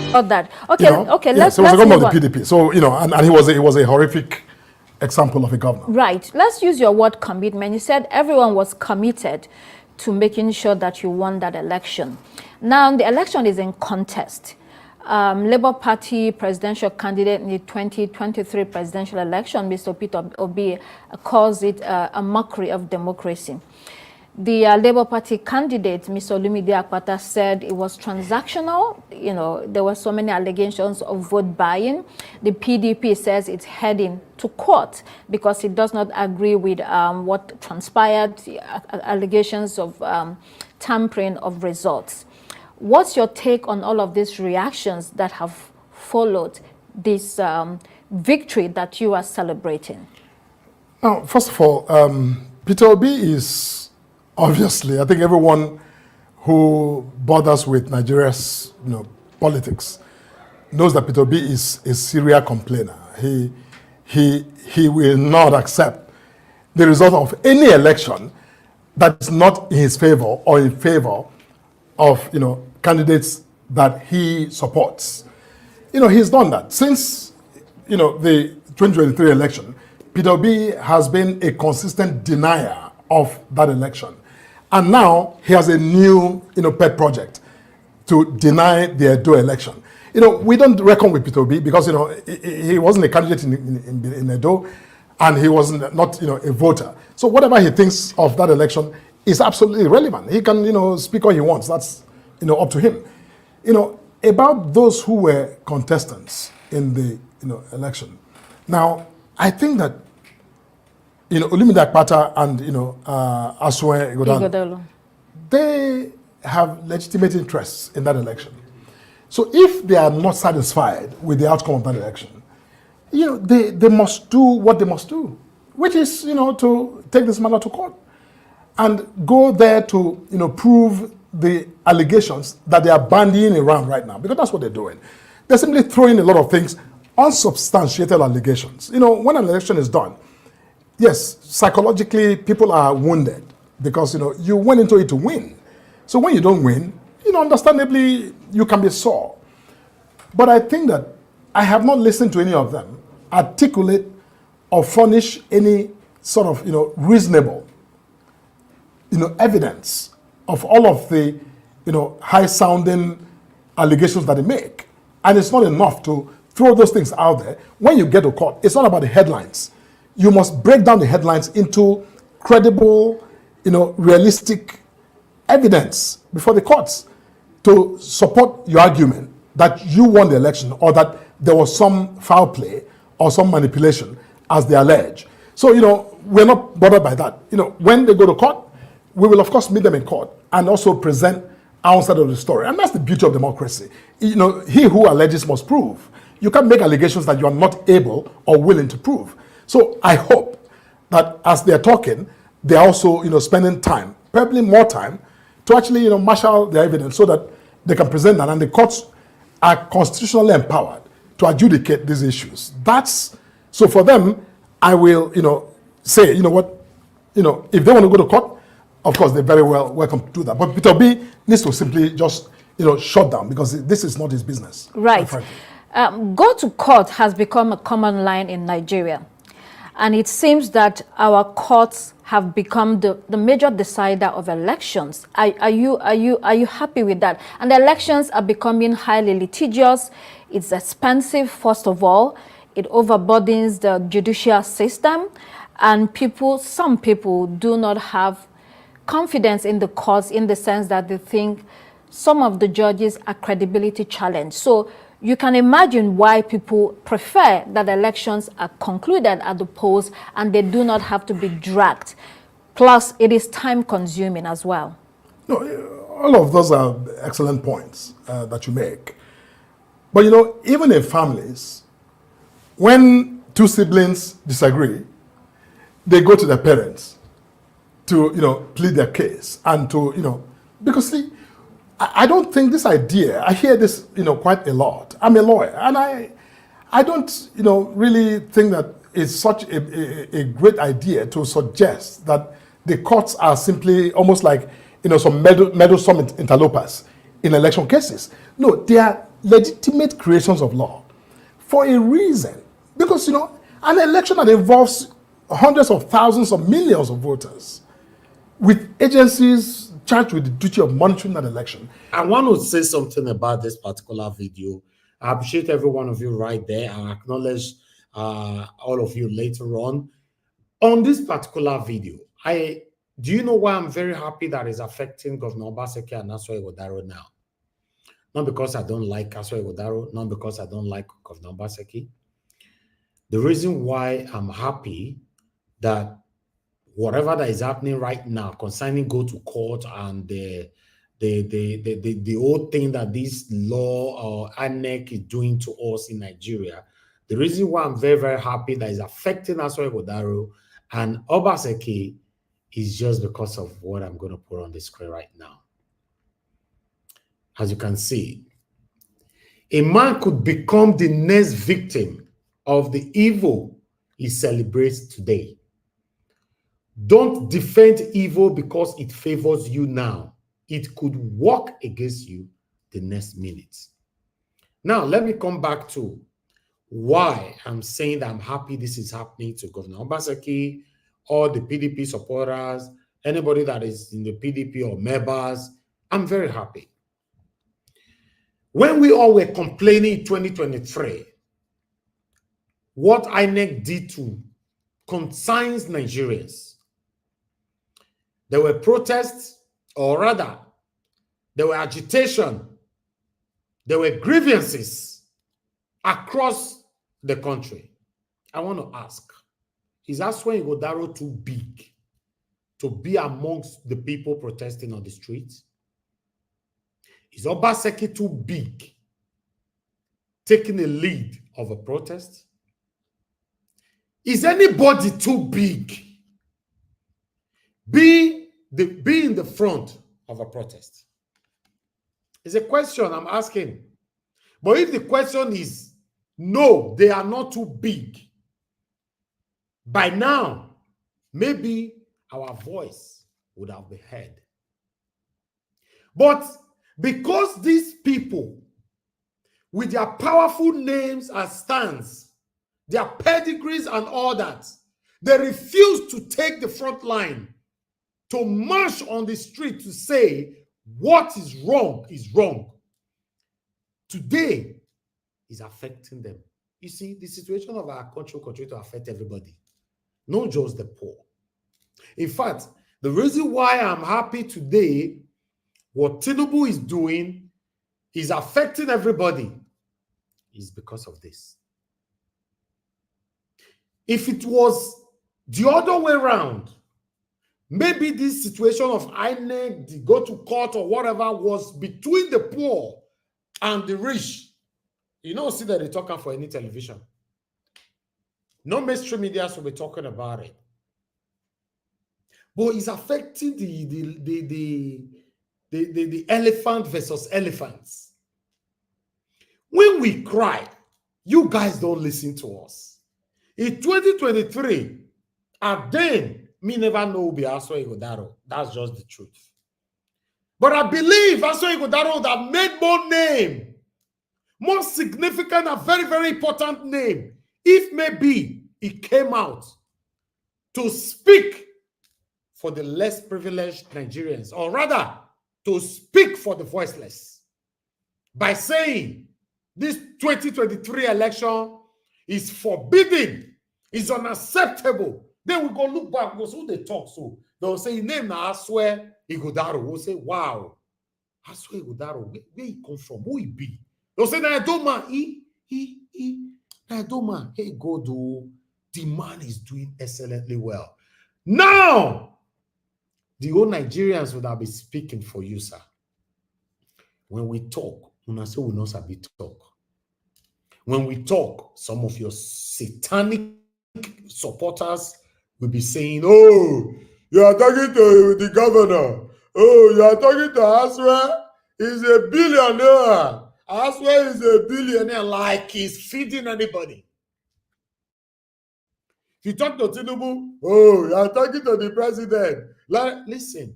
About that. Okay, You know? okay. Yes, he was a governor of the PDP. So, you know, and he was a horrific example of a governor. Right. Let's use your word commitment. You said everyone was committed to making sure that you won that election. Now, the election is in contest. Labour Party presidential candidate in the 2023 presidential election, Mr. Peter Obi, calls it a mockery of democracy. The Labour Party candidate, Mr. Olumide Akpata, said it was transactional. You know, there were so many allegations of vote buying. The PDP says it's heading to court because it does not agree with what transpired, allegations of tampering of results. What's your take on all of these reactions that have followed this victory that you are celebrating? Now, first of all, Peter Obi is obviously, I think everyone who bothers with Nigeria's politics knows that Peter Obi is a serial complainer. He will not accept the result of any election that is not in his favor or in favor of candidates that he supports. He's done that since the 2023 election. Peter Obi has been a consistent denier of that election. And now he has a new, pet project to deny the Edo election. We don't reckon with Peter Obi because, he wasn't a candidate in Edo, and he was not, a voter. So whatever he thinks of that election is absolutely irrelevant. He can, speak all he wants. That's, up to him. About those who were contestants in the, election. Now, I think that Olumide Akpata and Asue Ighodalo, they have legitimate interests in that election. So if they are not satisfied with the outcome of that election, they must do what they must do, which is to take this matter to court and go there to prove the allegations that they are bandying around right now, because that's what they're doing. They're simply throwing a lot of things, unsubstantiated allegations. When an election is done, yes, psychologically, people are wounded because, you went into it to win. So when you don't win, understandably, you can be sore. But I think that I have not listened to any of them articulate or furnish any sort of, reasonable, evidence of all of the, high-sounding allegations that they make. And it's not enough to throw those things out there. When you get to court, it's not about the headlines. You must break down the headlines into credible, realistic evidence before the courts to support your argument that you won the election or that there was some foul play or some manipulation as they allege. So, we're not bothered by that. When they go to court, we will of course meet them in court and also present our side of the story. And that's the beauty of democracy. He who alleges must prove. You can't make allegations that you are not able or willing to prove. So I hope that as they're talking, they're also, spending time, probably more time, to actually, marshal their evidence so that they can present that. And the courts are constitutionally empowered to adjudicate these issues. So for them, I will, say, if they want to go to court, of course, they're very well welcome to do that. But Peter Obi needs to simply just, shut down because this is not his business. Right. Go to court has become a common line in Nigeria. And it seems that our courts have become the major decider of elections. Are you happy with that? And the elections are becoming highly litigious. It's expensive, first of all. It overburdens the judicial system. And some people do not have confidence in the courts in the sense that they think some of the judges are credibility challenged. So you can imagine why people prefer that elections are concluded at the polls and they do not have to be dragged. Plus, it is time consuming as well. No, all of those are excellent points that you make. But even in families, when two siblings disagree, they go to their parents to, plead their case and to, because see, I don't think this idea, I hear this, quite a lot. I'm a lawyer, and I don't, really think that it's such a great idea to suggest that the courts are simply almost like, some meddlesome interlopers in election cases. No, they are legitimate creations of law for a reason. Because, an election that involves hundreds of thousands of millions of voters with agencies charged with the duty of monitoring that election. I want to say something about this particular video. I appreciate every one of you right there. I acknowledge all of you later on. On this particular video, do you know why I'm very happy that it's affecting Governor Obaseki and Aswa Ighodaro now? Not because I don't like Aswa Ighodaro, not because I don't like Governor Obaseki. The reason why I'm happy that whatever that is happening right now concerning go to court and the whole thing that this law or INEC is doing to us in Nigeria, the reason why I'm very, very happy that is affecting Aswa Ighodaro and Obaseki is just because of what I'm going to put on the screen right now. As you can see, a man could become the next victim of the evil he celebrates today. Don't defend evil because it favors you now. It could work against you the next minute. Now, let me come back to why I'm saying that I'm happy this is happening to Governor Obaseki, all the PDP supporters, anybody that is in the PDP or members. I'm very happy. When we all were complaining in 2023, what INEC did to consigns Nigerians, there were protests, or rather, there were agitation, there were grievances across the country. I want to ask, is Aswa Ighodaro too big to be amongst the people protesting on the streets? Is Obaseki too big, taking a lead of a protest? Is anybody too big, be in the front of a protest? It's a question I'm asking. But if the question is, no, they are not too big, by now, maybe our voice would have been heard. But because these people, with their powerful names and stands, their pedigrees and all that, they refuse to take the front line, to march on the street to say what is wrong is wrong. Today is affecting them. You see, the situation of our country will continue to affect everybody, not just the poor. In fact, the reason why I'm happy today, what Tinubu is doing is affecting everybody, is because of this. If it was the other way around, maybe this situation of INEC, the go to court or whatever, was between the poor and the rich. You don't see that they're talking for any television. No mainstream media will be talking about it. But it's affecting the elephant versus elephants. When we cry, you guys don't listen to us. In 2023, and then me never know will be Aswa Ighodaro. That's just the truth. But I believe Aswa Ighodaro would have made more name, more significant and very, very important name, if maybe he came out to speak for the less privileged Nigerians, or rather, to speak for the voiceless, by saying this 2023 election is forbidden, is unacceptable. Then we go look back, because who they talk so? They'll say, his name now, Aswa Ighodaro. We'll say, wow, Aswa Ighodaro, where he come from? Who he be? They'll say, Naidoma, Naidoma, hey, God, the man is doing excellently well. Now, the whole Nigerians would have been speaking for you, sir. When we talk, we say we not sabi talk. When we talk, some of your satanic supporters will be saying, oh, you are talking to the governor. Oh, you are talking to Aswa. He's a billionaire. Aswa is a billionaire, like he's feeding anybody. If you talk to Tinubu, oh, you are talking to the president. Like, listen,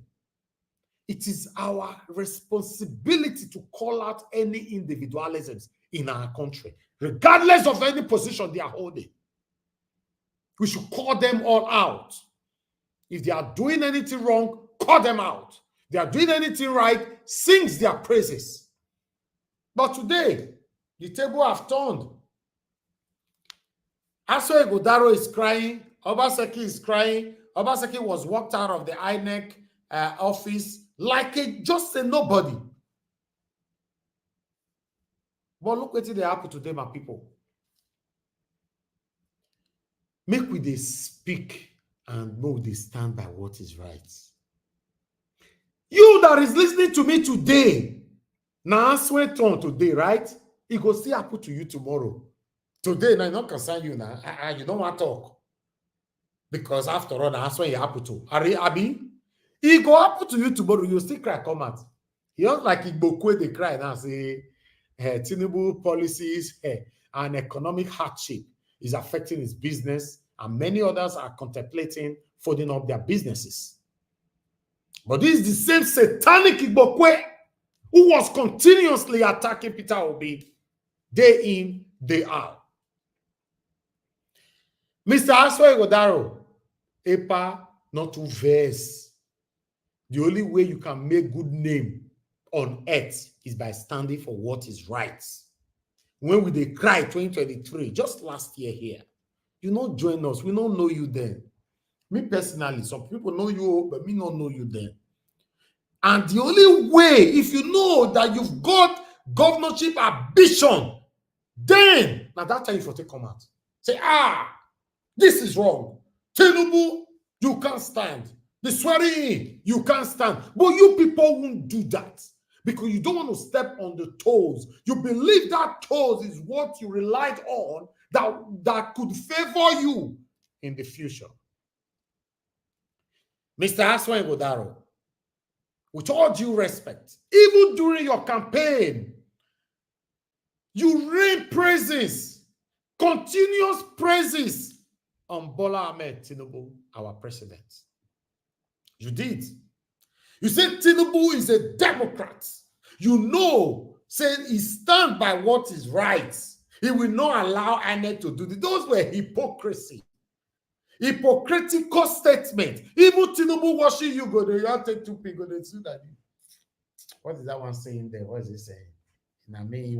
it is our responsibility to call out any individualisms in our country, regardless of any position they are holding. We should call them all out. If they are doing anything wrong, call them out. If they are doing anything right, sing their praises. But today, the table have turned. Aso Ighodaro is crying. Obaseki is crying. Obaseki was walked out of the INEC office like just a nobody. But look what they happen to them, my people. Make we they speak and know they stand by what is right. You that is listening to me today, now I swear on today, right? It will still happen to you tomorrow. Today, now, not concern you now. You don't want to talk. Because after all, that's when it happen to. Abi, it go happen to you tomorrow. You still cry, come out. You don't like Igbokwe, they cry now, say, Tinubu policies and economic hardship is affecting his business, and many others are contemplating folding up their businesses. But this is the same satanic Igbokwe who was continuously attacking Peter Obi day in, day out. Mr. Aso Ighodaro, EPA, not to verse. The only way you can make good name on earth is by standing for what is right. When we they cry 2023, just last year here, you not join us. We don't know you then. Me personally, some people know you, but me not know you then. And the only way, if you know that you've got governorship ambition, then now that time you should come out. Say, this is wrong. Tinubu, you can't stand. The swearing in, you can't stand. But you people won't do that because you don't want to step on the toes. You believe that toes is what you relied on that could favor you in the future. Mr. Aso Ighodaro, with all due respect, even during your campaign, you rain praises, continuous praises on Bola Ahmed Tinubu, our president. You did. You said Tinubu is a Democrat. You know, saying he stands by what is right. He will not allow INEC to do this. Those were hypocrisy. Hypocritical statement. Even Tinubu watching you go, you have to take 2 people, go to that. What is that one saying there? What is he saying? Now me, you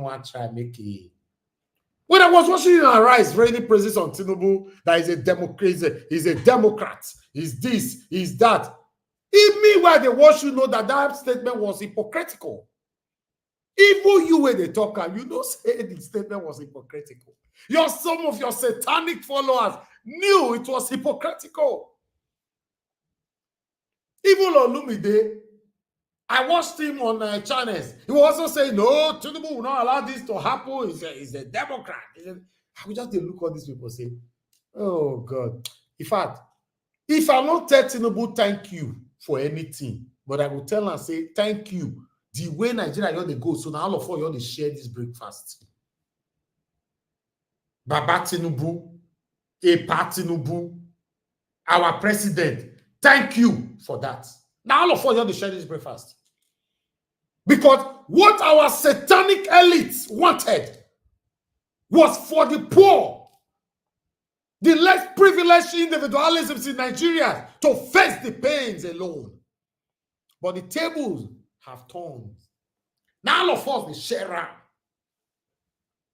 want to try make it. When I was watching you arise, raining praises on Tinubu, that is a Democrat, he's a Democrat, he's this, he's that. Even meanwhile, they want you know that statement was hypocritical. Even you, when they talk, you don't say the statement was hypocritical. Some of your satanic followers knew it was hypocritical. Even Olumide, I watched him on channels. He was also saying, no, Tinubu will not allow this to happen. He's a Democrat. I would just look at these people and say, oh, God. In fact, if I don't tell Tinubu thank you for anything, but I will tell and say thank you. The way Nigeria they go, so now all of you all share this breakfast. Baba Tinubu, Epa Tinubu, our president, thank you for that. Now all of us share this breakfast. Because what our satanic elites wanted was for the poor, the less privileged individualisms in Nigeria to face the pains alone. But the tables have turned. Now all of us, they share ram.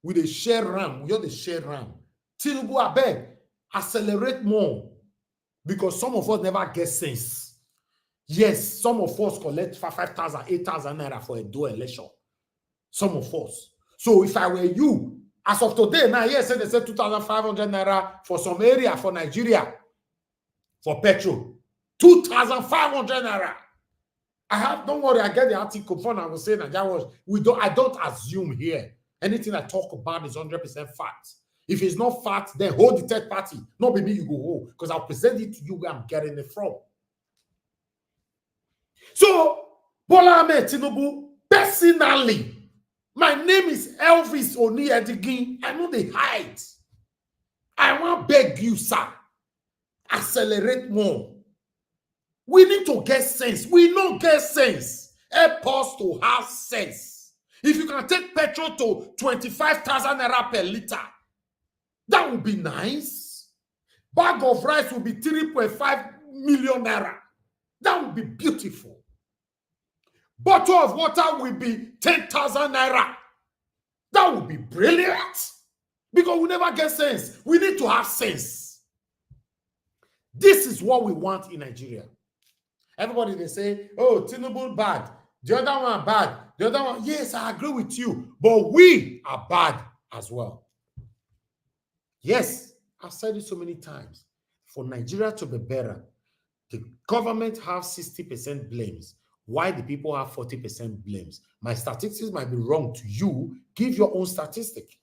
We they share ram. We all they share ram. Tinubu, I beg, accelerate more. Because some of us never get sense. Yes, some of us collect 5,000, 8,000 naira for a dual election. Some of us. So if I were you, as of today, now yes, they said 2,500 naira for some area for Nigeria for petrol. 2,500 naira. Don't worry, I get the article for now. I was saying that I don't assume here. Anything I talk about is 100% fact. If it's not fact, then hold the third party. Not maybe you go home, because I'll present it to you where I'm getting it from. So, Bola Ahmed Tinubu, personally, my name is Elvis Oni Edigin. I know they hide. I want to beg you, sir, accelerate more. We need to get sense. We don't get sense. Help us to have sense. If you can take petrol to 25,000 naira per liter, that would be nice. Bag of rice will be 3.5 million naira. That would be beautiful. Bottle of water will be 10,000 naira. That would be brilliant. Because we never get sense. We need to have sense. This is what we want in Nigeria. Everybody, they say, oh, Tinubu bad. The other one bad. The other one, yes, I agree with you. But we are bad as well. Yes, I've said it so many times. For Nigeria to be better, the government have 60% blames. Why the people have 40% blames? My statistics might be wrong to you. Give your own statistic.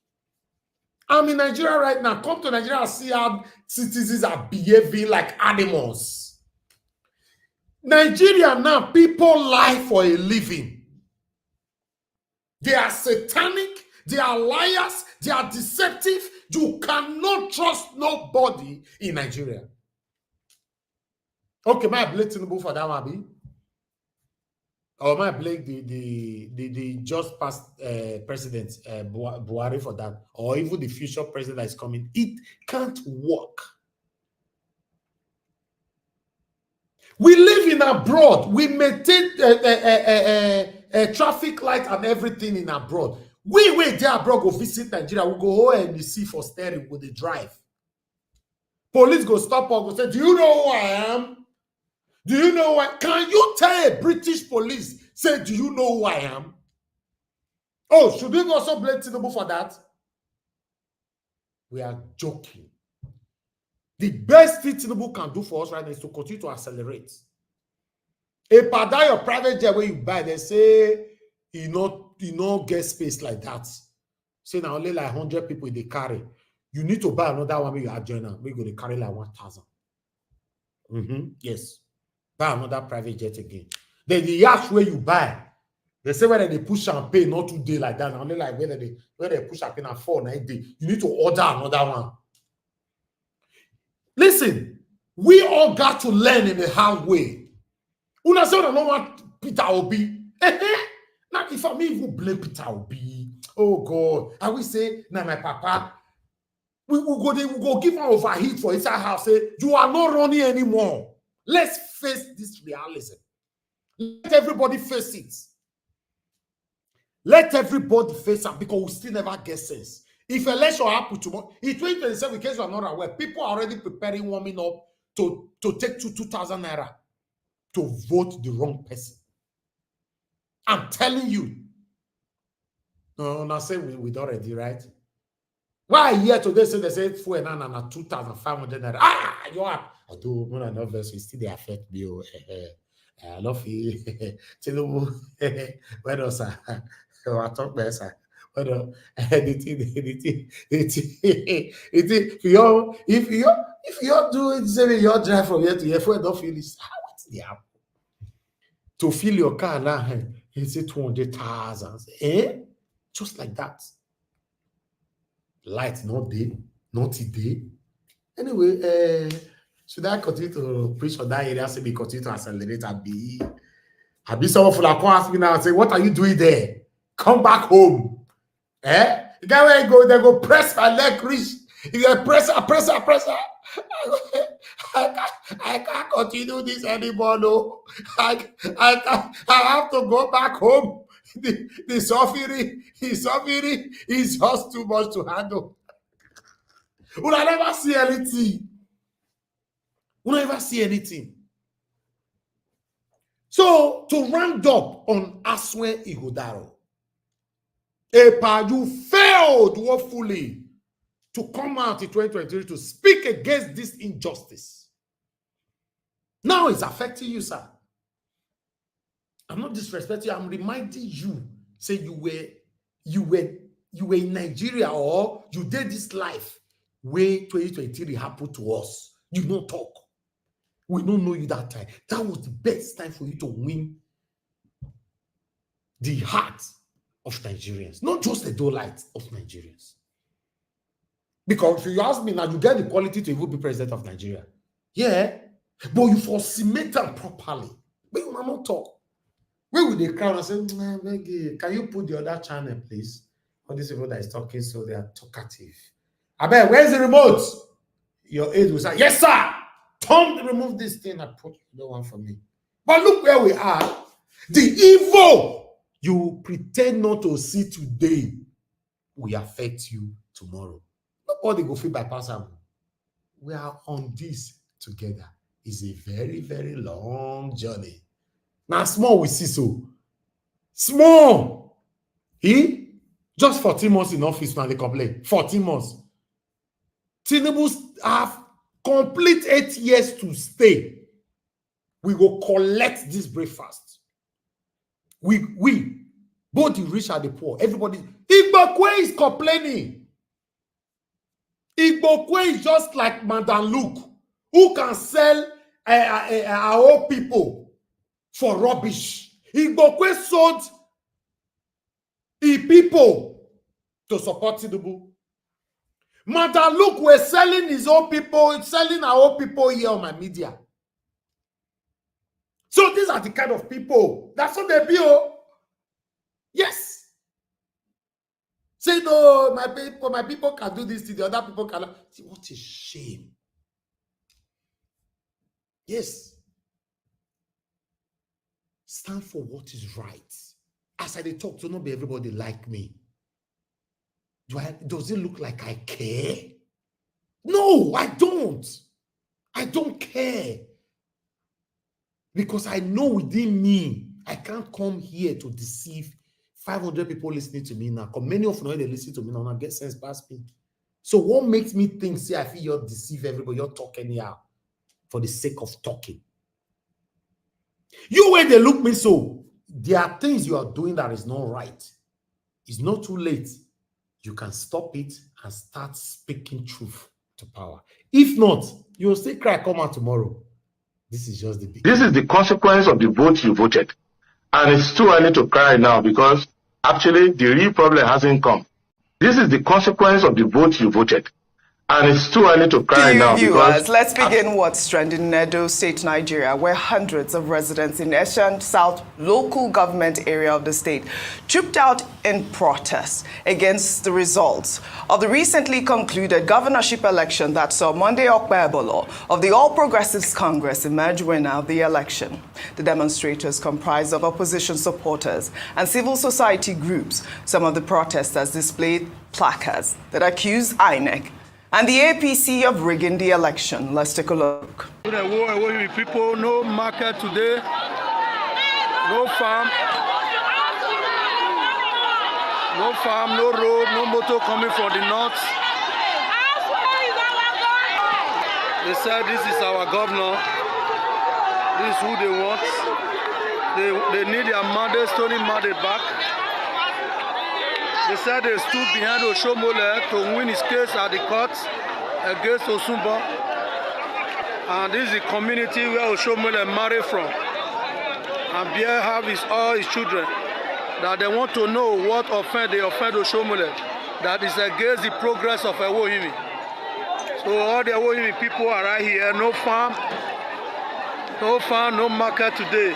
I'm in Nigeria right now. Come to Nigeria and see how citizens are behaving like animals. Nigeria now, people lie for a living. They are satanic. They are liars. They are deceptive. You cannot trust nobody in Nigeria. Okay, my blame Tinubu for that one, Abi? Or my blame the just past president Buhari for that, or even the future president that is coming? It can't work. We live in abroad. We maintain a traffic light and everything in abroad. We there abroad go visit Nigeria. We go and you see for steering with the drive. Police go stop us, go say, do you know who I am? Do you know what? Can you tell a British police, say, do you know who I am? Oh, should we also blame Tinubu for that? We are joking. The best thing Tinubu can do for us right now is to continue to accelerate. A pada your private jet where you buy, they say you know get space like that. Say now only like 100 people they carry. You need to buy another one. Maybe you are joiner. Maybe they carry like 1,000. Yes. Buy another private jet again. Then the yacht where you buy, they say whether they push champagne not today like that. Only like whether they push champagne at 4 9 days. You need to order another one. Listen, we all got to learn in a hard way. Una say I don't want Peter Obi. Now, if I may even blame Peter Obi, oh God, I will say, now my papa, we go give him overheat for inside house. Say, you are not running anymore. Let's face this realism. Let everybody face it. Let everybody face it because we still never get sense. If election happen tomorrow, in 2027, in case you are not aware, people are already preparing, warming up to take 2,000 naira to vote the wrong person. I'm telling you. No, not saying we already, right? Why here today say they say fuel and 2,500 naira? Ah, you are. Although when I know verse, still they affect me. I love you. Where does I talk better? If you do it, say you drive from here to here, for don't feel this. What's the app? To fill your car now, it's 200,000. Just like that. Light not day, not today. Anyway, should I continue to preach on that area? Say we continue to accelerate and be someone for like ask me now and say, what are you doing there? Come back home. The guy where you go, they go press my leg, reach. If you press. I can't continue this anymore. No, I have to go back home. The suffering is just too much to handle. We never see anything. So to round up on Aswe Ighodalo, you failed woefully to come out in 2023 to speak against this injustice. Now it's affecting you, sir. I'm not disrespecting you. I'm reminding you. Say you were in Nigeria or you did this life where 2023 happened to us. You don't talk. We don't know you that time. That was the best time for you to win the heart of Nigerians, not just the delight of Nigerians. Because if you ask me now, you get the quality to even be president of Nigeria. Yeah, But you for cement them properly. But you not talk. Where would they crowd and say, "Man, can you put the other channel, please?" All these people that is talking, so they are talkative. I bet, where's the remote? Your aide will say, "Yes, sir. Tom, remove this thing and put the one for me." But look where we are. The evil you pretend not to see today will affect you tomorrow. Nobody go feel bypass them. We are on this together. It's a very, very long journey. Now, small we see so. Small. He just 14 months in office now they complain. 14 months. Tinubu have complete 8 years to stay. We will collect this breakfast. We both the rich and the poor. Everybody. Igbokwe is complaining. Igbokwe is just like Madam Luke, who can sell our old people for rubbish. Igbokwe sold the people to support Tinubu. Madam Luke was selling his own people, selling our own people here on my media. So these are the kind of people. That's what they be. Yes. Say no, my people can do this, the other people cannot. See, what a shame. Yes. Stand for what is right. As I talk to not be everybody like me. Does it look like I care? No, I don't. I don't care. Because I know within me, I can't come here to deceive 500 people listening to me now. Because many of them, they listen to me now, and get sense past me. So what makes me think, say, I feel you're deceive everybody, you're talking here for the sake of talking. You when they look me so, there are things you are doing that is not right. It's not too late. You can stop it and start speaking truth to power. If not, you will still cry, come out tomorrow. This is just the beginning. This is the consequence of the vote you voted. And it's too early to cry now because actually the real problem hasn't come. This is the consequence of the vote you voted. And it's too early to cry now because... Let's begin what's trending in Edo State, Nigeria, where hundreds of residents in Eshan South local government area of the state trooped out in protest against the results of the recently concluded governorship election that saw Monday Okpebolo of the All Progressives Congress emerge winner of the election. The demonstrators comprised of opposition supporters and civil society groups. Some of the protesters displayed placards that accused INEC and the APC of rigging the election. Let's take a look. People, no market today, no farm, no road, no motor coming from the north. They said this is our governor, this is who they want. They need their mandate, Stony mandate back. They said they stood behind Oshomole to win his case at the court against Osumba. And this is the community where Oshomole married from. And Pierre have all his children. That they want to know what offense they offend Oshomole. That is against the progress of Ewohimi. So all the Ewohimi people are right here. No farm, no market today.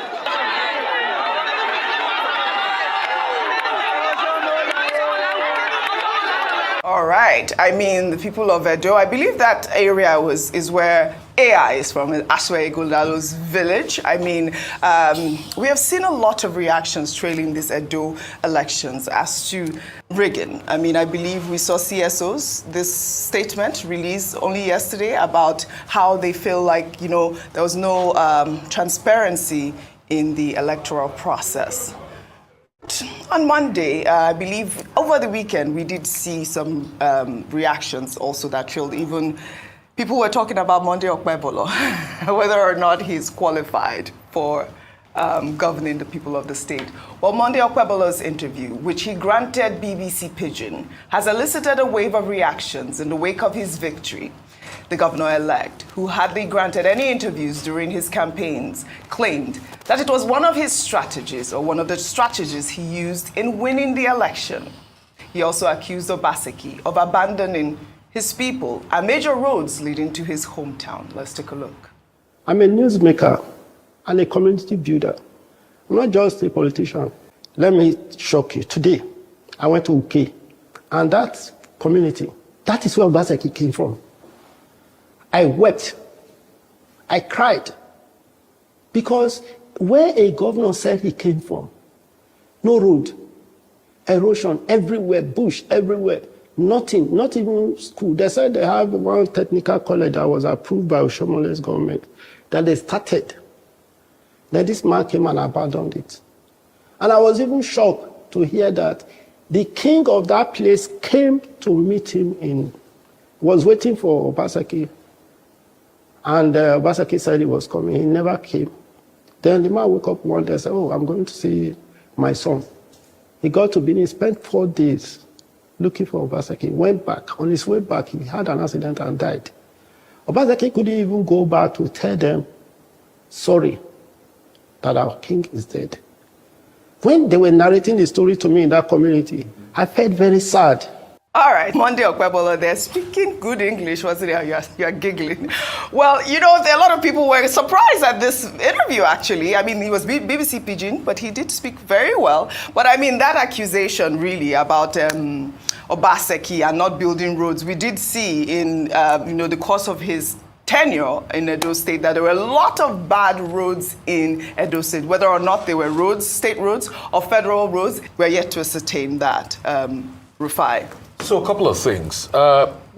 All right. I mean, the people of Edo, I believe that area is where AI is from, Aswe Igulalo's village. I mean, we have seen a lot of reactions trailing these Edo elections as to rigging. I mean, I believe we saw CSOs, this statement released only yesterday about how they feel like, you know, there was no transparency in the electoral process. On Monday, I believe over the weekend, we did see some reactions also that trailed. Even people were talking about Monday Okpebolo, whether or not he's qualified for governing the people of the state. Well, Monday Okpebolo's interview, which he granted BBC Pidgin, has elicited a wave of reactions in the wake of his victory. The governor-elect, who hardly granted any interviews during his campaigns, claimed that it was one of his strategies, or one of the strategies he used in winning the election. He also accused Bobrisky of abandoning his people and major roads leading to his hometown. Let's take a look. I'm a newsmaker and a community builder. I'm not just a politician. Let me shock you. Today, I went to UK, and that community, that is where Bobrisky came from. I wept. I cried. Because where a governor said he came from, no road, erosion everywhere, bush everywhere, nothing, not even school. They said they have one technical college that was approved by Oshomole's government that they started. Then this man came and abandoned it. And I was even shocked to hear that the king of that place came to meet him was waiting for Bobrisky. And Bobrisky said he was coming. He never came. Then the man woke up one day and said, oh, I'm going to see my son. He got to Benin, spent 4 days looking for Bobrisky. Went back. On his way back, he had an accident and died. Bobrisky couldn't even go back to tell them, sorry, that our king is dead. When they were narrating the story to me in that community, I felt very sad. All right, Monday Okwebola, they're speaking good English, wasn't it? You're giggling. Well, you know, a lot of people were surprised at this interview, actually. I mean, he was BBC Pidgin, but he did speak very well. But I mean, that accusation really about Bobrisky and not building roads, we did see in, the course of his tenure in Edo State that there were a lot of bad roads in Edo State. Whether or not they were roads, state roads, or federal roads, we're yet to ascertain that. Rufai. So a couple of things.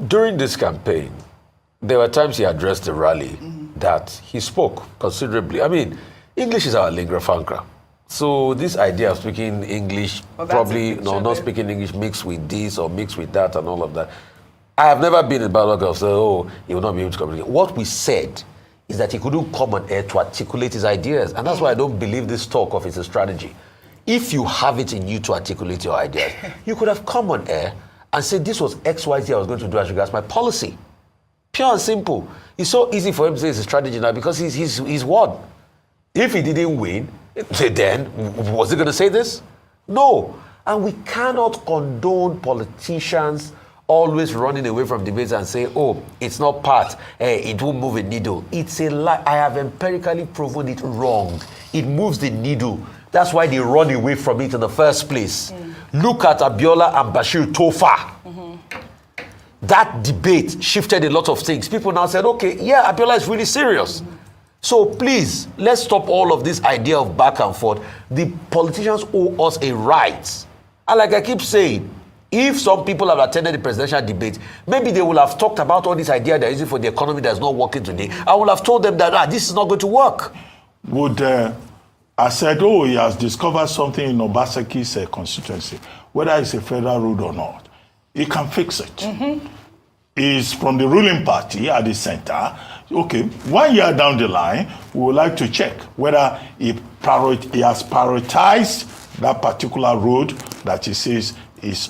During this campaign, there were times he addressed the rally that he spoke considerably. I mean, English is our lingua franca. So this idea of speaking English, probably not speaking English mixed with this or mixed with that and all of that. I have never been in dialogue of saying, oh, he will not be able to communicate. What we said is that he couldn't come on air to articulate his ideas. And that's why I don't believe this talk of it's a strategy. If you have it in you to articulate your ideas, you could have come on air and said, this was XYZ I was going to do as regards my policy. Pure and simple. It's so easy for him to say it's a strategy now because he's won. If he didn't win, then was he going to say this? No. And we cannot condone politicians always running away from debates and say, oh, it's not part, it won't move a needle. It's a lie. I have empirically proven it wrong. It moves the needle. That's why they run away from it in the first place. Look at Abiola and Bashir Tofa. That debate shifted a lot of things. People now said, okay, yeah, Abiola is really serious. So please, let's stop all of this idea of back and forth. The politicians owe us a right. And like I keep saying, if some people have attended the presidential debate, maybe they will have talked about all this idea they're using for the economy that's not working today. I will have told them that this is not going to work. Would I said, oh, he has discovered something in Bobrisky's constituency, whether it's a federal road or not. He can fix it. He's from the ruling party at the center. Okay, 1 year down the line, we would like to check whether he has prioritized that particular road that he says is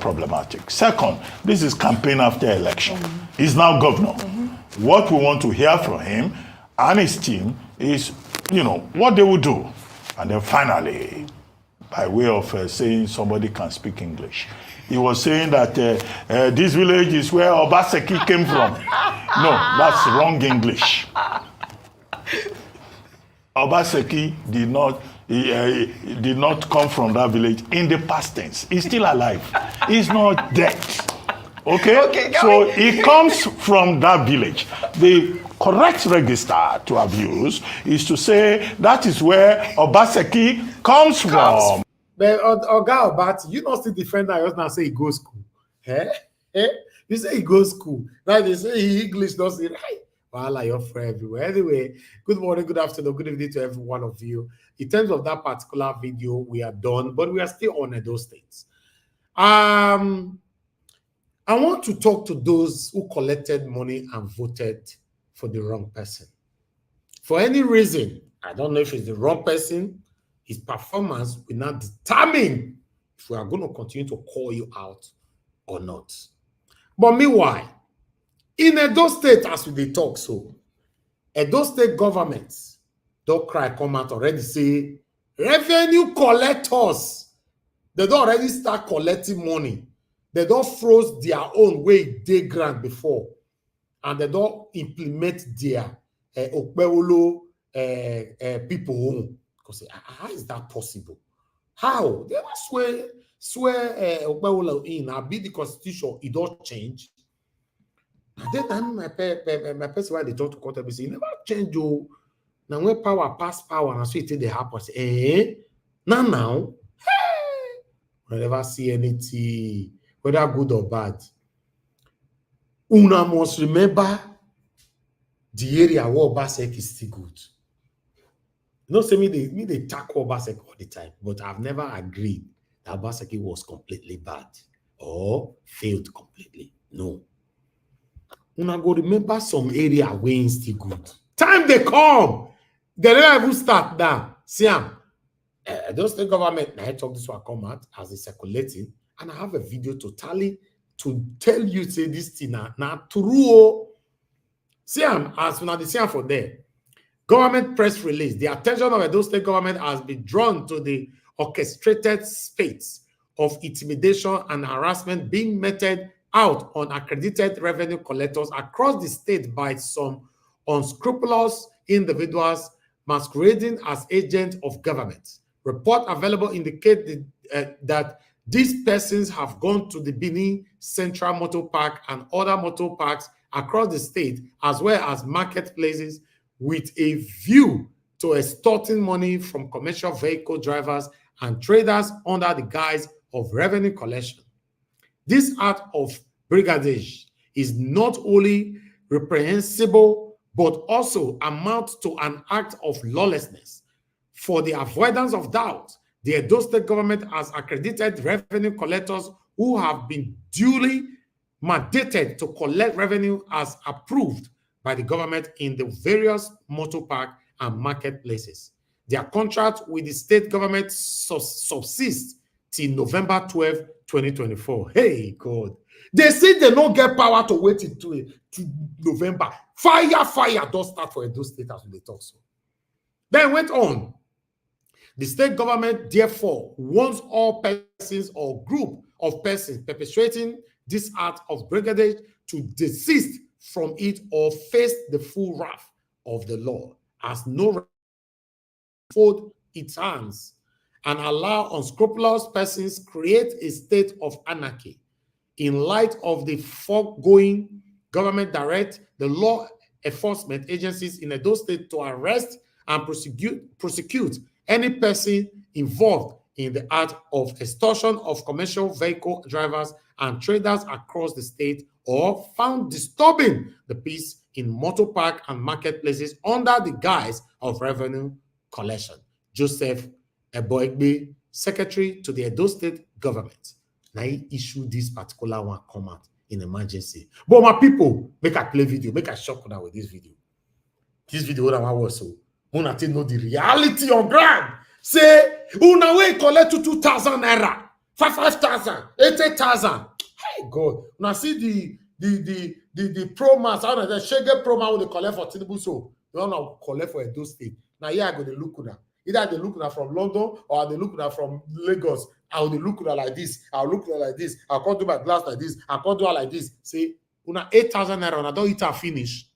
problematic. Second, this is campaign after election. He's now governor. What we want to hear from him and his team is, what they will do. And then finally, by way of saying somebody can speak English, he was saying that this village is where Bobrisky came from. No, that's wrong English. Bobrisky did not come from that village in the past tense. He's still alive. He's not dead. Okay? So he comes from that village. The correct register to have used is to say that is where Bobrisky comes from. But Oga Obat, you don't still defend that husband and say he goes school. You say he goes school. Now they say he English doesn't right. Well, you're for everywhere. Anyway, good morning, good afternoon, good evening to every one of you. In terms of that particular video, we are done, but we are still on Edo State. I want to talk to those who collected money and voted for the wrong person. For any reason, I don't know if it's the wrong person, his performance will not determine if we are going to continue to call you out or not. But meanwhile, in Edo State, as we talk so, Edo State government don't cry, come out already say, revenue collectors, they don't already start collecting money. They don't froze their own way they grant before. And they don't implement their Okpewolo people. Because how is that possible? How? They must swear Okpewolo in, and be the constitution, it don't change. And then my person why they talk to court, they say, never change. Oh. Now when power pass power, and so it they happen. Say, now, hey, I never see anything, whether good or bad. Una must remember the area where Obaseki is still good. You know, say me they tackle Obaseki all the time, but I've never agreed that Obaseki was completely bad or failed completely. No. Una go remember some area where it's still good. Time they come. They never even start now. See, Edo State government, I talk this one come out as it's circulating, and I have a video to tell you say this thing now true. See, as soon as they see for there, government press release, the attention of Edo State government has been drawn to the orchestrated spates of intimidation and harassment being meted out on accredited revenue collectors across the state by some unscrupulous individuals masquerading as agents of government. Report available indicate that these persons have gone to the Benin Central Motor Park and other motor parks across the state, as well as marketplaces, with a view to extorting money from commercial vehicle drivers and traders under the guise of revenue collection. This act of brigandage is not only reprehensible, but also amounts to an act of lawlessness. For the avoidance of doubt, the Edo State government has accredited revenue collectors who have been duly mandated to collect revenue as approved by the government in the various motor park and marketplaces. Their contract with the state government subsists till November 12, 2024. Hey, God. They say they don't get power to wait to November. Fire don't start for Edo State as they talk so. Then went on. The state government, therefore, wants all persons or group of persons perpetrating this act of brigandage to desist from it or face the full wrath of the law, as no fold its hands and allow unscrupulous persons create a state of anarchy. In light of the foregoing, government direct the law enforcement agencies in Edo State to arrest and prosecute any person involved in the act of extortion of commercial vehicle drivers and traders across the state, or found disturbing the peace in motor park and marketplaces under the guise of revenue collection. Joseph Eboegbe, Secretary to the Edo State government. Now he issued this particular one come out in emergency. But my people, make I play video, make I shock now with this video. This video that I was so. Una take know the reality on ground. Say, una way collect to 2,000 naira, 5,000, 80,000. Hey God, una see the pro mass, how the shege pro man will collect for Tinubu, so they don't collect for Edo State. Now here I go to look una. Either they look una from London or they look una from Lagos. I will look una like this. I'll look una like this. I'll come do my glass like this. I'll come do it like this. Say, una 8,000 naira, una don't eat and finish.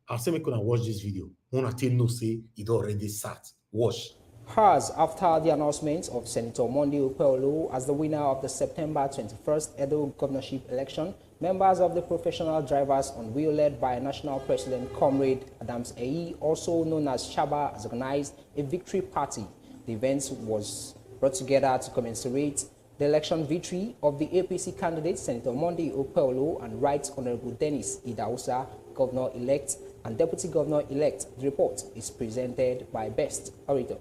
I'll say, make una watch this video. Una tell no say it already start. Watch. Hours after the announcement of Senator Monday Okpewolo as the winner of the September 21st Edo governorship election, members of the professional drivers on wheel led by National President Comrade Adams Eyi, also known as Shaba, has organized a victory party. The event was brought together to commemorate the election victory of the APC candidate Senator Monday Okpewolo and Right Honorable Dennis Idahosa, Governor-elect and Deputy Governor-elect. The report is presented by Best Orator.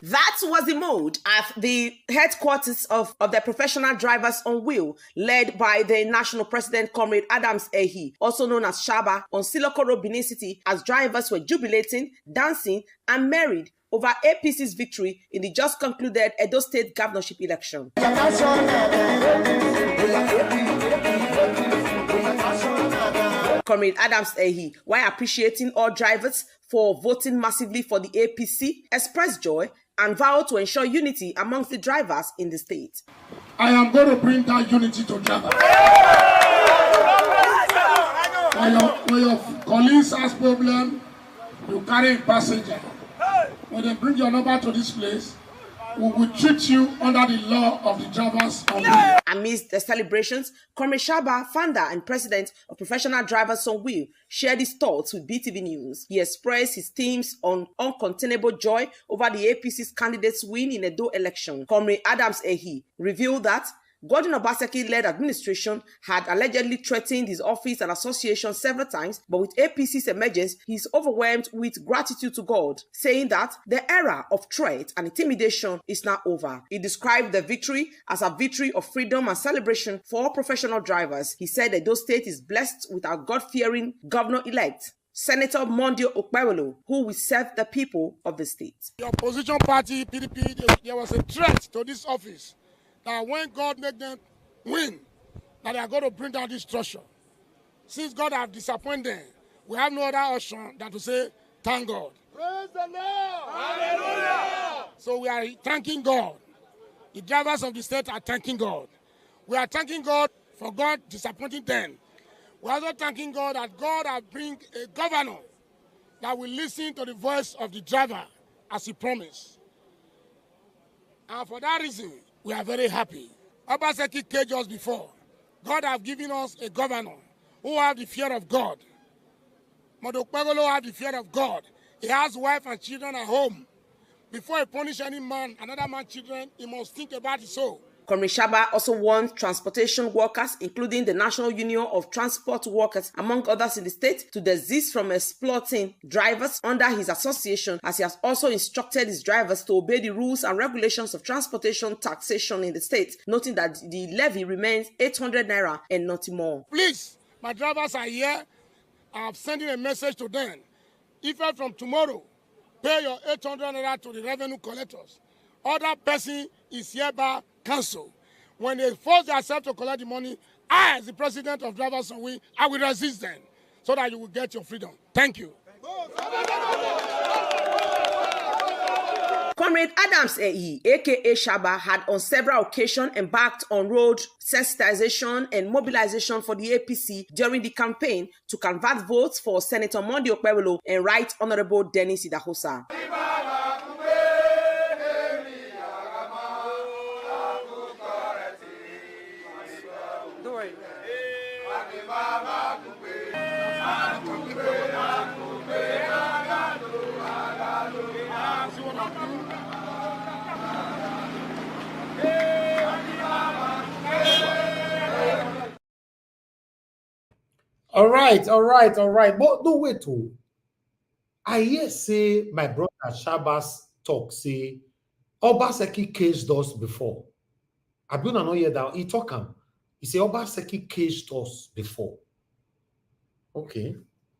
That was the mood at the headquarters of the professional drivers on wheel, led by the national president, Comrade Adams Eyi, also known as Shaba, on Silokoro, Benin City, as drivers were jubilating, dancing, and married over APC's victory in the just concluded Edo State governorship election. Comrade Adams Eyi, while appreciating all drivers for voting massively for the APC, expressed joy and vowed to ensure unity amongst the drivers in the state. I am going to bring that unity to drivers. When your colleagues has problem, you carry a passenger. When they bring your number to this place, we will treat you under the law of the drivers on wheel. Amidst the celebrations, Comrade Shaba, founder and president of Professional Drivers on Wheel, shared his thoughts with BTV News. He expressed his themes on uncontainable joy over the APC's candidate's win in Edo election. Comrade Adams Ehi revealed that Godwin Obaseki-led administration had allegedly threatened his office and association several times, but with APC's emergence, he is overwhelmed with gratitude to God, saying that the era of threat and intimidation is now over. He described the victory as a victory of freedom and celebration for professional drivers. He said Edo State is blessed with our God-fearing governor-elect, Senator Mondio Okpewolo, who will serve the people of the state. The opposition party, PDP, there was a threat to this office that when God make them win, that they are going to bring down this structure. Since God have disappointed them, we have no other option than to say, thank God. Praise the Lord! Hallelujah! So we are thanking God. The drivers of the state are thanking God. We are thanking God for God disappointing them. We are also thanking God that God has bring a governor that will listen to the voice of the driver as he promised. And for that reason, we are very happy. Obaseki caged us before. God has given us a governor who have the fear of God. Modokpegolo have the fear of God. He has wife and children at home. Before he punish any man, another man's children, he must think about his soul. Comrade Shaba also warned transportation workers, including the National Union of Transport Workers, among others in the state, to desist from exploiting drivers under his association, as he has also instructed his drivers to obey the rules and regulations of transportation taxation in the state, noting that the levy remains 800 naira and not more. Please, my drivers are here. I have sent a message to them. If from tomorrow, pay your 800 naira to the revenue collectors. Other person is hereby cancelled. When they force themselves to collect the money, I, as the president of Drivers on Wheel, I will resist them so that you will get your freedom. Thank you. Comrade Adams A.E., aka Shaba, had on several occasions embarked on road sensitization and mobilization for the APC during the campaign to convert votes for Senator Mondio Okpewolo and Right Honorable Dennis Idahosa. All right. But no, wait. Oh. I hear say my brother Shaba's talk say Obaseki caged us before. I don't know hear that. He talk him. He say Obaseki caged us before. Okay.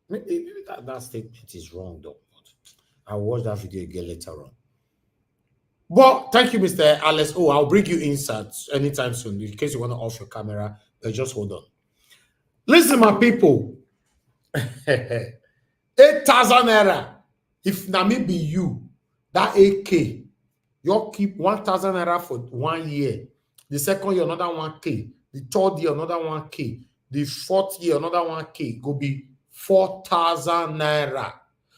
Maybe that statement is wrong though. But I'll watch that video again later on. But thank you, Mr. Alice. Oh, I'll bring you inserts anytime soon in case you want to off your camera. But just hold on. Listen, my people. 8,000 naira. If Nami be you, that 8K, you keep 1,000 naira for 1 year. The second year, another 1K. The third year, another 1K. The fourth year, another 1K. Go be 4,000 naira.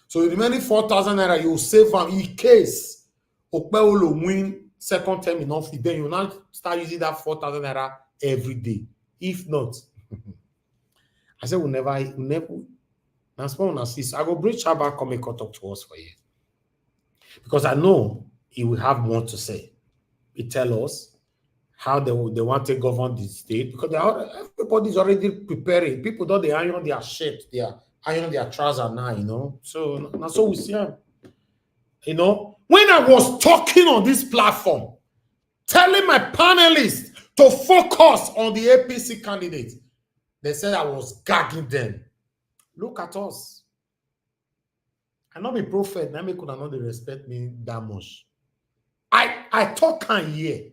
So the remaining 4,000 naira, you save them in case Okpewolo win second term in office. Then you now start using that 4,000 naira every day. If not, I said we'll never. That's why when I see, I go bring Shaba come and talk to us for you. Because I know he will have more to say. He tell us how they want to govern the state. Because everybody's already preparing. People don't they iron their shirt, they are iron their trousers now, you know. So that's so we see him. You know, when I was talking on this platform, telling my panelists to focus on the APC candidate, they said I was gagging them. Look at us. I not be prophet. Now me could not respect me that much. I talk and hear.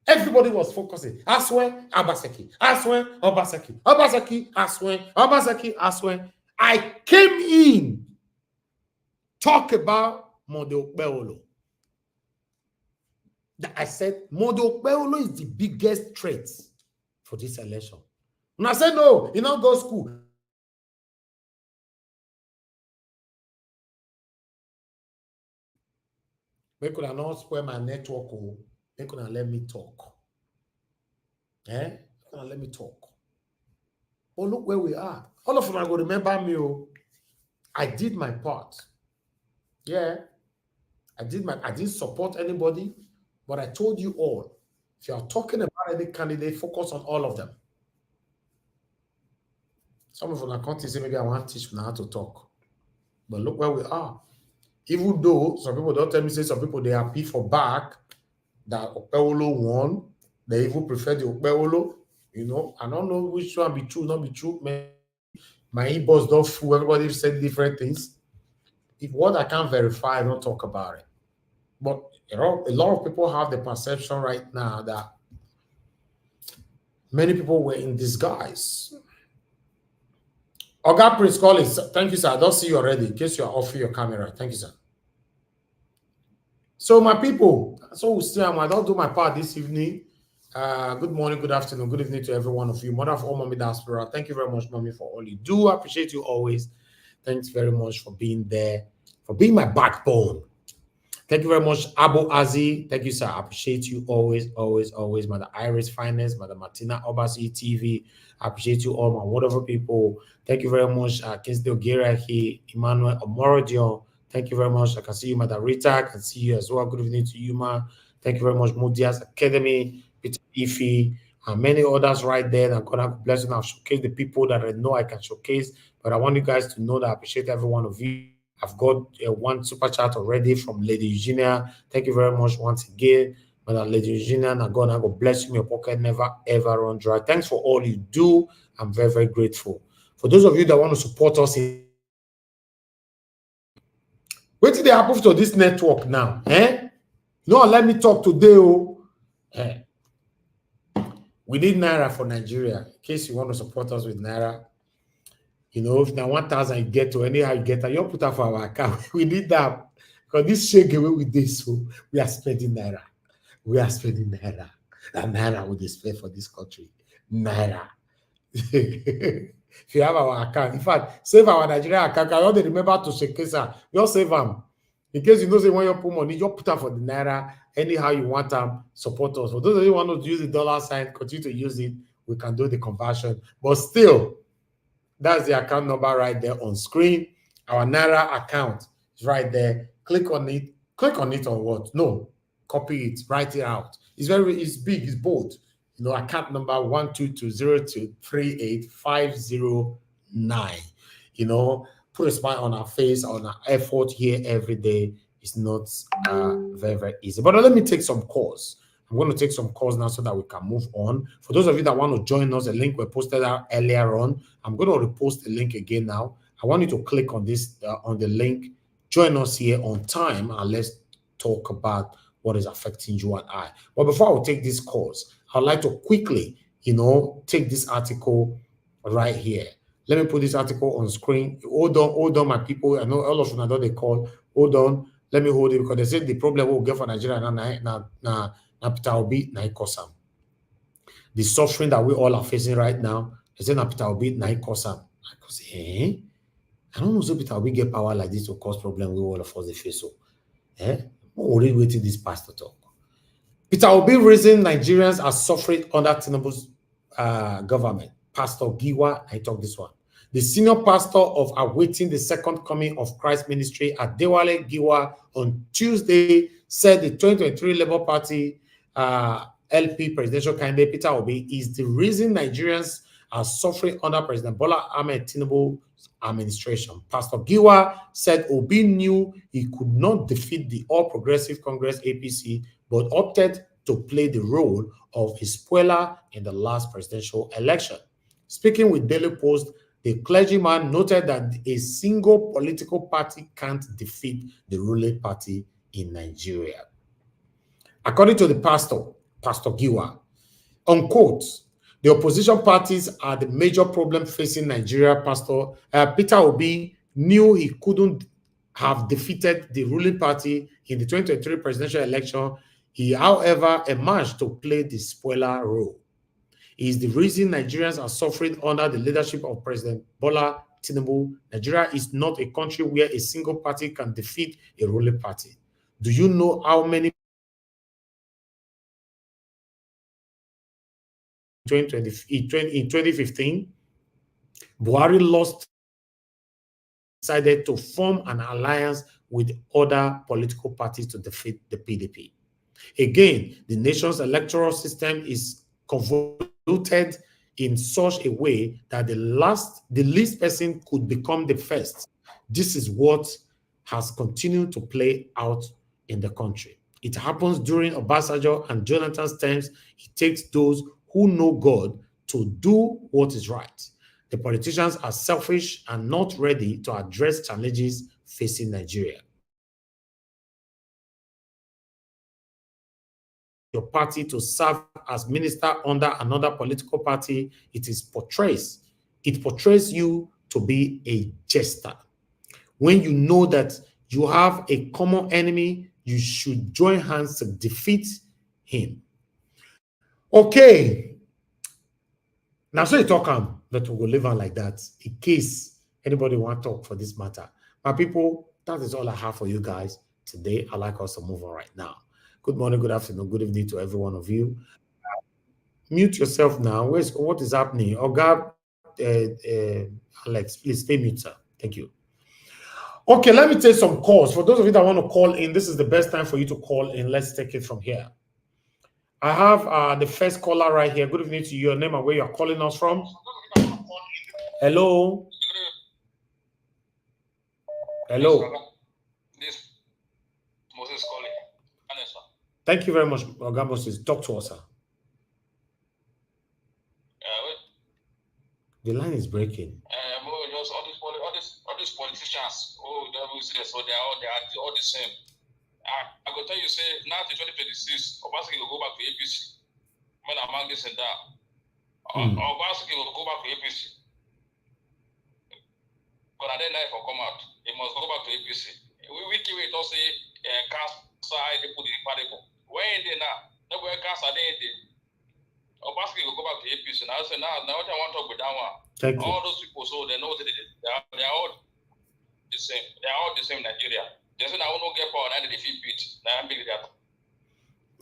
Everybody was focusing. Aswen, Obaseki. Aswen, Obaseki. Obaseki, Aswen. Obaseki, Aswen. I came in talk about Mondio Okpewolo. that I said Monday Okpebholo is the biggest threat for this election. And I said, no, he not go to school. They could not spoil my network. They could not let me talk. They could not let me talk. Oh, look where we are. All of them are going to remember me. Oh. I did my part. Yeah. I didn't support anybody, but I told you all, if you are talking about any candidate, focus on all of them. Some of them are going to say, maybe I want to teach them how to talk. But look where we are. Even though some people don't tell me, say some people, they are happy for back that Okpebholo won. They even prefer the Okpebholo. You know, I don't know which one be true, not be true. My inbox don't fool. Everybody said different things. If what I can't verify, I don't talk about it. But you know, a lot of people have the perception right now that many people were in disguise. Oga Prince Collins, thank you, sir. I don't see you already. In case you are off your camera. Thank you, sir. So, my people, so we'll see. I don't do my part this evening. Good morning, good afternoon, good evening to every one of you. Mother of all Mommy Diaspora, thank you very much, Mommy, for all you do. I appreciate you always. Thanks very much for being there, for being my backbone. Thank you very much, Abu Azi. Thank you, sir. I appreciate you always, always, always. Mother Iris Finance, Mother Martina Obasi TV. I appreciate you all, my wonderful people. Thank you very much, Kingsley Ogiraki, Emmanuel Omorodio. Thank you very much. I can see you, Mother Rita. I can see you as well. Good evening to you, ma. Thank you very much, Modias Academy, Peter Ifi, and many others right there. I'm going to bless you. I'll showcase the people that I know I can showcase. But I want you guys to know that I appreciate every one of you. I've got one super chat already from Lady Eugenia. Thank you very much once again, Madam Lady Eugenia. And God bless you. Your pocket never ever run dry. Thanks for all you do. I'm very, very grateful. For those of you that want to support us, wait till they happen to this network now. No, let me talk today. We need Naira for Nigeria. In case you want to support us with Naira. You know, if now 1,000 you get to anyhow you get, you put up for our account. We need that because this shake away with this. So we are spending Naira. We are spending Naira. That Naira will spend for this country. Naira. If you have our account, in fact, save our Nigerian account. I don't remember to shake this. Just save them. In case you know say when you put money, you put up for the Naira. Anyhow you want them, support us. For those of you who want to use the dollar sign, continue to use it. We can do the conversion. But still, that's the account number right there on screen. Our Naira account is right there. Click on it. Click on it on what? No. Copy it. Write it out. It's big. It's bold. You know, account number 12202385509. You know, put a smile on our face, on our effort here every day. It's not very, very easy. But let me take some calls. I'm going to take some calls now so that we can move on. For those of you that want to join us, a link we posted out earlier on. I'm going to repost the link again now. I want you to click on this, on the link. Join us here on time and let's talk about what is affecting you and I. But before I will take these calls, I'd like to quickly, you know, take this article right here. Let me put this article on screen. Hold on, my people. I know all of you know they call. Hold on. Let me hold it because they said the problem we'll get for Nigeria now. Peter Obi na ikosam. The suffering that we all are facing right now, is it Peter Obi na ikosam? I could say, I don't know if Peter Obi get power like this to cause problem we all of us face. So, already waiting this pastor talk. Peter Obi reason Nigerians are suffering under Tinubu's government. Pastor Giwa, I talk this one. The senior pastor of Awaiting the Second Coming of Christ Ministry at Dewale Giwa on Tuesday said the 2023 Labour Party LP presidential candidate Peter Obi is the reason Nigerians are suffering under President Bola Ahmed Tinubu's administration. Pastor Giwa said Obi knew he could not defeat the All Progressive Congress APC, but opted to play the role of a spoiler in the last presidential election. Speaking with Daily Post, the clergyman noted that a single political party can't defeat the ruling party in Nigeria. According to the pastor, Pastor Giwa, unquote, the opposition parties are the major problem facing Nigeria. Pastor Peter Obi knew he couldn't have defeated the ruling party in the 2023 presidential election. He, however, emerged to play the spoiler role. He is the reason Nigerians are suffering under the leadership of President Bola Tinubu. Nigeria is not a country where a single party can defeat a ruling party. Do you know how many in 2015, Buhari decided to form an alliance with other political parties to defeat the PDP. Again, the nation's electoral system is convoluted in such a way that the least person could become the first. This is what has continued to play out in the country. It happens during Obasanjo and Jonathan's terms. It takes those who know God to do what is right. The politicians are selfish and not ready to address challenges facing Nigeria. Your party to serve as minister under another political party, it portrays you to be a jester. When you know that you have a common enemy, you should join hands to defeat him. Okay. Now, so you talk that we will live on like that in case anybody want to talk for this matter. My people, that is all I have for you guys today. I'd like us to move on right now. Good morning, good afternoon, good evening to every one of you. Mute yourself now. What is happening? Oga, Alex, please stay mute, sir. Thank you. Okay, let me take some calls. For those of you that want to call in, this is the best time for you to call in. Let's take it from here. I have the first caller right here. Good evening to you. Your name and where you're calling us from. Hello. Hello. This Moses calling. Thank you very much, Oga Moses. Talk to us, sir. The line is breaking. Just all these politicians. Oh, so they are all the same. I go tell you, say now in 2026, Bobrisky will go back to APC. When among this and that, Bobrisky will go back to APC. But then life will come out. He must go back to APC. We keep it also cancer they put in the party. When they now, no way cancer they. Bobrisky will go back to APC. Now I say now what I want to talk with that one. Thank you. All those people, so they know that they are all the same. They are all the same in Nigeria. They say I won't get power, and they defeat pitch. Now I'm big that.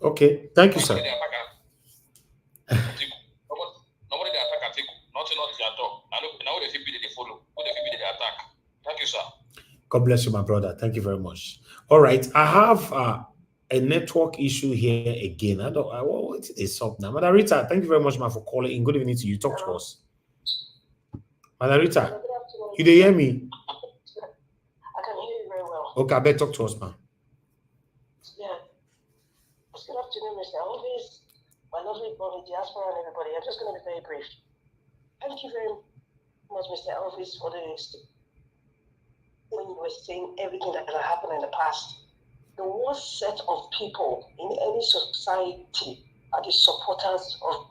Okay, thank you, sir. Nobody they attack Atiku. Nothing at all. Now they defeat they follow. Who they defeat they attack. Thank you, sir. God bless you, my brother. Thank you very much. All right, I have a network issue here again. What is up now? Madam Rita, thank you very much, ma, for calling in. Good evening to you. Talk to us. Madam Rita, you hear me? I can hear you very well. Okay, I better talk to us, ma. Yeah. Good afternoon, Mr. Elvis, my lovely brother, diaspora, and everybody. I'm just going to be very brief. Thank you very much, Mr. Elvis, for this. When you were saying everything that had happened in the past, the worst set of people in any society are the supporters of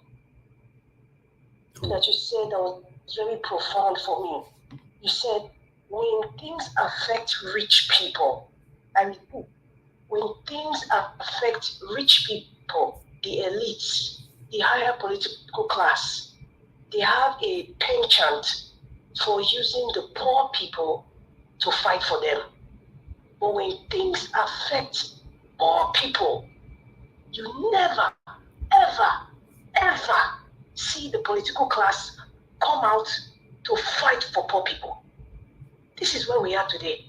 that you said that was very profound for me. You said, when things affect rich people, I repeat, when things affect rich people, the elites, the higher political class, they have a penchant for using the poor people to fight for them. But when things affect poor people, you never, ever, ever see the political class come out to fight for poor people. This is where we are today.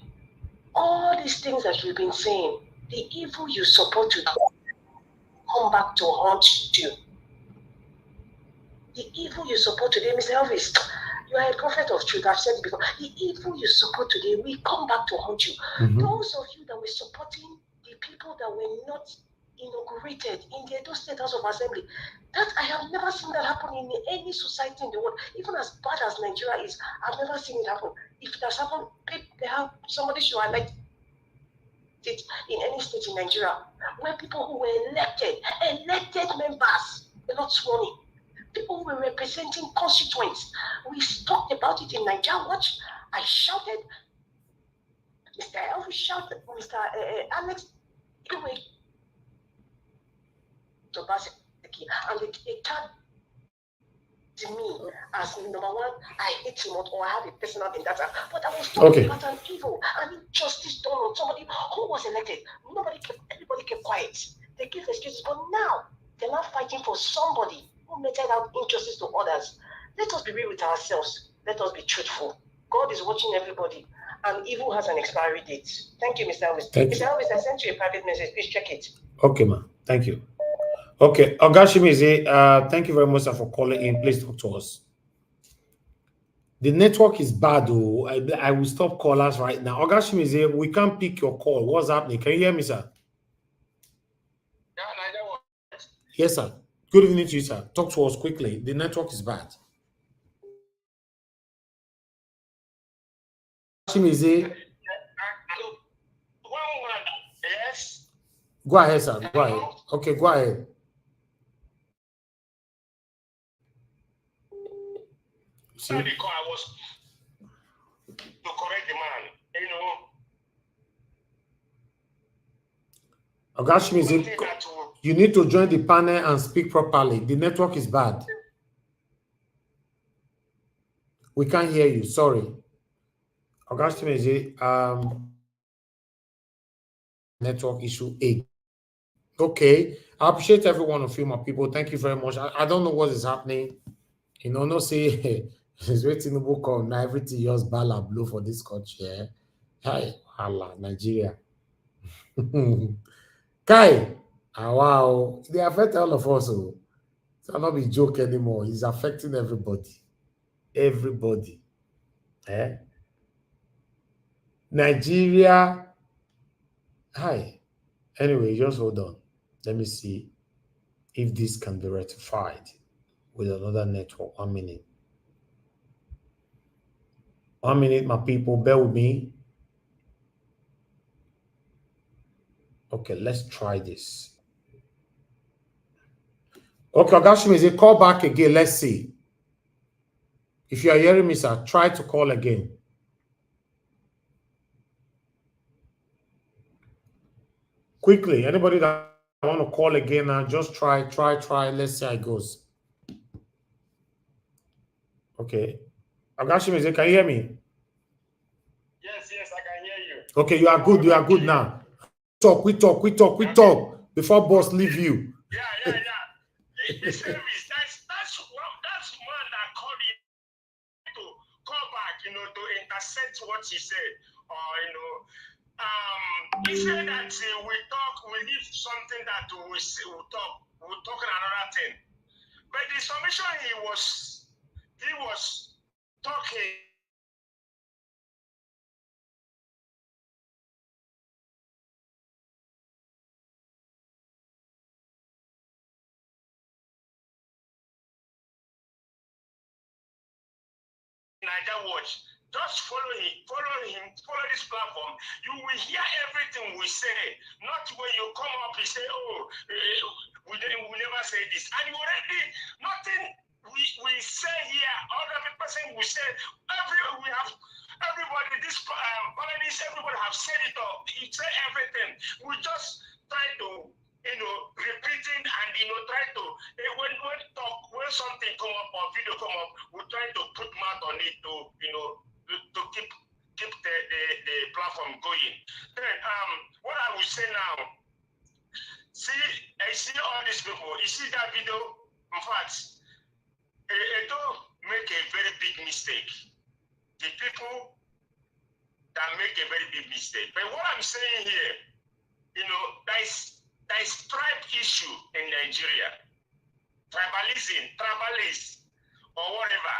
All these things that you've been saying, the evil you support to come back to haunt you. The evil you support today, Mr. Elvis, you are a prophet of truth. I've said it before. The evil you support today will come back to haunt you. Those of you that were supporting the people that were not inaugurated in the Edo State House of Assembly, that I have never seen that happen in any society in the world. Even as bad as Nigeria is, I've never seen it happen. If it has happened, they have somebody should elect it in any state in Nigeria, where people who were elected members were not sworn in. People who were representing constituents. We talked about it in Nigeria Watch. I shouted, Mr. Elvis shouted, Mr. Alex, Bobrisky, and they tagged me as number one, I hate him or I have a personal vendetta. But I was talking about an evil and injustice done on somebody who was elected. Everybody kept quiet. They give excuses, but now they're not fighting for somebody who meted out injustice to others. Let us be real with ourselves. Let us be truthful. God is watching everybody, and evil has an expiry date. Thank you, Mr. Elvis. Mr. Elvis, I sent you a private message. Please check it. Okay, ma. Thank you. Okay, Ogashimize, thank you very much for calling in. Please talk to us. The network is bad, though. I will stop callers right now. Ogashimize, we can't pick your call. What's happening? Can you hear me, sir? Yes, sir. Good evening to you, sir. Talk to us quickly. The network is bad. Ogashimize. Yes. Go ahead, sir. Go ahead. Okay, go ahead. See? I was to correct the man, you know. Ogashimize, you need to join the panel and speak properly. The network is bad. We can't hear you. Sorry. Ogashimize, network issue 8. Okay. I appreciate every one of you, my people. Thank you very much. I don't know what is happening. You know, no say it's waiting to book on now. Everything just bala blow for this country. Eh? Hi, Allah, Nigeria. Kai, wow, they affect all of us. So it's not be joke anymore. It's affecting everybody. Everybody. Eh? Nigeria. Hi. Anyway, just hold on. Let me see if this can be rectified with another network. 1 minute. 1 minute, my people. Bear with me. Okay, let's try this. Okay, Ogashimize, call back again. Let's see. If you are hearing me, sir, try to call again. Quickly, anybody that want to call again now, just try. Let's see how it goes. Okay. Ogashimize, can you hear me? Yes, I can hear you. Okay, you are good now. We talk before boss leave you. Yeah. The service, that's one that called you to call back, you know, to intercept what he said. He said that we leave something that we'll talk another thing. But the submission he was talking. Niger Watch, just follow this platform. You will hear everything we say. Not when you come up, you say, "Oh, we never say this," and you already nothing we say here. Other person we say everybody. This panelists, everybody have said it all. You say everything. We just try to. Repeating and try to when something come up or video come up, we try to put mouth on it to keep the platform going. Then what I will say now, I see all these people. You see that video? In fact, Edo make a very big mistake. The people that make a very big mistake. But what I'm saying here, there is tribe issue in Nigeria, tribalism, or whatever.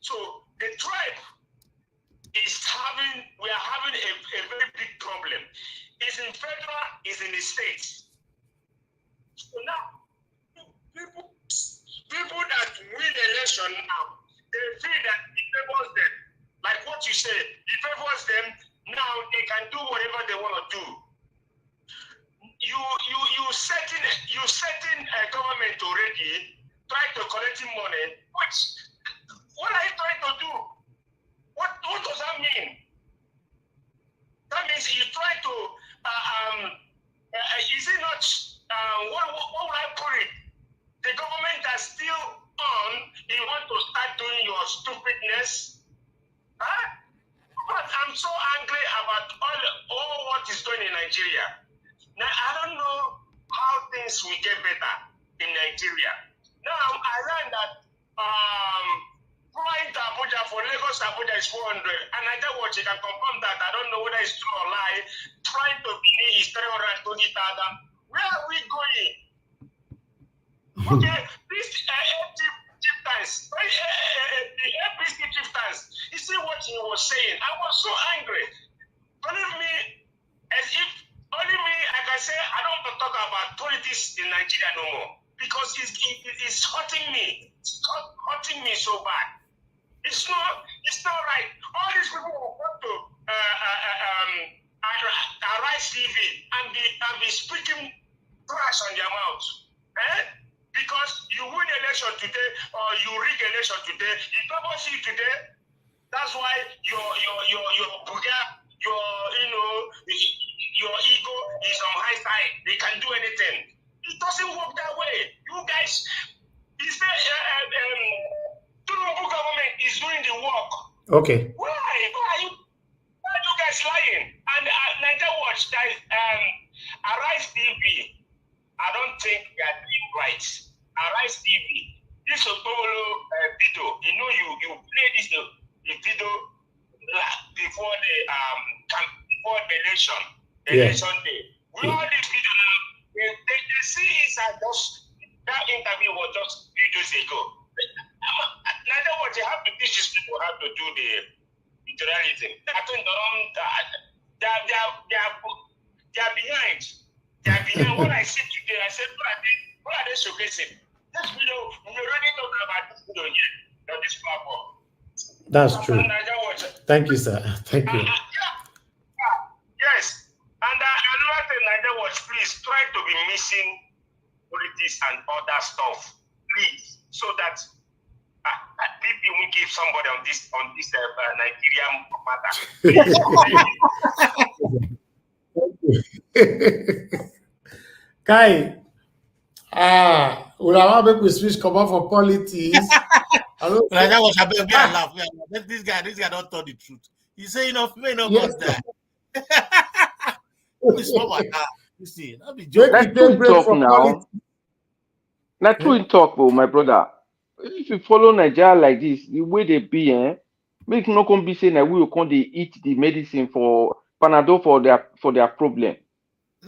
So the tribe we are having a very big problem. It's in federal, it's in the states. So now, people that win election now, they feel that it favors them. Like what you said, it favors them. Now they can do whatever they want to do. You setting a government already, trying to collect money. What are you trying to do? What does that mean? That means you try to is it not what would I put it? The government is still on. You want to start doing your stupidness? Huh? But I'm so angry about all what is going in Nigeria. Now, I don't know how things will get better in Nigeria. Now, I learned that flying to Abuja for Lagos Abuja is 400. And I tell what you can confirm that. I don't know whether it's true or lie. Flying to Benin is 320,000. Where are we going? Okay, this chieftains, the APC chieftains, you see what he was saying? I was so angry. Believe me, as if only me, I can say, I don't want to talk about politics in Nigeria no more. Because it's hurting me. It's hurting me so bad. It's not right. All these people will go to Arise TV and be speaking trash on their mouth. Because you win election today or you rig election today, if people see today, that's why your buga, your ego is on high side. They can do anything. It doesn't work that way. You guys, Tinubu government is doing the work. Okay. Why are you guys lying? And Niger Watch, that Arise TV, I don't think they are doing right. Arise TV, this Otolo video, you play this the video before the election day. We all this video now. They see it as just that interview was just 3 days ago. Neither what they have to teach these people how to do the journalism. I think they are behind. They are behind. What I see today, I said, what are they showcasing? This video, we're already talking about this video here, on this platform. That's true. Thank you, sir. Thank you. Yes. And another thing, Niger Watch, please try to be missing politics and other stuff, please, so that people will give somebody on this Nigerian matter. Kai, we'll make we switch come out for politics. That was a bit laugh. This guy don't tell the truth. He's saying enough, yes. That. You see, let's do talk now. Let's do talk, my brother. If you follow Nigeria like this, the way they be, make no come be saying that we will come they eat the medicine for Panadol for their problem.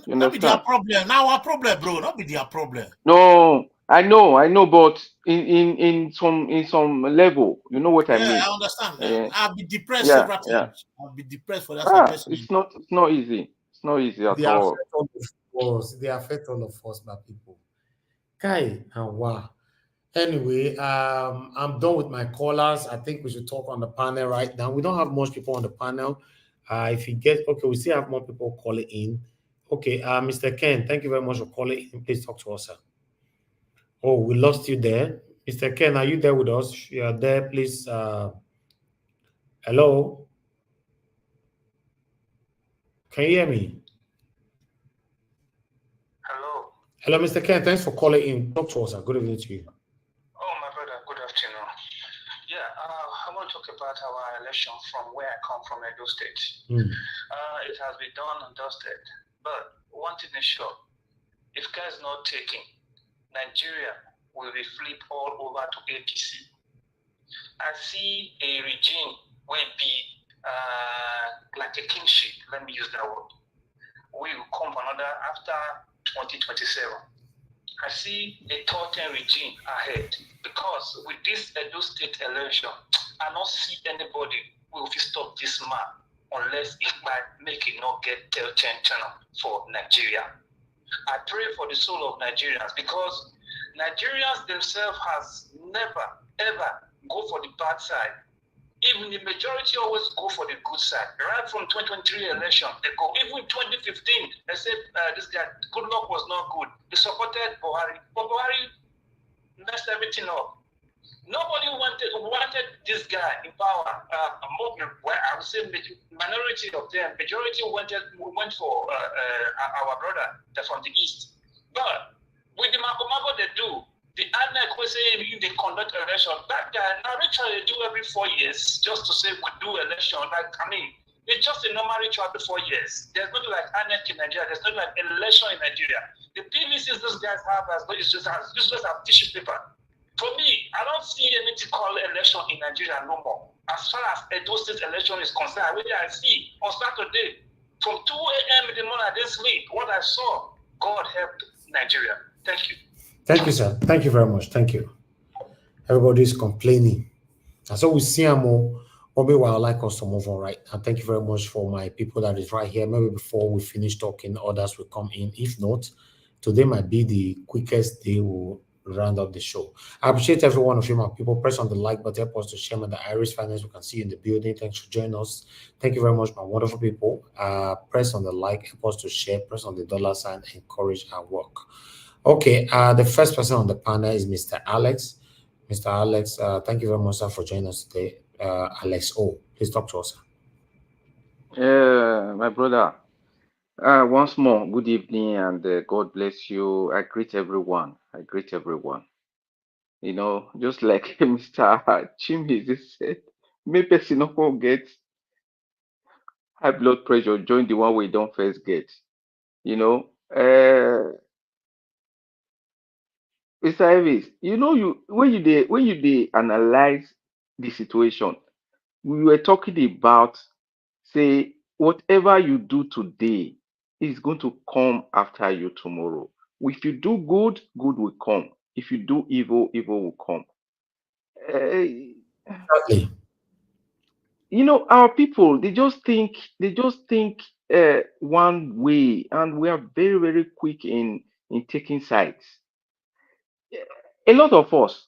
You not be their problem. Now our problem, bro. Not be their problem. No, I know, but in some level, you know what I mean. Yeah, I understand. I'll be depressed several times. I'll be depressed for that. It's not easy. It's not easy at all. They affect all of us, my people. Kai and wow. Anyway, I'm done with my callers. I think we should talk on the panel right now. We don't have much people on the panel. If you get we still have more people calling in. Okay, Mr. Ken, thank you very much for calling in. Please talk to us, sir. Oh, we lost you there. Mr. Ken, are you there with us? You are there, please. Hello? Can you hear me? Hello. Hello, Mr. Ken. Thanks for calling in. Talk to us, sir. Good evening to you. Oh, my brother. Good afternoon. Yeah, I want to talk about our election from where I come from, Edo State. It has been done and dusted. But one thing is sure, if care is not taken, Nigeria will be flipped all over to APC. I see a regime will be like a kingship, let me use that word. We will come another after 2027. I see a third regime ahead because with this Edo State election, I don't see anybody who will stop this man unless it might make it not get channel for Nigeria. I pray for the soul of Nigerians because Nigerians themselves has never, ever go for the bad side. Even the majority always go for the good side. Right from 2023 election, they go. Even 2015, they said this guy, good luck was not good. They supported Buhari. But Buhari messed everything up. Nobody wanted this guy in power. I would say minority of them. Majority went for our brother from the east. But with the Magomago they do, the ANEC will say they conduct election. That guy, now ritual they do every 4 years just to say we do election. Like, I mean, it's just a normal ritual every 4 years. There's nothing like ANEC in Nigeria. There's nothing like election in Nigeria. The PVCs those guys have as useless as tissue paper. For me, I don't see anything called election in Nigeria no more. As far as Edo State election is concerned, which I see on Saturday from 2 a.m. in the morning, I didn't sleep. What I saw, God help Nigeria. Thank you. Thank you, sir. Thank you very much. Thank you. Everybody's complaining. And so we see more. Maybe I would like us to move on, right? And thank you very much for my people that is right here. Maybe before we finish talking, others will come in. If not, today might be the quickest day we'll round up the show. I appreciate every one of you, my people. Press on the like button, help us to share the Irish Finance. We can see you in the building. Thanks for joining us. Thank you very much, my wonderful people. Press on the like, help us to share. Press on the dollar sign, encourage our work. Okay, the first person on the panel is Mr. Alex. Mr. Alex, thank you very much, sir, for joining us today. Alex O, please talk to us. My brother, once more, good evening and God bless you. I greet everyone. You know, just like Mr. Chimmy said, may person not forget high blood pressure, join the one we don't first get. You know, Mr. Elvis, you know, when you analyze the situation, we were talking about, say, whatever you do today is going to come after you tomorrow. If you do good, good will come. If you do evil, evil will come. Exactly. You know, our people, they just think one way, and we are very, very quick in taking sides. A lot of us,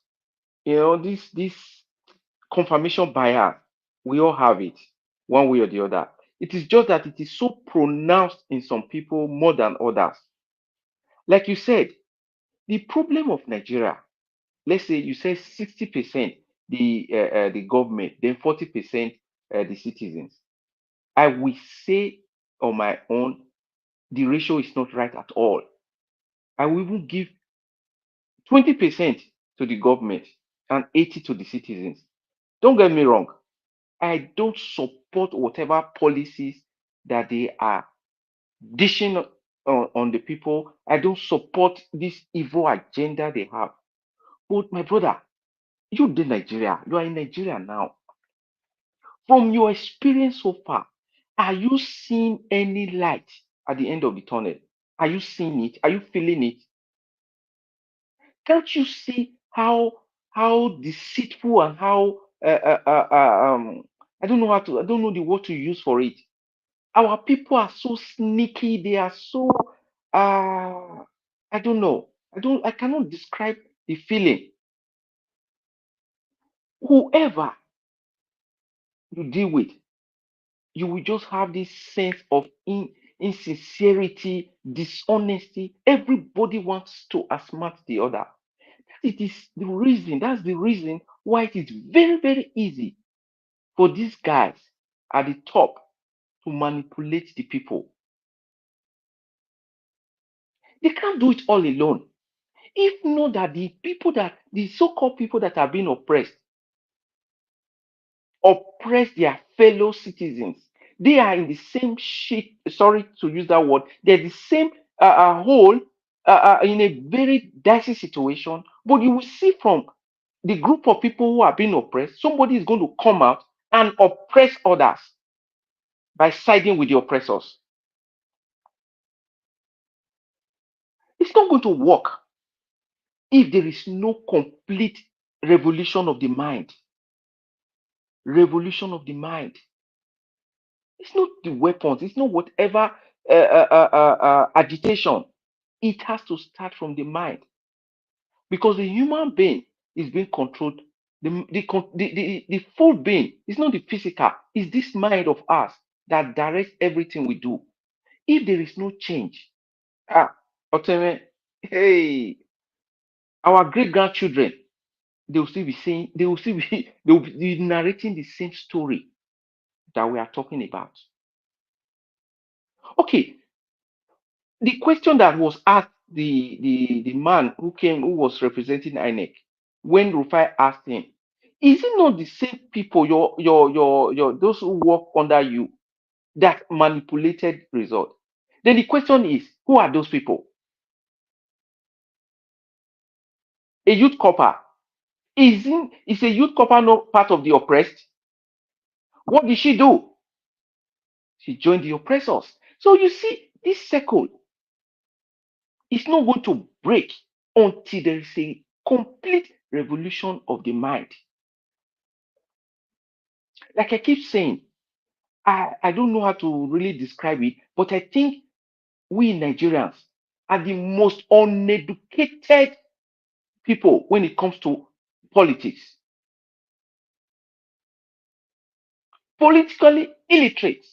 you know, this confirmation bias, we all have it one way or the other. It is just that it is so pronounced in some people more than others. Like you said, the problem of Nigeria, let's say you say 60% the government, then 40% the citizens. I will say on my own, the ratio is not right at all. I will even give 20% to the government and 80% to the citizens. Don't get me wrong. I don't support whatever policies that they are dishing on the people. I don't support this evil agenda they have. But my brother, you in Nigeria, you are in Nigeria now. From your experience so far, are you seeing any light at the end of the tunnel? Are you seeing it? Are you feeling it? Can't you see how deceitful and how I don't know the word to use for it. Our people are so sneaky. They are so I don't know. I cannot describe the feeling. Whoever you deal with, you will just have this sense of insincerity, dishonesty. Everybody wants to outsmart the other. It is the reason. That's the reason why it is very, very easy for these guys at the top to manipulate the people. They can't do it all alone. If not that the so-called people that are being oppress their fellow citizens, they are in the same shit. Sorry to use that word. They're the same hole in a very dicey situation. But you will see from the group of people who are being oppressed, somebody is going to come out and oppress others by siding with the oppressors. It's not going to work if there is no complete revolution of the mind. Revolution of the mind. It's not the weapons. It's not whatever agitation. It has to start from the mind, because the human being is being controlled. The full being is not the physical. It's this mind of ours that directs everything we do. If there is no change, Oteme, hey, our great grandchildren, they will still be narrating the same story that we are talking about. Okay, the question that was asked the man who came, who was representing INEC, when Rufai asked him, is it not the same people, your those who work under you, that manipulated result? Then the question is, who are those people? A youth corper. Is a youth corper not part of the oppressed? What did she do? She joined the oppressors. So you see, this circle is not going to break until there is a complete revolution of the mind. Like I keep saying, I don't know how to really describe it, but I think we Nigerians are the most uneducated people when it comes to politics. Politically illiterate.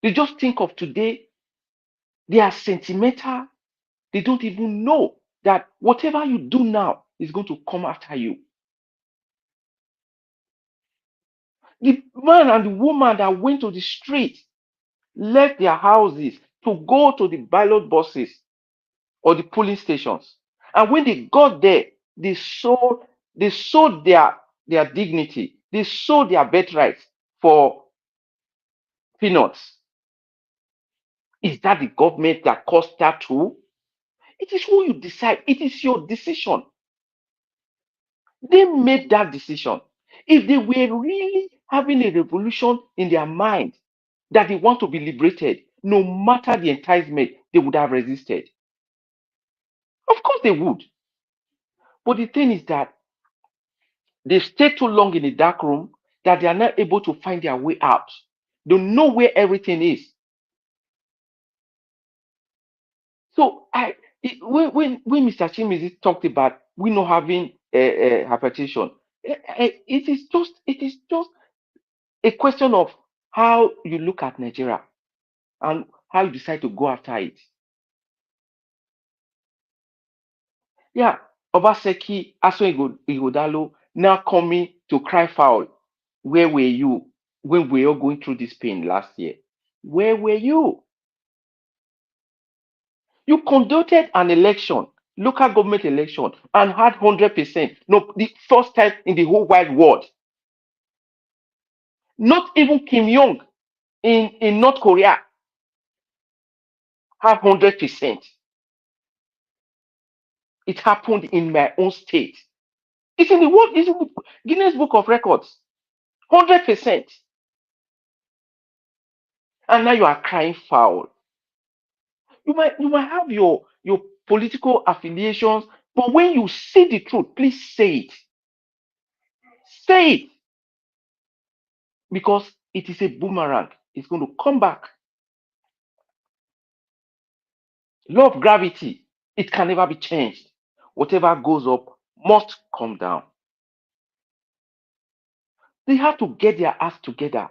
They just think of today, they are sentimental. They don't even know that whatever you do now is going to come after you. The man and the woman that went to the street left their houses to go to the ballot boxes or the polling stations. And when they got there, they sold their dignity. They sold their birthright for peanuts. Is that the government that caused that too? It is who you decide. It is your decision. They made that decision. If they were really having a revolution in their mind that they want to be liberated, no matter the enticement, they would have resisted. Of course they would. But the thing is that they've stayed too long in a dark room that they are not able to find their way out. They don't know where everything is. So when Mr. Chimizi talked about we not having hypertension, it is just a question of how you look at Nigeria and how you decide to go after it. Yeah, Obaseki, Aso Igodalo now coming to cry foul. Where were you when we were all going through this pain last year? Where were you? You conducted an election, local government election, and had 100%. No, the first time in the whole wide world. Not even Kim Jong in North Korea have 100%. It happened in my own state. It's in the world, it's in the Guinness Book of Records. 100%. And now you are crying foul. You might have your political affiliations, but when you see the truth, please say it. Say it. Because it is a boomerang. It's going to come back. Law of gravity, it can never be changed. Whatever goes up must come down. They have to get their act together.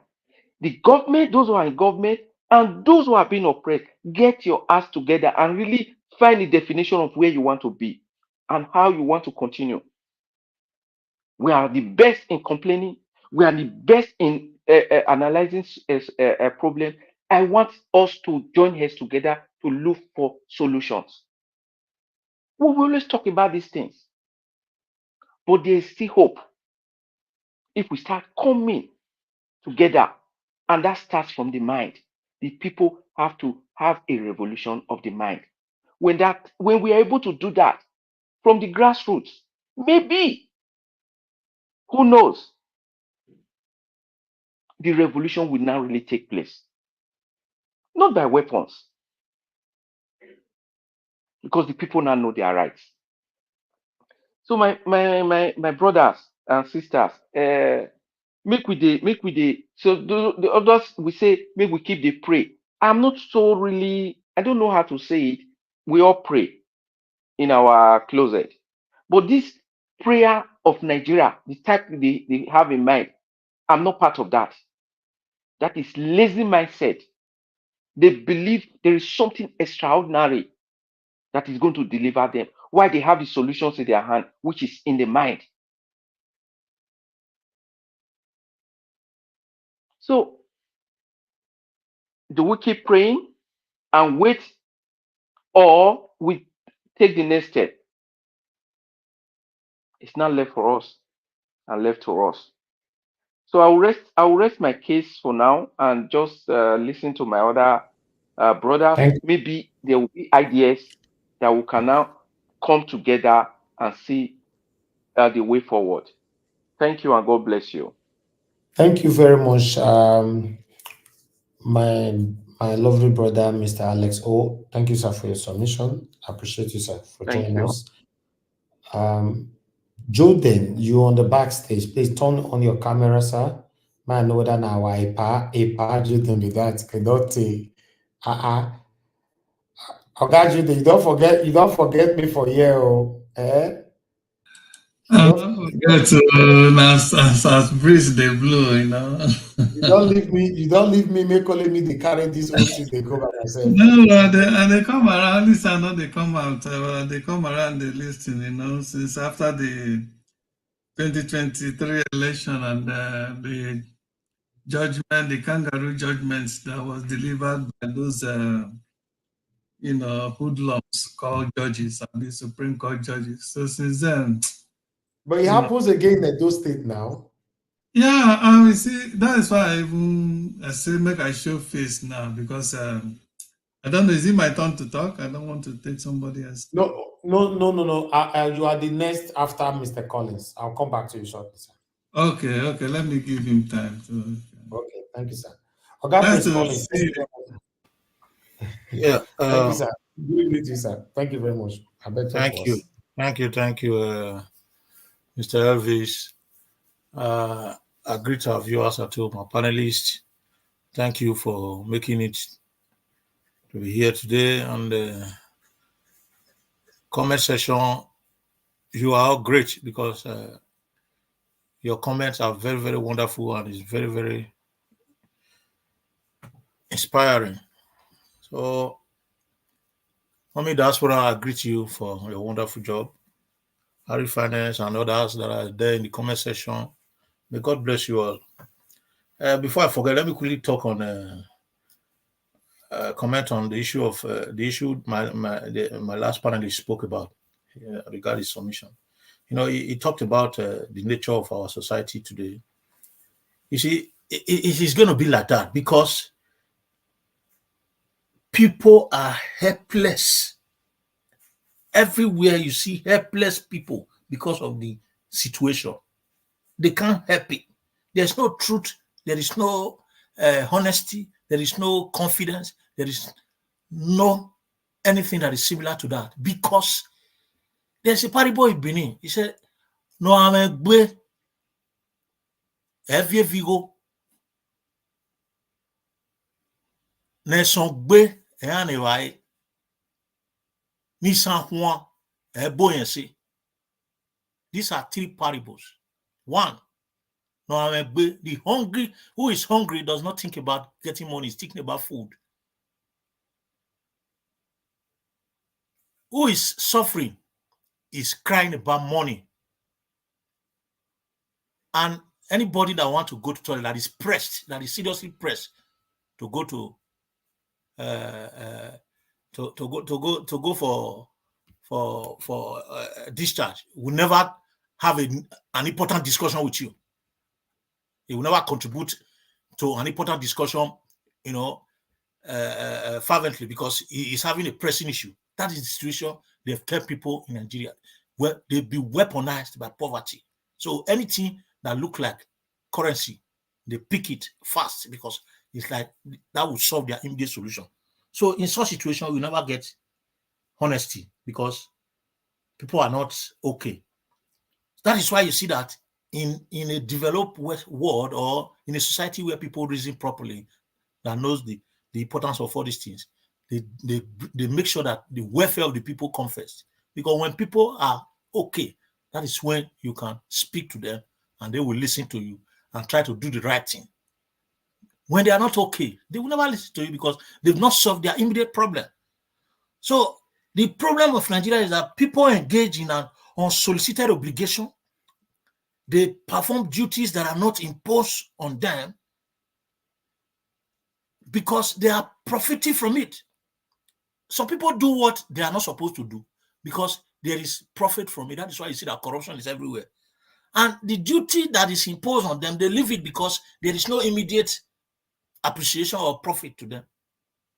The government, those who are in government, and those who are being oppressed, get your act together and really find the definition of where you want to be and how you want to continue. We are the best in complaining. We are the best in analyzing a problem. I want us to join heads together to look for solutions. We will always talk about these things, but there is still hope if we start coming together, and that starts from the mind. The people have to have a revolution of the mind. When we are able to do that from the grassroots, maybe, who knows, the revolution will now really take place. Not by weapons, because the people now know their rights. So my brothers and sisters, make we dey. So the others we say make we keep the pray. I'm not so really. I don't know how to say it. We all pray in our closet, but this prayer of Nigeria, the type they have in mind, I'm not part of that. That is lazy mindset. They believe there is something extraordinary that is going to deliver them. Why they have the solutions in their hand, which is in the mind. So do we keep praying and wait or we take the next step. It's not left for us and left to us. So I will rest my case for now and just listen to my other brothers. Thank Maybe there will be ideas that we can now come together and see the way forward. Thank you and God bless you. Thank you very much, my my lovely brother, Mr. Alex O. Thank you, sir, for your submission. I appreciate you, sir, for Thank joining you. us. Jordan, you on the backstage. Please turn on your camera, sir. Man, know that now a pa Jordan with that. Cannot okay, Jordan, you don't forget me for here, oh. Get as breeze they blow, you know. You don't leave me, make calling me, they carry this whole thing, they go by myself. No, they come around. At least I know they come out. They come around. They listen, you know, since after the 2023 election and the judgment, the kangaroo judgments that was delivered by those, you know, hoodlums called judges and the Supreme Court judges. So since then, But it happens again in Edo State now. yeah, I mean, see, that is why I say make I show face now because I don't know. Is it my turn to talk? I don't want to take somebody else. No. You are the next after Mr. Collins. I'll come back to you shortly, sir. Okay. Let me give him time to. Okay, thank you, sir. Okay, Nice Mr. to Collins. see you. Yeah. Thank you, sir. Good with you, sir. Thank you very much. I bet Thank you, Mr. Elvis. I greet our viewers at home, our panelists. Thank you for making it to be here today. And the comment session, you are all great because your comments are very, very wonderful and it's very, very inspiring. So, Mommy Diaspora, I greet you for your wonderful job. Harry Finance and others that are there in the comment section. May God bless you all. Before I forget, let me quickly talk on comment on the issue of the issue my last panelist spoke about regarding submission. You know, he talked about the nature of our society today. You see, it is going to be like that because people are helpless. Everywhere you see helpless people because of the situation. They can't help it. There's no truth. There is no honesty. There is no confidence. There is no anything that is similar to that because there's a party boy in Benin. He said, "No, I'm a gbe. Every vigo. Neson gbe. Anyway, Nisan Juan. Boyensi. These are three parables. One, no, I'm a gbe. The hungry who is hungry does not think about getting money. He's thinking about food. Who is suffering is crying about money. And anybody that wants to go to toilet that is pressed, that is seriously pressed to go to go for discharge will never have an important discussion with you. He will never contribute to an important discussion, you know, fervently because he is having a pressing issue. That is the situation they've kept people in Nigeria where they'll be weaponized by poverty. So anything that look like currency, they pick it fast because it's like that will solve their immediate solution. So in such situation, we never get honesty because people are not okay. That is why you see that in a developed world or in a society where people reason properly, that knows the importance of all these things, they make sure that the welfare of the people come first. Because when people are okay, that is when you can speak to them and they will listen to you and try to do the right thing. When they are not okay, they will never listen to you because they've not solved their immediate problem. So the problem of Nigeria is that people engage in an unsolicited obligation. They perform duties that are not imposed on them because they are profiting from it. some people do what they are not supposed to do because there is profit from it. That is why you see that corruption is everywhere. And the duty that is imposed on them, they leave it because there is no immediate appreciation or profit to them.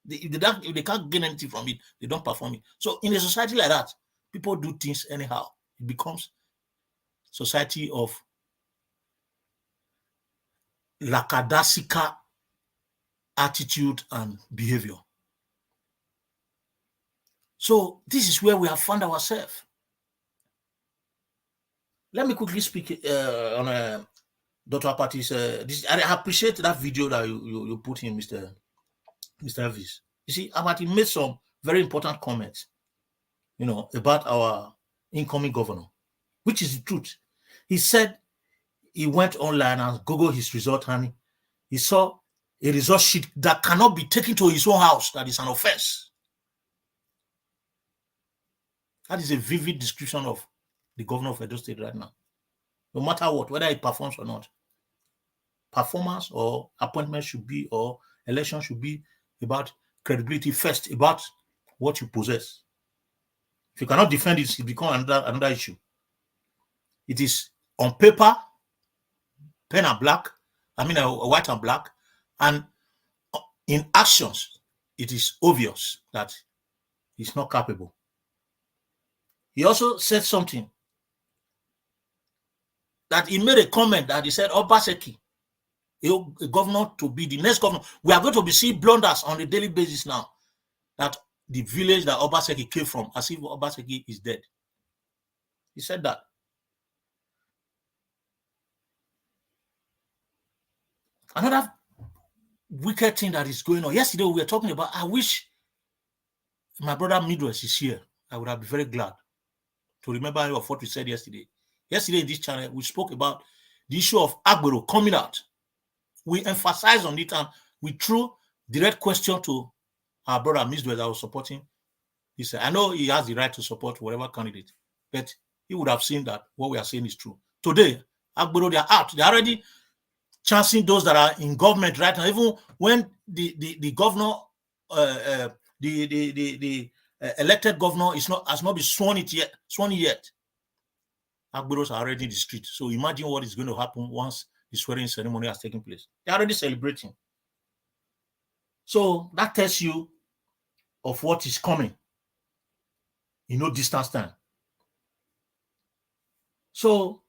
If they can't gain anything from it, they don't perform it. So in a society like that, people do things anyhow. It becomes society of lackadaisical attitude and behavior. So this is where we have found ourselves. Let me quickly speak on Dr. Apathy's. I appreciate that video that you put in, Mr. Elvis. You see, Apathy made some very important comments, about our incoming governor, which is the truth. He said he went online and Googled his result and he saw a result sheet that cannot be taken to his own house. That is an offense. That is a vivid description of the governor of Edo State right now. No matter what, whether he performs or not, performance or appointment should be, or election should be about credibility first, about what you possess. If you cannot defend it, it becomes another issue. It is on paper, pen and black, white and black, and in actions, it is obvious that he's not capable. He also said something that he made a comment that he said, Obaseki, a governor to be the next governor. We are going to be seeing blunders on a daily basis now. That the village that Obaseki came from, as if Obaseki is dead. He said that. Another wicked thing that is going on. Yesterday we were talking about, I wish my brother Midwest is here. I would have been very glad to remember of what we said yesterday. Yesterday in this channel, we spoke about the issue of Agbero coming out. We emphasized on it and we threw direct question to our brother Midwest that was supporting. He said, I know he has the right to support whatever candidate, but he would have seen that what we are saying is true. Today, Agbero, they are out. They are already chancing those that are in government right now. Even when the governor, the elected governor has not been sworn yet. Agberos are already in the street. So imagine what is going to happen once the swearing ceremony has taken place. They're already celebrating. So that tells you of what is coming in no distance time. So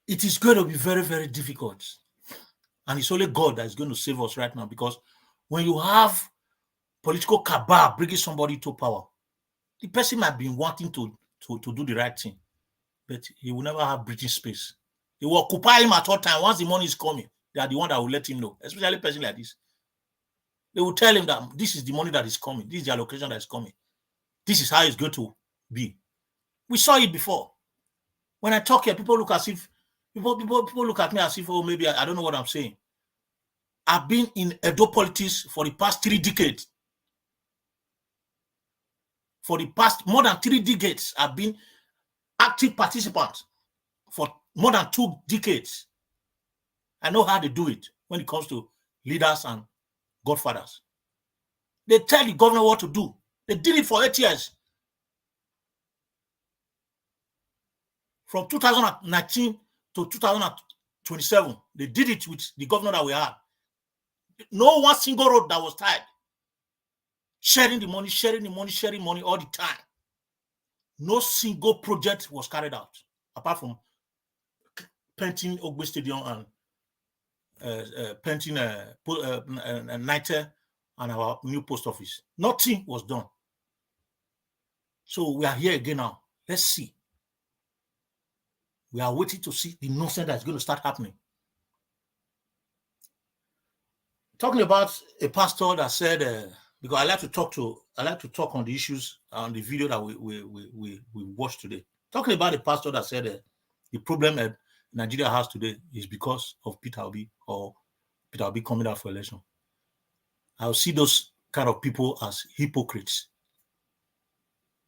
it is going to be very, very difficult. And it's only God that is going to save us right now, because when you have political cabal bringing somebody to power, the person might be wanting to do the right thing, but he will never have breathing space. They will occupy him at all time. Once the money is coming, they are the one that will let him know, especially a person like this. They will tell him that this is the money that is coming. This is the allocation that is coming. This is how it's going to be. We saw it before. When I talk here, people look as if, people look at me as if, oh, maybe I don't know what I'm saying. I've been in Edo politics for the past 3 decades. For the past more than 3 decades, I've been active participant for more than 2 decades. I know how they do it when it comes to leaders and godfathers. They tell the governor what to do. They did it for 8 years. From 2019 to 2027, they did it with the governor that we had. No one single road that was tied. Sharing the money all the time. No single project was carried out, apart from painting Ogbe Stadium and painting Nite and our new post office. Nothing was done. So we are here again now. Let's see. We are waiting to see the nonsense that's going to start happening. Talking about a pastor that said, because I like to talk on the issues on the video that we watched today. Talking about a pastor that said the problem Nigeria has today is because of Peter Obi, or Peter Obi coming out for election. I'll see those kind of people as hypocrites.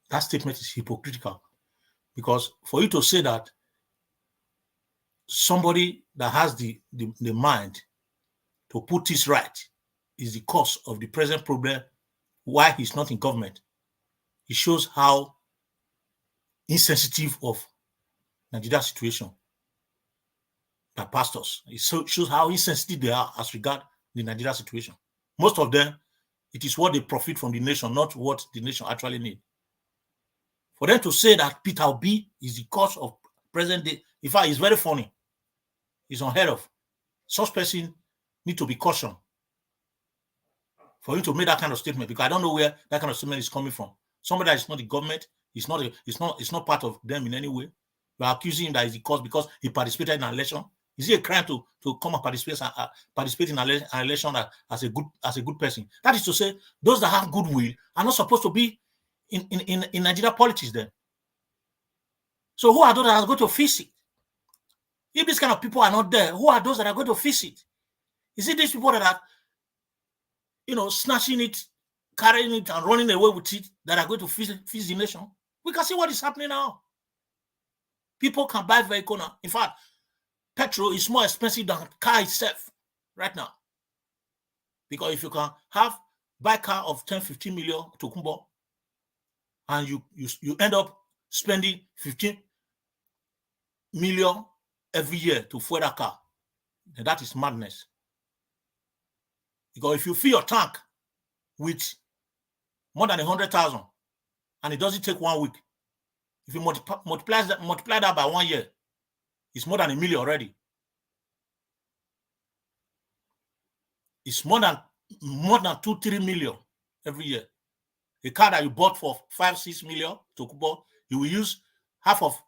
That statement is hypocritical, because for you to say that somebody that has the mind to put this right is the cause of the present problem why he's not in government. It shows how insensitive of Nigeria's situation by pastors. It shows how insensitive they are as regard the Nigeria situation. Most of them, it is what they profit from the nation, not what the nation actually needs. For them to say that Peter Obi is the cause of present day, in fact, it's very funny. It's unheard of. Such person need to be cautioned for him to make that kind of statement, because I don't know where that kind of statement is coming from. Somebody that is not the government, it's not part of them in any way. You are accusing him that is the cause because he participated in an election. Is it a crime to come and participate in an election as a good person? That is to say, those that have goodwill are not supposed to be in Nigeria politics then. So who are those that are going to fix it? If these kind of people are not there, who are those that are going to fix it? Is it these people that are, snatching it, carrying it, and running away with it that are going to fix the nation? We can see what is happening now. People can buy vehicle now. In fact, petrol is more expensive than car itself right now. Because if you can buy a car of 10, 15 million to Kumbo, and you end up spending 15 million every year to fuel that car, then that is madness. Because if you fill your tank with more than 100,000 and it doesn't take 1 week, if you multiply that by 1 year, it's more than 1 million already. It's more than 2-3 million every year. A car that you bought for 5-6 million to Kubo, you will use half of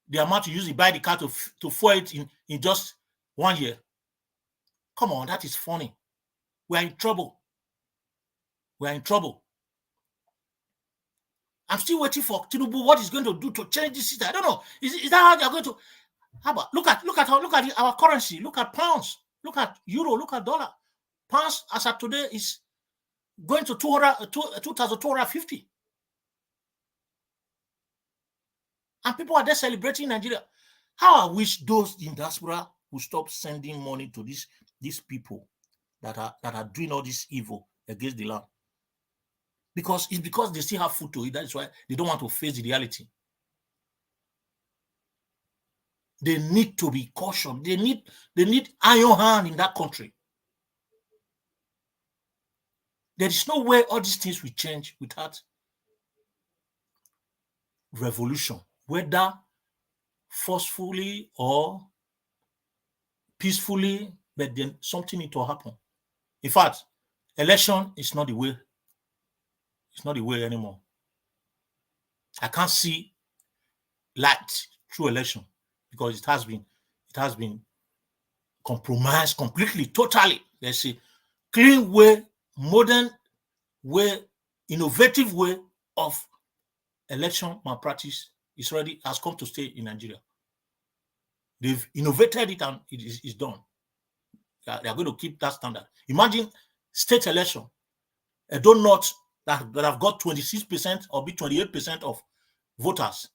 the amount you use to buy the car to fuel it in just 1 year. Come on, that is funny. We are in trouble. We are in trouble. I'm still waiting for Tinubu, what he's going to do to change this system. I don't know. Is that how they're going to? How about look at our currency. Look at pounds. Look at euro. Look at dollar. Pounds as of today is going to 2,250. And people are there celebrating Nigeria. How I wish those in diaspora would stop sending money to these people that are doing all this evil against the land. Because they still have food to eat. That is why they don't want to face the reality. They need to be cautioned. They need iron hand in that country. There is no way all these things will change without revolution, whether forcefully or peacefully, but then something need to happen. In fact, election is not the way. It's not the way anymore. I can't see light through election because it has been compromised completely, totally. There's a clean way, modern way, innovative way of election malpractice has come to stay in Nigeria. They've innovated it and it is done. They are going to keep that standard. Imagine state election, a donut that have got 26% or be 28% of voters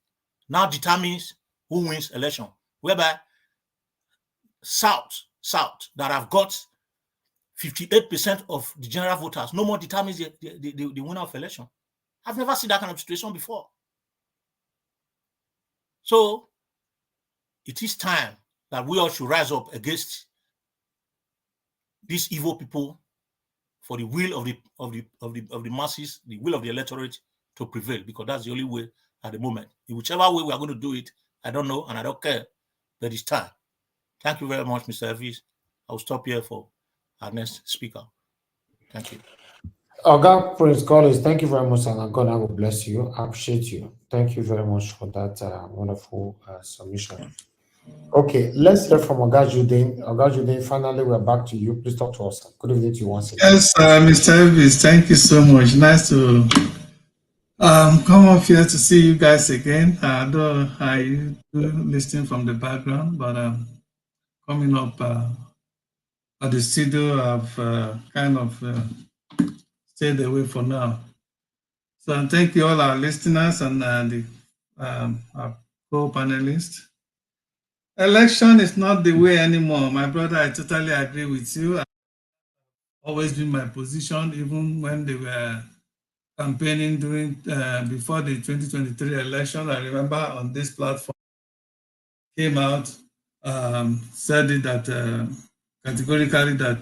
now determines who wins election, whereby South that have got 58% of the general voters no more determines the winner of election. I've never seen that kind of situation before. So it is time that we all should rise up against these evil people for the will of the masses, the will of the electorate to prevail, because that's the only way at the moment. In whichever way we are going to do it, I don't know and I don't care, but it's time. Thank you very much, Mr. Elvis. I'll stop here for our next speaker. Thank you. Oga Prince Collins, thank you very much, and God will bless you. I appreciate you. Thank you very much for that wonderful submission. Okay, let's hear from Oga Juden. Oga Juden, finally, we're back to you. Please talk to us. Good evening to you once again. Yes, Mr. Elvis, thank you so much. Nice to come up here to see you guys again. Though I do listen from the background, but coming up at the studio, I've kind of stayed away for now. So thank you all our listeners and our co-panelists. Election is not the way anymore. My brother, I totally agree with you. Always been my position, even when they were campaigning during before the 2023 election. I remember on this platform came out, said it that categorically that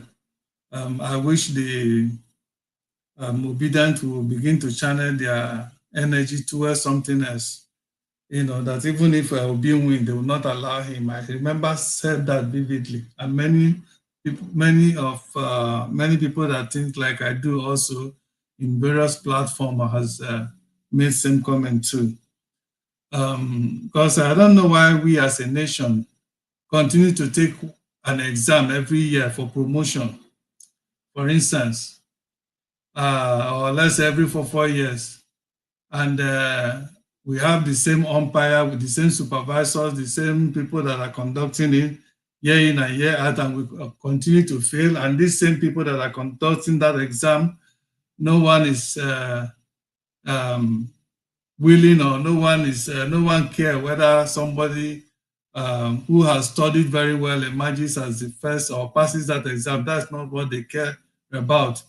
I wish the obedient will begin to channel their energy towards something else. You know, that even if Obi win, they will not allow him. I remember said that vividly, and many people that think like I do also in various platforms has made same comment too. Because I don't know why we as a nation continue to take an exam every year for promotion, for instance, or let's say every 4 years, and we have the same umpire with the same supervisors, the same people that are conducting it year in and year out, and we continue to fail. And these same people that are conducting that exam, no one is willing, or no one care whether somebody who has studied very well emerges as the first or passes that exam. That's not what they care about.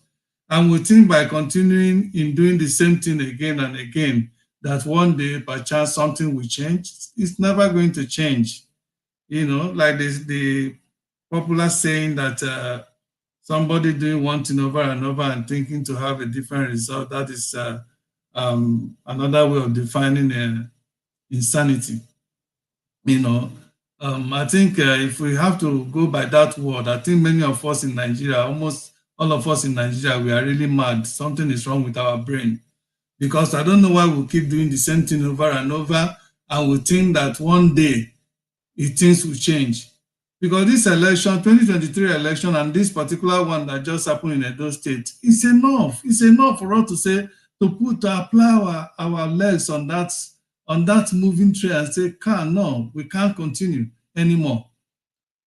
And we think by continuing in doing the same thing again and again, that one day, perchance, something will change. It's never going to change. You know, like the popular saying that somebody doing one thing over and over and thinking to have a different result, that is another way of defining insanity. You know, I think if we have to go by that word, I think many of us in Nigeria, almost all of us in Nigeria, we are really mad. Something is wrong with our brain. Because I don't know why we keep doing the same thing over and over, and we think that one day things will change. Because this election, 2023 election, and this particular one that just happened in Edo State, it's enough. It's enough for us to say, to apply our legs on that moving train and say, no, we can't continue anymore.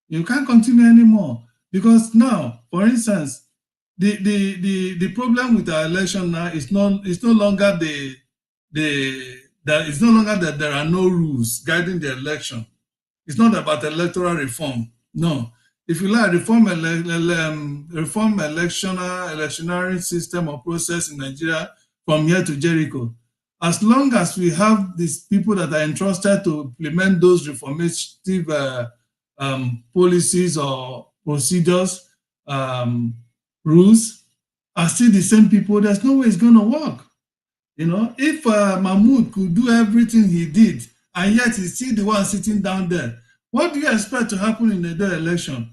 You can't continue anymore. Because now, for instance, the problem with our election now is no longer it's no longer that there are no rules guiding the election. It's not about electoral reform. No. If you like reform electionary system or process in Nigeria from here to Jericho, as long as we have these people that are entrusted to implement those reformative policies or procedures, rules, are still the same people, there's no way it's going to work. You know, if Mahmoud could do everything he did, and yet he's still the one sitting down there, what do you expect to happen in the election?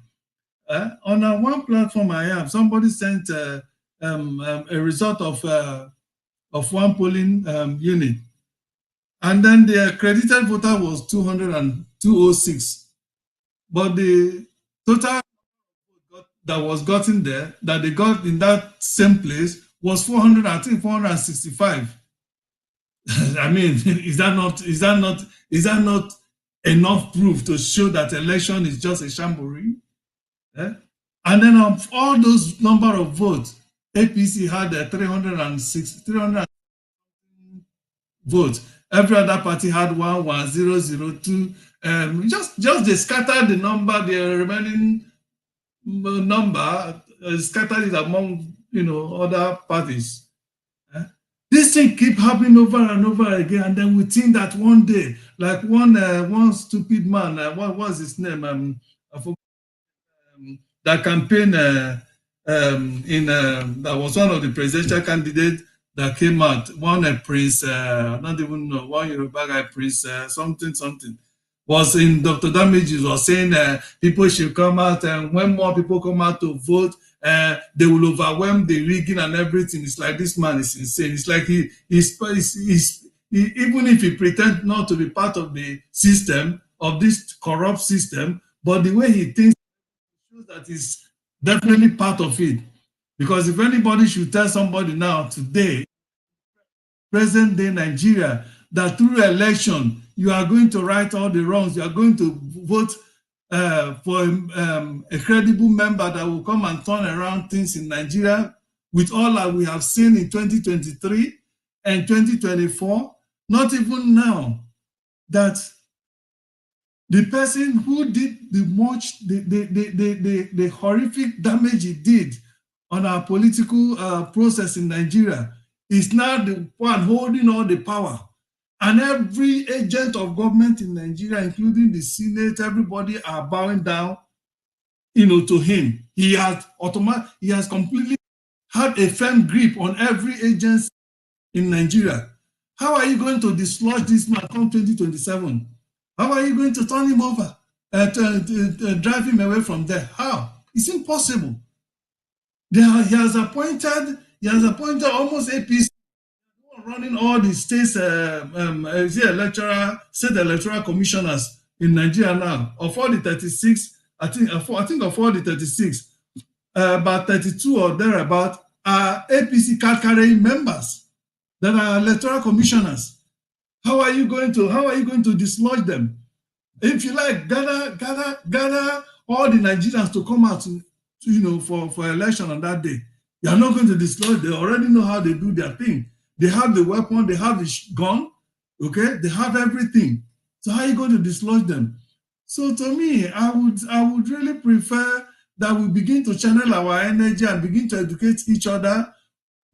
On one platform I have, somebody sent a result of one polling unit, and then the accredited voter was 206, but the total that was gotten there, that they got in that same place, was 465. I mean, is that not enough proof to show that election is just a shamboree? And then of all those number of votes, APC had 300 votes. Every other party had 11002. Just they scattered the number, the remaining number, scattered it among other parties. This thing keep happening over and over again, and then we think that one day, like one stupid man, what was his name? I forgot, that campaign that was one of the presidential candidates that came out. One Prince, I don't even know, one Yoruba guy, Prince something, was in Dr. Damages was saying people should come out, and when more people come out to vote, they will overwhelm the rigging and everything. It's like this man is insane. It's like he even if he pretends not to be part of the system, of this corrupt system, but the way he thinks shows that he's definitely part of it. Because if anybody should tell somebody now today, present day Nigeria, that through election you are going to right all the wrongs, you are going to vote for a credible member that will come and turn around things in Nigeria, with all that we have seen in 2023 and 2024, not even now, that the person who did the horrific damage he did on our political process in Nigeria is now the one holding all the power. And every agent of government in Nigeria, including the Senate, everybody are bowing down, to him. He has completely had a firm grip on every agency in Nigeria. How are you going to dislodge this man come 2027? How are you going to turn him over, drive him away from there? How? It's impossible. He has appointed almost APC running all the states, state electoral commissioners in Nigeria now. Of all the 36, I think of all the 36, about 32 or thereabout are APC card-carrying members that are electoral commissioners. How are you going to dislodge them? If you like, gather all the Nigerians to come out for election on that day. You are not going to dislodge. They already know how they do their thing. They have the weapon, they have the gun, okay? They have everything. So how are you going to dislodge them? So to me, I would really prefer that we begin to channel our energy and begin to educate each other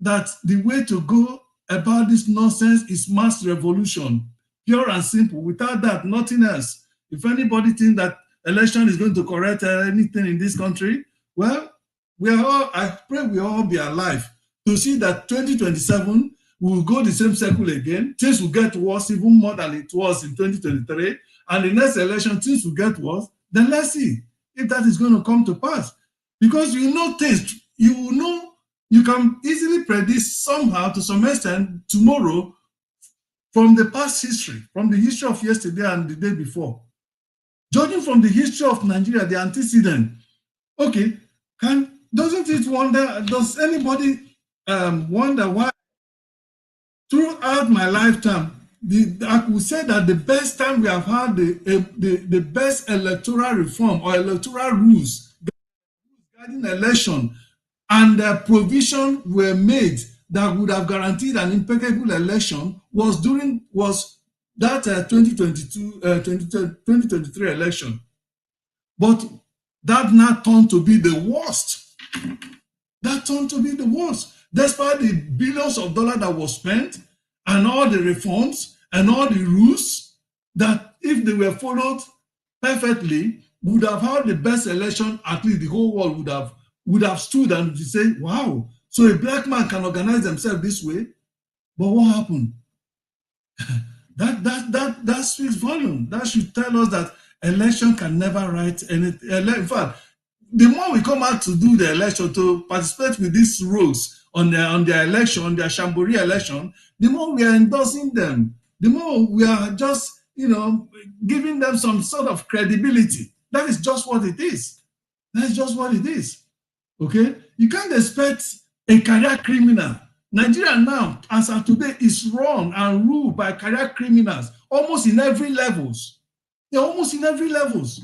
that the way to go about this nonsense is mass revolution, pure and simple. Without that, nothing else. If anybody thinks that election is going to correct anything in this country, well, I pray we all be alive to see that 2027 we will go the same cycle again. Things will get worse, even more than it was in 2023. And the next election, things will get worse. Then let's see if that is going to come to pass. Because you can easily predict somehow, to some extent, tomorrow from the past history, from the history of yesterday and the day before. Judging from the history of Nigeria, the antecedent, okay, does anybody wonder why throughout my lifetime, I could say that the best time we have had the best electoral reform or electoral rules guiding election and provision were made that would have guaranteed an impeccable election was that 2023 election. But that now turned to be the worst. That turned to be the worst. Despite the billions of dollars that was spent and all the reforms and all the rules that, if they were followed perfectly, would have had the best election. At least the whole world would have stood and say, wow, so a black man can organize himself this way. But what happened? That speaks volume. That should tell us that election can never write anything. In fact, the more we come out to do the election, to participate with these rogues on their election, on their Shambori election, the more we are endorsing them, the more we are just, giving them some sort of credibility. That is just what it is. That's just what it is. Okay? You can't expect a career criminal. Nigeria now, as of today, is run and ruled by career criminals almost in every levels. They're almost in every levels,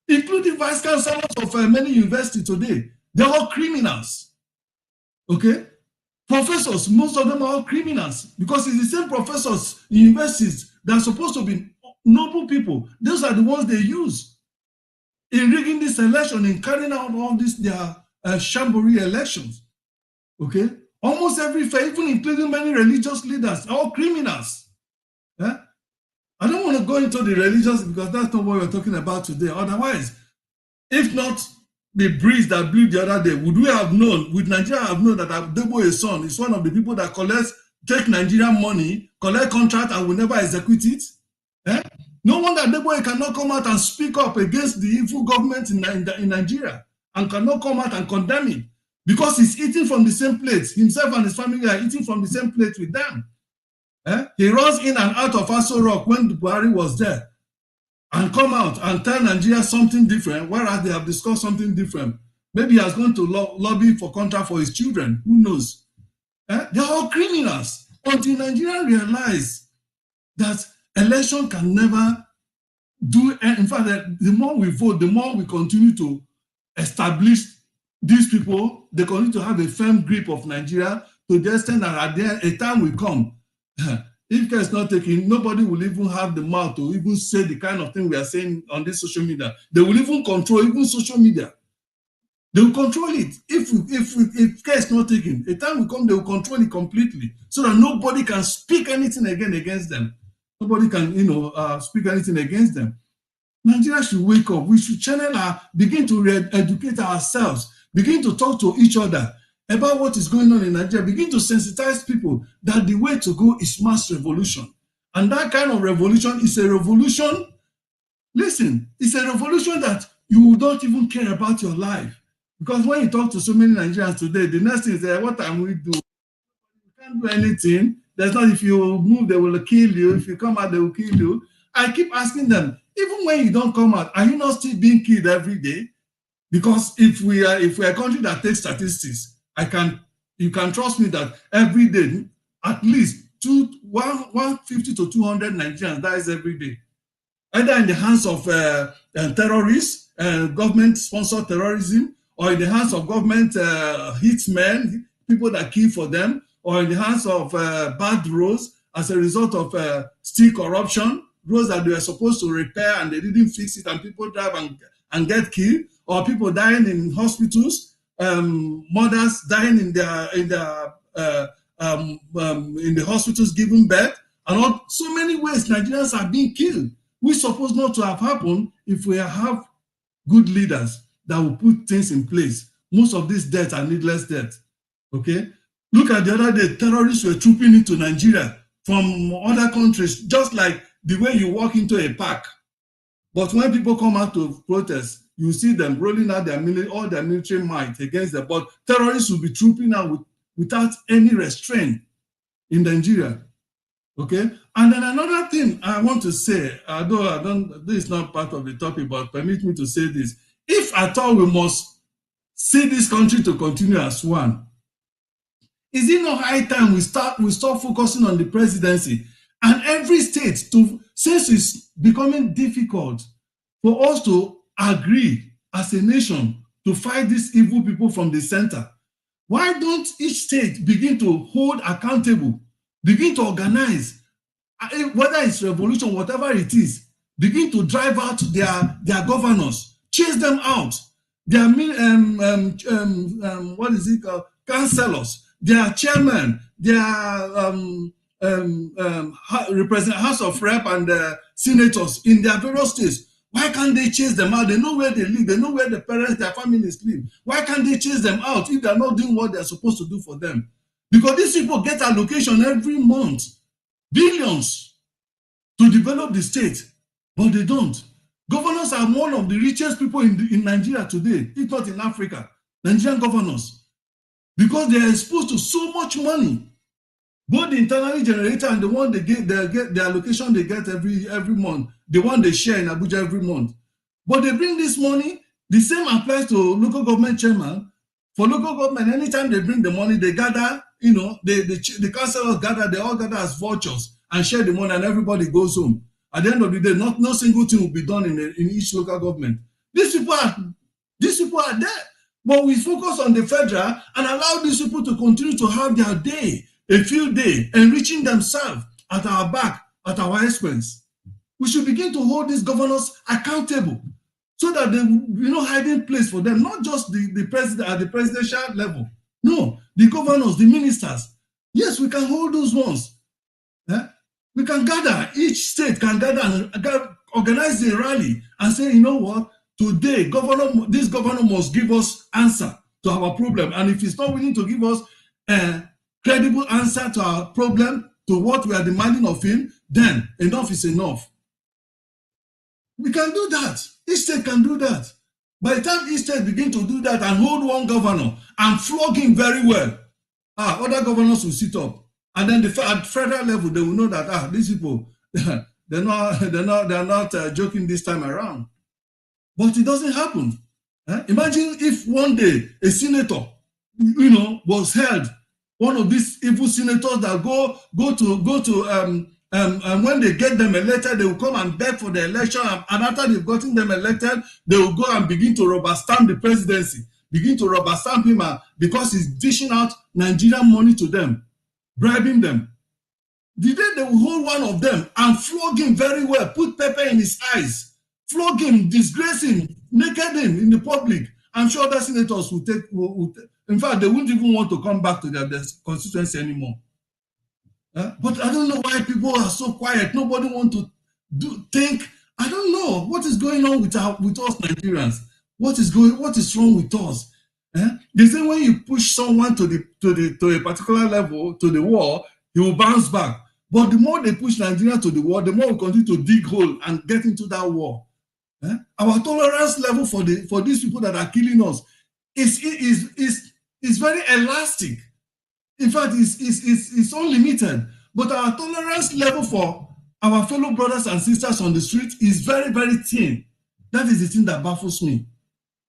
including vice chancellors of many universities today. They're all criminals. Okay? Professors, most of them are all criminals because it's the same professors in universities that are supposed to be noble people. Those are the ones they use in rigging this election, in carrying out all these their Shambori elections. Okay? Almost every faith, even including many religious leaders, are all criminals. Yeah? I don't want to go into the religious because that's not what we're talking about today. Otherwise, if not the breeze that blew the other day, would Nigeria have known that Adeboye's son is one of the people that take Nigerian money, collect contract, and will never execute it? Eh? No wonder Adeboye cannot come out and speak up against the evil government in Nigeria and cannot come out and condemn it because he's eating from the same plate. Himself and his family are eating from the same plate with them. Eh? He runs in and out of Aso Rock when Buhari was there and come out and tell Nigeria something different, whereas they have discussed something different. Maybe he has gone to lobby for contract for his children. Who knows? Eh? They're all criminals until Nigeria realize that election can never do. In fact, the more we vote, the more we continue to establish these people. They continue to have a firm grip of Nigeria to the extent that at a time will come. If care is not taken, nobody will even have the mouth to even say the kind of thing we are saying on this social media. They will even control even social media. They will control it. If care is not taken, a time will come, they will control it completely so that nobody can speak anything again against them. Nobody can, speak anything against them. Nigeria should wake up. We should begin to educate ourselves, begin to talk to each other about what is going on in Nigeria, begin to sensitize people that the way to go is mass revolution. And that kind of revolution is a revolution, listen, it's a revolution that you don't even care about your life. Because when you talk to so many Nigerians today, the next thing is, what can we do? You can't do anything. There's not, if you move, they will kill you. If you come out, they will kill you. I keep asking them, even when you don't come out, are you not still being killed every day? Because if we are a country that takes statistics, you can trust me that every day, at least 150 to 200 Nigerians dies every day, either in the hands of terrorists, government-sponsored terrorism, or in the hands of government hitmen, people that kill for them, or in the hands of bad roads as a result of still corruption, roads that they were supposed to repair and they didn't fix it, and people drive and get killed, or people dying in hospitals, mothers dying in the hospitals giving birth, and so many ways Nigerians are being killed. We're supposed not to have happened if we have good leaders that will put things in place. Most of these deaths are needless deaths. Okay? Look at the other day, terrorists were trooping into Nigeria from other countries, just like the way you walk into a park. But when people come out to protest, you see them rolling out all their military might against them. But terrorists will be trooping out without any restraint in Nigeria. Okay? And then another thing I want to say, although this is not part of the topic, but permit me to say this. If at all we must see this country to continue as one, is it not high time we stop focusing on the presidency and every state since it's becoming difficult for us to agree as a nation to fight these evil people from the center? Why don't each state begin to hold accountable, begin to organize, whether it's revolution, whatever it is, begin to drive out their governors, chase them out, their councillors, their chairman, their House of Rep and senators in their various states. Why can't they chase them out? They know where they live. They know where the parents, their families live. Why can't they chase them out if they're not doing what they're supposed to do for them? Because these people get allocation every month, billions, to develop the state, but they don't. Governors are one of the richest people in Nigeria today, if not in Africa, Nigerian governors, because they are exposed to so much money, both the internally generated and the one they get the allocation they get every month, the one they share in Abuja every month. But they bring this money, the same applies to local government chairman. For local government, anytime they bring the money, they gather, the councillors gather, they all gather as vultures and share the money, and everybody goes home. At the end of the day, no single thing will be done in each local government. These people are there. But we focus on the federal and allow these people to continue to have their day, a field day, enriching themselves at our back, at our expense. We should begin to hold these governors accountable so that there will be no hiding place for them, not just the president at the presidential level. No, the governors, the ministers. Yes, we can hold those ones. We can gather, each state can gather and organize a rally and say, you know what, today, this governor must give us answer to our problem. And if he's not willing to give us a credible answer to our problem, to what we are demanding of him, then enough is enough. We can do that. Each state can do that. By the time each state begin to do that and hold one governor and flog him very well, other governors will sit up. And then at federal level, they will know that these people, they're not joking this time around. But it doesn't happen. Imagine if one day a senator, was held, one of these evil senators that go to when they get them elected, they will come and beg for the election, and after they've gotten them elected, they will go and begin to rubber stamp the presidency, begin to rubber stamp him because he's dishing out Nigerian money to them, bribing them. The day they will hold one of them and flog him very well, put pepper in his eyes, flog him, disgrace him, naked him in the public, I'm sure other senators will take, in fact, they wouldn't even want to come back to their constituency anymore. But I don't know why people are so quiet. Nobody want to think. I don't know what is going on with us Nigerians. What is wrong with us? They say when you push someone to a particular level, to the wall, he will bounce back. But the more they push Nigeria to the wall, the more we continue to dig hole and get into that wall. Our tolerance level for these people that are killing us is very elastic. In fact, it's unlimited. But our tolerance level for our fellow brothers and sisters on the street is very, very thin. That is the thing that baffles me.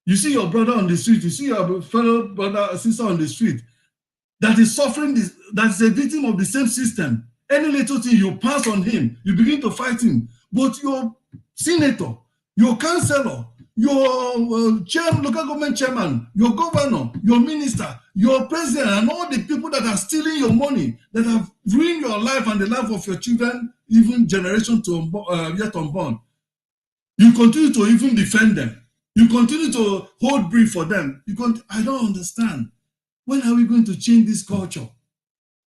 You see your brother on the street, you see your fellow brother or sister on the street that is suffering this, that is a victim of the same system. Any little thing you pass on him, you begin to fight him. But your senator, your councillor, your local government chairman, your governor, your minister, your president, and all the people that are stealing your money, that have ruined your life and the life of your children, even generation to yet unborn, you continue to even defend them. You continue to hold brief for them. I don't understand. When are we going to change this culture?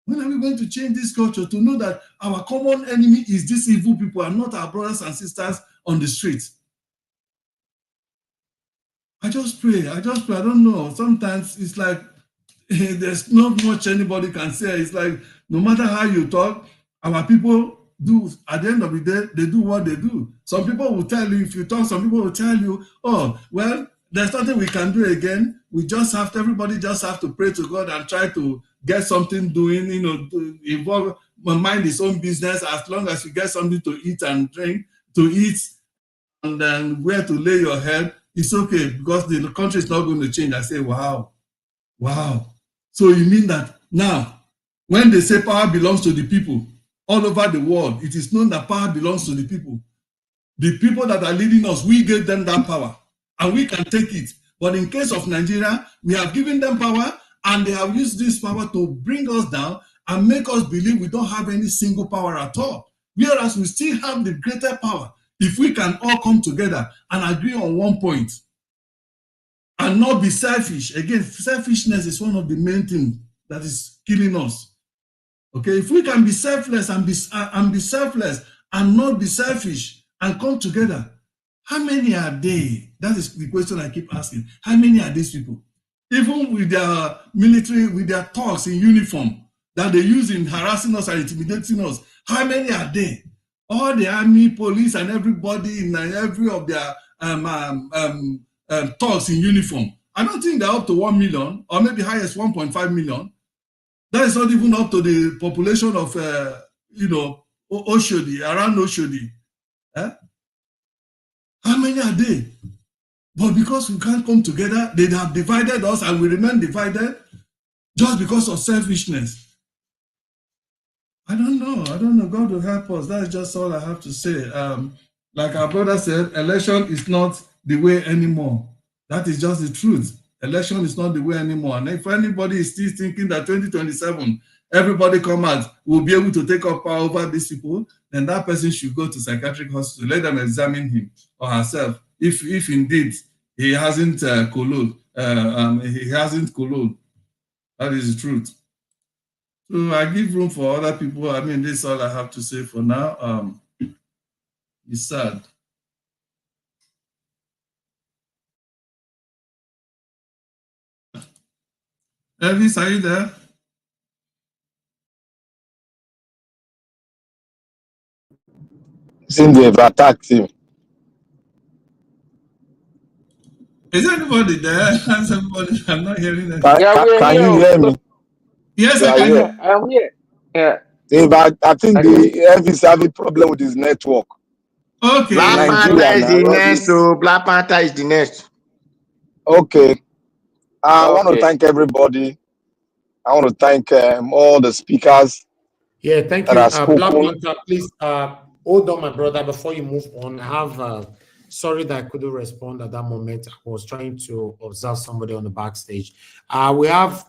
When are we going to change this culture to know that our common enemy is these evil people and not our brothers and sisters on the streets? I just pray. I don't know. Sometimes it's like there's not much anybody can say. It's like no matter how you talk, our people do, at the end of the day, they do what they do. Some people will tell you, if you talk, some people will tell you, oh, well, there's nothing we can do again. Everybody just have to pray to God and try to get something doing, to involve, mind his own business, as long as you get something to eat and drink, and then where to lay your head, it's okay, because the country is not going to change. I say, wow. So you mean that now, when they say power belongs to the people, all over the world, it is known that power belongs to the people. The people that are leading us, we gave them that power, and we can take it. But in case of Nigeria, we have given them power, and they have used this power to bring us down and make us believe we don't have any single power at all. Whereas we still have the greater power if we can all come together and agree on one point and not be selfish. Again, selfishness is one of the main things that is killing us. Okay, if we can be selfless and be selfless and not be selfish and come together, how many are they? That is the question I keep asking. How many are these people? Even with their military, with their thugs in uniform that they use in harassing us and intimidating us, how many are they? All the army, police, and everybody in every of their thugs in uniform. I don't think they're up to 1 million, or maybe highest 1.5 million. That is not even up to the population of, Oshodi, around Oshodi. How many are they? But because we can't come together, they have divided us and we remain divided just because of selfishness. I don't know. God will help us. That's just all I have to say. Like our brother said, election is not the way anymore. That is just the truth. Election is not the way anymore. And if anybody is still thinking that 2027, everybody come out, will be able to take up power over these people, then that person should go to psychiatric hospital. Let them examine him or herself. If indeed he hasn't colluded. That is the truth. So I give room for other people. I mean, this is all I have to say for now. It's sad. Elvis, are you there? Since they've attacked him. Is anybody there? Somebody, I'm not hearing that. Can you hear me? Yes, I can hear. I'm here. Yeah. I think the Elvis having problem with his network. Okay. Black Panther is the next. So Black Panther is the next. Okay. I want to thank everybody. I want to thank all the speakers. Yeah, thank you. Black Panther, please hold on, my brother, before you move on. I have sorry that I couldn't respond at that moment. I was trying to observe somebody on the backstage. We have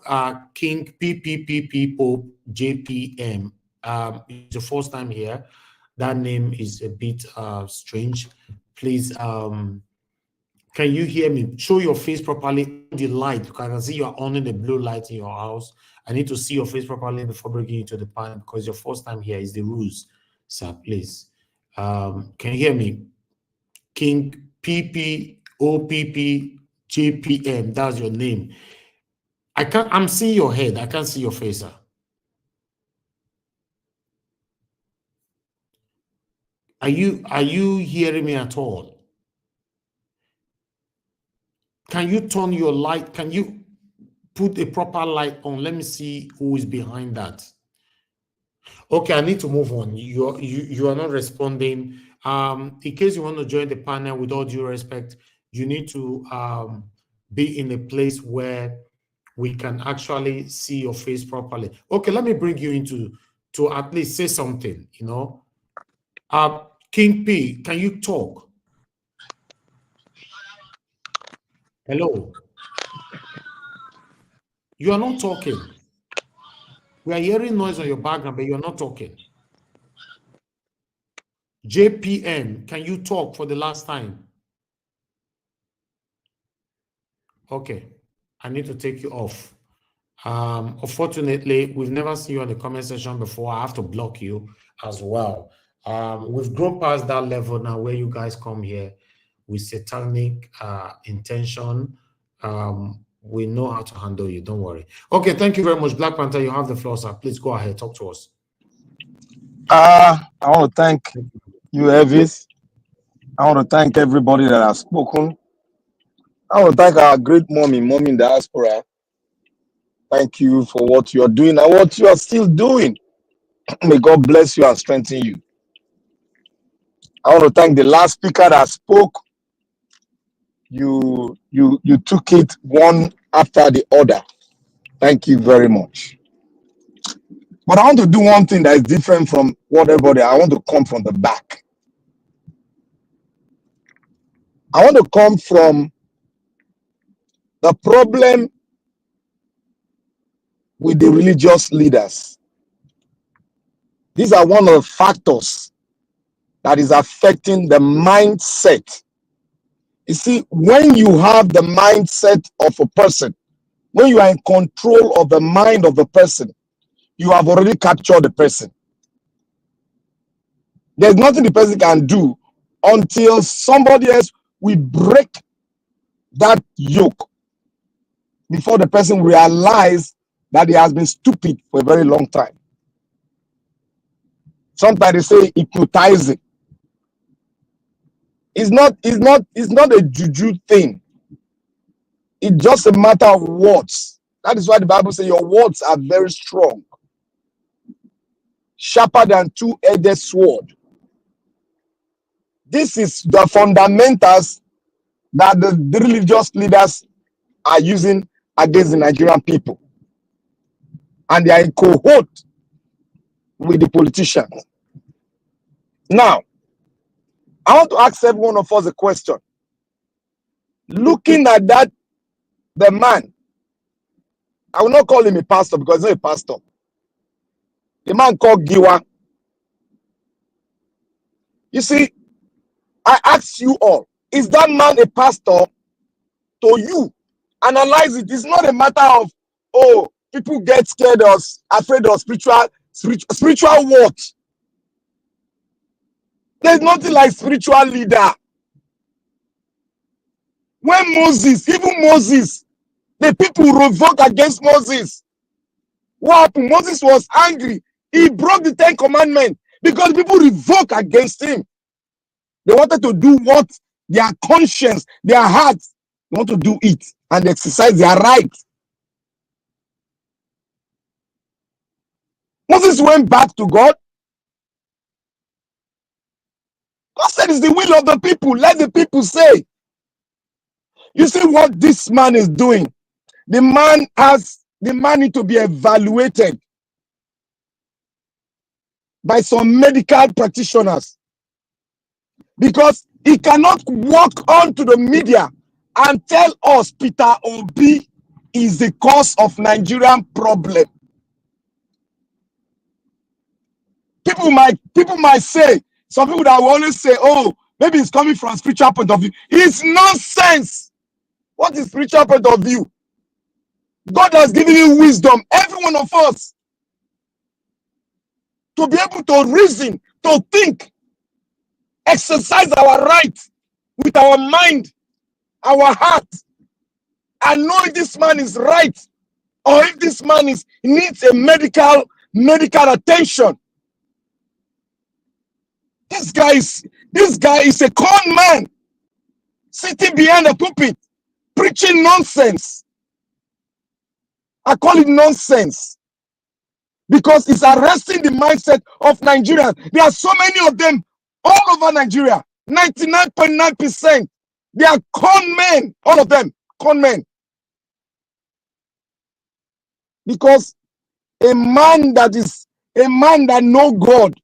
King PPPP Pope JPM. It's the first time here. That name is a bit strange. Please Can you hear me? Show your face properly. The light. I can see you are on in the blue light in your house. I need to see your face properly before bringing you to the panel because your first time here is the rules, sir. Please. Can you hear me? King PP OPP JPM. That's your name. I'm seeing your head. I can't see your face, sir. Are you hearing me at all? Can you turn your light? Can you put a proper light on? Let me see who is behind that. Okay, I need to move on. You are not responding. In case you want to join the panel, with all due respect, you need to be in a place where we can actually see your face properly. Okay, let me bring you into to at least say something. You know, King P, can you talk? Hello. You are not talking. We are hearing noise on your background, but you are not talking. JPM, can you talk for the last time? Okay, I need to take you off. Unfortunately, we've never seen you on the comment section before. I have to block you as well. We've grown past that level now where you guys come here with satanic intention. We know how to handle you. Don't worry. Okay, thank you very much. Black Panther, you have the floor, sir. Please go ahead. Talk to us. I want to thank you, Elvis. I want to thank everybody that has spoken. I want to thank our great mommy in diaspora. Thank you for what you are doing and what you are still doing. May God bless you and strengthen you. I want to thank the last speaker that spoke. You took it one after the other. Thank you very much. But I want to do one thing that is different from what everybody. I want to come from the back. I want to come from the problem with the religious leaders. These are one of the factors that is affecting the mindset. You see, when you have the mindset of a person, when you are in control of the mind of the person, you have already captured the person. There's nothing the person can do until somebody else will break that yoke before the person realizes that he has been stupid for a very long time. Sometimes they say hypnotizing. It's not a juju thing. It's just a matter of words. That is why the Bible says your words are very strong, sharper than two-edged sword. This is the fundamentals that the religious leaders are using against the Nigerian people. And they are in cohort with the politicians. Now, I want to ask every one of us a question. Looking at that, the man, I will not call him a pastor because he's not a pastor. The man called Giwa. You see, I ask you all, is that man a pastor to you? Analyze it. It's not a matter of, oh, people get scared or afraid of spiritual what? There's nothing like spiritual leader. When Moses, even Moses, the people revolt against Moses. What happened? Moses was angry. He broke the 10 Commandments because people revolt against him. They wanted to do what their conscience, their hearts want to do it and exercise their right. Moses went back to God. God said it's the will of the people. Let the people say. You see what this man is doing? The man need to be evaluated by some medical practitioners because he cannot walk onto the media and tell us Peter Obi is the cause of Nigerian problem. People might say, some people that will always say, oh, maybe it's coming from a spiritual point of view. It's nonsense. What is spiritual point of view? God has given you wisdom, every one of us, to be able to reason, to think, exercise our right with our mind, our heart, and know if this man is right or if this man needs a medical attention. This guy is a con man sitting behind a pulpit preaching nonsense. I call it nonsense because it's arresting the mindset of Nigerians. There are so many of them all over Nigeria. 99.9%. They are con men, all of them, con men. Because a man that knows God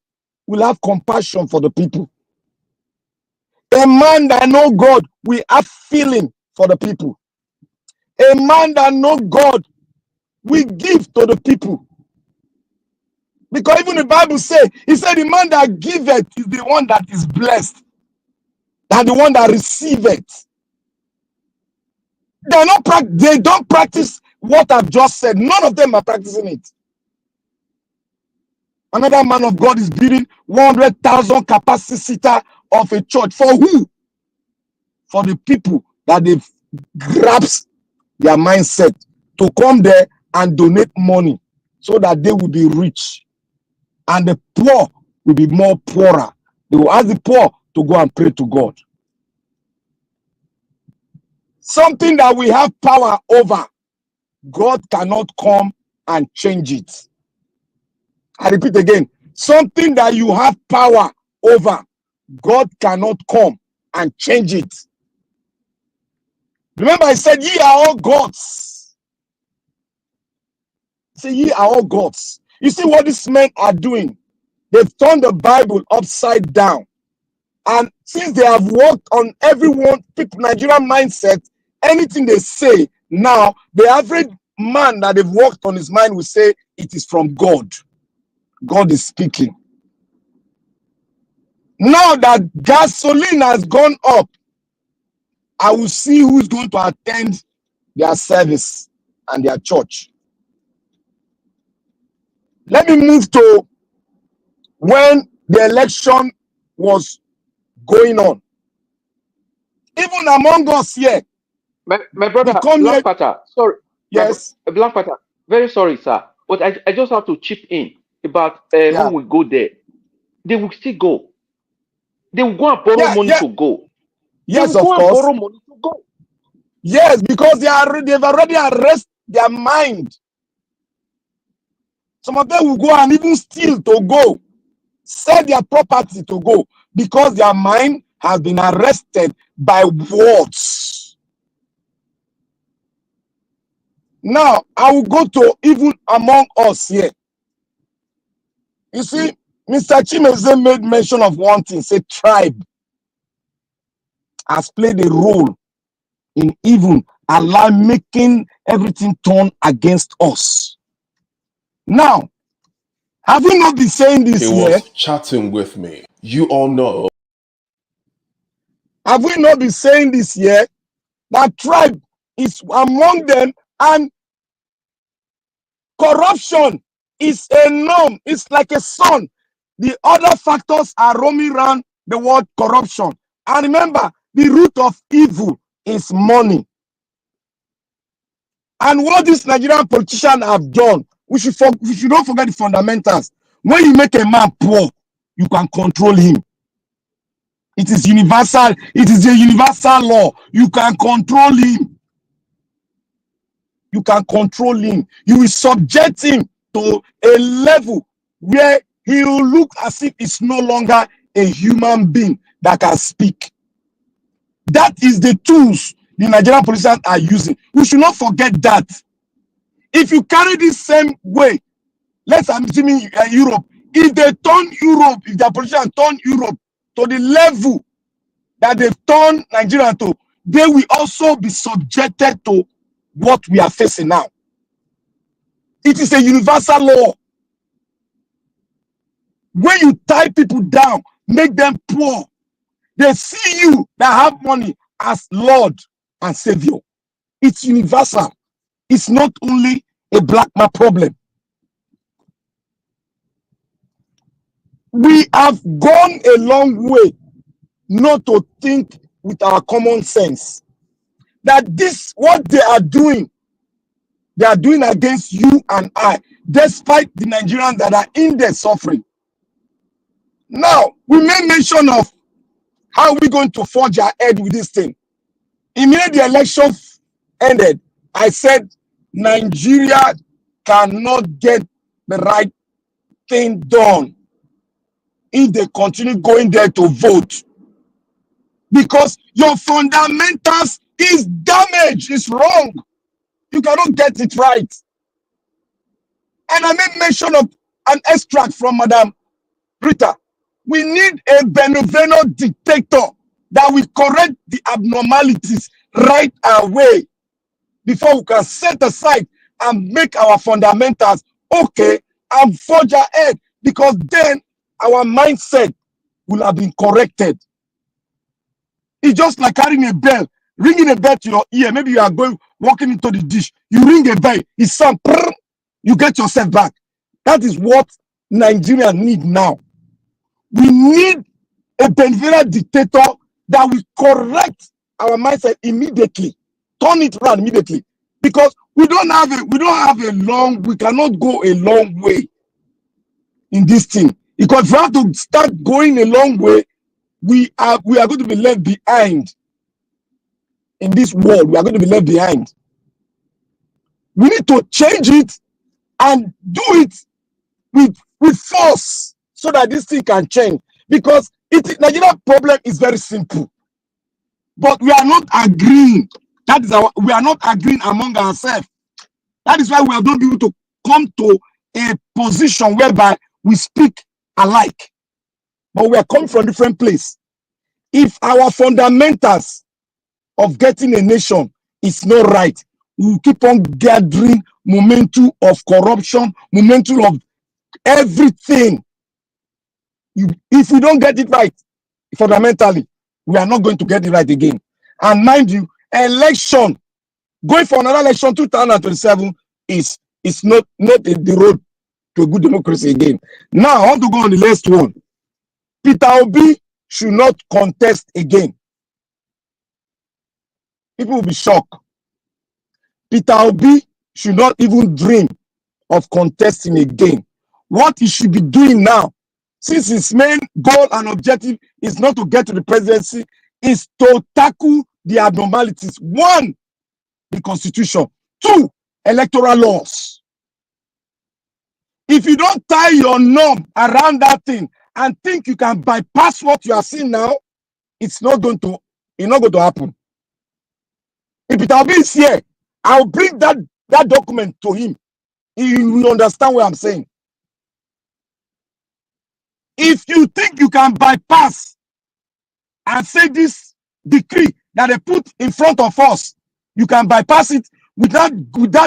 will have compassion for the people. A man that knows God will have feeling for the people. A man that knows God will give to the people. Because even the Bible says, he said the man that giveth is the one that is blessed, than the one that receiveth. They don't practice what I've just said. None of them are practicing it. Another man of God is building 100,000 capacity seater of a church. For who? For the people that they've grasped their mindset to come there and donate money so that they will be rich. And the poor will be more poorer. They will ask the poor to go and pray to God. Something that we have power over, God cannot come and change it. I repeat again, something that you have power over, God cannot come and change it. Remember, I said, ye are all gods. Say, ye are all gods. You see what these men are doing? They've turned the Bible upside down. And since they have worked on everyone, Nigerian mindset, anything they say now, the average man that they've worked on his mind will say it is from God. God is speaking. Now that gasoline has gone up, I will see who's going to attend their service and their church. Let me move to when the election was going on. Even among us here. My brother, Black Panther, sorry. Yes. Black Panther, very sorry, sir. But I just have to chip in about when we go there. They will still go. They will go and borrow money to go. Yes, of course. Borrow money to go. Yes, because they've already arrested their mind. Some of them will go and even steal to go, sell their property to go, because their mind has been arrested by words. Now, I will go to even among us here. You see, Mr. Chimeze made mention of one thing, say tribe has played a role in even making everything turn against us. Now, have we not been saying this He here? was chatting with me. You all know. Have we not been saying this here? That tribe is among them, and corruption is a norm. It's like a sun. The other factors are roaming around the word corruption. And remember, the root of evil is money. And what these Nigerian politicians have done, we should not forget the fundamentals. When you make a man poor, you can control him. It is universal. It is a universal law. You can control him. You can control him. You will subject him to a level where he will look as if it's no longer a human being that can speak. That is the tools the Nigerian politicians are using. We should not forget that. If you carry this same way, let's assume Europe, if they turn Europe, if the politicians turn Europe to the level that they've turned Nigeria to, they will also be subjected to what we are facing now. It is a universal law. When you tie people down, make them poor, They see you that have money as Lord and Savior. It's universal. It's not only a black man problem. We have gone a long way not to think with our common sense that this, what they are doing against you and I, despite the Nigerians that are in there suffering. Now, we made mention of how we're going to forge ahead with this thing. Immediately the election ended, I said, Nigeria cannot get the right thing done if they continue going there to vote. Because your fundamentals is damaged, it's wrong. You cannot get it right. And I made mention of an extract from Madam Rita. We need a benevolent dictator that will correct the abnormalities right away before we can set aside and make our fundamentals okay and forge ahead, because then our mindset will have been corrected. It's just like carrying a bell, ringing a bell to your ear. Maybe you are going walking into the dish, you ring a bell, it sounds, you get yourself back. That is what Nigeria need now. We need a benevolent dictator that will correct our mindset immediately, turn it around immediately, because we cannot go a long way in this thing. Because if we have to start going a long way, we are going to be left behind in this world. We are going to be left behind. We need to change it and do it with force so that this thing can change. Because Nigeria's problem is very simple, but we are not agreeing. We are not agreeing among ourselves. That is why we have not been able to come to a position whereby we speak alike, but we are coming from different places. If our fundamentals of getting a nation is not right, we will keep on gathering momentum of corruption, momentum of everything. If we don't get it right fundamentally, we are not going to get it right again. And mind you, going for another election 2027 is not the road to a good democracy again. Now I want to go on the last one. Peter Obi should not contest again. People will be shocked. Peter Obi should not even dream of contesting again. What he should be doing now, since his main goal and objective is not to get to the presidency, is to tackle the abnormalities. 1, the constitution. 2, electoral laws. If you don't tie your norm around that thing and think you can bypass what you are seeing now, it's not going to happen. If Peter Obi is here, I'll bring that document to him. He will understand what I'm saying. If you think you can bypass and say this decree that they put in front of us, you can bypass it without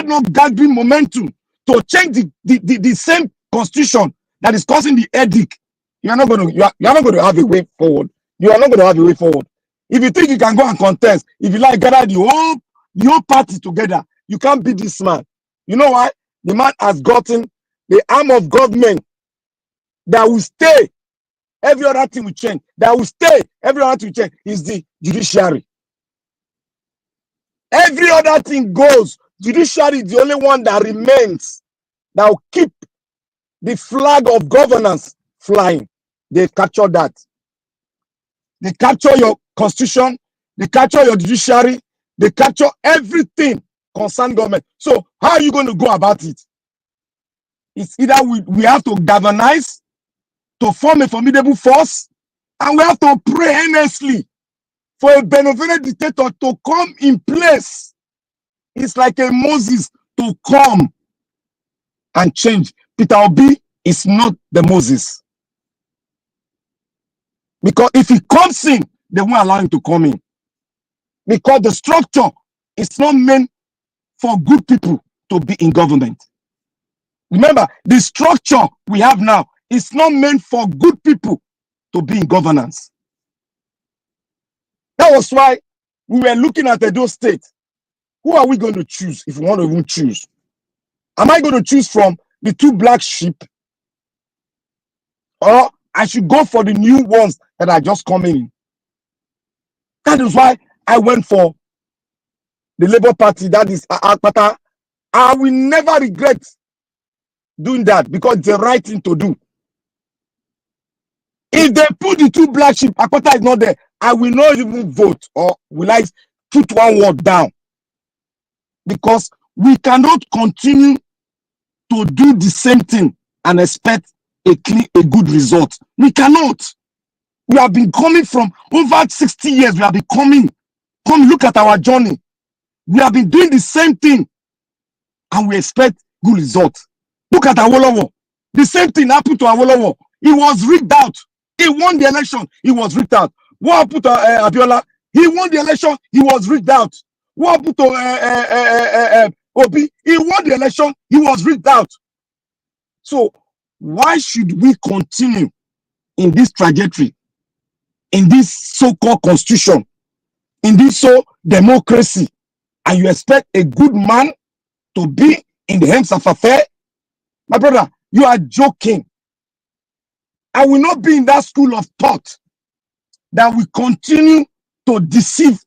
not gathering momentum to change the same constitution that is causing the headache, you are not going to have a way forward. You are not going to have a way forward. If you think you can go and contest, if you like gather the whole party together, you can't beat this man. You know why? The man has gotten the arm of government that will stay. Every other thing will change. That will stay. Every other thing will change is the judiciary. Every other thing goes. Judiciary is the only one that remains, that will keep the flag of governance flying. They capture that. They capture your constitution. They capture your judiciary. They capture everything concerning government. So how are you going to go about it? It's either we have to galvanize to form a formidable force, and we have to pray earnestly for a benevolent dictator to come in place. It's like a Moses to come and change. Peter Obi is not the Moses. Because if he comes in, they won't allow him to come in. Because the structure is not meant for good people to be in government. Remember, the structure we have now is not meant for good people to be in governance. That was why we were looking at Edo State. Who are we going to choose if we want to even choose? Am I going to choose from the two black sheep? Or I should go for the new ones that are just coming in? That is why I went for the Labour Party, that is Akpata. I will never regret doing that because it's the right thing to do. If they put the two black sheep, Akpata is not there, I will not even vote, or will I put one word down? Because we cannot continue to do the same thing and expect a good result. We cannot. We have been coming from over 60 years. We have been coming. Come look at our journey. We have been doing the same thing and we expect good results. Look at Awolowo. The same thing happened to Awolowo. He was rigged out. He won the election. He was rigged out. What happened to Abiola? He won the election. He was rigged out. What happened to Obi? He won the election. He was rigged out. So why should we continue in this trajectory, in this so-called constitution, in this so democracy, and you expect a good man to be in the hands of affair? My brother, you are joking. I will not be in that school of thought that we continue to deceive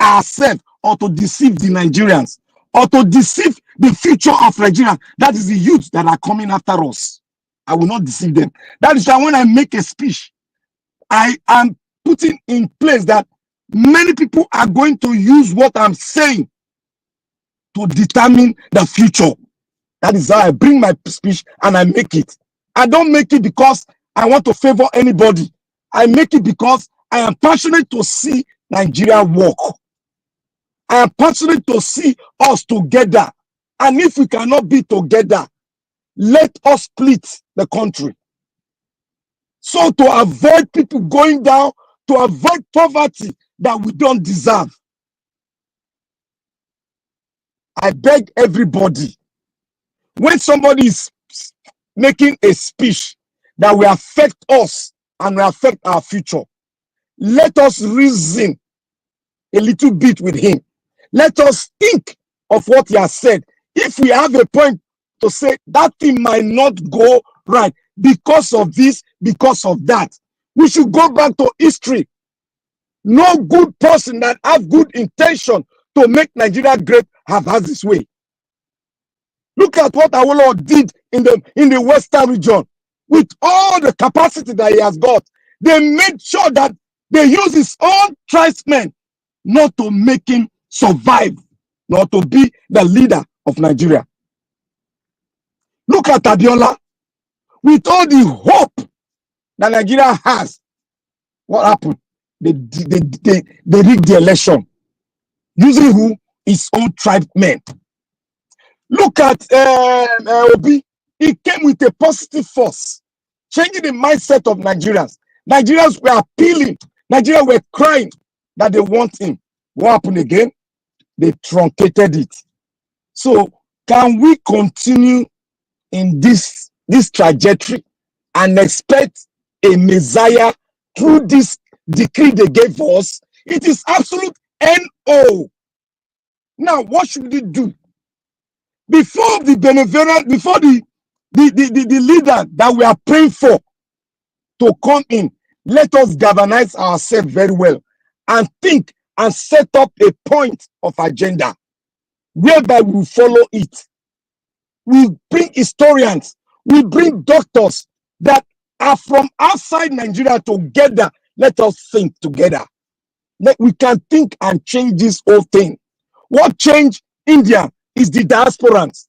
ourselves or to deceive the Nigerians or to deceive the future of Nigeria. That is the youth that are coming after us. I will not deceive them. That is why when I make a speech, I am putting in place that many people are going to use what I'm saying to determine the future. That is how I bring my speech and I make it. I don't make it because I want to favor anybody. I make it because I am passionate to see Nigeria work. I am passionate to see us together. And if we cannot be together, let us split the country. So to avoid people going down, to avoid poverty that we don't deserve. I beg everybody, when somebody is making a speech that will affect us and will affect our future, let us reason a little bit with him. Let us think of what he has said. If we have a point to say that thing might not go right because of this, because of that, we should go back to history. No good person that have good intention to make Nigeria great has this way. Look at what Awolowo did in the Western region. With all the capacity that he has got, they made sure that they use his own tribesmen not to make him survive, not to be the leader of Nigeria. Look at Abiola. With all the hope that Nigeria has, what happened? They rigged the election. Using who? His own tribesmen. Look at Obi. He came with a positive force, changing the mindset of Nigerians. Nigerians were appealing. Nigerians were crying that they want him. What happened again? They truncated it. So can we continue in this trajectory and expect a Messiah through this decree they gave us? It is absolute NO. Now, what should we do? Before the benevolent, before the leader that we are praying for to come in, let us galvanize ourselves very well and think and set up a point of agenda whereby we follow it. We bring historians, we bring doctors that are from outside Nigeria together. Let us think together. We can think and change this whole thing. What changed India is the diasporans.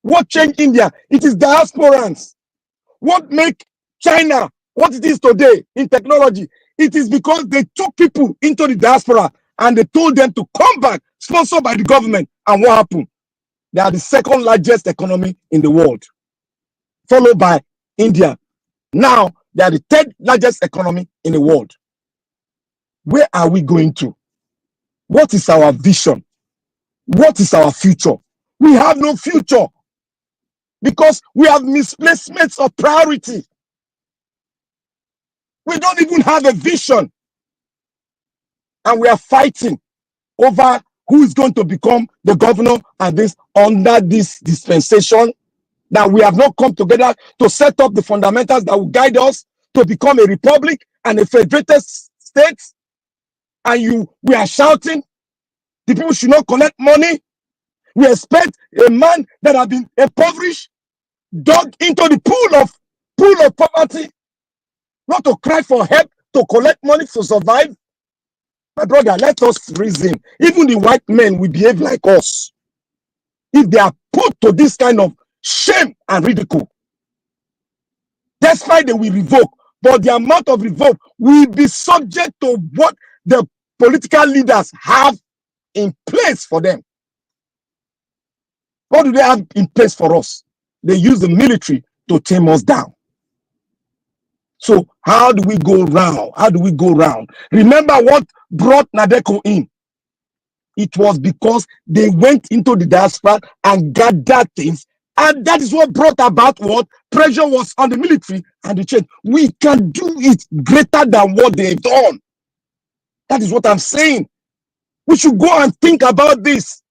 What changed India? It is diasporans. What make China what it is today in technology? It is because they took people into the diaspora and they told them to come back, sponsored by the government. And what happened? They are the second largest economy in the world, followed by India. Now, they are the third largest economy in the world. Where are we going to? What is our vision? What is our future? We have no future because we have misplacements of priority. We don't even have a vision. and we are fighting over who is going to become the governor and this under this dispensation, that we have not come together to set up the fundamentals that will guide us to become a republic and a federated state, and we are shouting the people should not collect money. We expect a man that has been impoverished, dug into the pool of poverty, not to cry for help, to collect money to survive. My brother, let us reason. Even the white men will behave like us if they are put to this kind of shame and ridicule. That's why they will revoke, but the amount of revoke will be subject to what the political leaders have in place for them. What do they have in place for us? They use the military to tame us down. So how do we go round? How do we go round? Remember what brought Nadeko in? It was because they went into the diaspora and gathered things, and that is what brought about what pressure was on the military and the church. We can do it greater than what they've done. That is what I'm saying. We should go and think about this.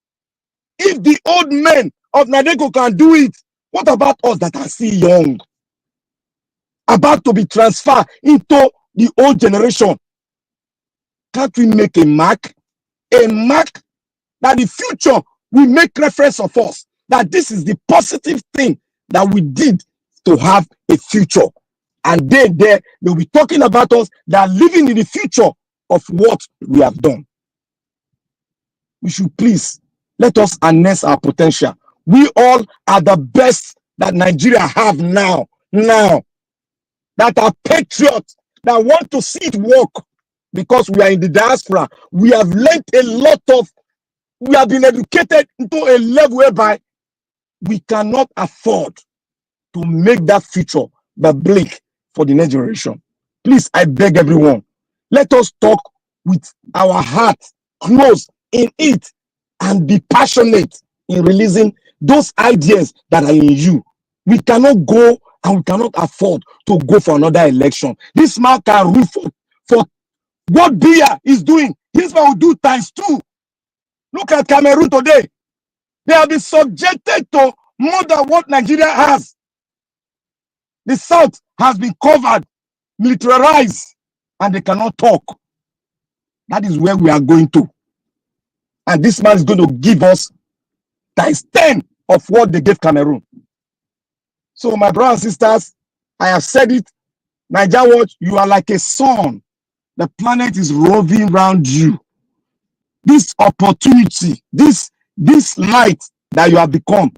If the old men of Nadeko can do it, what about us that are still young, about to be transferred into the old generation? Can't we make a mark? A mark that the future will make reference of us, that this is the positive thing that we did to have a future. And they'll be talking about us, that are living in the future of what we have done. We should please let us harness our potential. We all are the best that Nigeria have now, that are patriots, that want to see it work, because we are in the diaspora. We have learned a lot we have been educated into a level whereby we cannot afford to make that future the bleak for the next generation. Please, I beg everyone, let us talk with our heart close in it and be passionate in releasing those ideas that are in you. We cannot go and we cannot afford to go for another election. This man can rule for what Biya is doing. This man will do ×2. Look at Cameroon today. They have been subjected to more than what Nigeria has. The South has been covered, militarized, and they cannot talk. That is where we are going to. And this man is going to give us ×10 of what they gave Cameroon. So, my brothers and sisters, I have said it. Niger Watch, you are like a sun. The planet is roving around you. This opportunity, this light that you have become,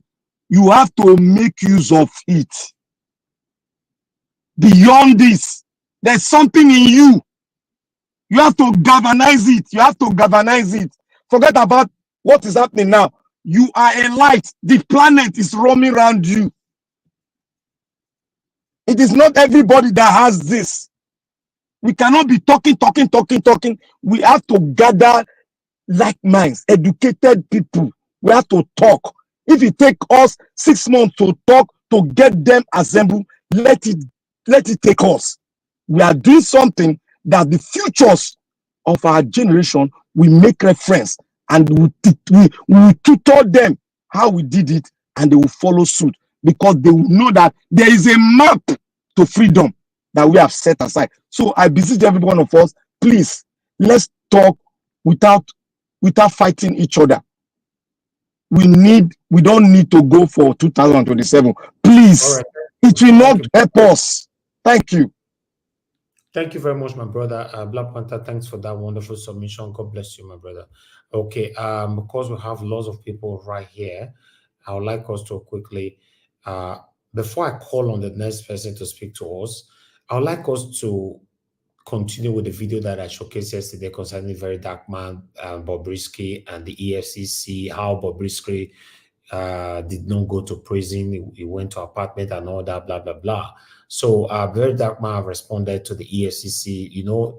you have to make use of it. Beyond this, there's something in you. You have to galvanize it. You have to galvanize it. Forget about what is happening now. You are a light. The planet is roaming around you. It is not everybody that has this. We cannot be talking. We have to gather like minds, educated people. We have to talk. If it takes us 6 months to talk, to get them assembled, let it take us. We are doing something that the futures of our generation will make reference, and we will tutor them how we did it, and they will follow suit, because they will know that there is a map to freedom that we have set aside. So I beseech every one of us, please, let's talk without fighting each other. We don't need to go for 2027. Please, right. It will not help us. Thank you. Thank you very much, my brother. Black Panther, thanks for that wonderful submission. God bless you, my brother. Okay, because we have lots of people right here, I would like us to quickly, before I call on the next person to speak to us, I would like us to continue with the video that I showcased yesterday concerning the very dark man, Bobrisky, and the EFCC, how Bobrisky did not go to prison, he went to apartment and all that, blah, blah, blah. So very dark man have responded to the EFCC. You know,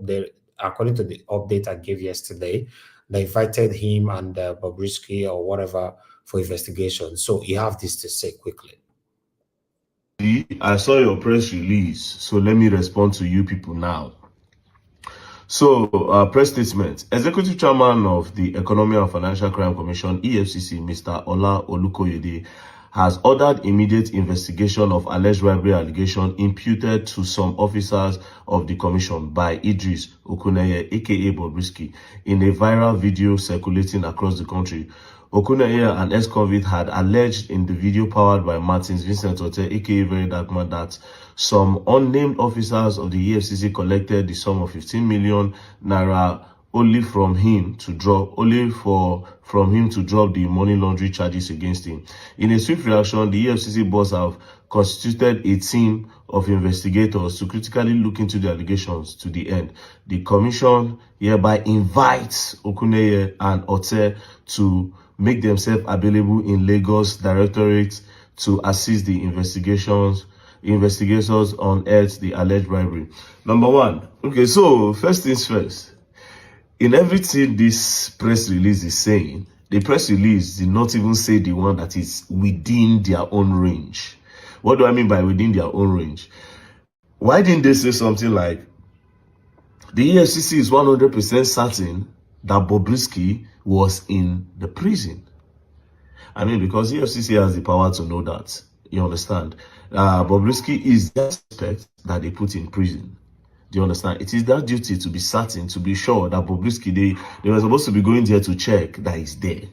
according to the update I gave yesterday, they invited him and Bobrisky or whatever for investigation. So you have this to say quickly. I saw your press release, so let me respond to you people now. So, press statement. Executive Chairman of the Economic and Financial Crime Commission, EFCC, Mr. Ola Olukoyede, has ordered immediate investigation of alleged bribery allegation imputed to some officers of the commission by Idris Okuneye, aka Bobrisky, in a viral video circulating across the country. Okuneye, an ex-convict, had alleged in the video powered by Martins Vincent Ote, aka Very Dark Man, that some unnamed officers of the EFCC collected the sum of 15 million naira only from him to drop the money laundering charges against him. In a swift reaction, the EFCC boss have constituted a team of investigators to critically look into the allegations to the end. The commission hereby invites Okuneye and Ote to make themselves available in Lagos Directorate to assist the investigators unearth the alleged bribery. Number one, okay, so first things first. In everything this press release is saying, the press release did not even say the one that is within their own range. What do I mean by within their own range? Why didn't they say something like, the EFCC is 100% certain that Bobrisky was in the prison? I mean, because EFCC has the power to know that. You understand? Bobrisky is the suspect that they put in prison. Do you understand? It is their duty to be certain, to be sure that Bobrisky, they were supposed to be going there to check that he's there.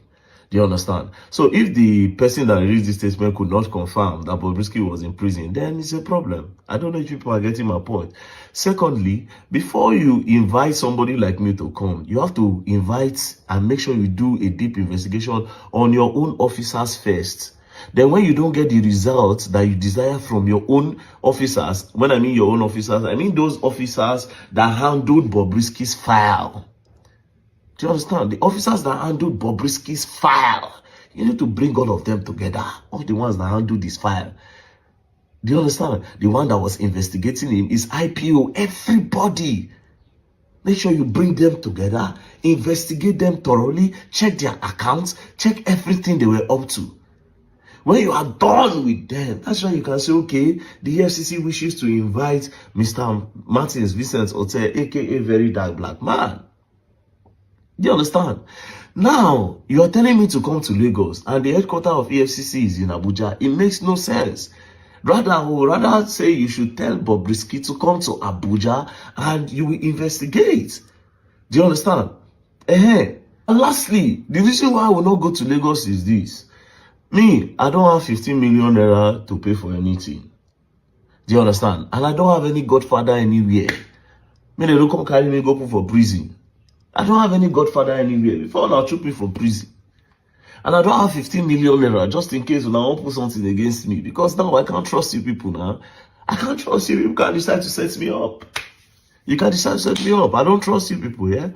Do you understand? So if the person that released this statement could not confirm that Bobrisky was in prison, then it's a problem. I don't know if people are getting my point. Secondly, before you invite somebody like me to come, you have to invite and make sure you do a deep investigation on your own officers first. Then when you don't get the results that you desire from your own officers, when I mean your own officers, I mean those officers that handled Bobrisky's file. Do you understand? The officers that handled Bobrisky's file. You need to bring all of them together. All the ones that handled this file. Do you understand? The one that was investigating him is IPO. Everybody. Make sure you bring them together. Investigate them thoroughly. Check their accounts. Check everything they were up to. When you are done with them, that's why you can say, okay, the EFCC wishes to invite Mr. Martins Vincent Ote, aka Very Dark Black Man. Do you understand? Now, you are telling me to come to Lagos and the headquarters of EFCC is in Abuja. It makes no sense. Rather say you should tell Bobrisky to come to Abuja and you will investigate. Do you understand? And lastly, the reason why I will not go to Lagos is this. Me, I don't have 15 million naira to pay for anything. Do you understand? And I don't have any godfather anywhere. Me, they don't come carry me go put for prison. I don't have any godfather anywhere. Before now, choke me for prison. And I don't have 15 million naira just in case when I want put something against me. Because now I can't trust you people now. I can't trust you. You can decide to set me up. You can decide to set me up. I don't trust you people, yeah?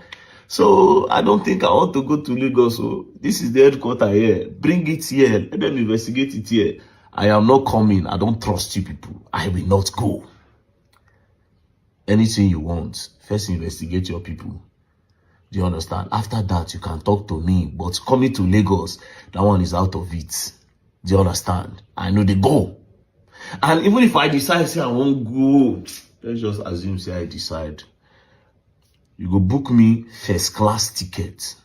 So I don't think I want to go to Lagos. So this is the headquarters here. Bring it here. Let them investigate it here. I am not coming. I don't trust you people. I will not go. Anything you want, first investigate your people. Do you understand? After that, you can talk to me. But coming to Lagos, that one is out of it. Do you understand? I know they go. And even if I decide, say I won't go, let's just assume, say I decide. You go book me first class ticket.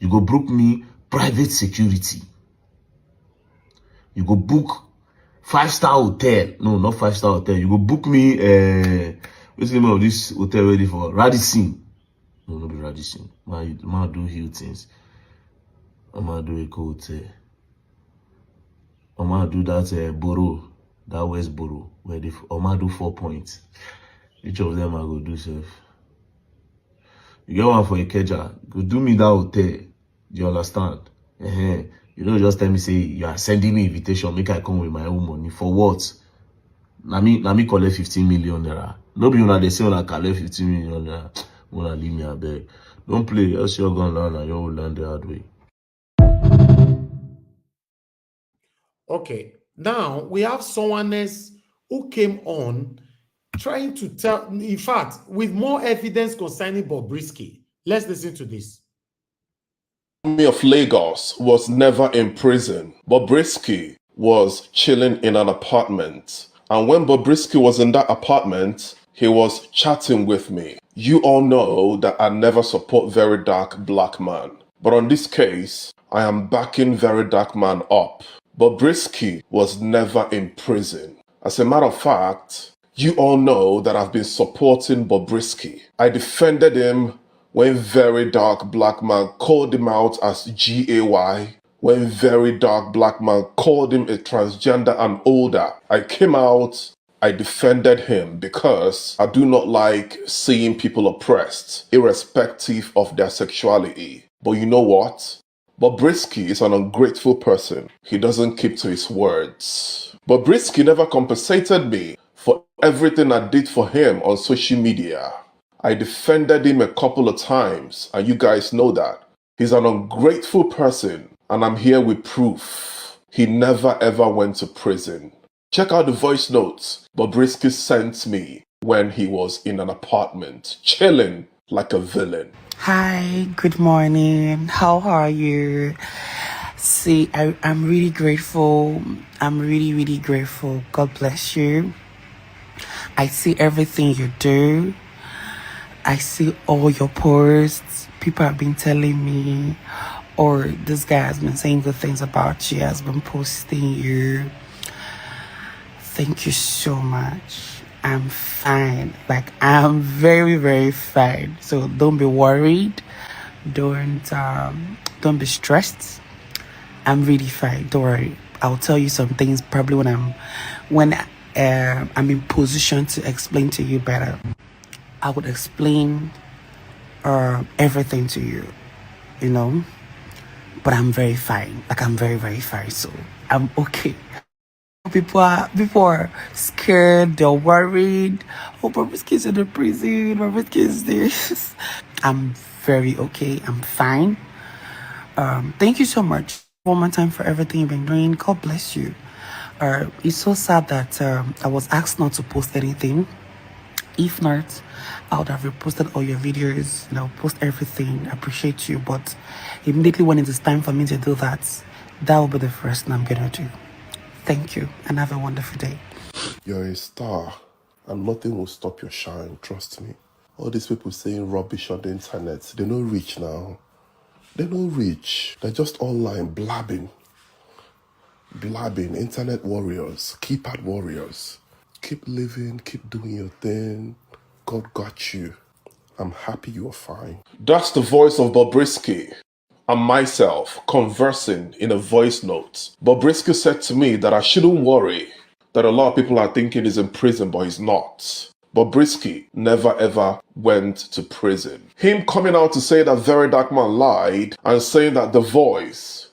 You go book me private security. You go book 5-star hotel. No, not 5-star hotel. You go book me, what's the name of this hotel ready for? Radisson. No, not be Radisson. I'm gonna do Hiltons. I'm gonna do Eco Hotel. I'm gonna do that Borough, that West Borough, where they, I'm gonna do 4 points. Each of them I go do self. You get one for Ikeja, go do me that hotel. Do you understand? You don't just tell me, say, you are sending me invitation, make I come with my own money. For what? Na me collect 15 million naira. No be una they say una collect 15 million naira. Wanna leave me a beg. Don't play, else you're gonna learn and you'll learn the hard way. Okay, now we have someone else who came on trying to tell, in fact, with more evidence concerning Bobrisky. Let's listen to this. Army of Lagos was never in prison. Bobrisky was chilling in an apartment. And when Bobrisky was in that apartment, he was chatting with me. You all know that I never support Very Dark Black Man. But on this case, I am backing Very Dark Man up. Bobrisky was never in prison. As a matter of fact, you all know that I've been supporting Bobrisky. I defended him when Very Dark Black Man called him out as GAY, when Very Dark Black Man called him a transgender and older. I came out, I defended him because I do not like seeing people oppressed, irrespective of their sexuality. But you know what? Bobrisky is an ungrateful person. He doesn't keep to his words. Bobrisky never compensated me for everything I did for him on social media. I defended him a couple of times, and you guys know that. He's an ungrateful person, and I'm here with proof. He never ever went to prison. Check out the voice notes Bobrisky sent me when he was in an apartment, chilling like a villain. Hi, good morning. How are you? See, I'm really grateful. I'm really grateful. God bless you. I see everything you do. I see all your posts. People have been telling me, or this guy has been saying good things about you, has been posting you. Thank you so much. I'm fine. Like, I'm very fine. So don't be worried. Don't be stressed. I'm really fine. Don't worry. I'll tell you some things probably when I'm in position to explain to you better. I would explain everything to you, you know. But I'm very fine. Like, I'm very fine. So I'm okay. People are scared, they're worried. Oh, Bobrisky's in the prison, Bobrisky's this. I'm very okay, I'm fine. Thank you so much one more time for everything you've been doing. God bless you. It's so sad that I was asked not to post anything. If not, I would have reposted all your videos and I'll post everything. I appreciate you, but immediately when it is time for me to do that, that will be the first thing I'm gonna do. Thank you, and have a wonderful day. You're a star, and nothing will stop your shine, trust me. All these people saying rubbish on the internet, they're not rich now. They're not rich. They're just online blabbing. Internet warriors, keypad warriors. Keep living, keep doing your thing. God got you. I'm happy you're fine. That's the voice of Bobrisky and myself conversing in a voice note. Bobrisky said to me that I shouldn't worry, that a lot of people are thinking he's in prison, but he's not. Bobrisky never ever went to prison. Him coming out to say that Very Dark Man lied and saying that the voice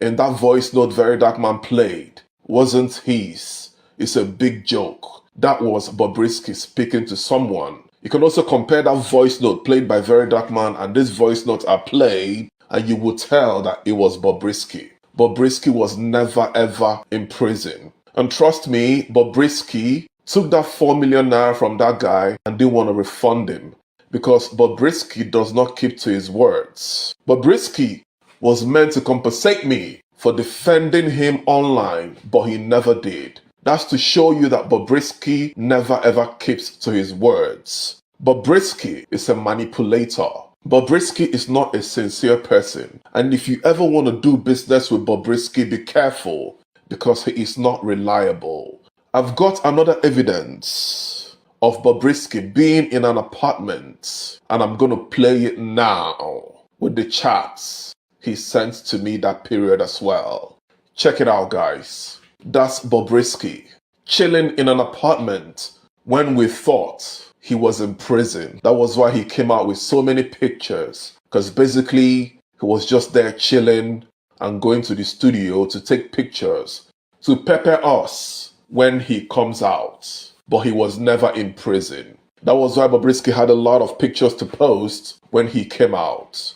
in that voice note Very Dark Man played wasn't his. It's a big joke. That was Bobrisky speaking to someone. You can also compare that voice note played by Very Dark Man and this voice note I played, and you would tell that it was Bobrisky. Bobrisky was never ever in prison. And trust me, Bobrisky took that 4 million naira from that guy and didn't want to refund him because Bobrisky does not keep to his words. Bobrisky was meant to compensate me for defending him online, but he never did. That's to show you that Bobrisky never ever keeps to his words. Bobrisky is a manipulator. Bobrisky is not a sincere person. And if you ever want to do business with Bobrisky, be careful because he is not reliable. I've got another evidence of Bobrisky being in an apartment, and I'm going to play it now with the chats he sent to me that period as well. Check it out, guys. That's Bobrisky chilling in an apartment when we thought he was in prison. That was why he came out with so many pictures, because basically he was just there chilling and going to the studio to take pictures to pepper us when he comes out. But he was never in prison. That was why Bobrisky had a lot of pictures to post when he came out.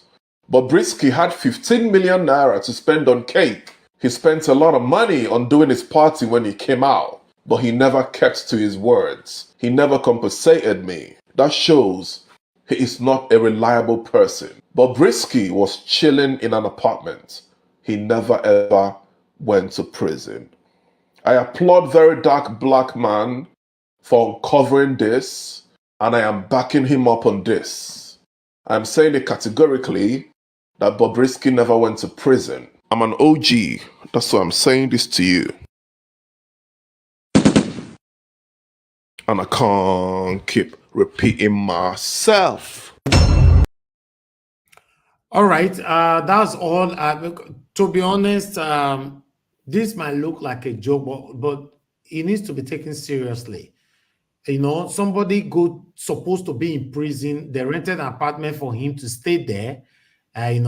Bobrisky had 15 million naira to spend on cake. He spent a lot of money on doing his party when he came out, but he never kept to his words. He never compensated me. That shows he is not a reliable person. Bobrisky was chilling in an apartment. He never ever went to prison. I applaud Very Dark Black Man for uncovering this and I am backing him up on this. I'm saying it categorically that Bobrisky never went to prison. I'm an OG, that's why I'm saying this to you. And I can't keep repeating myself. All right, that's all. To be honest, this might look like a joke, but it needs to be taken seriously. You know, somebody supposed to be in prison. They rented an apartment for him to stay there. And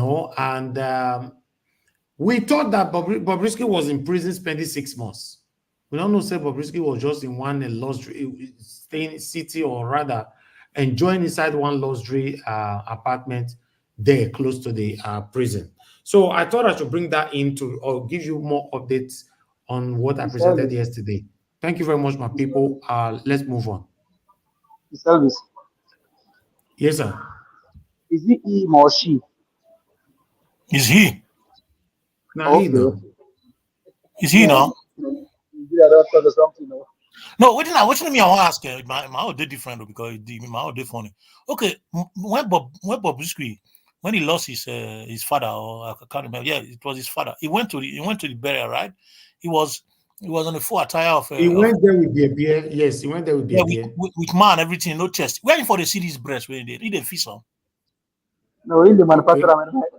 we thought that Bobrisky was in prison spending 6 months. We don't know say Bobrisky was just in one luxury, staying in city, or rather enjoying inside one luxury apartment there close to the prison. So I thought I should bring that into or give you more updates on what I presented yesterday. Thank you very much, my people. Let's move on. Service. Yes, sir. Is it him or she? Is he? No, he no. Is he now? Yeah, that's something. No. No, wait a minute. I want to ask you. My own day different though, because my own day funny. Okay, when Bobrisky, when he lost his father, or I can't remember. Yeah, it was his father. He went to the burial, right? He was on a full attire of. He went there with the beer. Yes, he went there with the beer. With man, everything, no chest. Waiting for the see breast when they did fix on. No, in the manufacturer,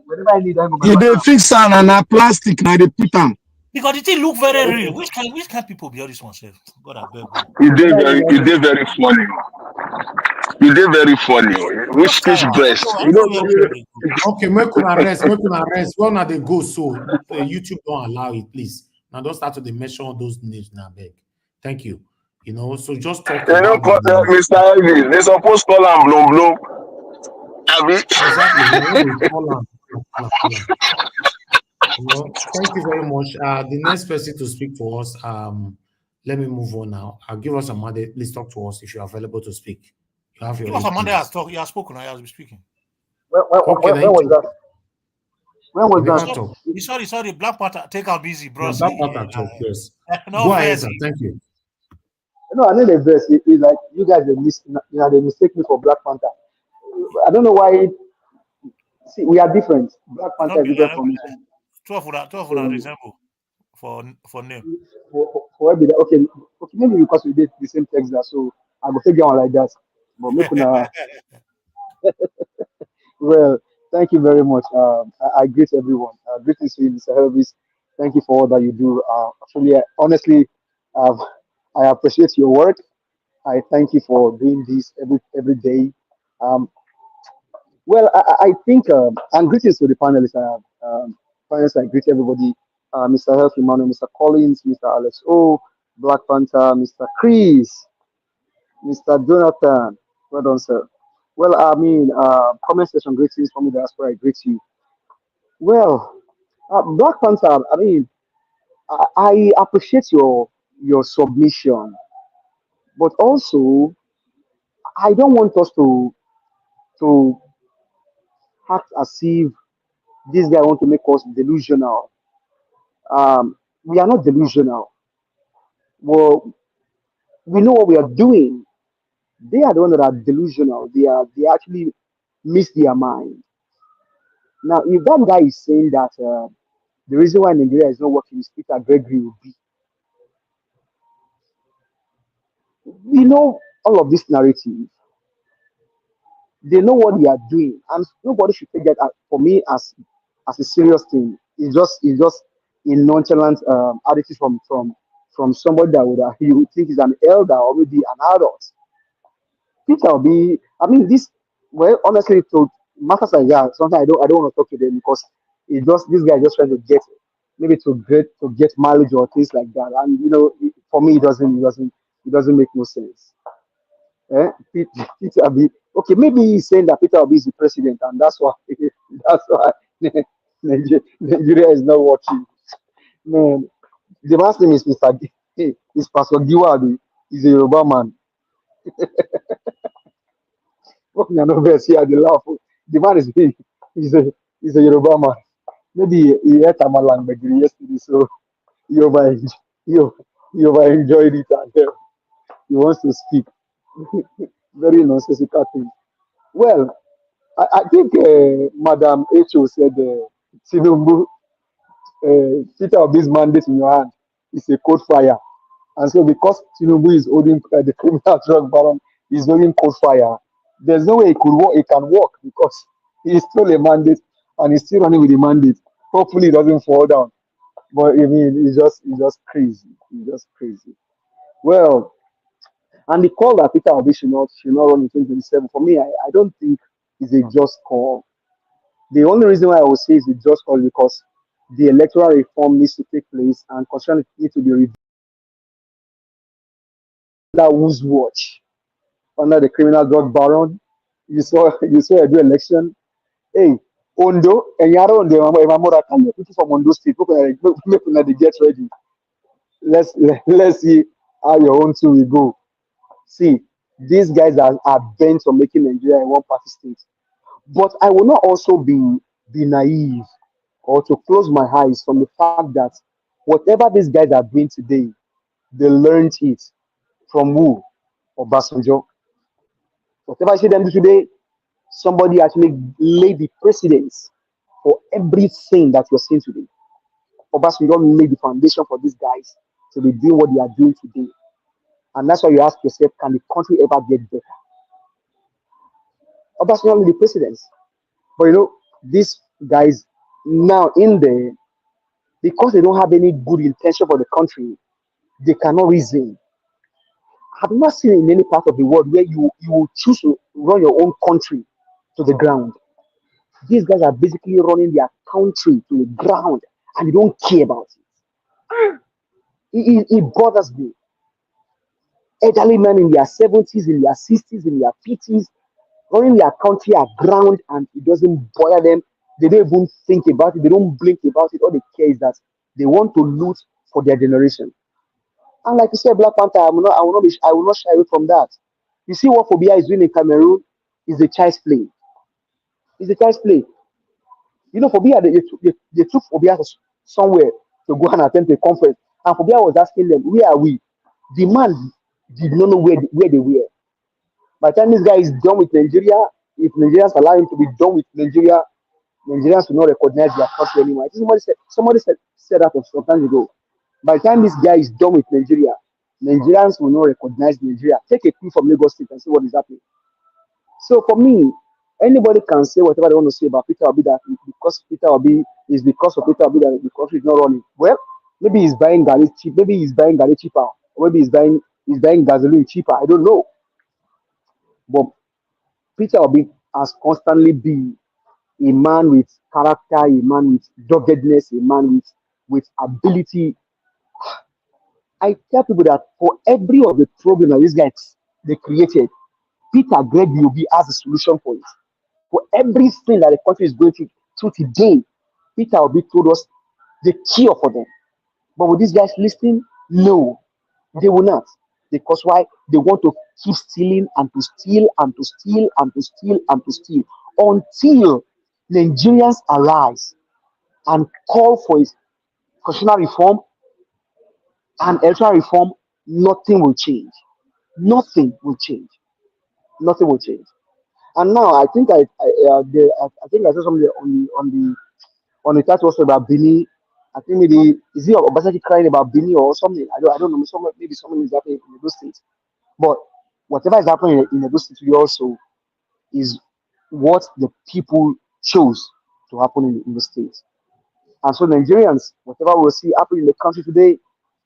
whenever I need, I go. Yeah, they fix on and a plastic now they put on. Because the thing look very real. Which kind people be all this oneself? God, I beg. You did very funny. You did very funny. Which breast? You know. Okay, make una rest. One of the go so YouTube don't allow it, please. Now don't start to mention all those names now, beg. Thank you. You know, so just talk about Mr. Ivy, they supposed to call him Blum Blum. Exactly. Thank you very much. The next person to speak to us, let me move on now. I'll give us a Monday. Please talk to us if you're available to speak. You have your give us a Monday. You have spoken. I have been speaking. When was that? When was that? Sorry. Black Panther, take out busy, bro. Black Panther talk, yes. Go ahead, sir. Thank you. No, I know the verse. It's like you guys they mistake me for Black Panther. I don't know why. See, we are different. Black Panther is different from me. 12 would resemble for name. For okay, maybe because we did the same text, so I will take one like that. But make well, thank you very much. I greet everyone. Greetings to you, Mr. Hervis. Thank you for all that you do. Actually, honestly, I appreciate your work. I thank you for doing this every day. Well, I think, and greetings to the panelists. Panelists, I greet everybody. Mr. Health Emmanuel, Mr. Collins, Mr. Alex O, Black Panther, Mr. Chris, Mr. Jonathan. Well done, sir. Well, I mean, comment section greetings from the diaspora. I greet you. Well, Black Panther, I mean, I appreciate your submission, but also I don't want us to act as if this guy want to make us delusional. We are not delusional. Well, we know what we are doing. They are the ones that are delusional. They actually miss their mind. Now, if that guy is saying that the reason why Nigeria is not working is Peter Gregory will be, we know all of this narrative. They know what they are doing, and nobody should take that for me as a serious thing. It's just a nonchalant attitude from somebody that you would think is an elder or maybe an adult. Peter will be. I mean, this. Well, honestly, to matters like that, sometimes I don't want to talk to them because this guy just trying to get mileage or things like that, and you know, for me, it doesn't make no sense. Peter Obi. Okay, maybe he's saying that Peter Obi is the president, and that's why Nigeria is not watching. Man, the last name is is Pastor Giwa. He's a Yoruba man. The laugh. The man he's a Yoruba man. Maybe he had Tamil language yesterday, so he over enjoyed it, and he wants to speak. Very nonsensical thing. Well, I think Madam H.O. said, Tinubu, Peter of this mandate in your hand is a code fire. And so because Tinubu is holding the criminal drug baron is holding code fire, there's no way it could work. It can work because he stole a mandate and he's still running with the mandate. Hopefully, it doesn't fall down. But I mean, it's just crazy. It's just crazy. Well, and the call that Peter Obi should not run in 2027, for me, I don't think is a just call. The only reason why I would say it's a just call is because the electoral reform needs to take place and constitution needs to be reviewed under whose watch? Under the criminal drug baron. You saw a do election. Hey, Ondo, and Yaro Ondo, Emamora Kanye, people from Ondo State, make una dey get ready. Let's see how your own two will go. See, these guys are bent on making Nigeria a one-party state. But I will not also be naive or to close my eyes from the fact that whatever these guys are doing today, they learned it from who? Obasanjo. Whatever I see them do today, somebody actually laid the precedence for everything that you're seeing today. Obasanjo laid the foundation for these guys to be doing what they are doing today. And that's why you ask yourself, can the country ever get better? Obasanjo laid the precedence. But these guys now in there, because they don't have any good intention for the country, they cannot reason. Have you not seen in any part of the world where you will choose to run your own country to the ground? These guys are basically running their country to the ground and they don't care about it. It bothers me. Elderly men in their 70s, in their 60s, in their 50s, running their country aground and it doesn't bother them. They don't even think about it. They don't blink about it. All they care is that they want to loot for their generation. And like you said, Black Panther, I will not shy away from that. You see what Phobia is doing in Cameroon is a child's play. It's a child's play. Phobia, they took Phobia somewhere to go and attend a conference. And Phobia was asking them, where are we? The man did not know where they were. By the time this guy is done with Nigeria, if Nigerians allow him to be done with Nigeria, Nigerians will not recognize their country anymore. Somebody said that some time ago. By the time this guy is done with Nigeria, Nigerians will not recognize Nigeria. Take a clue from Lagos State and see what is happening. So for me, anybody can say whatever they want to say about Peter Obi that because of Peter Obi that the country is not running. Well, maybe he's buying Gary cheap, maybe he's buying Gary cheaper, or maybe he's buying gasoline cheaper. I don't know. But Peter Obi has constantly been a man with character, a man with doggedness, a man with ability. I tell people that for every of the problem that these guys they created, Peter Greg Obi has a solution for it. For everything that the country is going through today, Peter Obi told us the cure for them. But will these guys listen? No, they will not. Because why? They want to keep stealing and to steal and to steal and to steal and to steal until Nigerians arise and call for his constitutional reform and electoral reform. Nothing will change. Nothing will change. Nothing will change. And now I think I think I saw something on the title also about Bini. I think maybe is it Obasaki crying about Bini or something? I don't know. Maybe something is happening in those states. But whatever is happening in those states also is what the people chose to happen in the states. And so Nigerians, whatever we see happen in the country today,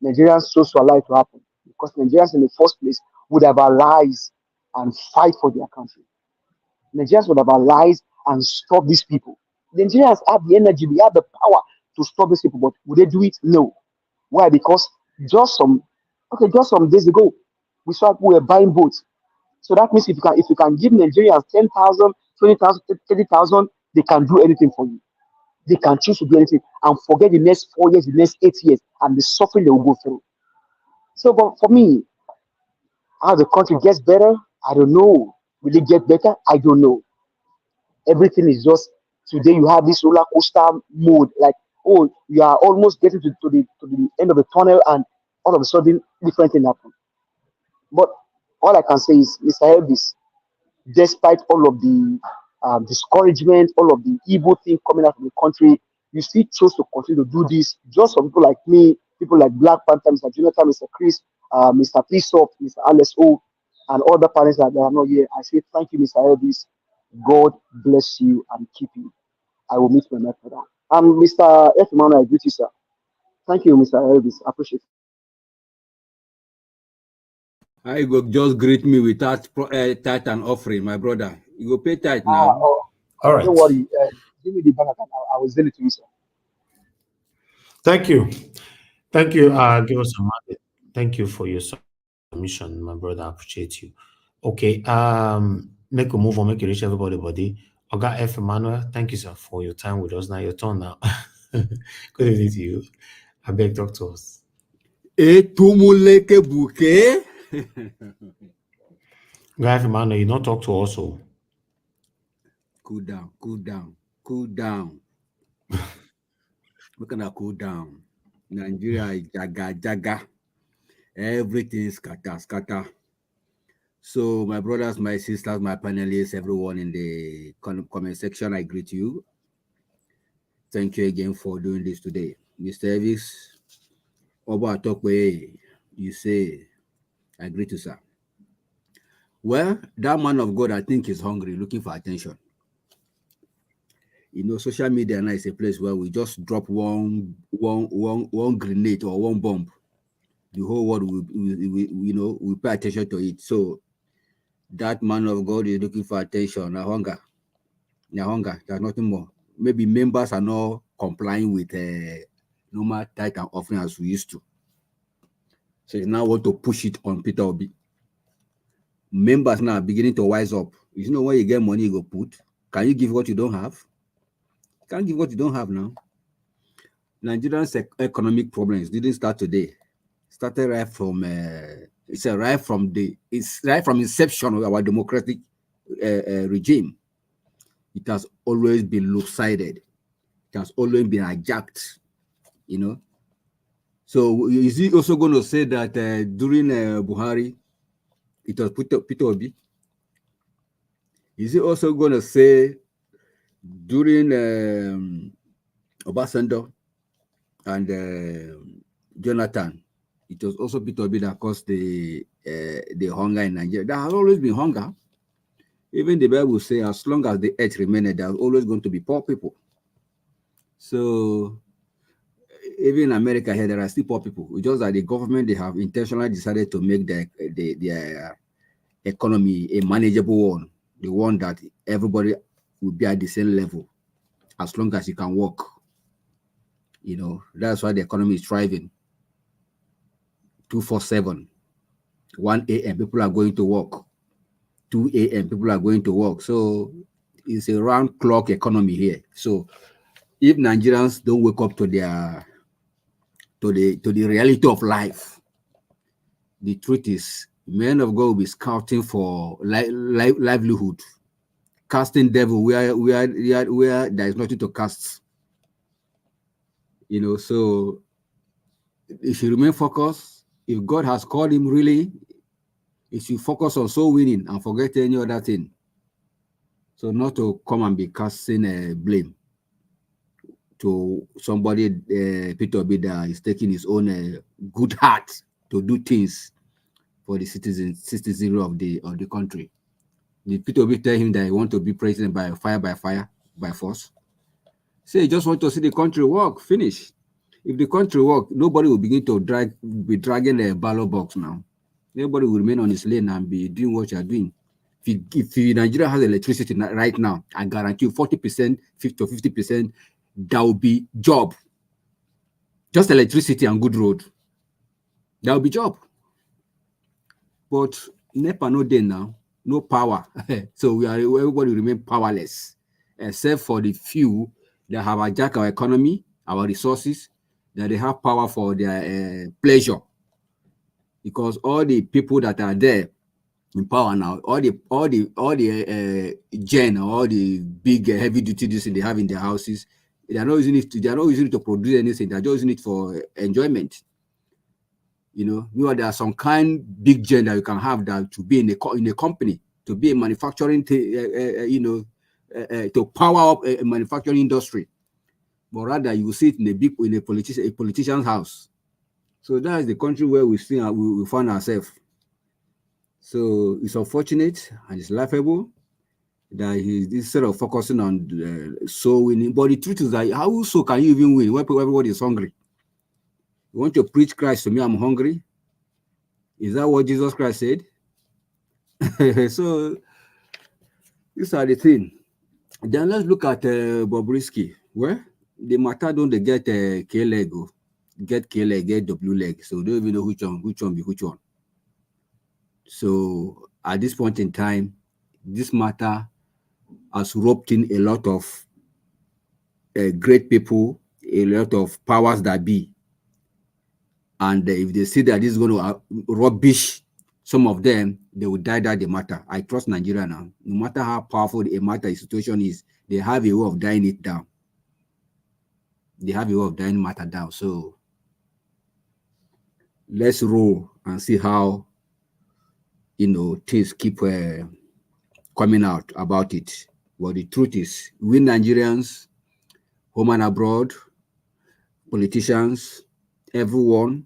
Nigerians chose to allow it to happen because Nigerians in the first place would have allies and fight for their country. Nigerians would have allies and stop these people. Nigerians have the energy, they have the power to stop these people, but would they do it? No. Why? Because just some days ago, we saw people were buying votes. So that means if you can give Nigerians 10,000, 20,000, 30,000, they can do anything for you. They can choose to do anything and forget the next 4 years, the next 8 years, and the suffering they will go through. So, but for me, how the country gets better, I don't know. Will it get better? I don't know. Everything is just today. You have this roller coaster mode, like you are almost getting to the end of the tunnel, and all of a sudden, different thing happen. But all I can say is, Mr. Elvis, despite all of the discouragement, all of the evil thing coming out of the country, you still chose to continue to do this just for people like me, people like Black Panther, Mr. Jonathan, Mr. Chris, Mr. Pisop, Mr. LSO, and other parents that are not here. I say thank you, Mr. Elvis. God bless you and keep you. I will meet my next for that. Mr. F. Emmanuel, I greet you, sir. Thank you, Mr. Elvis. I appreciate it. I go just greet me with tithe and offering, my brother. You go pay tithe now. All right. Don't worry. Give me the bank account. I will send it to you, sir. Thank you. Thank you. Give us a moment. Thank you for your submission, my brother. I appreciate you. Okay. Make a move on, make you reach everybody, buddy. Oga F. Emmanuel, thank you, sir, for your time with us. Now your turn now. Good evening to you. I beg, talk to us. Etumuleke buke. Oga F. Emmanuel, you not talk to us, so. Cool down, cool down, cool down. We're gonna cool down. Nigeria is jaga. Everything is scatter. So my brothers, my sisters, my panelists, everyone in the comment section, I greet you. Thank you again for doing this today. Mr. Elvis, Oba Tokwe, you say, I greet you, sir. Well, that man of God, I think, is hungry, looking for attention. You know, social media now is a place where we just drop one grenade or one bomb. The whole world will pay attention to it. So that man of God is looking for attention. Now hunger. There's nothing more. Maybe members are not complying with normal tithe and offering as we used to. So they now want to push it on Peter Obi. Members now are beginning to wise up. You know, when you get money, you go put. Can you give what you don't have? Can't give what you don't have now. Nigerians' economic problems didn't start today. Started right from inception of our democratic regime. It has always been lopsided. It has always been hijacked. You know. So is he also going to say that during Buhari, it was Peter Obi? Is he also going to say during Obasanjo and Jonathan, it was also Peter Obi that caused the hunger in Nigeria? There has always been hunger. Even the Bible says, as long as the earth remained, there are always going to be poor people. So even in America here, there are still poor people. It's just that the government, they have intentionally decided to make their economy a manageable one, the one that everybody will be at the same level as long as you can work. You know, that's why the economy is thriving. 24/7, 1 a.m. people are going to work. 2 a.m. people are going to work. So it's a round clock economy here. So if Nigerians don't wake up to the reality of life, the truth is, men of God will be scouting for livelihood, casting devil where there is nothing to cast. You know, so if you remain focused, if God has called him really, he should focus on soul winning and forget any other thing. So not to come and be casting blame to somebody, Peter Obi, that is taking his own good heart to do things for the citizens of the country. Did Peter Obi tell him that he want to be president by fire, by force? Say he just want to see the country work, finish. If the country work, nobody will begin to be dragging a ballot box now. Everybody will remain on his lane and be doing what you are doing. If Nigeria has electricity right now, I guarantee you 40%, 50%, there will be job. Just electricity and good road. There will be job. But NEPA no day now, no power. So everybody will remain powerless, except for the few that have hijacked our economy, our resources, that they have power for their pleasure. Because all the people that are there in power now, all the gen, all the big heavy duty duties they have in their houses, they are not using it to produce anything. They are just using it for enjoyment. You know, there are some kind big gen that you can have that to be in a company to be a manufacturing, to power up a manufacturing industry, but rather you sit in a politician's house. So that is the country where we find ourselves. So it's unfortunate and it's laughable that instead of focusing on soul winning, but the truth is that how so can you even win when everybody is hungry? You want to preach Christ to me, I'm hungry? Is that what Jesus Christ said? So these are the thing. Then let's look at Bobrisky. Well, the matter don't they get K leg, get K leg, get W leg. So they don't even know which one be which one. So at this point in time, this matter has roped in a lot of great people, a lot of powers that be. And if they see that this is going to rubbish some of them, they will die that the matter. I trust Nigeria now. No matter how powerful a matter situation is, they have a way of dying it down. They have a way of dying matter down. So let's roll and see how, things keep coming out about it. But the truth is, we Nigerians, home and abroad, politicians, everyone,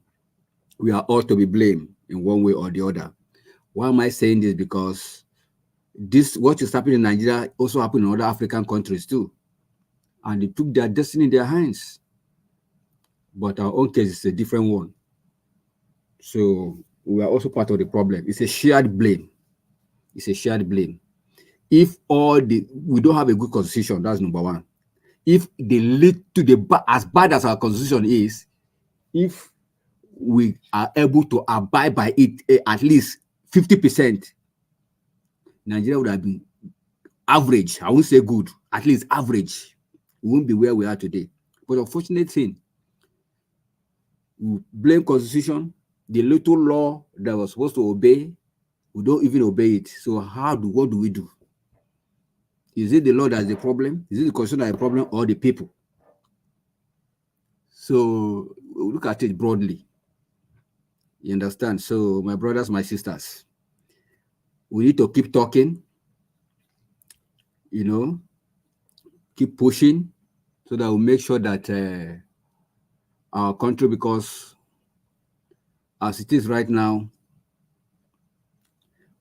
we are all to be blamed in one way or the other. Why am I saying this? Because what is happening in Nigeria also happened in other African countries too. And they took their destiny in their hands. But our own case is a different one. So we are also part of the problem. It's a shared blame. It's a shared blame. If we don't have a good constitution, that's number one. If they lead to as bad as our constitution is, if we are able to abide by it at least 50%, Nigeria would have been average. I won't say good, at least average. We won't be where we are today. But the unfortunate thing, we blame constitution, the little law that was supposed to obey, we don't even obey it. So what do we do? Is it the law that's the problem? Is it the constitution that's the problem, or the people? So look at it broadly. You understand? So my brothers, my sisters, we need to keep talking, keep pushing so that we make sure that our country, because as it is right now,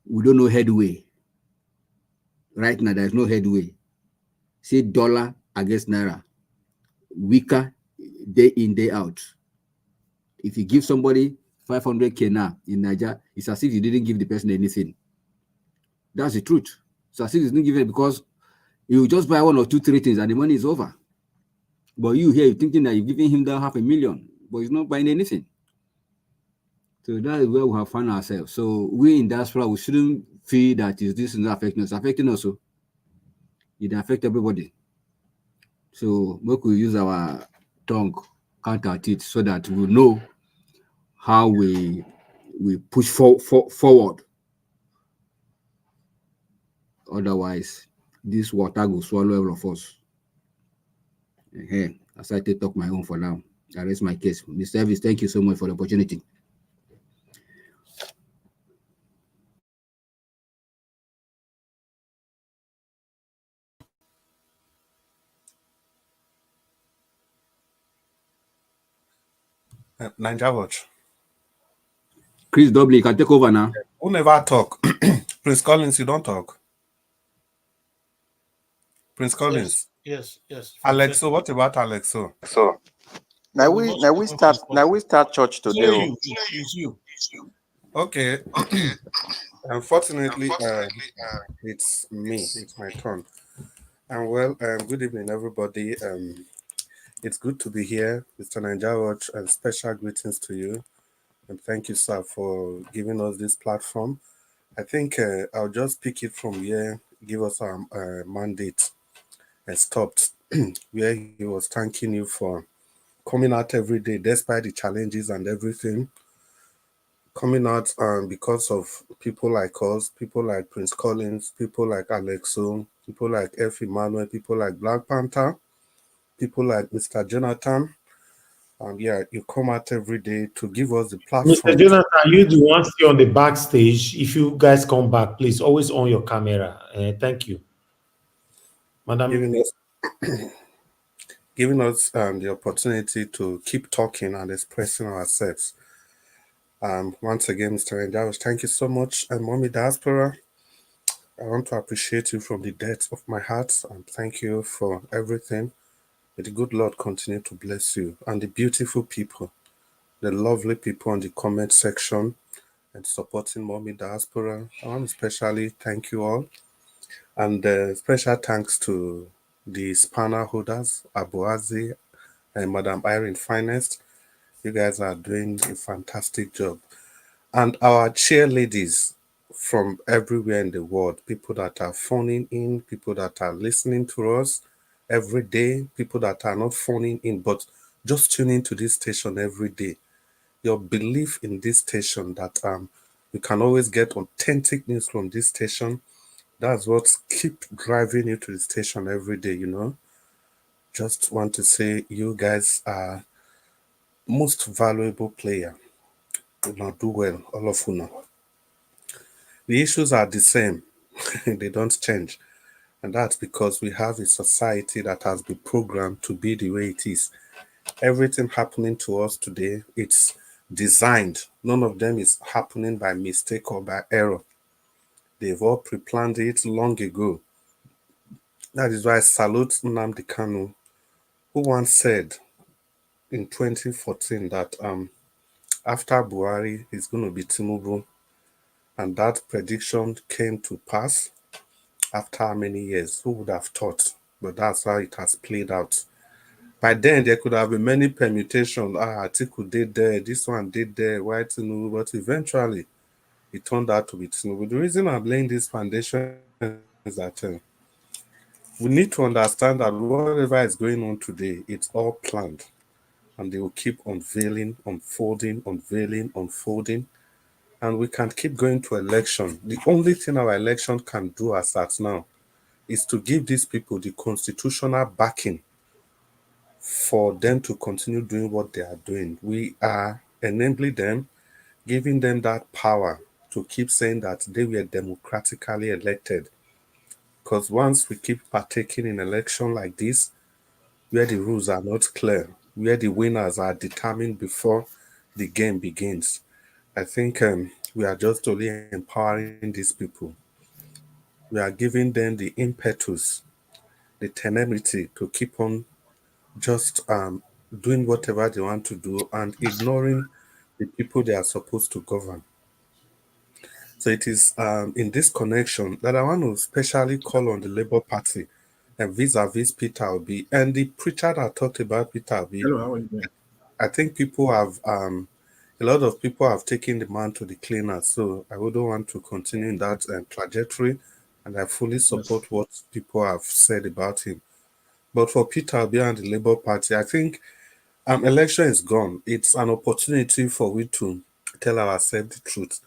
we don't know headway. Right now, there's no headway. See dollar against naira, weaker day in, day out. If you give somebody 500K now in Nigeria, it's as if you didn't give the person anything. That's the truth. It's as if you didn't give it, because you just buy 1 or 2, 3 things and the money is over. But you here, you're thinking that you're giving him that 500,000, but he's not buying anything. So that is where we have found ourselves. So we in diaspora, we shouldn't feel that this is not affecting us. It's affecting us. So it affects everybody. So we could use our tongue, counter it, so that we know how we push forward. Otherwise, this water will swallow all of us. As I talk my own for now, I raise my case. Mr. Elvis, thank you so much for the opportunity. Niger Watch. Chris W, you can take over now. Who never talk? Prince Collins, you don't talk. Prince Collins. Yes. Alexo, what about Alexo? So now we start church today. It's you. Okay. Unfortunately, it's me. It's my turn. And well, good evening, everybody. It's good to be here, Mr. Niger Watch, and special greetings to you. And thank you, sir, for giving us this platform. I think I'll just pick it from here, give us our mandate and stopped, where he was thanking you for coming out every day, despite the challenges and everything. Coming out because of people like us, people like Prince Collins, people like Alexo, people like F. Emmanuel, people like Black Panther, people like Mr. Jonathan, Yeah, you come out every day to give us the Mr. platform. Jonathan, you the one stay on the backstage. If you guys come back, please always on your camera. Thank you, Madam. Giving us the opportunity to keep talking and expressing ourselves. Once again, Mr. Enjaros, thank you so much. And Mommy Diaspora, I want to appreciate you from the depth of my heart and thank you for everything. May the good Lord continue to bless you and the beautiful people, the lovely people in the comment section and supporting Mommy Diaspora. I want to especially thank you all. And special thanks to the spanner holders, Abuazi and Madam Irene Finest. You guys are doing a fantastic job. And our cheerleaders from everywhere in the world, people that are phoning in, people that are listening to us every day, people that are not phoning in, but just tuning to this station every day. Your belief in this station that you can always get authentic news from this station, that's what keep driving you to the station every day, you know. Just want to say you guys are most valuable player. You know, do well, all of you know. The issues are the same, they don't change. And that's because we have a society that has been programmed to be the way it is. Everything happening to us today, it's designed. None of them is happening by mistake or by error. They've all pre-planned it long ago. That is why I salute Nnamdi Kanu, who once said in 2014 that after Buhari is going to be Tinubu, and that prediction came to pass after many years. Who would have thought? But that's how it has played out. By then, there could have been many permutations. Atiku did there, this one did there, why Tinubu? But eventually, it turned out to be Tinubu. The reason I'm laying this foundation is that we need to understand that whatever is going on today, it's all planned. And they will keep unveiling, unfolding, unveiling, unfolding. And we can't keep going to election. The only thing our election can do as at now is to give these people the constitutional backing for them to continue doing what they are doing. We are enabling them, giving them that power to keep saying that they were democratically elected. Because once we keep partaking in election like this, where the rules are not clear, where the winners are determined before the game begins, I think we are just only empowering these people. We are giving them the impetus, the temerity to keep on just doing whatever they want to do and ignoring the people they are supposed to govern. So it is in this connection that I want to especially call on the Labour Party and vis-a-vis Peter Obi and the preacher that talked about Peter Obi. Hello, how are you doing? I think people have a lot of people have taken the man to the cleaners, so I wouldn't want to continue in that trajectory, and I fully support what people have said about him. But for Peter Obi and the Labour Party, I think election is gone. It's an opportunity for we to tell ourselves the truth.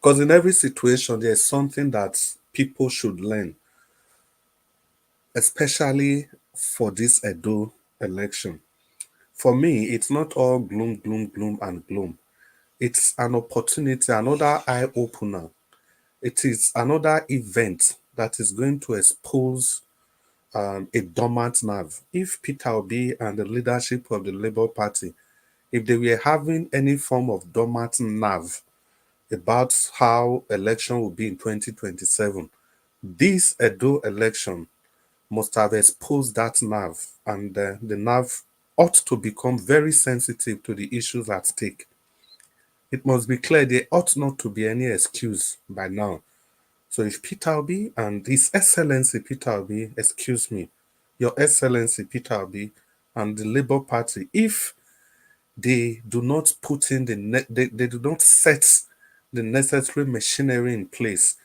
Because in every situation, there's something that people should learn, especially for this Edo election. For me, it's not all gloom, gloom, gloom, and gloom. It's an opportunity, another eye-opener. It is another event that is going to expose a dormant nerve. If Peter Obi and the leadership of the Labour Party, if they were having any form of dormant nerve about how election will be in 2027, this Edo election must have exposed that nerve, and the nerve ought to become very sensitive to the issues at stake. It must be clear there ought not to be any excuse by now. So if Peter Obi and His Excellency Peter Obi, excuse me, Your Excellency Peter Obi and the Labour Party, if they do not put in they do not set the necessary machinery in place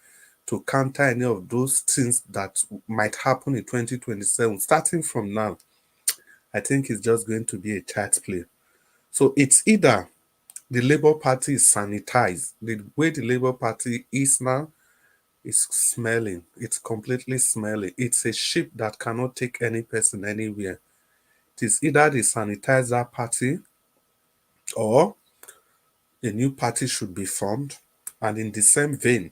to counter any of those things that might happen in 2027, starting from now, I think it's just going to be a child's play. So it's either the Labour Party is sanitized. The way the Labour Party is now is smelling. It's completely smelling. It's a ship that cannot take any person anywhere. It is either they sanitize that party or a new party should be formed. And in the same vein,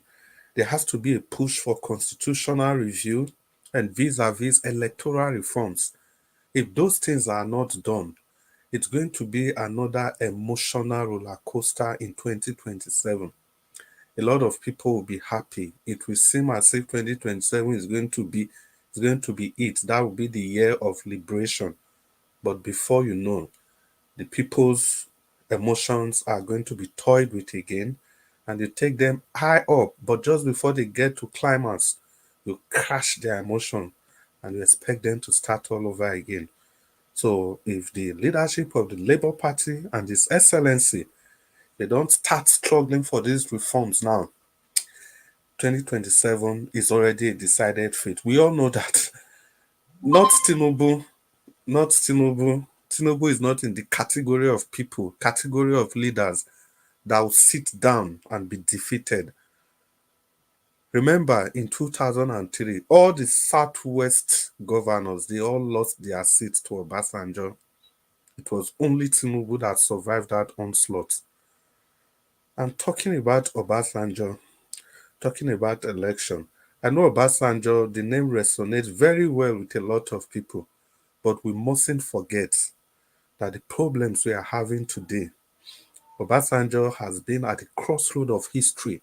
there has to be a push for constitutional review and vis-a-vis electoral reforms. If those things are not done, it's going to be another emotional roller coaster in 2027. A lot of people will be happy. It will seem as if 2027 is going to be it. That will be the year of liberation. But before you know, the people's emotions are going to be toyed with again, and you take them high up, but just before they get to climax, you crash their emotion and you expect them to start all over again. So if the leadership of the Labour Party and His Excellency, they don't start struggling for these reforms now, 2027 is already a decided fate. We all know that. Not Tinubu. Tinubu is not in the category of people, category of leaders that will sit down and be defeated. Remember, in 2003, all the Southwest governors, they all lost their seats to Obasanjo. It was only Tinubu that survived that onslaught. And talking about Obasanjo, talking about election, I know Obasanjo, the name resonates very well with a lot of people, but we mustn't forget that the problems we are having today, Obasanjo has been at the crossroad of history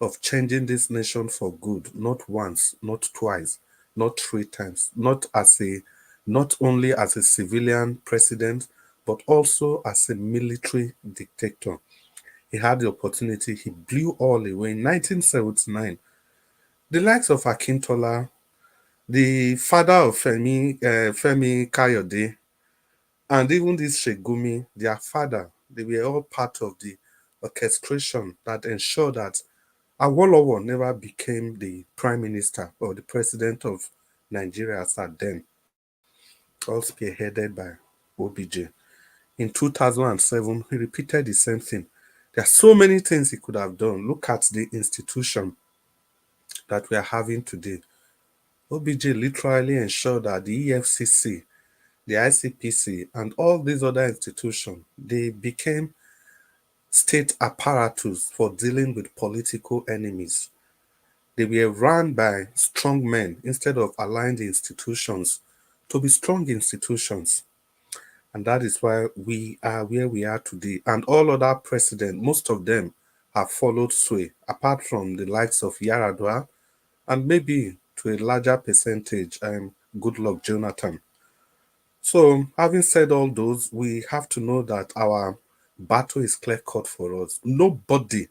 of changing this nation for good, not once, not twice, not 3 times, not only as a civilian president, but also as a military dictator. He had the opportunity, he blew all away. In 1979, the likes of Akintola, the father of Femi Kayode, and even this Shegumi, their father, they were all part of the orchestration that ensured that Awolowo never became the prime minister or the president of Nigeria as at then, all spearheaded by OBJ. In 2007, he repeated the same thing. There are so many things he could have done. Look at the institution that we are having today. OBJ literally ensured that the EFCC, the ICPC, and all these other institutions, they became state apparatus for dealing with political enemies. They were run by strong men instead of allowing the institutions to be strong institutions. And that is why we are where we are today. And all other presidents, most of them have followed sway, apart from the likes of Yaradua and maybe to a larger percentage, Goodluck Jonathan. So having said all those, we have to know that our battle is clear-cut for us. Nobody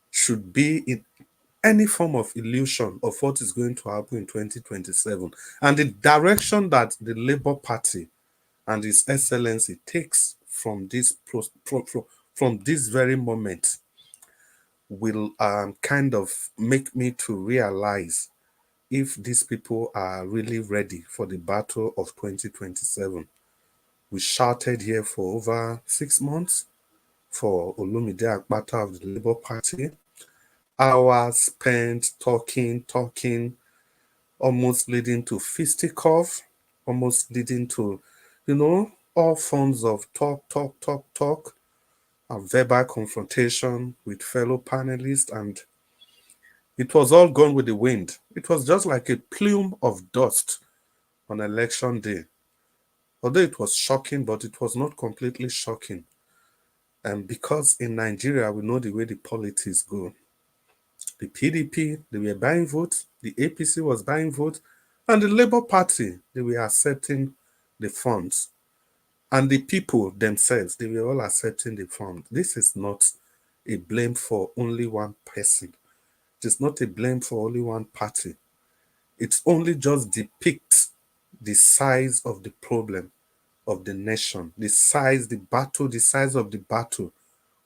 should be in any form of illusion of what is going to happen in 2027. And the direction that the Labour Party and His Excellency takes from this very moment will kind of make me to realize if these people are really ready for the battle of 2027. We shouted here for over 6 months for Olumide Akpata of the Labour Party. Hours spent talking, almost leading to fisticuff, almost leading to, all forms of talk, and verbal confrontation with fellow panelists, and it was all gone with the wind. It was just like a plume of dust on election day. Although it was shocking, but it was not completely shocking. And because in Nigeria, we know the way the politics go. The PDP, they were buying votes, the APC was buying votes, and the Labour Party, they were accepting the funds. And the people themselves, they were all accepting the funds. This is not a blame for only one person. It is not a blame for only one party. It only just depicts the size of the problem of the nation, the size of the battle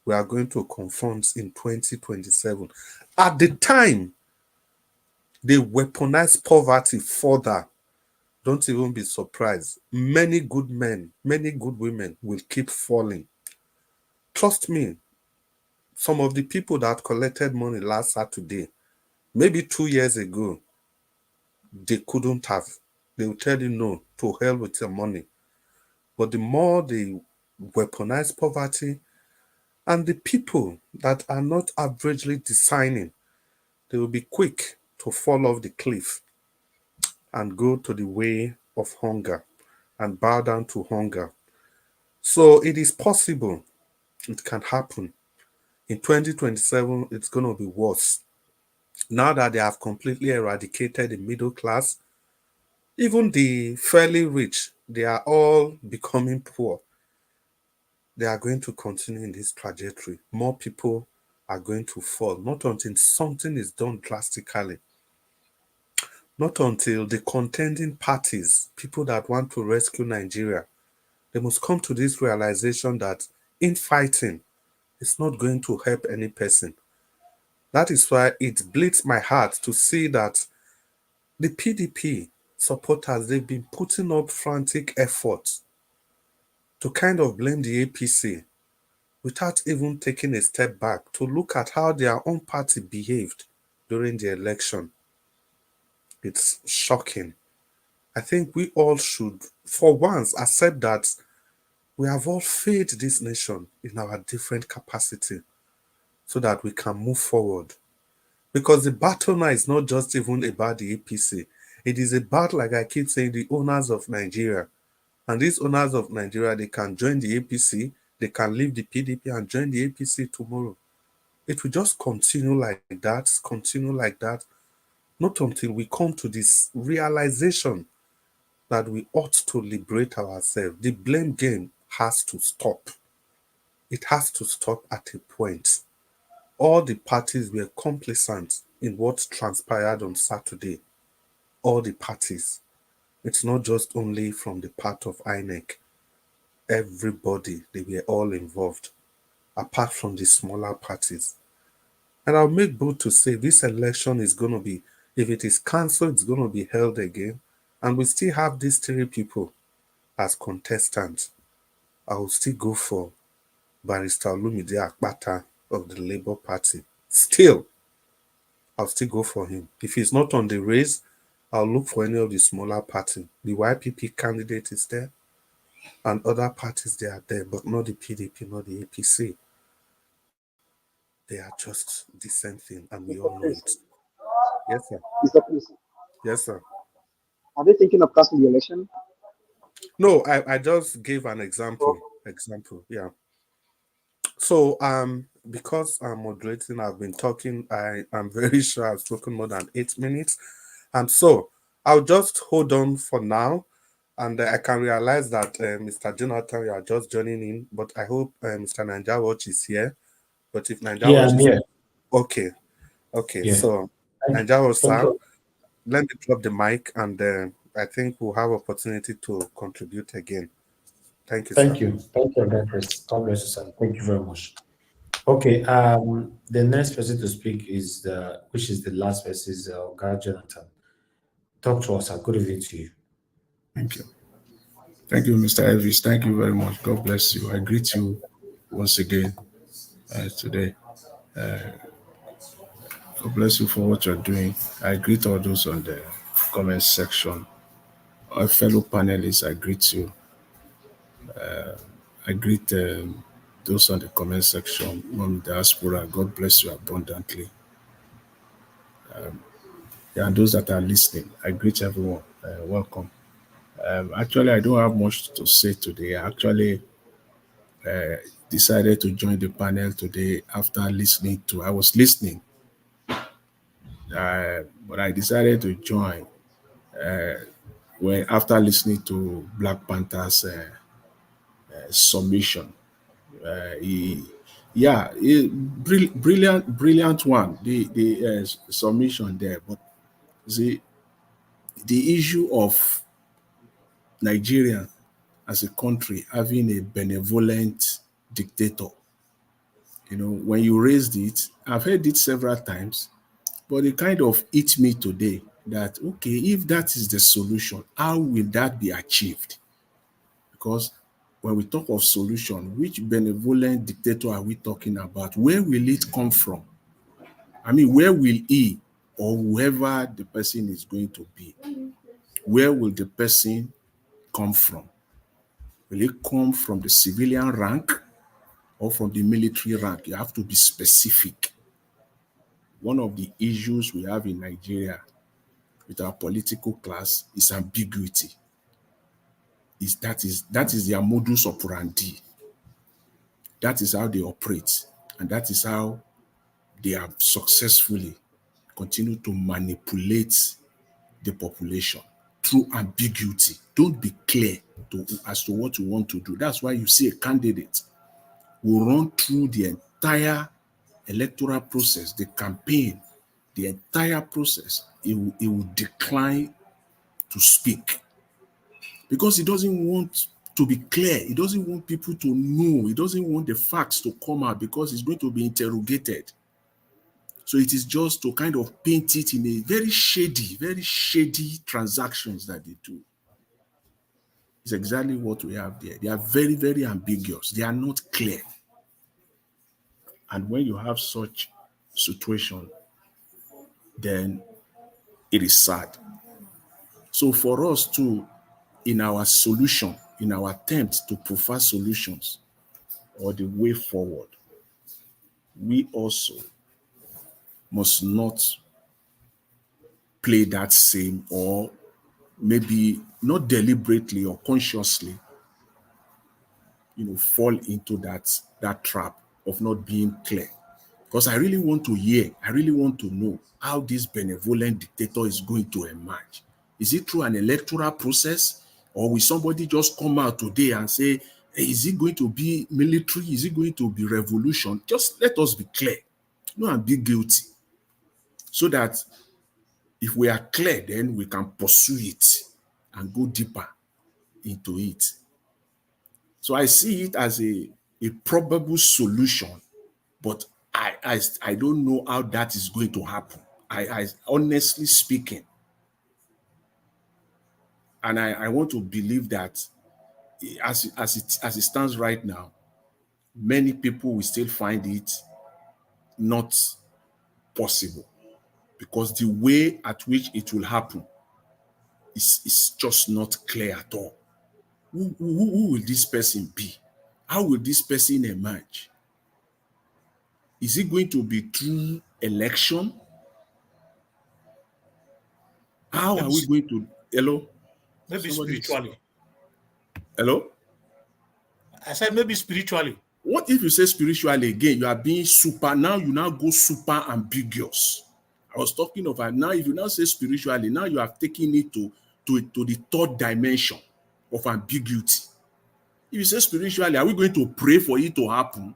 we are going to confront in 2027. At the time, they weaponize poverty further. Don't even be surprised. Many good men, many good women will keep falling. Trust me, some of the people that collected money last Saturday, maybe 2 years ago, they couldn't have. They will tell you no, to hell with your money. But the more they weaponize poverty, and the people that are not averagely designing, they will be quick to fall off the cliff and go to the way of hunger and bow down to hunger. So it is possible. It can happen. In 2027, it's going to be worse. Now that they have completely eradicated the middle class, even the fairly rich, they are all becoming poor. They are going to continue in this trajectory. More people are going to fall, not until something is done drastically. Not until the contending parties, people that want to rescue Nigeria, they must come to this realization that infighting is not going to help any person. That is why it bleeds my heart to see that the PDP supporters, they've been putting up frantic efforts to kind of blame the APC without even taking a step back to look at how their own party behaved during the election. It's shocking. I think we all should, for once, accept that we have all failed this nation in our different capacity so that we can move forward. Because the battle now is not just even about the APC. It is about, like I keep saying, the owners of Nigeria. And these owners of Nigeria, they can join the APC, they can leave the PDP and join the APC tomorrow. It will just continue like that, not until we come to this realization that we ought to liberate ourselves. The blame game has to stop. It has to stop at a point. All the parties were complicit in what transpired on Saturday. All the parties. It's not just only from the part of INEC. Everybody, they were all involved, apart from the smaller parties. And I'll make bold to say this election is going to be, if it is cancelled, it's going to be held again. And we still have these three people as contestants. I will still go for Barrister Olumide Akpata of the Labour Party. Still, I'll still go for him. If he's not on the race, I'll look for any of the smaller parties. The YPP candidate is there, and other parties, they are there, but not the PDP, not the APC. They are just the same thing, and we all know it. Yes, sir. Mr. Chris, Yes, sir. are they thinking of casting the election? No, I just gave an example. Yeah. So because I'm moderating, I've been talking. I'm very sure I've spoken more than 8 minutes. So I'll just hold on for now. And I can realize that Mr. Jonathan, you are just joining in, but I hope Mr. Naija Watch is here. But if Naija Watch is here. Okay. Yeah. So Naija Watch, Thank sir, you. let me drop the mic, and I think we'll have opportunity to contribute again. Thank you, sir. Thank you, Chris. God bless you, sir. Thank you very much. Okay. The next person to speak is which is the last person, is Oga Jonathan. Talk to us, sir. Good evening to you. Thank you. Thank you, Mr. Elvis. Thank you very much. God bless you. I greet you once again today. God bless you for what you're doing. I greet all those on the comment section. Our fellow panelists, I greet you. I greet those on the comment section, Mom Diaspora. God bless you abundantly. And those that are listening, I greet everyone. Welcome. Actually, I don't have much to say today. I actually decided to join the panel today after listening to, I was listening, but I decided to join after listening to Black Panther's submission. Brilliant one, the submission there. But the issue of Nigeria as a country having a benevolent dictator, when you raised it, I've heard it several times, but it kind of hit me today that, okay, if that is the solution, how will that be achieved? Because when we talk of solution, which benevolent dictator are we talking about? Where will it come from? I mean, where will he or whoever the person is going to be, where will the person come from? Will it come from the civilian rank or from the military rank? You have to be specific. One of the issues we have in Nigeria with our political class is ambiguity. That is their modus operandi. That is how they operate, and that is how they have successfully continued to manipulate the population through ambiguity. Don't be clear as to what you want to do. That's why you see a candidate will run through the entire electoral process, the campaign, the entire process. It will decline to speak because he doesn't want to be clear. He doesn't want people to know. He doesn't want the facts to come out because he's going to be interrogated. So it is just to kind of paint it in a very shady transactions that they do. It's exactly what we have there. They are very, very ambiguous. They are not clear. And when you have such situation, then it is sad. So for us to, in our solution, in our attempt to provide solutions or the way forward, we also must not play that same, or maybe not deliberately or consciously, fall into that trap of not being clear. Because I really want to hear, I really want to know how this benevolent dictator is going to emerge. Is it through an electoral process, or will somebody just come out today and say, hey, is it going to be military? Is it going to be revolution? Just let us be clear. No ambiguity. So that if we are clear, then we can pursue it and go deeper into it. So I see it as a probable solution, but I don't know how that is going to happen. I honestly speaking, and I want to believe that as it stands right now, many people will still find it not possible, because the way at which it will happen is just not clear at all. Who will this person be? How will this person emerge? Is it going to be through election? How are we going to... Hello? Maybe spiritually. Hello? I said maybe spiritually. What if you say spiritually again? You are being super... Now you now go super ambiguous. I was talking about now, if you now say spiritually, now you are taking it to the third dimension of ambiguity. If you say spiritually, are we going to pray for it to happen?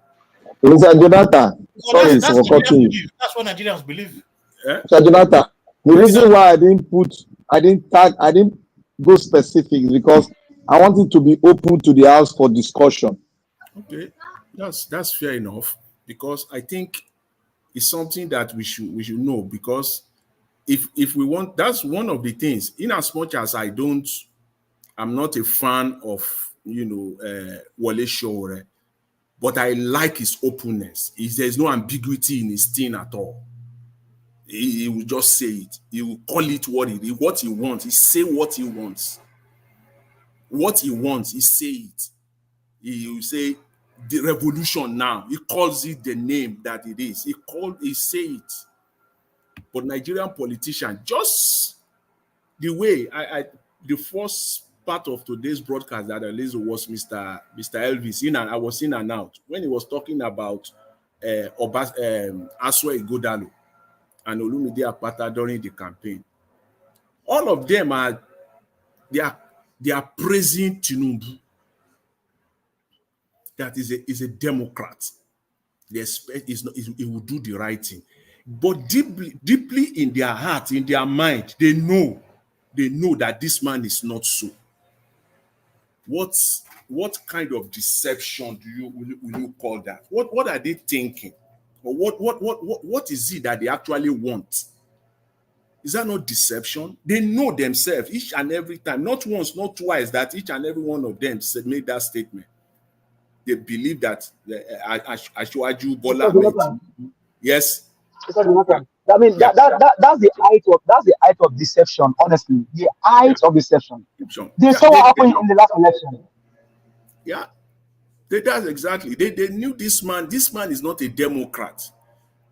Mr. Jonathan, sorry for cutting you. That's what Nigerians believe. Mr. Jonathan, the reason why I didn't go specific is because I want it to be open to the house for discussion. Okay, that's fair enough, because I think it's something that we should know, because if we want, that's one of the things. In as much as I'm not a fan of Wole Sowore, but I like his openness. There's no ambiguity in his thing at all. He will just say it. He will call it what he wants. He say what he wants. What he wants, he say it. He will say the revolution now. He calls it the name that it is. He say it. But Nigerian politicians, just the way the first part of today's broadcast that I listened was Mr. Elvis. I was in and out when he was talking about Aswa Ighodalo and Olumide Akpata during the campaign. All of them they are praising Tinubu. That is a Democrat. They expect he will do the right thing. But deeply in their heart, in their mind, they know that this man is not so. What kind of deception will you call that? What are they thinking? Or what is it that they actually want? Is that not deception? They know themselves each and every time, not once, not twice, that each and every one of them made that statement. They believe that Ashwaju Bola. Yes. I mean, that's the height of deception. Honestly, the height of deception. They saw what happened in the last election. Yeah, that's exactly. They knew this man. This man is not a Democrat.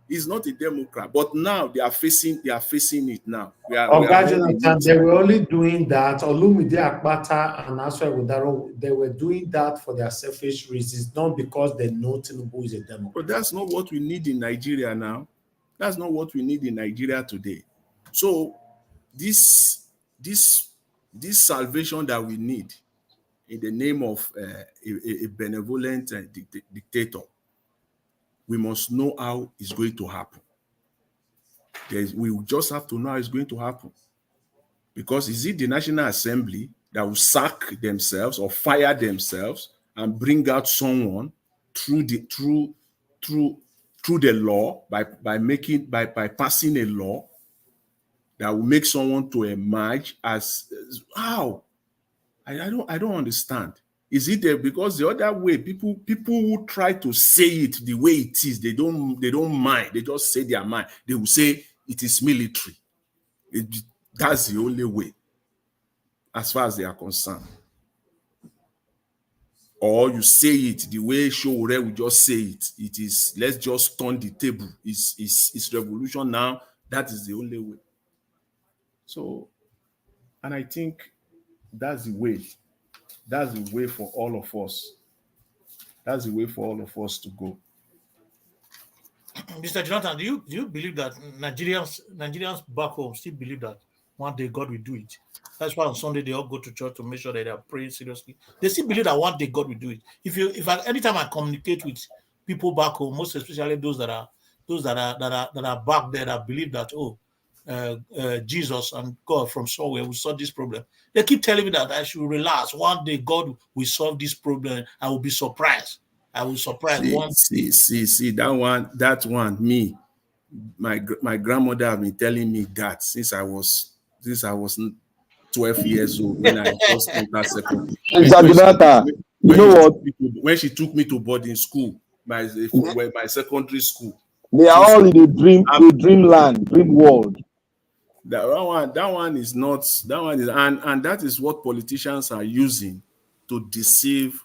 He's not a Democrat. But now they are facing it now. We are Oga all Jonathan, they were only doing that. Olumide Akpata and Aswa Udaro, they were doing that for their selfish reasons, not because they know Tinubu is a Democrat. But that's not what we need in Nigeria now. That's not what we need in Nigeria today. So this salvation that we need in the name of a benevolent dictator, we must know how it's going to happen. We just have to know how it's going to happen. Because is it the National Assembly that will sack themselves or fire themselves and bring out someone through the law by passing a law that will make someone to emerge as how? I don't understand. Is it there? Because the other way, people who try to say it the way it is, they don't mind. They just say their mind. They will say it is military. That's the only way, as far as they are concerned. Or you say it the way Showore will just say it. It is, let's just turn the table. It's revolution now. That is the only way. So, and I think that's the way. That's the way for all of us. That's the way for all of us to go. Mr. Jonathan, do you believe that Nigerians back home still believe that one day God will do it? That's why on Sunday they all go to church to make sure that they are praying seriously. They still believe that one day God will do it. Anytime I communicate with people back home, most especially those that are back there that believe that Jesus and God from somewhere will solve this problem, they keep telling me that I should relax. One day God will solve this problem. I will be surprised. I will surprise one. See that one. Me, my grandmother have been telling me that since I was 12 years old when I just entered secondary. When she took me to boarding school, my secondary school. They are all in the dreamland, dream world. That one is not. That one is, and that is what politicians are using to deceive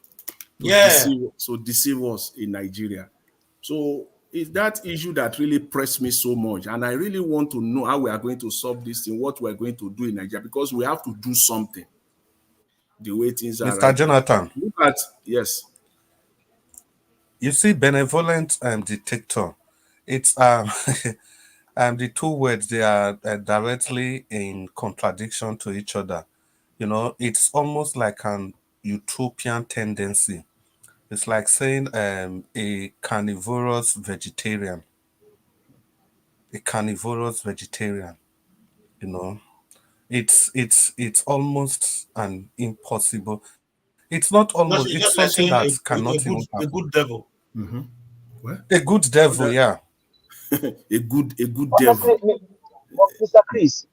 us in Nigeria. So it's that issue that really pressed me so much, and I really want to know how we are going to solve this thing, what we are going to do in Nigeria, because we have to do something. The way things are. Mr. Jonathan, look at yes. You see, benevolent dictator. It's the two words, they are directly in contradiction to each other. You know, it's almost like an utopian tendency. It's like saying a carnivorous vegetarian. A carnivorous vegetarian. You know, it's almost an impossible. It's not almost. It's something that cannot even happen. A good devil. Mm-hmm. What? A good devil, yeah. a good devil. Mr. Chris,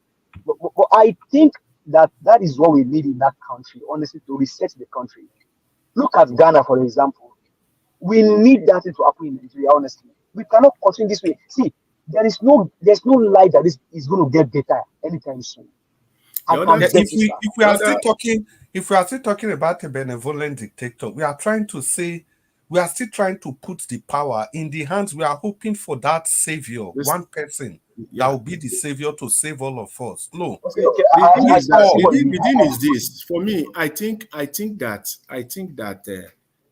but I think that is what we need in that country, honestly, to reset the country. Look at Ghana, for example. We need that to happen in Nigeria, honestly. We cannot continue this way. See, there's no light that this is going to get better anytime soon. If we are still talking about a benevolent dictator, we are still trying to put the power in the hands. We are hoping for that savior, one person that will be the savior to save all of us. No. The thing is this. For me, I think that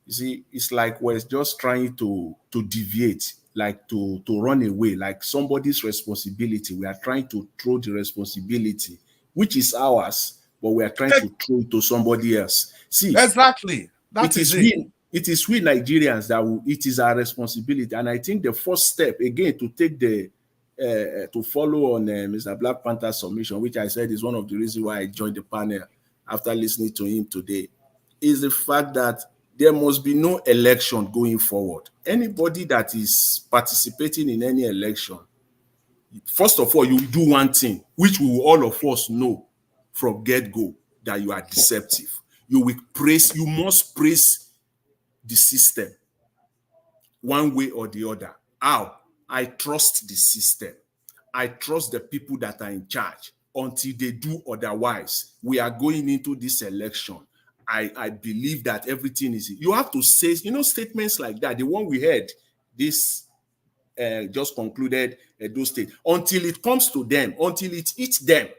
you see, it's like we're just trying to deviate, like to run away, like somebody's responsibility. We are trying to throw the responsibility, which is ours, but we are trying to throw it to somebody else. See, exactly. It is we Nigerians it is our responsibility, and I think the first step again to take to follow on Mr. Black Panther's submission, which I said is one of the reasons why I joined the panel after listening to him today, is the fact that there must be no election going forward. Anybody that is participating in any election, first of all, you do one thing, which we will all of us know from get-go, that you are deceptive. You must praise the system one way or the other. How? I trust the system. I trust the people that are in charge. Until they do otherwise, we are going into this election. I believe that everything is. You have to say, statements like that. The one we heard this just concluded Edo State. Until it comes to them, until it eats them,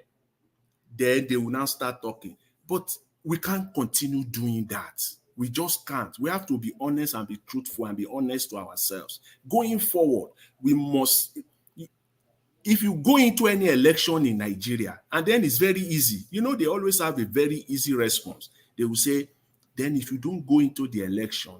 then they will now start talking. But we can't continue doing that. We just can't. We have to be honest and be truthful and be honest to ourselves. Going forward, we must. If you go into any election in Nigeria, and then it's very easy. They always have a very easy response. They will say, then if you don't go into the election,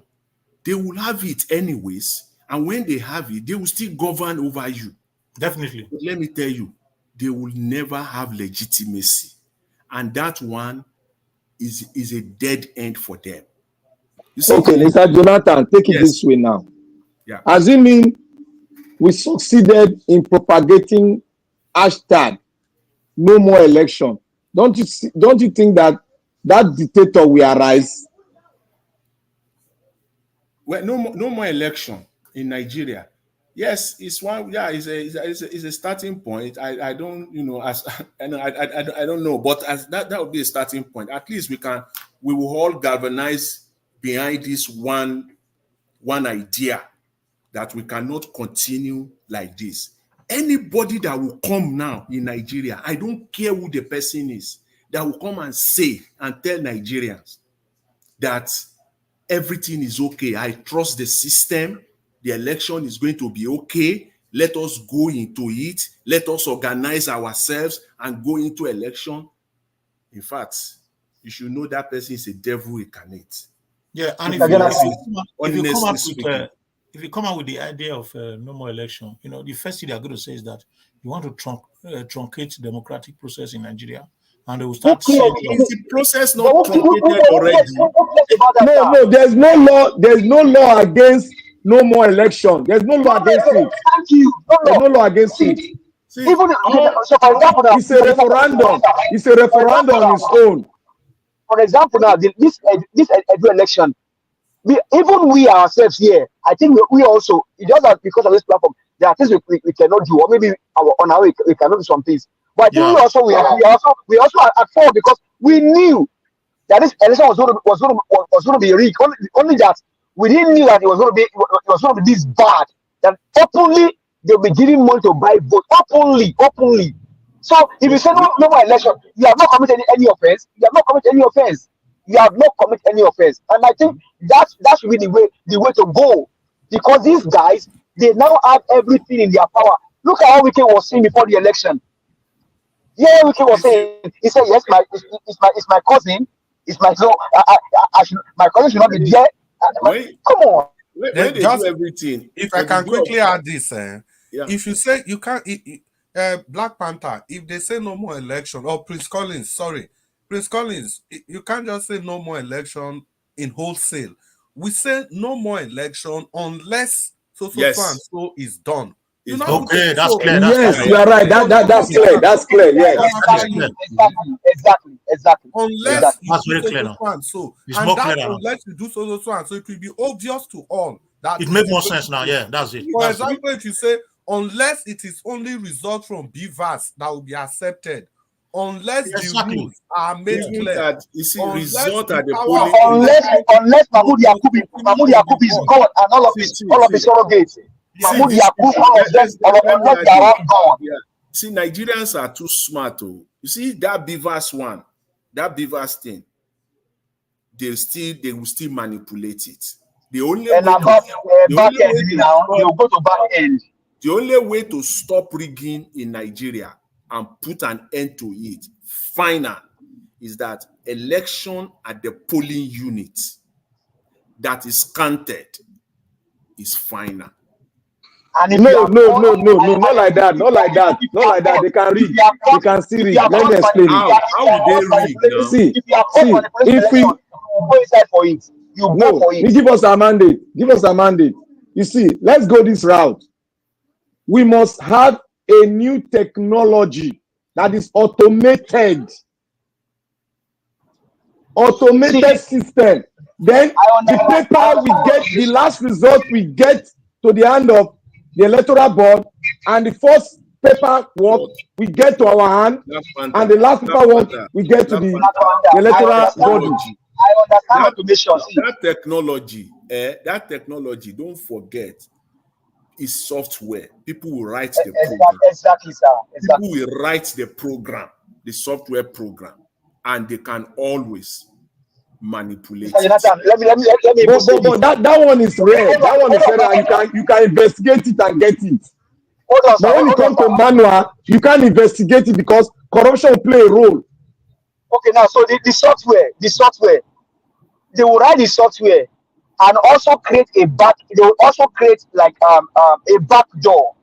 they will have it anyways. And when they have it, they will still govern over you. Definitely. But let me tell you, they will never have legitimacy. And that one is a dead end for them. Okay, Mr. Jonathan, take it this way now. Yeah. Assuming we succeeded in propagating hashtag no more election, don't you think that dictator will arise? Well, no more election in Nigeria. Yes, it's one. Yeah, it's a starting point. I don't, I don't know, but as that would be a starting point. At least we will all galvanize behind this one idea that we cannot continue like this. Anybody that will come now in Nigeria, I don't care who the person is, that will come and say and tell Nigerians that everything is okay. I trust the system. The election is going to be okay. Let us go into it. Let us organize ourselves and go into election. In fact, you should know that person is a devil incarnate. Yeah, and if you come out with the idea of no more election, the first thing they're going to say is that you want to truncate democratic process in Nigeria, and they will start. Is the process not truncated already? No, there's no law. There's no law against no more election. There's no law against it. Thank you. There's no law against it. Even so, for example, it's a referendum. It's a referendum on its own. For example, now this Edo election, even we ourselves here, I think we also, it just that because of this platform, there are things we cannot do, or maybe on our way we cannot do some things. But I think we also are at fault because we knew that this election was going to be rigged. Only that we didn't know that it was going to be this bad. That openly they'll be giving money to buy vote. Openly. So if you say no more election, you have not committed any offense. You have not committed any offense. And I think that should be the way to go. Because these guys, they now have everything in their power. Look at how Wike was saying before the election. Yeah, Wike was saying, he said, yes, it's my cousin. It's my so my cousin should not be there. Come on. They do everything. If I can quickly add this, if you say you can't, Black Panther, if they say no more election, or Prince Collins, you can't just say no more election in wholesale. We say no more election unless so is done. Okay, that's clear. Yes, you are right. That's clear. That's clear. Yes. Exactly. Unless that's very clear now. It's more clear now. Unless you do so, it will be obvious to all that it makes more sense now. Yeah, that's it. For example, if you say unless it is only result from BVAS that will be accepted, unless the rules are made clear. That you see result at the polling. Unless Mahmoud Yakubu is gone and all of his surrogates. Mahmoud Yakubu, all of them are gone. See, Nigerians are too smart. You see that BVAS one, that BVAS thing, they will still manipulate it. The only way to stop rigging in Nigeria and put an end to it, final, is that election at the polling unit that is counted is final. And no, not like that. They can read. They can see read. Let me explain it. How will they read now? See, if we go inside for it, you go for it. Give us a mandate. You see, let's go this route. We must have a new technology that is automated system. Then the paper we get, the last result we get to the hand of the electoral board, and the first paperwork we get to our hand, and the last paperwork we get to the electoral body. I understand automation. That technology, don't forget, is software. People will write the program. Exactly, sir. Exactly. People will write the program, the software program, and they can always manipulate it. Jonathan, let me but that one is rare. That one is rare. You can investigate it and get it. But when it comes to manual, you can't investigate it because corruption will play a role. Okay, now so the software, they will write the software and also create they will also create like a back door.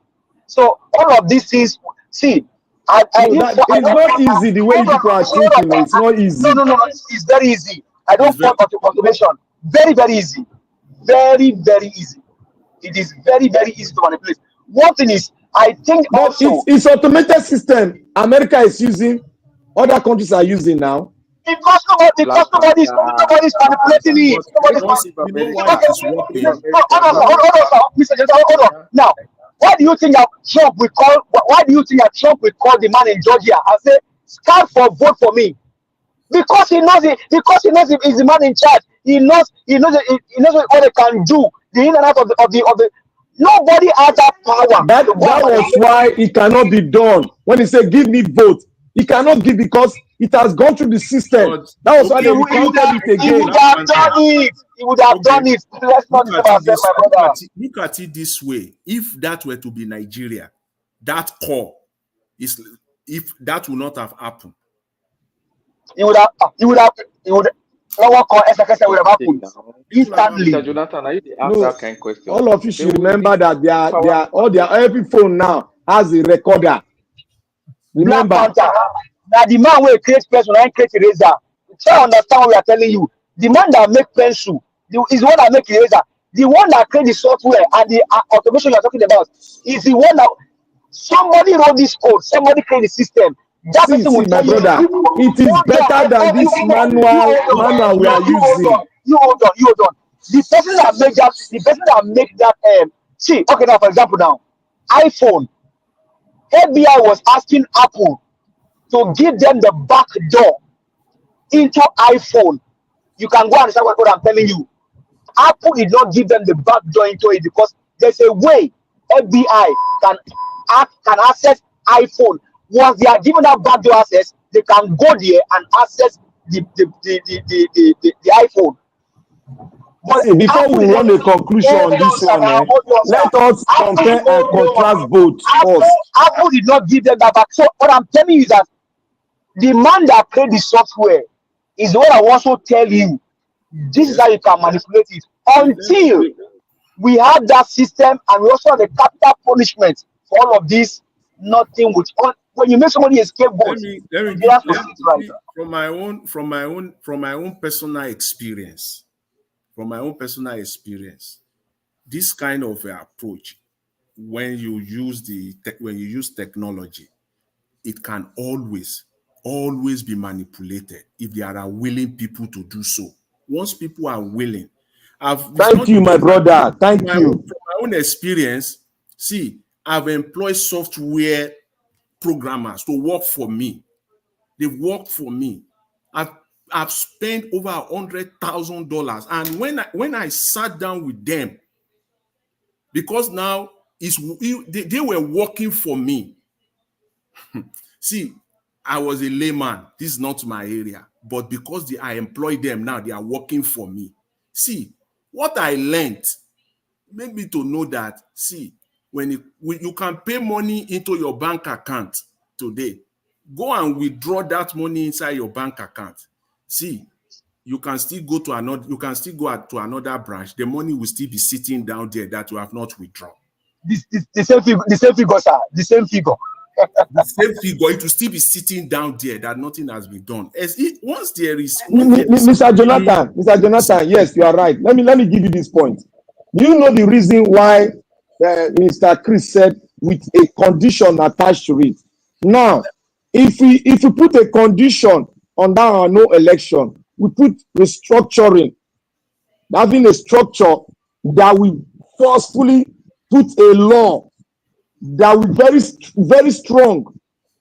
So all of these things, see, it's not easy the way people are thinking. It's not easy. No, it's very easy. I don't want automation. Very, very easy. Very, very easy. It is very, very easy to manipulate. One thing is, I think also it's automated system. America is using, other countries are using now. Because nobody's manipulating it. Hold on. Now, why do you think that Trump will call? Why do you think that Trump will call the man in Georgia and say, "Stand for vote for me"? Because he knows it. Because he knows he's the man in charge. He knows what they can do. The in and out of the. Nobody has that power. That was why it cannot be done. When he said, "Give me vote," he cannot give because it has gone through the system. That was why they recounted it again. He would have done it. He would have done it. Let's not look at it this way. If that were to be Nigeria, that core is, if that would not have happened, he would have happened instantly. Mr. Jonathan, are you the answer that kind of question? All of you should remember that every phone now has a recorder. Remember. Now the man will create pencil and create eraser. Try to understand what we are telling you. The man that make pencil is the one that make eraser. The one that create the software and the automation you are talking about is the one that somebody wrote this code. Somebody create the system. That person will tell brother, it is better than this manual we are using. You hold on. The person that make that see, okay, now for example now, iPhone, FBI was asking Apple to give them the back door into iPhone. You can go and understand what I'm telling you. Apple did not give them the back door into it because there's a way FBI can access iPhone. Once they are given that back door access, they can go there and access the iPhone. But before we run a conclusion on this one, let us compare and contrast both. Apple did not give them that back. So what I'm telling you is that the man that created the software is the one that also tell you this is how you can manipulate it. Until we have that system and we also have the capital punishment for all of this, nothing would. When you make somebody a scapegoat, from my own personal experience. This kind of approach, when you use technology, it can always be manipulated if there are willing people to do so. Once people are willing, thank you, my brother. Thank you. From my own experience, see, I've employed software programmers to work for me. They work for me. I've spent over $100,000, and when I sat down with them, because now they were working for me. See, I was a layman. This is not my area, but because I employed them now, they are working for me. See, what I learned made me to know that, see, when you can pay money into your bank account today, go and withdraw that money inside your bank account. See, you can still go to another branch. The money will still be sitting down there that you have not withdrawn. The same figure, sir. The same figure. The same figure, it will still be sitting down there that nothing has been done. Once there is, Mr. Jonathan, yes, you are right. Let me give you this point. Do you know the reason why Mr. Chris said with a condition attached to it? Now, if we put a condition on that no election, we put restructuring, having a structure that we forcefully put a law that will very, very strong.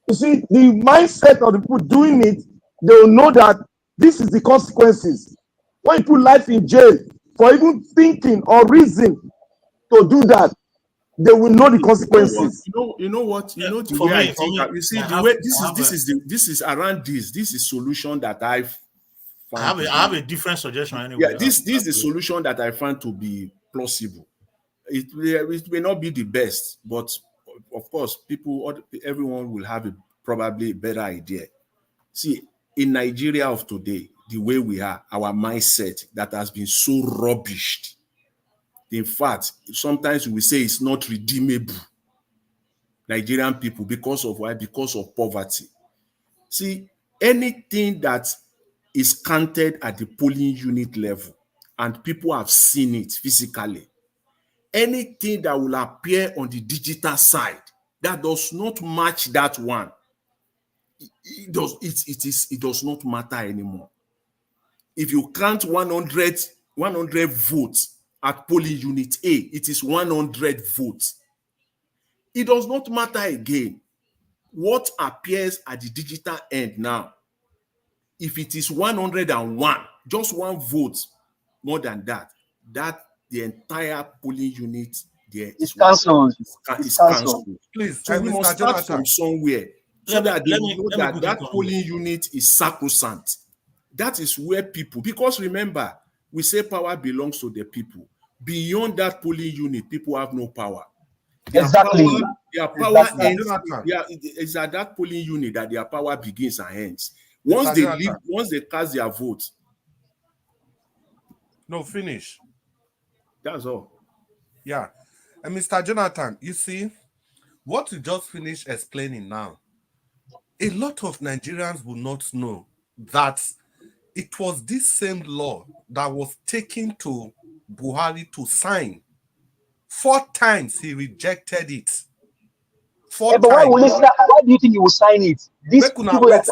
You see, the mindset of the people doing it, they will know that this is the consequences. when you put life in jail for even thinking or reason to do that, they will know the consequences. You know what? You know the For way I me, think. You see the way this is around this. This is solution that I have a different suggestion anyway. Yeah, this is the solution that I find to be plausible. It may not be the best, but of course, everyone will have probably a better idea. See, in Nigeria of today, the way we are, our mindset that has been so rubbished. In fact, sometimes we say it's not redeemable. Nigerian people, because of why? Because of poverty. See, anything that is counted at the polling unit level, and people have seen it physically, anything that will appear on the digital side that does not match that one, it does not matter anymore. If you count 100 votes at polling unit A, it is 100 votes. It does not matter again what appears at the digital end now. If it is 101, just one vote more than that, the entire polling unit there is cancelled. Cancelled. Please, so we Mr. must start Jonathan. from somewhere so that they know that polling unit is sacrosanct. That is where people, because remember, we say power belongs to the people. Beyond that polling unit, people have no power. Their power ends. It's at that polling unit that their power begins and ends. Once they cast their vote. No, finish. That's all. Yeah. And Mr. Jonathan, you see, what you just finished explaining now, a lot of Nigerians will not know that it was this same law that was taken to Buhari to sign. 4 times he rejected it. 4 but times. Why do you think he will sign it? Make una wait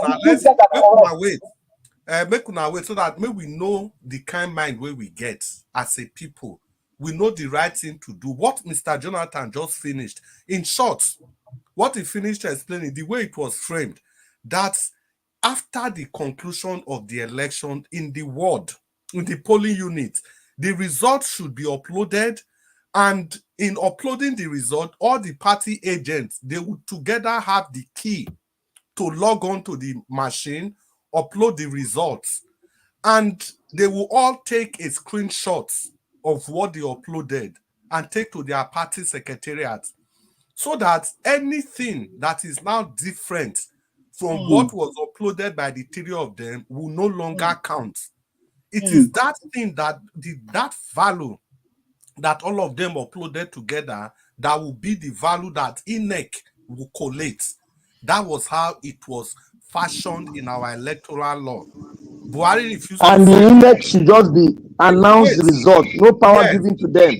so that maybe we know the kind mind where we get as a people. We know the right thing to do. What Mr. Jonathan just finished. In short, what he finished explaining, the way it was framed, that after the conclusion of the election in the ward, in the polling unit, the results should be uploaded. And in uploading the result, all the party agents, they would together have the key to log on to the machine, upload the results, and they will all take a screenshot of what they uploaded and take to their party secretariat, so that anything that is now different from what was uploaded by the 3 of them will no longer count. It is that thing that that value that all of them uploaded together that will be the value that INEC will collate. That was how it was fashioned in our electoral law. Buhari refused and the INEC should just be announced the result, no power given to them.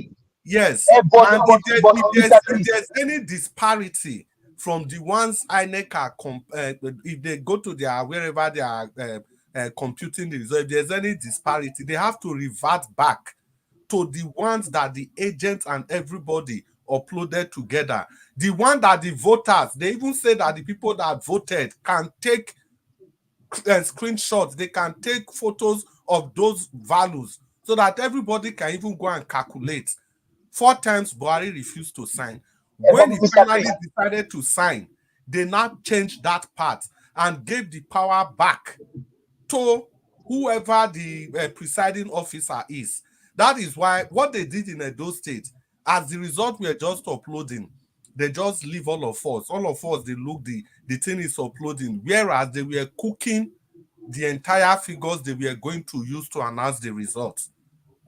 Yes, and if there's any disparity from the ones INEC are, if they go to their wherever they are computing the result, if there's any disparity, they have to revert back to the ones that the agents and everybody uploaded together. The one that the voters, they even say that the people that voted can take screenshots, they can take photos of those values so that everybody can even go and calculate. 4 times Buhari refused to sign. When he finally decided to sign, they now changed that part and gave the power back to whoever the presiding officer is. That is why what they did in Edo State, as the result we are just uploading, they just leave all of us. All of us, they look, the thing is uploading, whereas they were cooking the entire figures they were going to use to announce the results.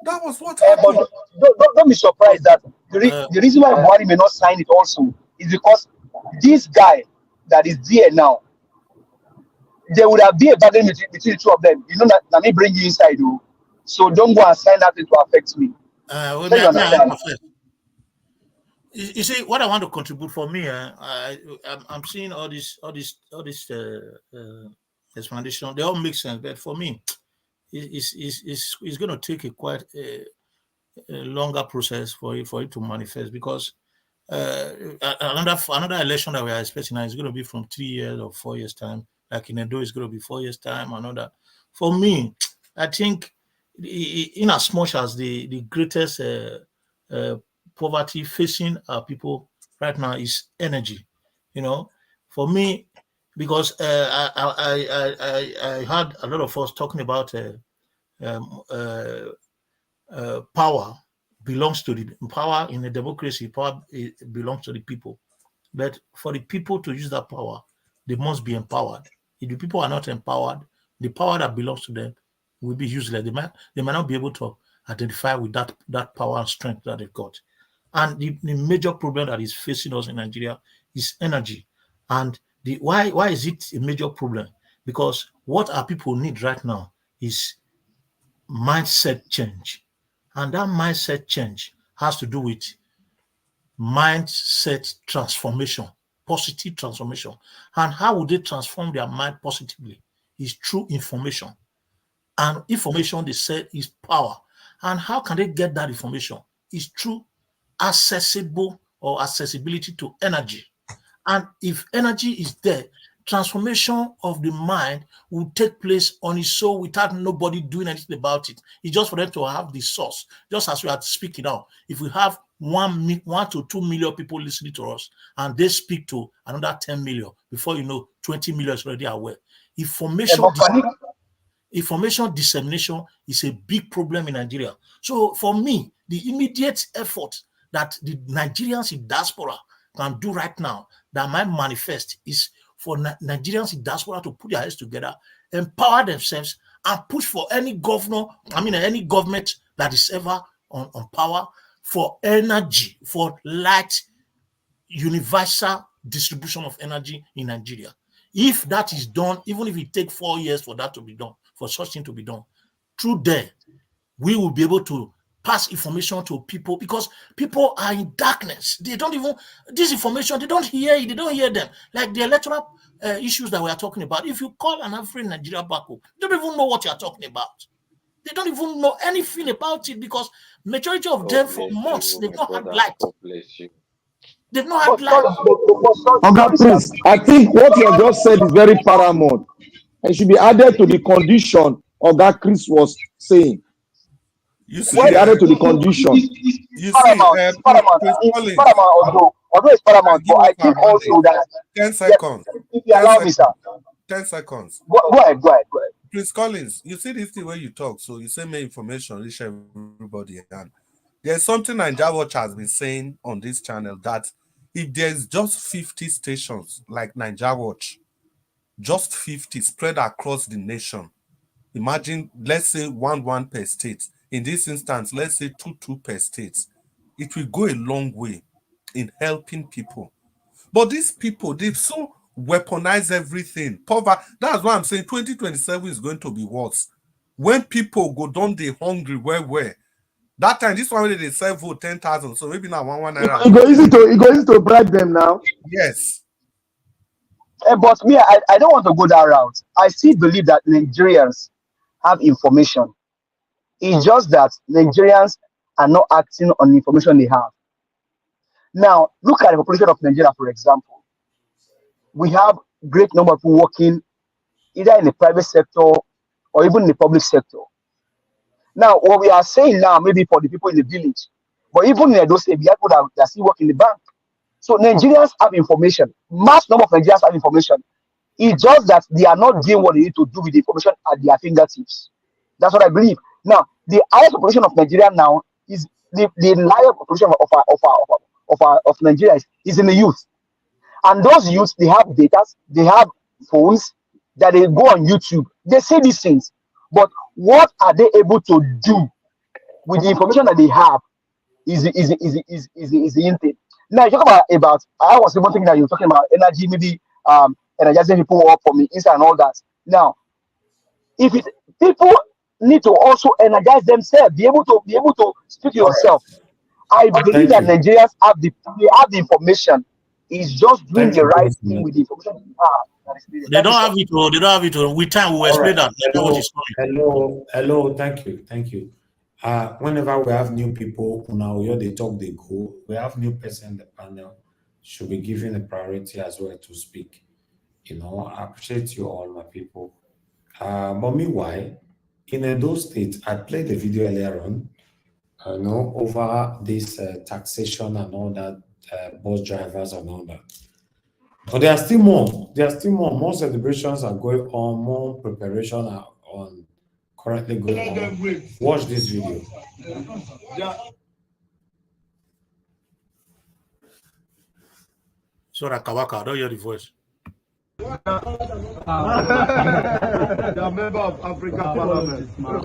That was what happened. But don't be surprised that the reason why Buhari may not sign it also is because this guy that is there now, there would have been a bargain between the 2 of them. You know that let me bring you inside, though. So don't go and sign that to affect me. You see, what I want to contribute for me, I'm seeing all this explanation. They all make sense, but for me, it's going to take a quite a longer process for it to manifest, because another election that we are expecting now is going to be from 3 years or 4 years time. Like in Edo, it's going to be 4 years time. For me, I think in as much as the greatest poverty facing our people right now is energy. You know, for me, because I heard a lot of us talking about um, uh, power belongs to the power in a democracy. Power belongs to the people, but for the people to use that power, they must be empowered. If the people are not empowered, the power that belongs to them will be useless. They might not be able to identify with that power and strength that they've got. And the major problem that is facing us in Nigeria is energy. And the why is it a major problem? Because what our people need right now is mindset change. And that mindset change has to do with mindset transformation, positive transformation. And how would they transform their mind positively? Is through information. And information, they said, is power. And how can they get that information? Is through accessible or accessibility to energy. And if energy is there, transformation of the mind will take place on its own without nobody doing anything about it. It's just for them to have the source. Just as we are speaking now, if we have 1 to 2 million people listening to us and they speak to another 10 million, before you know, 20 million is already aware. Information dissemination is a big problem in Nigeria. So for me, the immediate effort that the Nigerians in diaspora can do right now that might manifest is for Nigerians in diaspora to put their heads together, empower themselves, and push for any any government that is ever on power for energy, for light, universal distribution of energy in Nigeria. If that is done, even if it takes 4 years for that to be done, for such thing to be done, through there, we will be able to pass information to people, because people are in darkness. They don't even, this information, they don't hear it, they don't hear them. Like the electoral issues that we are talking about. If you call an African Nigeria back home, they don't even know what you are talking about. They don't even know anything about it, because majority of them for months, they've not had light. They've not had light. Okay, please. I think what you have just said is very paramount and should be added to the condition Oga Chris was saying. You should be added to the condition. You see, although it's paramount, but I think also that 10 seconds. If you allow me, sir. 10 seconds. Go ahead. Prince Collins, you see this thing where you talk, so you say more information, reach everybody. And there's something Nigeria Watch has been saying on this channel, that if there's just 50 stations like Nigeria Watch, just 50 spread across the nation, imagine, let's say 1 per state. In this instance, let's say 2 per state. It will go a long way in helping people. But these people, they've so weaponized everything. Poverty. That's why I'm saying 2027 is going to be worse. When people go down, they hungry, where? That time, this one they sell for 10,000. So maybe now 1 naira. It go easy to bribe them now. Yes. But me, I don't want to go that route. I still believe that Nigerians have information. It's just that Nigerians are not acting on the information they have. Now, look at the population of Nigeria, for example. We have great number of people working either in the private sector or even in the public sector. Now, what we are saying now, maybe for the people in the village, but even in Edo State, we have people that still work in the bank. So Nigerians have information. Mass number of Nigerians have information. It's just that they are not doing what they need to do with the information at their fingertips. That's what I believe. Now, the highest population of Nigeria now is the higher population of Nigeria is in the youth. And those youths, they have data, they have phones that they go on YouTube. They say these things. But what are they able to do with the information that they have is the intent. Now you talk about I was even thinking that you're talking about energy, maybe energizing people up from the inside and all that. Now, if people need to also energize themselves, be able to speak to yourself. I believe that Nigerians have the information. It's just doing the right thing with the information they have. They don't have it. With time, we will explain that. Hello. Thank you. Whenever we have new people, now they talk, they go. We have new person in the panel, should be given a priority as well to speak. I appreciate you all, my people. But meanwhile, in Edo State, I played the video earlier on, over this taxation and all that, bus drivers and all that. But there are still more. There are still more. More celebrations are going on. More preparation are on. Currently going on. Watch this video. Sorry, Kawaka, I don't hear the voice. They are member of African Parliament. No.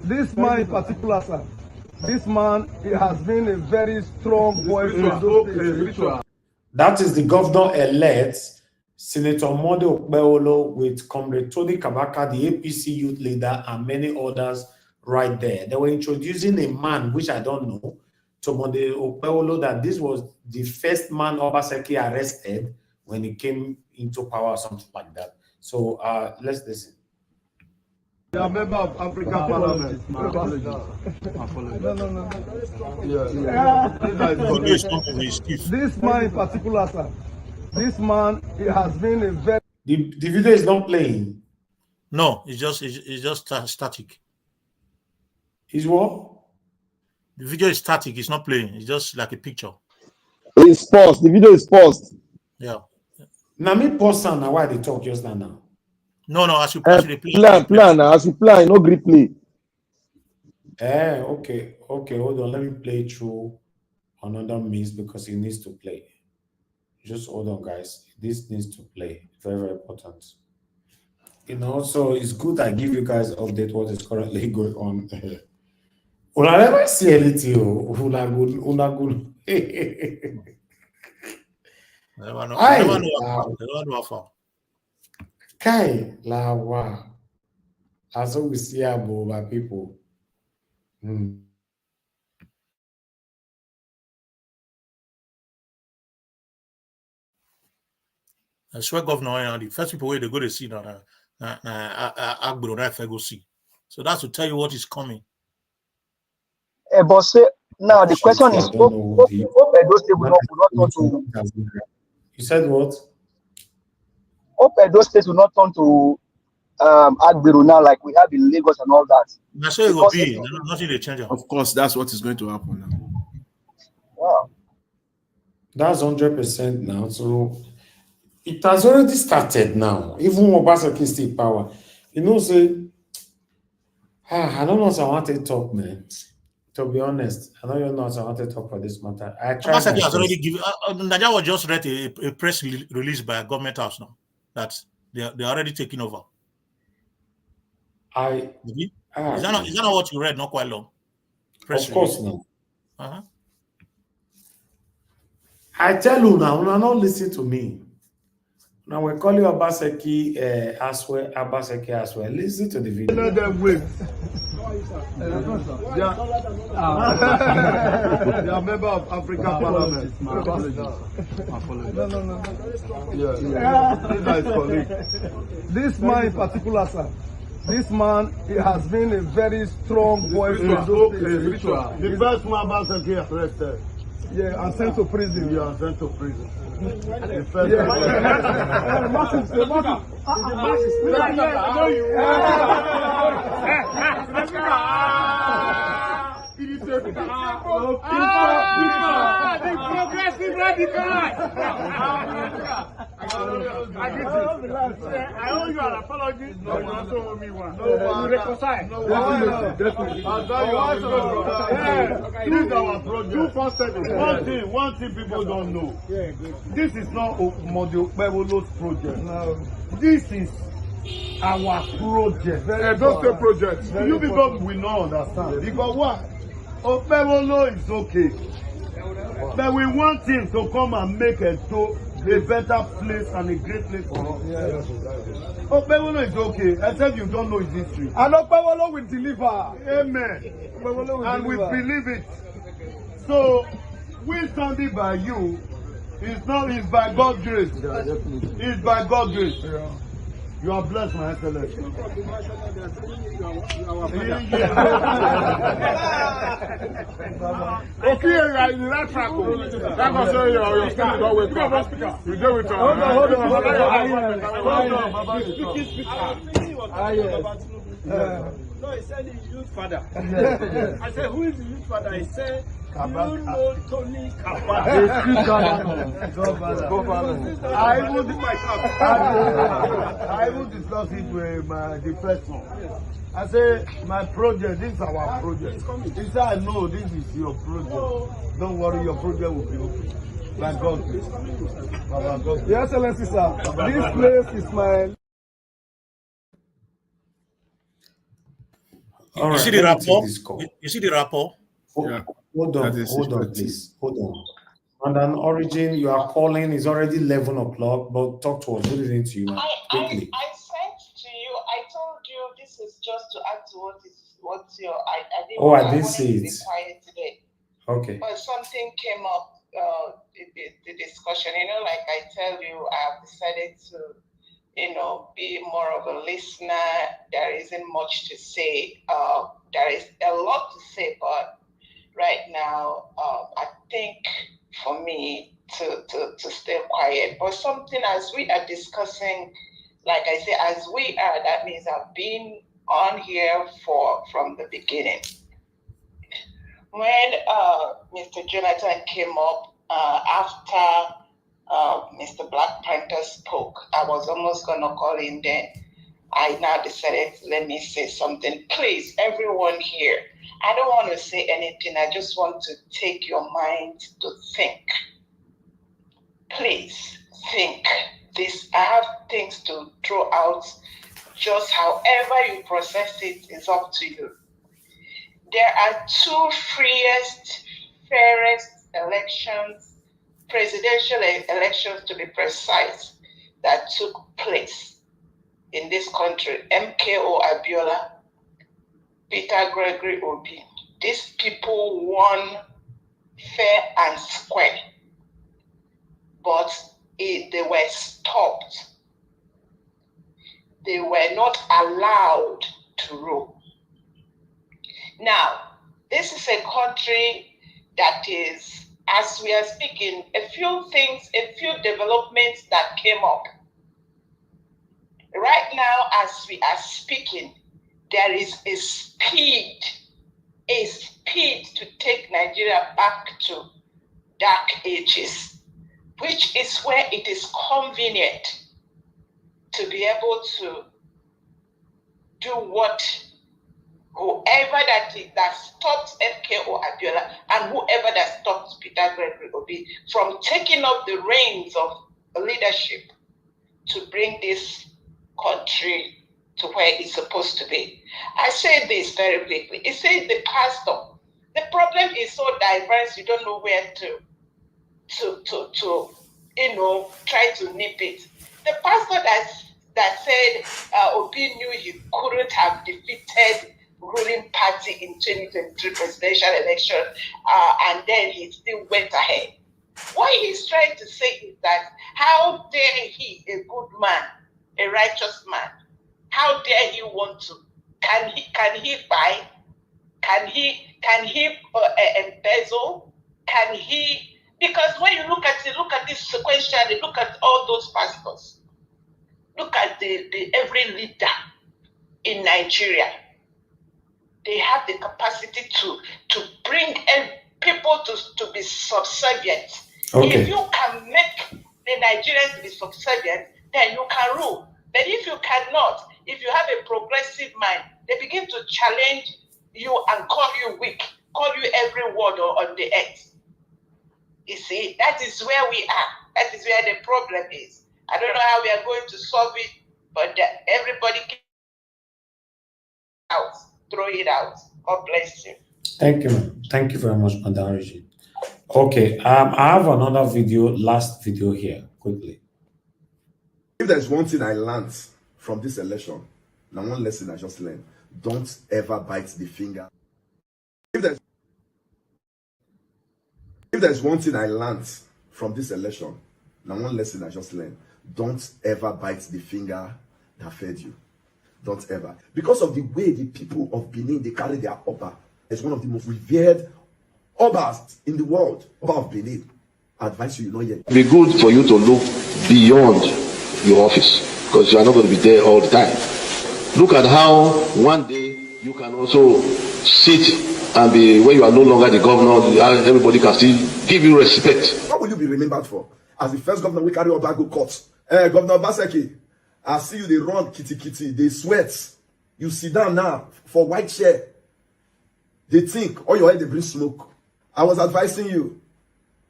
This man in particular, sir. This man, he has been a very strong voice. That is the governor-elect, Senator Mode Okpeolo, with Comrade Tony Kabaka, the APC youth leader, and many others right there. They were introducing a man, which I don't know, to Mode Okpeolo, that this was the first man Obaseki arrested when he came into power or something like that. So let's listen. They are member of African Parliament. This man in particular, sir. This man, he has been a very... The video is not playing. No, it's just static. Is what? The video is static. It's not playing. It's just like a picture. It's paused. The video is paused. Yeah. Now me pause now. Why they talk just now? No. As you pass the Plan. As you play, no grip play. Okay. Hold on. Let me play through another means because it needs to play. Just hold on, guys. This needs to play. Very, very important. So it's good I give you guys an update what is currently going on. I never see anything. Una good. Never know. Kai Lawa. That's what we see about people. I swear, Governor, the first people where they go to see that go see. So that's to tell you what is coming. But now the question is, hope Edo State will not turn to. You said what? Hope Edo State will not turn to Agbiru now, like we have in Lagos and all that. That's sure it will be. Nothing will change. Of course, that's what is going to happen now. Wow. That's 100% now. So it has already started now. Even Obaseki still power. Say, I don't know if I want to talk, man. To be honest, I don't even know if I want to talk for this matter. Obaseki has already given. Nigeria was just read a press release by a government house now that they're already taking over. Is that not what you read? Not quite long. Of course not. I tell you now, not listen to me. Now we call you Obaseki as well. Listen to the video. Let them win. They are member of African Parliament. This man in particular, sir. This man, he has been a very strong voice. The first man Obaseki arrested. Yeah, and sent to prison. Yeah, and sent to prison. The progressive radical. I owe you an apology. No, you also owe me one. You reconcile. This is our project. One thing people don't know. This is not Mode Okpeolo's project. No. This is our project. Don't say project. You people will not understand. Because what? Okpeolo is okay. But we want him to come and make a better place and a great place for us. Okpeolo is okay, except you don't know his history. And Okpeolo will deliver. Amen. And we believe it. So, we standing by you. It's by God's grace. It's by God's grace. You are blessed, my excellency. Okay, you're in the right track. That was your state don't wake up. You do it. Hold on. No, he said he's youth father. I said, who is the youth father? He said, you know Tony Kabata. I will discuss it with the first one. I say, my project, this is our project. He said, I know this is your project. Don't worry, your project will be okay. By God, please. Your Excellency, sir, this place is my... All You right, see the let me take rapport? this call. You see the rapport? Hold on, please. Hold on. And an origin, you are calling, it's already 11 o'clock, but talk to us. What is it to you, man? Quickly. I sent to you, I told you this is just to add to what's your, I didn't, I didn't see wanted to it. be quiet today. Okay. But something came up, the discussion, like I tell you, I have decided to, be more of a listener. There isn't much to say. There is a lot to say, but right now, I think for me to stay quiet. But something as we are discussing, like I say, as we are, that means I've been on here from the beginning. When Mr. Jonathan came up after Mr. Black Panther spoke, I was almost going to call him then. I now decided, let me say something. Please, everyone here, I don't want to say anything. I just want to take your mind to think. Please think this. I have things to throw out. Just however you process it is up to you. There are two freest, fairest elections, presidential elections to be precise, that took place in this country. MKO Abiola, Peter Gregory Obi. These people won fair and square, but they were stopped. They were not allowed to rule. Now, this is a country that is, as we are speaking, a few developments that came up. Right now, as we are speaking, there is a speed to take Nigeria back to dark ages, which is where it is convenient to be able to do what whoever that stopped MKO Abiola and whoever that stopped Peter Gregory Obi from taking up the reins of leadership to bring this country to where it's supposed to be. I say this very quickly. It says the pastor. The problem is so diverse, you don't know where to try to nip it. The pastor that said Obi knew he couldn't have defeated ruling party in 2023 presidential election, and then he still went ahead. What he's trying to say is that how dare he, a good man, a righteous man, how dare he want to? Can he buy? Can he embezzle? Can he? Because when you look at this sequentially, look at all those pastors. Look at the every leader in Nigeria. They have the capacity to bring people to be subservient. Okay. If you can make the Nigerians be subservient, then you can rule. But if you cannot, if you have a progressive mind, they begin to challenge you and call you weak, call you every word on the earth. You see, that is where we are. That is where the problem is. I don't know how we are going to solve it, but everybody can out, throw it out. God bless you. Thank you, man. Thank you very much, Madam Regine. Okay, I have another last video here, quickly. If there's one thing I learned from this election, now one lesson I just learned, don't ever bite the finger. If there's one thing I learned from this election, now one lesson I just learned, don't ever bite the finger that fed you. Don't ever. Because of the way the people of Benin, they carry their Oba. It's one of the most revered Obas in the world. Oba of Benin. I advise you, not yet. It'd be good for you to look beyond your office, because you are not going to be there all the time. Look at how one day you can also sit and be, when you are no longer the governor, everybody can still give you respect. What will you be remembered for? As the first governor, we carry Oba go court. Governor Obaseki, I see you, they run kitty, they sweat. You sit down now for white chair. They think, all your head, they bring smoke. I was advising you,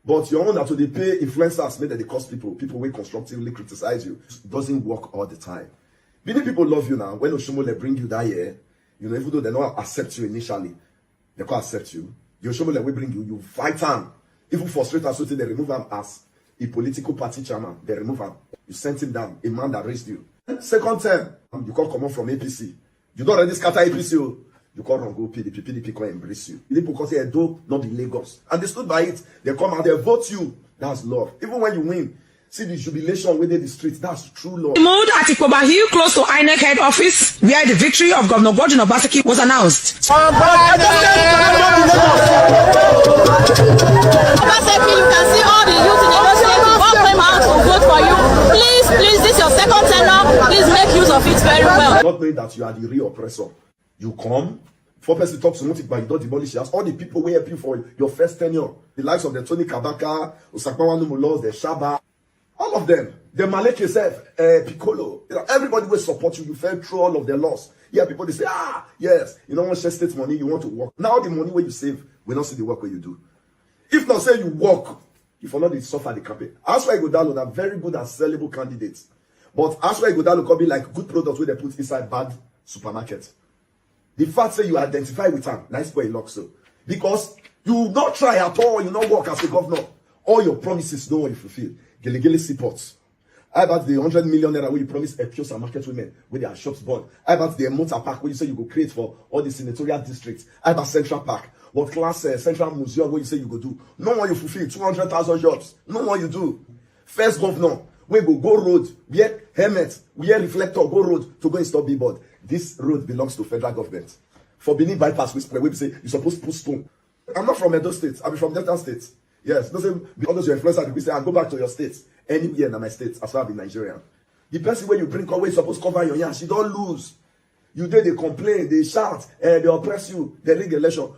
but your own, after they pay influencers, maybe they cost people will constructively criticize you. It doesn't work all the time. Many people love you now. When Oshomole bring you that year, you know, even though they don't accept you initially, they can't accept you. The Oshomole will bring you, you fight them. Even frustrate us, so they remove him as a political party chairman. They remove him. You sent him down, a man that raised you. Second term, you can't come out from APC. You don't already scatter APC. You can't run go PDP. PDP can't embrace you. People can say, Edo, not the Lagos. And they stood by it. They come out, they vote you. That's love. Even when you win, see the jubilation within the streets. That's true love. Moved at Ikoba Hill, close to INEC head office, where the victory of Governor Godwin Obaseki was announced. Obaseki, you can see all the youth in Edo State who all came out to vote for you. Please, this is your second tenure. Please make use of it very well. Not knowing that you are the real oppressor. You come, 4 person talks to but you don't demolish us. All the people who help you for your first tenure, the likes of the Tony Kabaka, Osakpawa Numulos, the Shaba, all of them, the Malek yourself, Piccolo, you know, everybody will support you. You fell through all of their loss. Yeah, people they say, yes, you don't want share state money, you want to work. Now the money where you save, we don't see the work where you do. If not say you work, if not they suffer the campaign. That's why Godalo are very good and sellable candidates. But that's why Godalo could be like good products where they put inside bad supermarket. The fact that you identify with them, nice boy luck so. Because you not try at all, you not work as a governor. All your promises don't want you fulfill. Gele supports. How about the 100 million naira where you promise a pure market women where their shops born? How about the motor park where you say you go create for all the senatorial districts? How about Central Park? What class Central Museum where you say you go do? No one you fulfill 200,000 jobs. No one you do. First governor, we go road, wear helmet, wear reflector, go road to go install billboard. This road belongs to federal government. For Benin bypass, we say you're supposed to put stone. I'm not from Edo State. I'm from Delta State. Yes, doesn't because your influencer we say I go back to your state. Anywhere in my state, as far as I'm Nigerian. The person when you bring always supposed to cover your yarn, she don't lose. You did they complain, they shout, they oppress you, they rig election.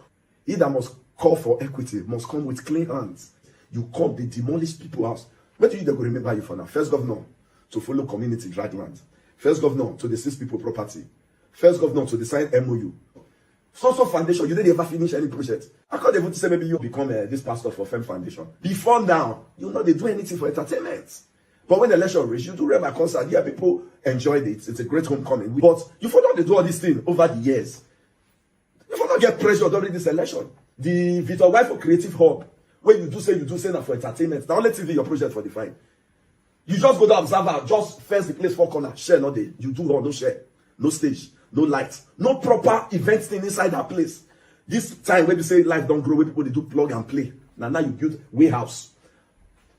He that must call for equity must come with clean hands. You come, they demolish people's house. What do you they go remember you for now? First governor to follow community drag land. First governor to the 6 people property. First governor to decide MOU. So foundation, you didn't ever finish any project. I can't even say maybe you become this pastor for Fem Foundation. Before now, you know they do anything for entertainment. But when the election reach, you do Rema concert. Yeah, people enjoyed it. It's a great homecoming. But you forgot to do all these things over the years. You forgot get pressure during this election. The Victor Wifo Creative Hub, where you do say now for entertainment. Now let's see your project for the fine. You just go to observer, just first the place 4 corner, share no day. You do all no share, no stage, no lights, no proper event thing inside that place. This time when you say life don't grow, where people they do plug and play. Now you build warehouse.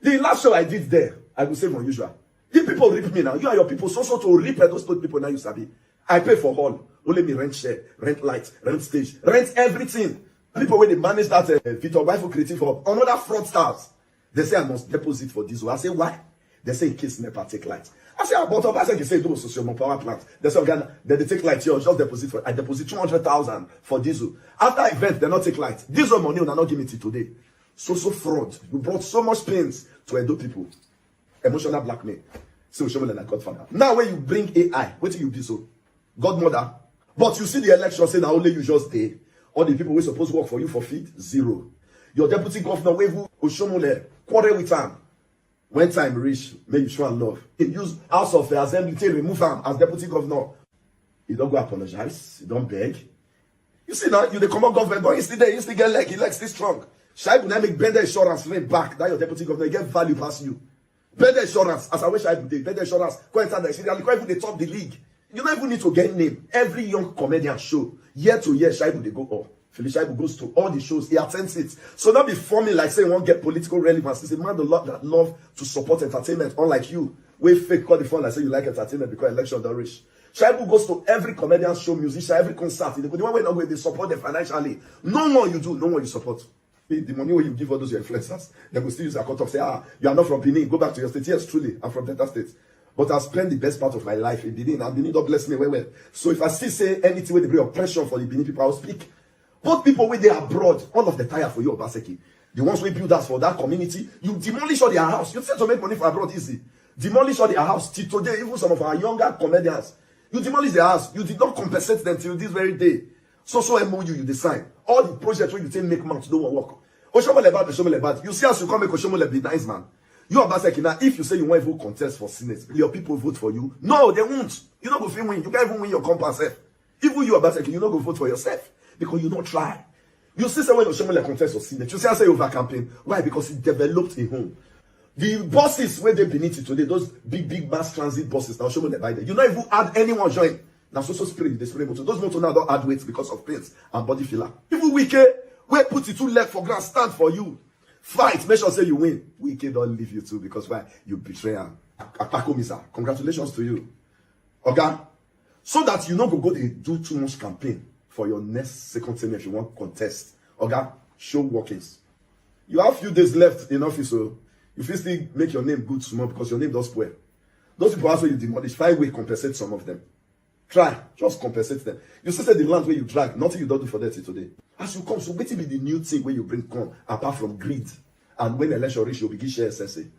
The last show I did there, I will say from usual. The people rip me now. You are your people, so to rip those people now you sabi. I pay for hall. Only me rent share, rent lights, rent stage, rent everything. People when they manage that Victor Wifo Creative Hub, another fraudsters, they say I must deposit for this. I say why? They say in case NEPA take light. I say about up. I say they say do a social power plant. They say again, then they take light here. Just deposit for. I deposit 200,000 for diesel. After event, they not take light. Diesel money will not give me till today. So fraud. We brought so much pains to Edo people. Emotional blackmail. So show me like Godfather. Now when you bring AI, what do you be so? Godmother. But you see the election say now only you just day. All the people who supposed to work for you for feed 0. Your deputy governor Wevu Oshomole quarrel with him. When time reach, may you show and love. He use House of the Assembly to remove him as deputy governor. He don't go apologize. He don't beg. You see now, you the common government, but he still there. He still get leg. He like still strong. Shaibu now make better insurance rate back. That your deputy governor he get value past you. Better insurance, as I wish I would do. Better insurance. Go enter the Nigerian. Go even the top the league. You don't even need to get name. Every young comedian show year to year, Shaibu they go up. Felicia goes to all the shows, he attends it. So not be forming like saying won't get political relevance. He's a man that love to support entertainment, unlike you. We fake call the fun like say you like entertainment because election don't reach. Shaibu goes to every comedian show, musician, every concert. The one way not going, they support them financially. No more you do, no more you support. The money where you give all those your influencers, they will still use a cut off, say, you are not from Benin, go back to your state. Yes, truly, I'm from Delta State. But I spent the best part of my life in Benin, and Benin, God bless me well. So if I still say anything with the bring oppression for the Benin people, I will speak. Both people when they are abroad, all of the tire for you, Obaseki. The ones we build us for that community, you demolish all their house. You say to make money for abroad easy. Demolish all their house. Till today, even some of our younger comedians, you demolish their house. You did not compensate them till this very day. So MOU you decide. All the projects where you take make months don't work. You see as you come make Oshomole be nice man. You Obaseki now, if you say you want to vote contest for Senate, your people vote for you. No, they won't. You don't go feel win. You can't even win your compass. Even you Obaseki, you don't go vote for yourself. Because you don't try. You see say when Oshomole contest for Senate, you see I say over campaign. Why? Because he developed a home. The buses where they beneath it today, those big mass transit buses, now Oshomole buy them. You don't even add anyone join. Now so spirit, they spray motor. Those motor now don't add weight because of pains and body filler. Even Wike, where put it 2 leg for ground, stand for you. Fight, make sure say you win. Wike don't leave you too because why? You betray him. Misa, congratulations to you. Okay? So that you not go they do too much campaign for your next second term if you want contest. Okay? Show workings. You have few days left in office, so you first still make your name good small because your name does spoil. Those people also you demolish, find way compensate some of them. Try, just compensate them. You see the land where you drag, nothing you don't do for that today. As you come, so wait till be the new thing where you bring come, apart from greed. And when election reach, you'll begin share SSA.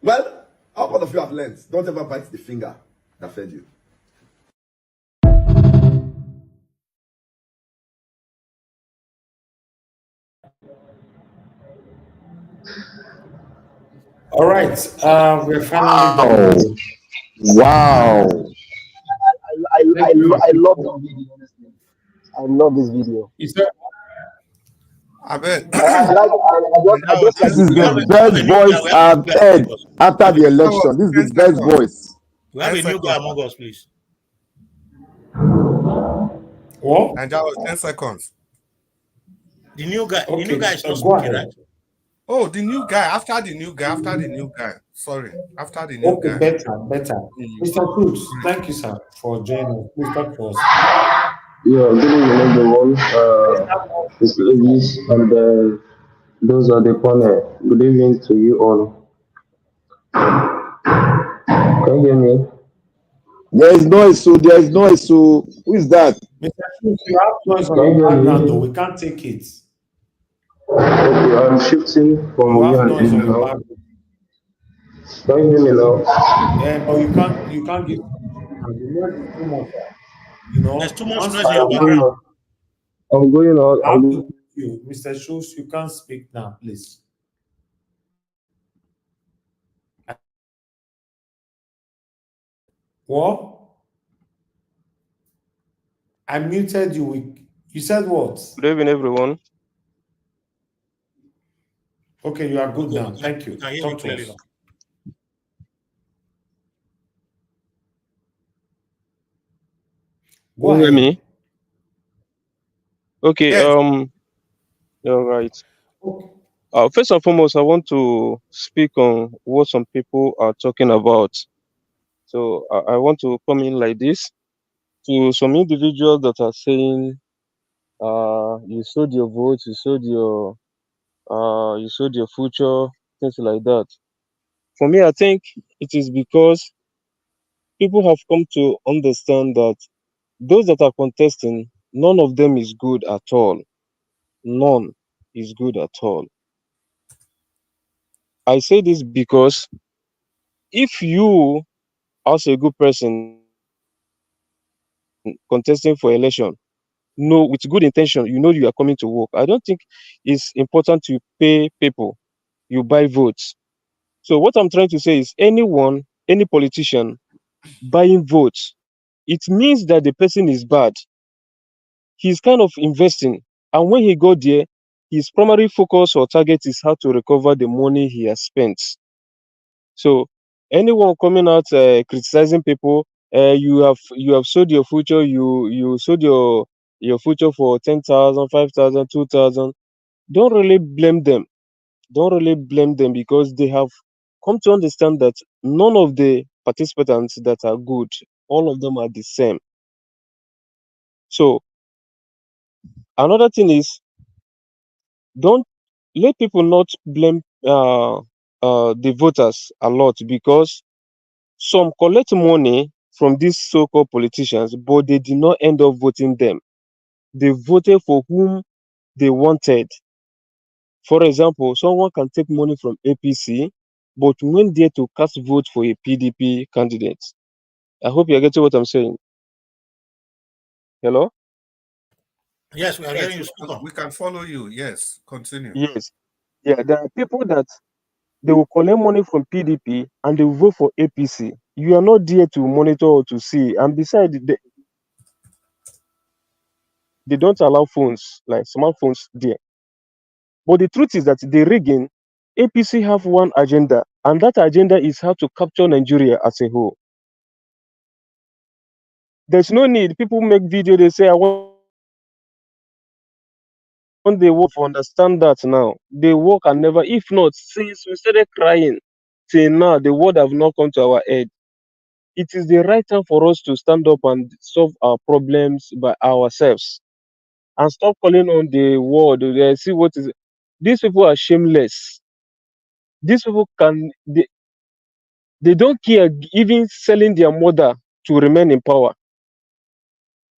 Well, how part of you have learned? Don't ever bite the finger that fed you. All right, we're finally done. Wow. I love this video, honestly. I love this video. I bet. This is the best voice I've heard after the election. This is the best voice. We have a new guy among us, please. What? And that was 10 seconds. The new guy, Okay, the new guy is so not go speaking, ahead. right? Oh, the new guy. After the new guy. Sorry. After the new Okay, guy. better. Mr. Cruz, thank you, sir, for joining us. Please talk to us. Yeah, good evening, everyone. It's Ladies and those are the panel. Good evening to you all. Can you hear me? There is noise, so there is noise, so who is that? Mr. Cruz, you have noise on Can you your hear background, me? though. We can't take it. Okay, I'm shifting from You have one noise on your now. background. Can you hear me now? But you can't give the noise is too much. You know, There's too much once noise in your I'm going background. on. I'm going on. I have I'm to you, Mr. Schultz, you can't speak now, please. What? I muted you. You said what? Good evening, everyone. Okay, you are good now. Thank you. We can hear you Talk to clearly us. now. Go Can you hear ahead. me? Okay, Yes. all right. First and foremost, I want to speak on what some people are talking about. So I want to come in like this to some individuals that are saying, you sold your vote, you sold your future, things like that. For me, I think it is because people have come to understand that those that are contesting, none of them is good at all. None is good at all. I say this because if you, as a good person, contesting for election, know with good intention, you know you are coming to work. I don't think it's important to pay people. You buy votes. So what I'm trying to say is anyone, any politician buying votes, it means that the person is bad. He's kind of investing. And when he got there, his primary focus or target is how to recover the money he has spent. So anyone coming out criticizing people, you have sold your future, you sold your your future for 10,000, 5,000, 2,000. Don't really blame them. Don't really blame them because they have come to understand that none of the participants that are good, all of them are the same. So another thing is, don't let people not blame the voters a lot, because some collect money from these so-called politicians, but they did not end up voting them. They voted for whom they wanted. For example, someone can take money from APC, but went there to cast vote for a PDP candidate. I hope you're getting what I'm saying. Hello? Yes, we are Yes, hearing you. Speak on. we can follow you. Yes, continue. Yes. Yeah, there are people that they will collect money from PDP and they will vote for APC. You are not there to monitor or to see. And besides, they don't allow phones, like smartphones there. But the truth is that the rigging, APC have one agenda, and that agenda is how to capture Nigeria as a whole. There's no need. People make video, they say, I want they work to understand that now. They work and never, if not, since we started crying till now, the word have not come to our head. It is the right time for us to stand up and solve our problems by ourselves and stop calling on the world. See what is these people are shameless. These people they don't care even selling their mother to remain in power.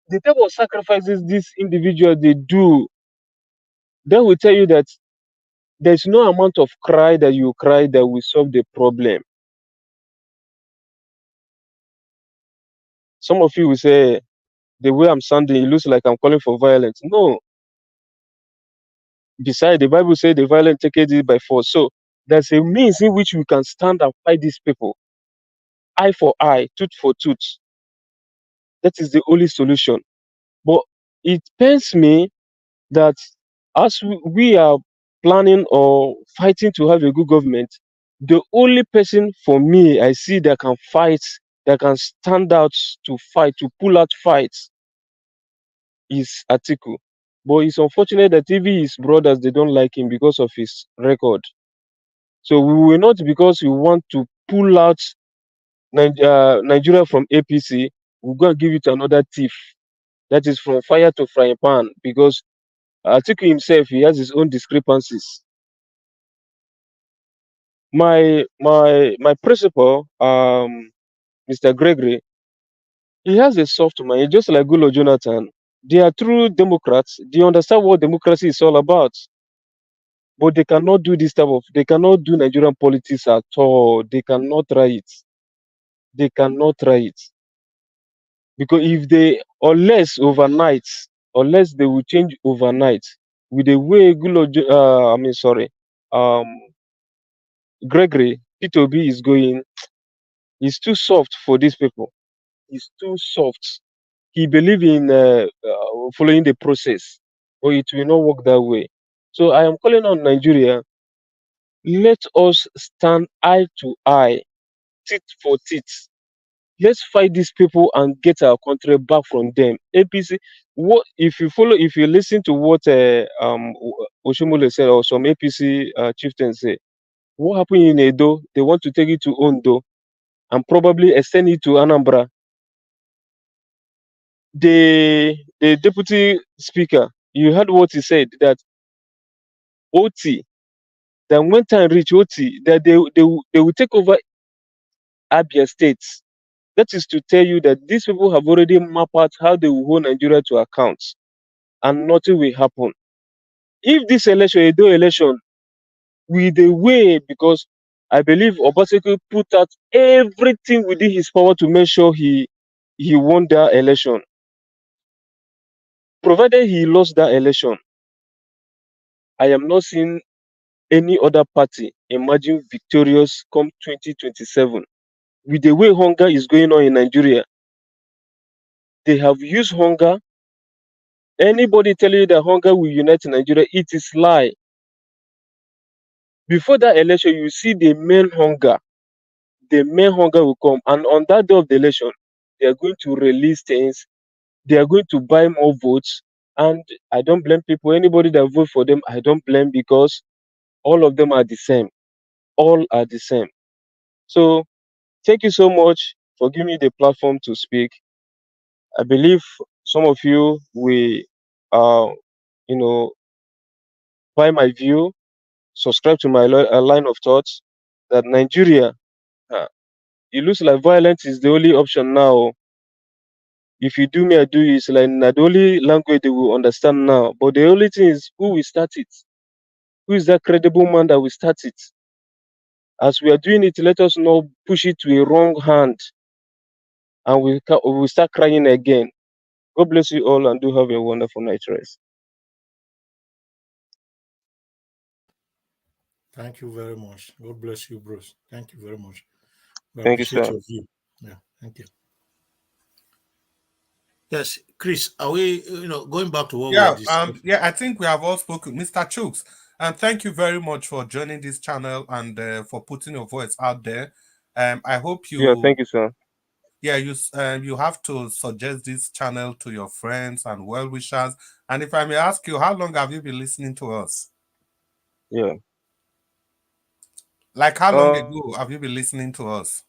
The type of sacrifices these individuals they do, they will tell you that there's no amount of cry that you cry that will solve the problem. Some of you will say, the way I'm sounding, it looks like I'm calling for violence. No. Besides, the Bible says the violent take it by force. So there's a means in which we can stand and fight these people. Eye for eye, tooth for tooth. That is the only solution. But it pains me that as we are planning or fighting to have a good government, the only person for me I see that can fight, that can stand out to fight, to pull out fights, is Atiku. But it's unfortunate that even his brothers, they don't like him because of his record. So we will not, because we want to pull out Nigeria from APC, we're going to give it to another thief. That is from fire to frying pan, because Atiku himself, he has his own discrepancies. My principal, Mr. Gregory, he has a soft mind, just like Gulo Jonathan. They are true Democrats. They understand what democracy is all about. But they cannot do this type of, they cannot do Nigerian politics at all. They cannot try it. They cannot try it. Because if they, unless they will change overnight, with the way Gregory, P2B is going, he's too soft for these people. He's too soft. He believes in following the process, but it will not work that way. So I am calling on Nigeria, let us stand eye to eye, teeth for teeth. Let's fight these people and get our country back from them. APC, what if you listen to what Oshomole said, or some APC chieftains say, what happened in Edo? They want to take it to Ondo and probably extend it to Anambra. The deputy speaker, you heard what he said, that OT, that when time reach OT, that they will take over Abia State. That is to tell you that these people have already mapped out how they will hold Nigeria to account, and nothing will happen. If this election, Edo election, with the way, because I believe Obaseki put out everything within his power to make sure he won that election. Provided he lost that election, I am not seeing any other party emerging victorious come 2027. With the way hunger is going on in Nigeria, they have used hunger. Anybody telling you that hunger will unite Nigeria, it is lie. Before that election, you see the main hunger. The main hunger will come, and on that day of the election, they are going to release things. They are going to buy more votes. And I don't blame people. Anybody that vote for them, I don't blame, because all of them are the same. All are the same. So thank you so much for giving me the platform to speak. I believe some of you will, uh, you know, buy my view, subscribe to my line of thoughts that Nigeria, uh, it looks like violence is the only option now. If you do me, I do you. It's like not the only language they will understand now. But the only thing is, who will start it? Who is that credible man that will start it? As we are doing it, let us not push it to a wrong hand, and we will start crying again. God bless you all, and do have a wonderful night rest. Thank you very much. God bless you, Bruce. Thank you very much. We Thank you, appreciate sir. your view. Yeah, thank you. Yes, Chris, are we, going back to what we were discussing? Yeah, I think we have all spoken. Mr. Chooks, and thank you very much for joining this channel and for putting your voice out there. I hope you. Yeah, thank you, sir. Yeah, you have to suggest this channel to your friends and well-wishers. And if I may ask you, how long have you been listening to us? Yeah. Like, how long ago have you been listening to us?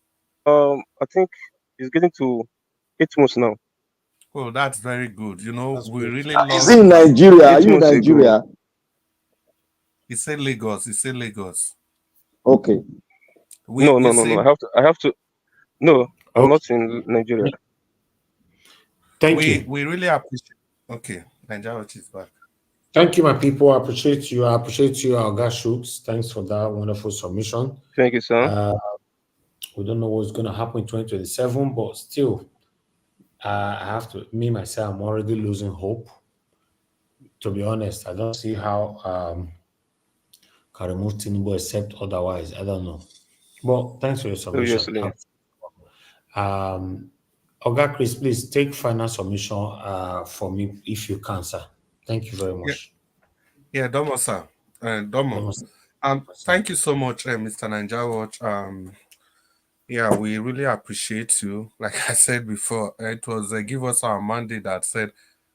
I think it's getting to 8 months now. Oh, that's very good. You know, That's we good. really Is love. it in Nigeria? Are 8 you in months ago. Nigeria? He said Lagos. He said Lagos. Okay. No. I have to. No, I'm not in Nigeria. Thank you. We really appreciate. Okay, Nigeria is back. Thank you, my people. I appreciate you. I appreciate you, Alga Shooks. Thanks for that wonderful submission. Thank you, sir. We don't know what's going to happen in 2027, but still, I have to, me, myself, I'm already losing hope. To be honest, I don't see how can remove Tinubu except otherwise. I don't know. But thanks for your submission. Seriously. Oga Chris, please take final submission for me if you can, sir. Thank you very much. Yeah, Domo, sir. Domo. Thank you so much, Mr. Ninja Watch. Yeah, we really appreciate you. Like I said before, it was Give Us Our Mandate that said,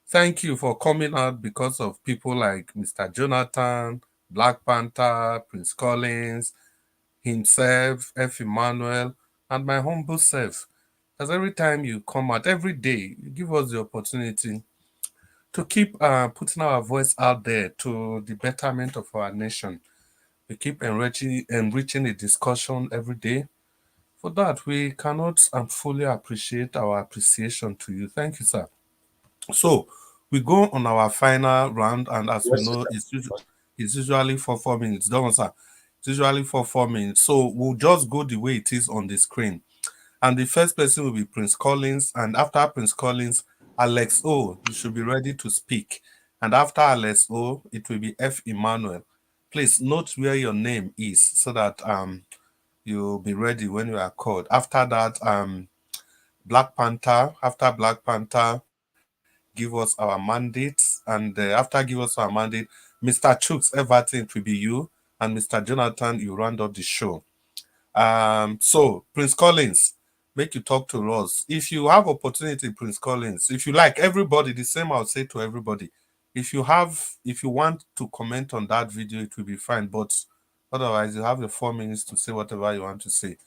thank you for coming out because of people like Mr. Jonathan, Black Panther, Prince Collins, himself, F. Emmanuel, and my humble self. Because every time you come out, every day, you give us the opportunity to keep putting our voice out there to the betterment of our nation. We keep enriching the discussion every day. For that, we cannot fully appreciate our appreciation to you. Thank you, sir. So we go on our final round, and as we know, it's usually for 4 minutes. Don't sir. It's usually for 4 minutes. So we'll just go the way it is on the screen. And the first person will be Prince Collins, and after Prince Collins, Alex O. You should be ready to speak. And after Alex O, it will be F. Emmanuel. Please note where your name is so that you'll be ready when you are called. After that, Black Panther. After Black Panther, give us our mandate. And after give us our mandate, Mr. Chooks Everton will be you. And Mr. Jonathan, you round up the show. So Prince Collins, make you talk to us. If you have opportunity, Prince Collins, if you like, everybody, the same I'll say to everybody. If you want to comment on that video, it will be fine. But otherwise, you have your 4 minutes to say whatever you want to say.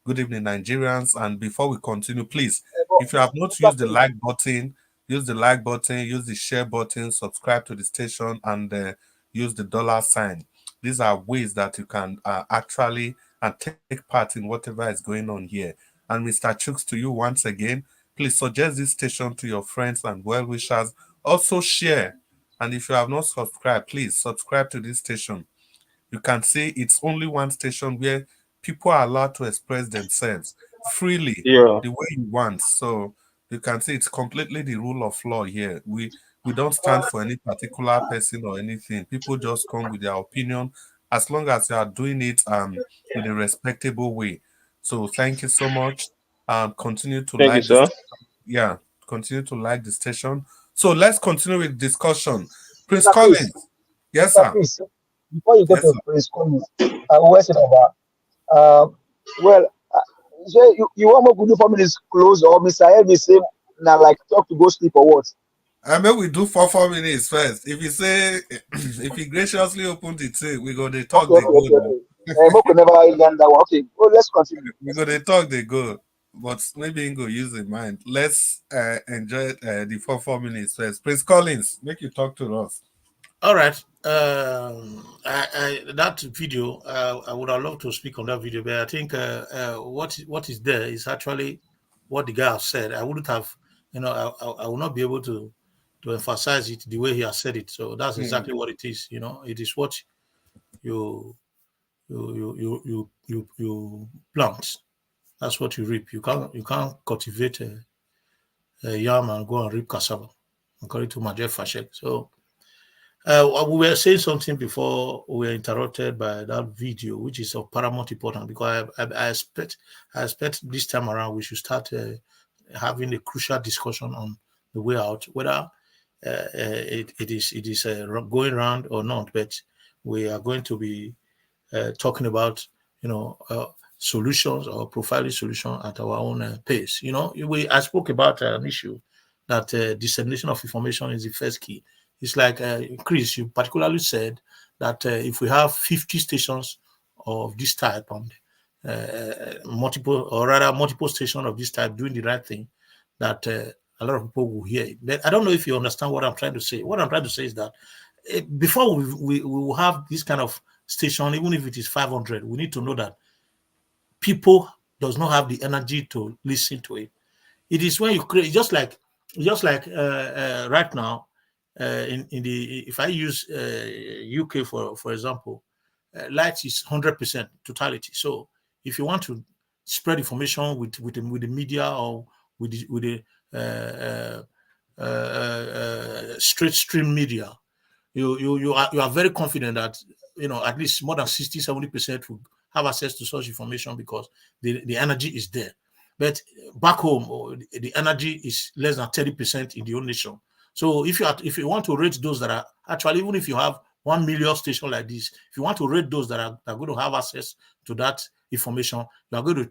Good evening, Nigerians. And before we continue, please, if you have not used the like button, use the like button, use the share button, subscribe to the station, and use the $sign. These are ways that you can actually take part in whatever is going on here. And Mr. Chooks, to you once again, please suggest this station to your friends and well-wishers. Also share. And if you have not subscribed, please subscribe to this station. You can see it's only one station where people are allowed to express themselves freely, the way you want. So you can see it's completely the rule of law here. We don't stand for any particular person or anything. People just come with their opinion as long as you are doing it in a respectable way. So thank you so much. Continue to Thank you, like this. sir. Yeah, continue to like the station. So let's continue with discussion. Prince Collins. Yes, sir. Chris, before you get to Prince Collins, where's it over? So you want more good 4 minutes close, or Mr. Elvis say now like talk to go sleep or what? I mean, we do 4 minutes first. If you say, if you graciously open the thing, we go to talk Okay, the okay, good. okay. Moko never learn that one. Okay, well, let's continue. We go to talk the good. But maybe you go use the mind. Let's enjoy the 4 minutes first. Prince Collins, make you talk to us. All right. That video, I would have loved to speak on that video, but I think what is there is actually what the guy has said. I wouldn't have, I will not be able to emphasize it the way he has said it. So that's exactly what it is. It is what you plant. That's what you reap. You can't cultivate a yam and go and reap cassava, according to Major Fashek. So. We were saying something before we were interrupted by that video, which is of paramount importance, because I expect this time around we should start having a crucial discussion on the way out, whether it is going around or not. But we are going to be talking about solutions or profiling solution at our own pace. I spoke about an issue that dissemination of information is the first key. It's like, Chris, you particularly said that if we have 50 stations of this type and multiple stations of this type doing the right thing, that a lot of people will hear it. But I don't know if you understand what I'm trying to say. What I'm trying to say is that before we will have this kind of station, even if it is 500, we need to know that people does not have the energy to listen to it. It is when you create, just like right now, if I use UK for example, light is 100% totality. So if you want to spread information with the media or with the straight stream media, you are very confident that at least more than 60-70% will have access to such information because the energy is there. But back home, the energy is less than 30% in the whole nation. So if you want to rate those that are actually, even if you have 1 million station like this, if you want to rate those that are going to have access to that information, you are going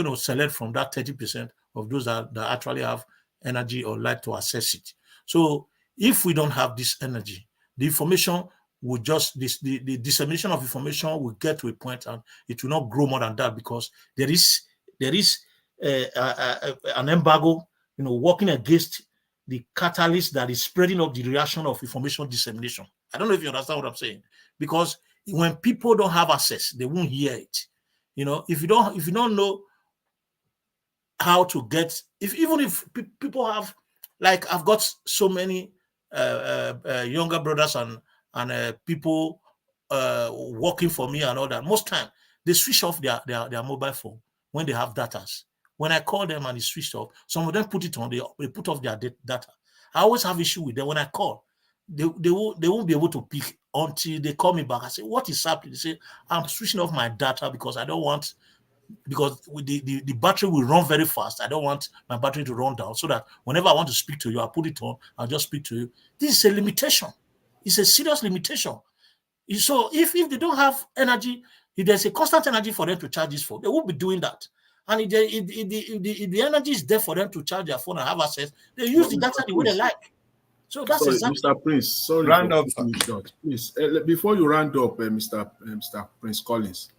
to select from that 30% of those that actually have energy or light to access it. So if we don't have this energy, the information will just the dissemination of information will get to a point and it will not grow more than that because there is an embargo, working against the catalyst that is spreading up the reaction of information dissemination. I don't know if you understand what I'm saying, because when people don't have access, they won't hear it. If you don't know how to get, even if people have, like I've got so many younger brothers and people working for me and all that. Most time they switch off their mobile phone when they have data. When I call them and it's switched off, some of them put it on, they put off their data. I always have issue with them. When I call, they won't be able to pick until they call me back. I say, what is happening? They say, I'm switching off my data because I don't want, because with the battery will run very fast. I don't want my battery to run down so that whenever I want to speak to you, I put it on, I'll just speak to you. This is a limitation. It's a serious limitation. So if they don't have energy, if there's a constant energy for them to charge this phone, they won't be doing that. And if the energy is there for them to charge their phone and have access, they use the data the way they like. So that's exactly. Mr. Prince, sorry round for up, putting you short. Please, before you round up, Mr. Prince Collins,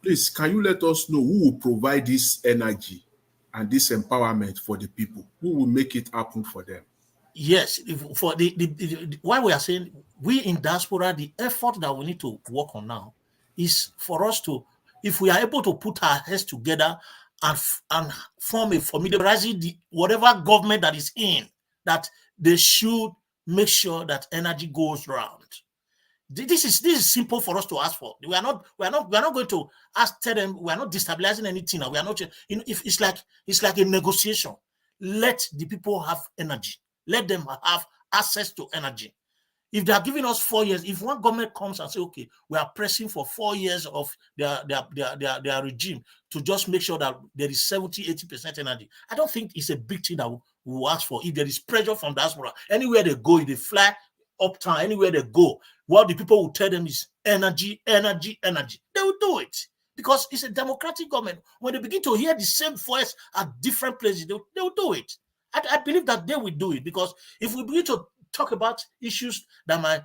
please, can you let us know who will provide this energy and this empowerment for the people? Who will make it happen for them? Yes, for why we are saying we in diaspora, the effort that we need to work on now is for us to, if we are able to put our heads together and form a formidable whatever government that is in, that they should make sure that energy goes round. This is simple for us to ask for. We are not going to tell them, we are not destabilizing anything. We are not, if it's like a negotiation. Let the people have energy. Let them have access to energy. If they are giving us 4 years, if one government comes and say, okay, we are pressing for 4 years of their regime to just make sure that there is 70-80% energy, I don't think it's a big thing that we will ask for. If there is pressure from diaspora, anywhere they go, if they fly uptown, anywhere they go, what the people will tell them is energy, energy, energy. They will do it because it's a democratic government. When they begin to hear the same voice at different places, they will do it. I believe that they will do it, because if we begin to talk about issues that might,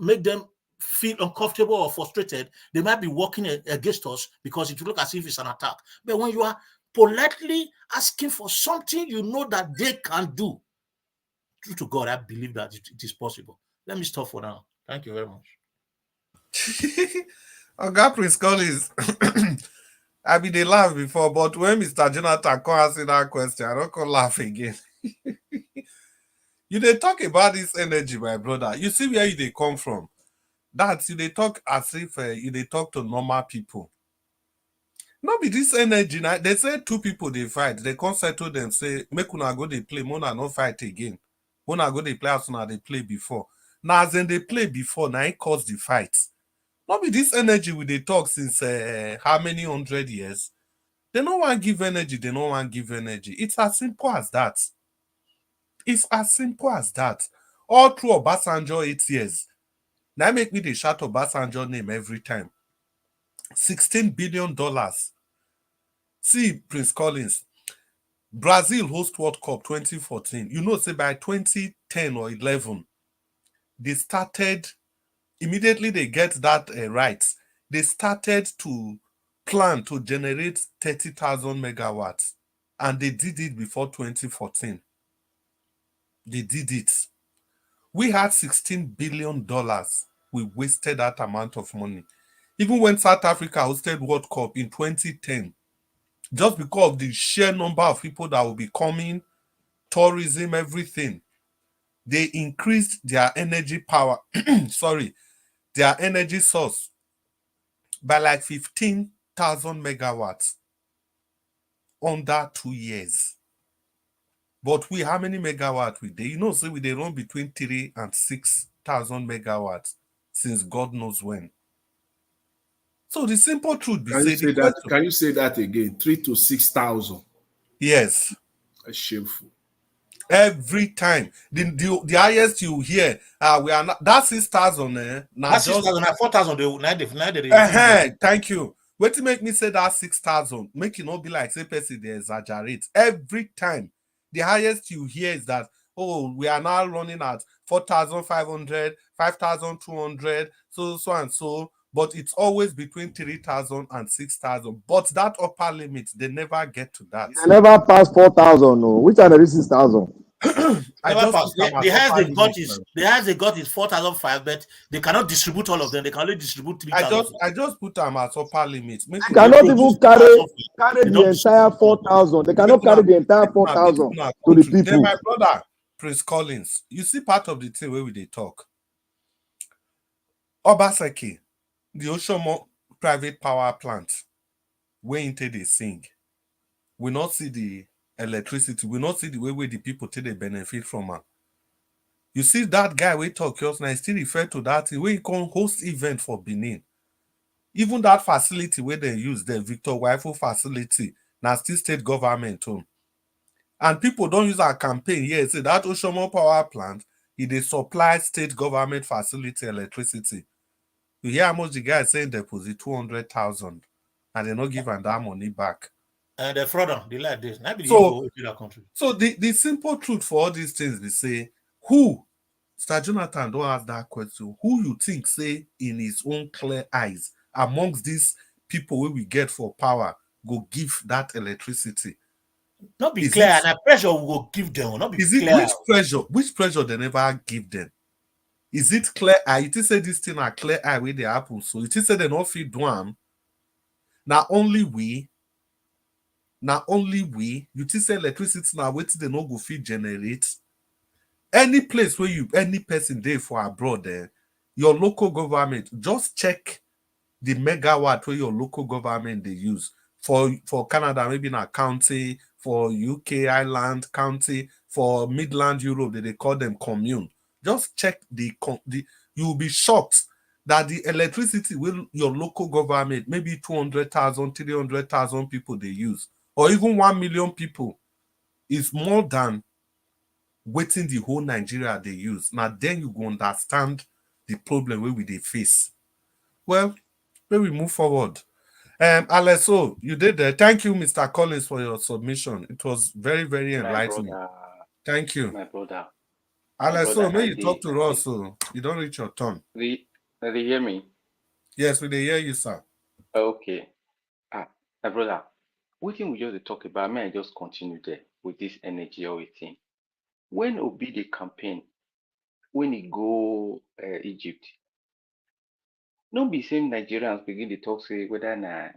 make them feel uncomfortable or frustrated, they might be working against us because it will look as if it's an attack. But when you are politely asking for something you know that they can do, true to God, I believe that it is possible. Let me stop for now. Thank you very much. Oga Prince Collins, I be dey laugh before, but when Mr. Jonathan come ask that question, I don't come laugh again. You dey talk about this energy, my brother. You see where you dey come from. That you dey talk as if you dey talk to normal people. No be this energy. Now they say two people they fight. They come settle them, say make una go dey play, una no fight again. Una go dey play as una dey play before. Now as in they play before, now it cause the fight. Not be this energy we they talk since how many 100 years. They no want give energy. They no want give energy. It's as simple as that. It's as simple as that. All through Obasanjo 8 years. Now make me the shout Obasanjo name every time. $16 billion. See, Prince Collins, Brazil host World Cup 2014. You know, say by 2010 or 11, they started, immediately they get that rights, they started to plan to generate 30,000 megawatts. And they did it before 2014. They did it. We had $16 billion. We wasted that amount of money. Even when South Africa hosted World Cup in 2010, just because of the sheer number of people that will be coming, tourism, everything, they increased their energy power, their energy source by like 15,000 megawatts under 2 years. But we, how many megawatts we dey? You know, so we dey run between 3,000 and 6,000 megawatts since God knows when. So the simple truth be Can you say that again? 3,000 to 6,000. Yes. That's shameful. Every time. The highest you hear, we are not that 6,000. That 6,000, 4,000. Thank you. Wait to make me say that 6,000. Make it not be like say person they exaggerate. Every time. The highest you hear is that, oh, we are now running at 4,500, 5,200, so and so. But it's always between 3,000 and 6,000. But that upper limit, they never get to that. They never pass 4,000. No, which are the 6,000? The highest they got is 4,005, but they cannot distribute all of them. They can only distribute 3,000. I just put them as upper limit. They cannot even carry the entire 4,000. They cannot carry the entire 4,000 to the people. Then my brother, Prince Collins, you see part of the thing where we they talk. Obaseki, the Oshomo private power plant, where into they sing, we not see the electricity, we not see the way the people take the benefit from it. You see that guy we talk just now, still refer to that where he can host event for Benin. Even that facility where they use the Victor Waifo facility, now still state government home. And people don't use our campaign here. Say that Oshomo power plant, they supply state government facility electricity. You hear how much the guy is saying deposit 200,000, and they not giving that money back. And the fraud, they like this. So the simple truth for all these things, they say, who, Sir Jonathan don't ask that question, who you think say in his own clear eyes amongst these people where we get for power go give that electricity? Not be clear, and a pressure we will give them. Not be clear. Which pressure they never give them? Is it clear eye? It is say this thing are clear eye where they happen. So it is say they not feed one. Now only we, you think say electricity now waiting they no go feed generate. Any place where any person there for abroad there, your local government, just check the megawatt where your local government they use. For Canada, maybe in a county, for UK, Ireland, county, for Midland Europe, they call them commune. Just check you'll be shocked that the electricity will your local government, maybe 200,000, 300,000 people they use, or even 1 million people, is more than waiting the whole Nigeria they use. Now then you go understand the problem where they face. Well, when we move forward. Alesso, you did that. Thank you, Mr. Collins, for your submission. It was very, very enlightening. Thank you. My brother. Alex, so may you talk I to us, so you don't reach your turn. they hear me? Yes, we dey hear you, sir. Okay. My brother, what thing we just dey talk about, may I just continue there with this energy or thing. When Obi the campaign, when he go Egypt, no be same Nigerians begin to talk say whether na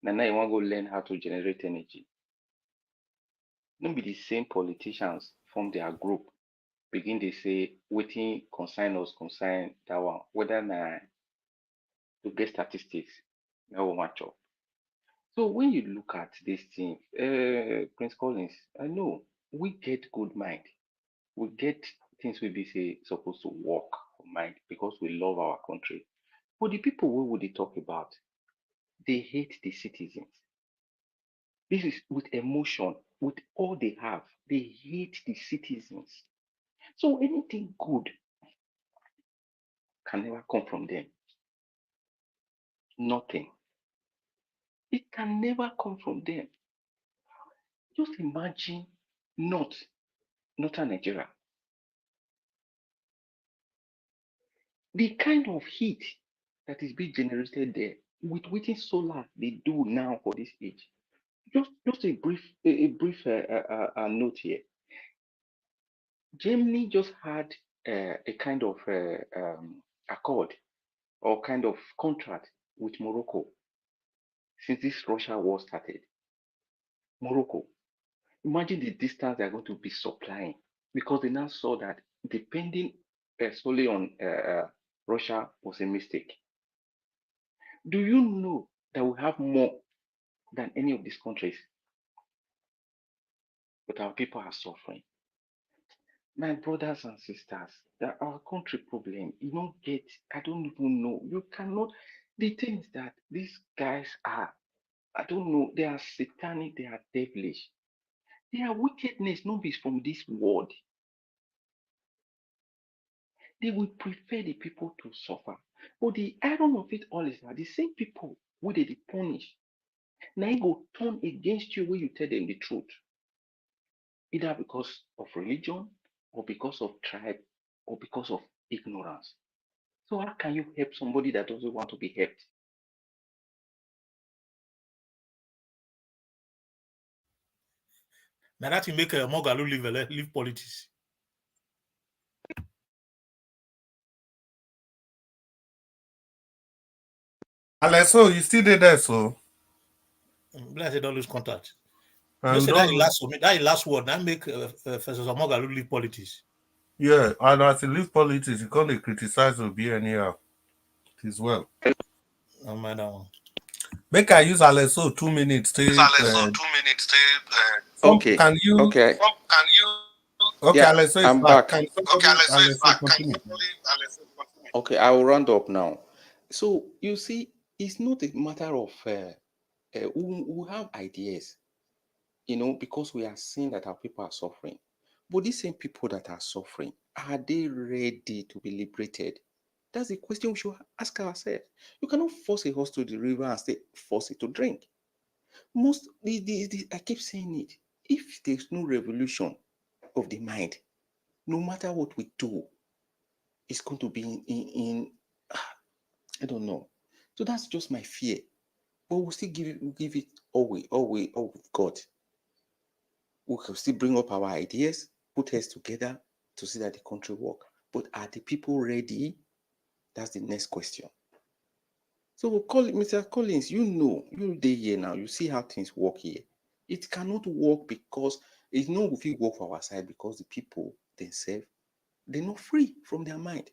you want go learn how to generate energy. No be the same politicians from their group begin they say waiting concern us concern that one, whether na to get statistics, na we match up. So when you look at this thing, Prince Collins, I know we get good mind. We get things we be say supposed to work for mind because we love our country. But the people we would talk about, they hate the citizens. This is with emotion, with all they have. They hate the citizens. So anything good can never come from them. Nothing. It can never come from them. Just imagine northern Nigeria. The kind of heat that is being generated there with waiting solar they do now for this age. Just a brief note here. Germany just had a kind of accord or kind of contract with Morocco since this Russia war started. Morocco, imagine the distance they're going to be supplying because they now saw that depending solely on Russia was a mistake. Do you know that we have more than any of these countries? But our people are suffering. My brothers and sisters, that our country problem, you don't get, I don't even know. You cannot, the things that these guys are, I don't know, they are satanic, they are devilish. Their wickedness, no be from this world. They will prefer the people to suffer. But the iron of it all is that the same people who they punish, now it go turn against you when you tell them the truth. Either because of religion, or because of tribe, or because of ignorance. So how can you help somebody that doesn't want to be helped? Now that you make a Mogalu leave politics. Alex, so you still there, so? I said don't lose contact. And You say that last word. That make Professor Mogalu leave politics. Yeah, and as he leave politics, you can't criticize Obi anyhow. It is well. No matter one. Make I use Alex so 2 minutes. Okay. Can you? Okay. Okay, Yeah, Alex, so I'm back. back. Continue. Okay, I will round up now. So you see, it's not a matter of we have ideas, because we are seeing that our people are suffering. But these same people that are suffering, are they ready to be liberated? That's the question we should ask ourselves. You cannot force a horse to the river and say force it to drink. I keep saying it. If there's no revolution of the mind, no matter what we do, it's going to be in I don't know. So that's just my fear. But we'll still give it all with God. We can still bring up our ideas, put heads together to see that the country work. But are the people ready? That's the next question. So Mr. Collins, you're here now. You see how things work here. It cannot work because it's not if it work for our side because the people themselves, they're not free from their mind.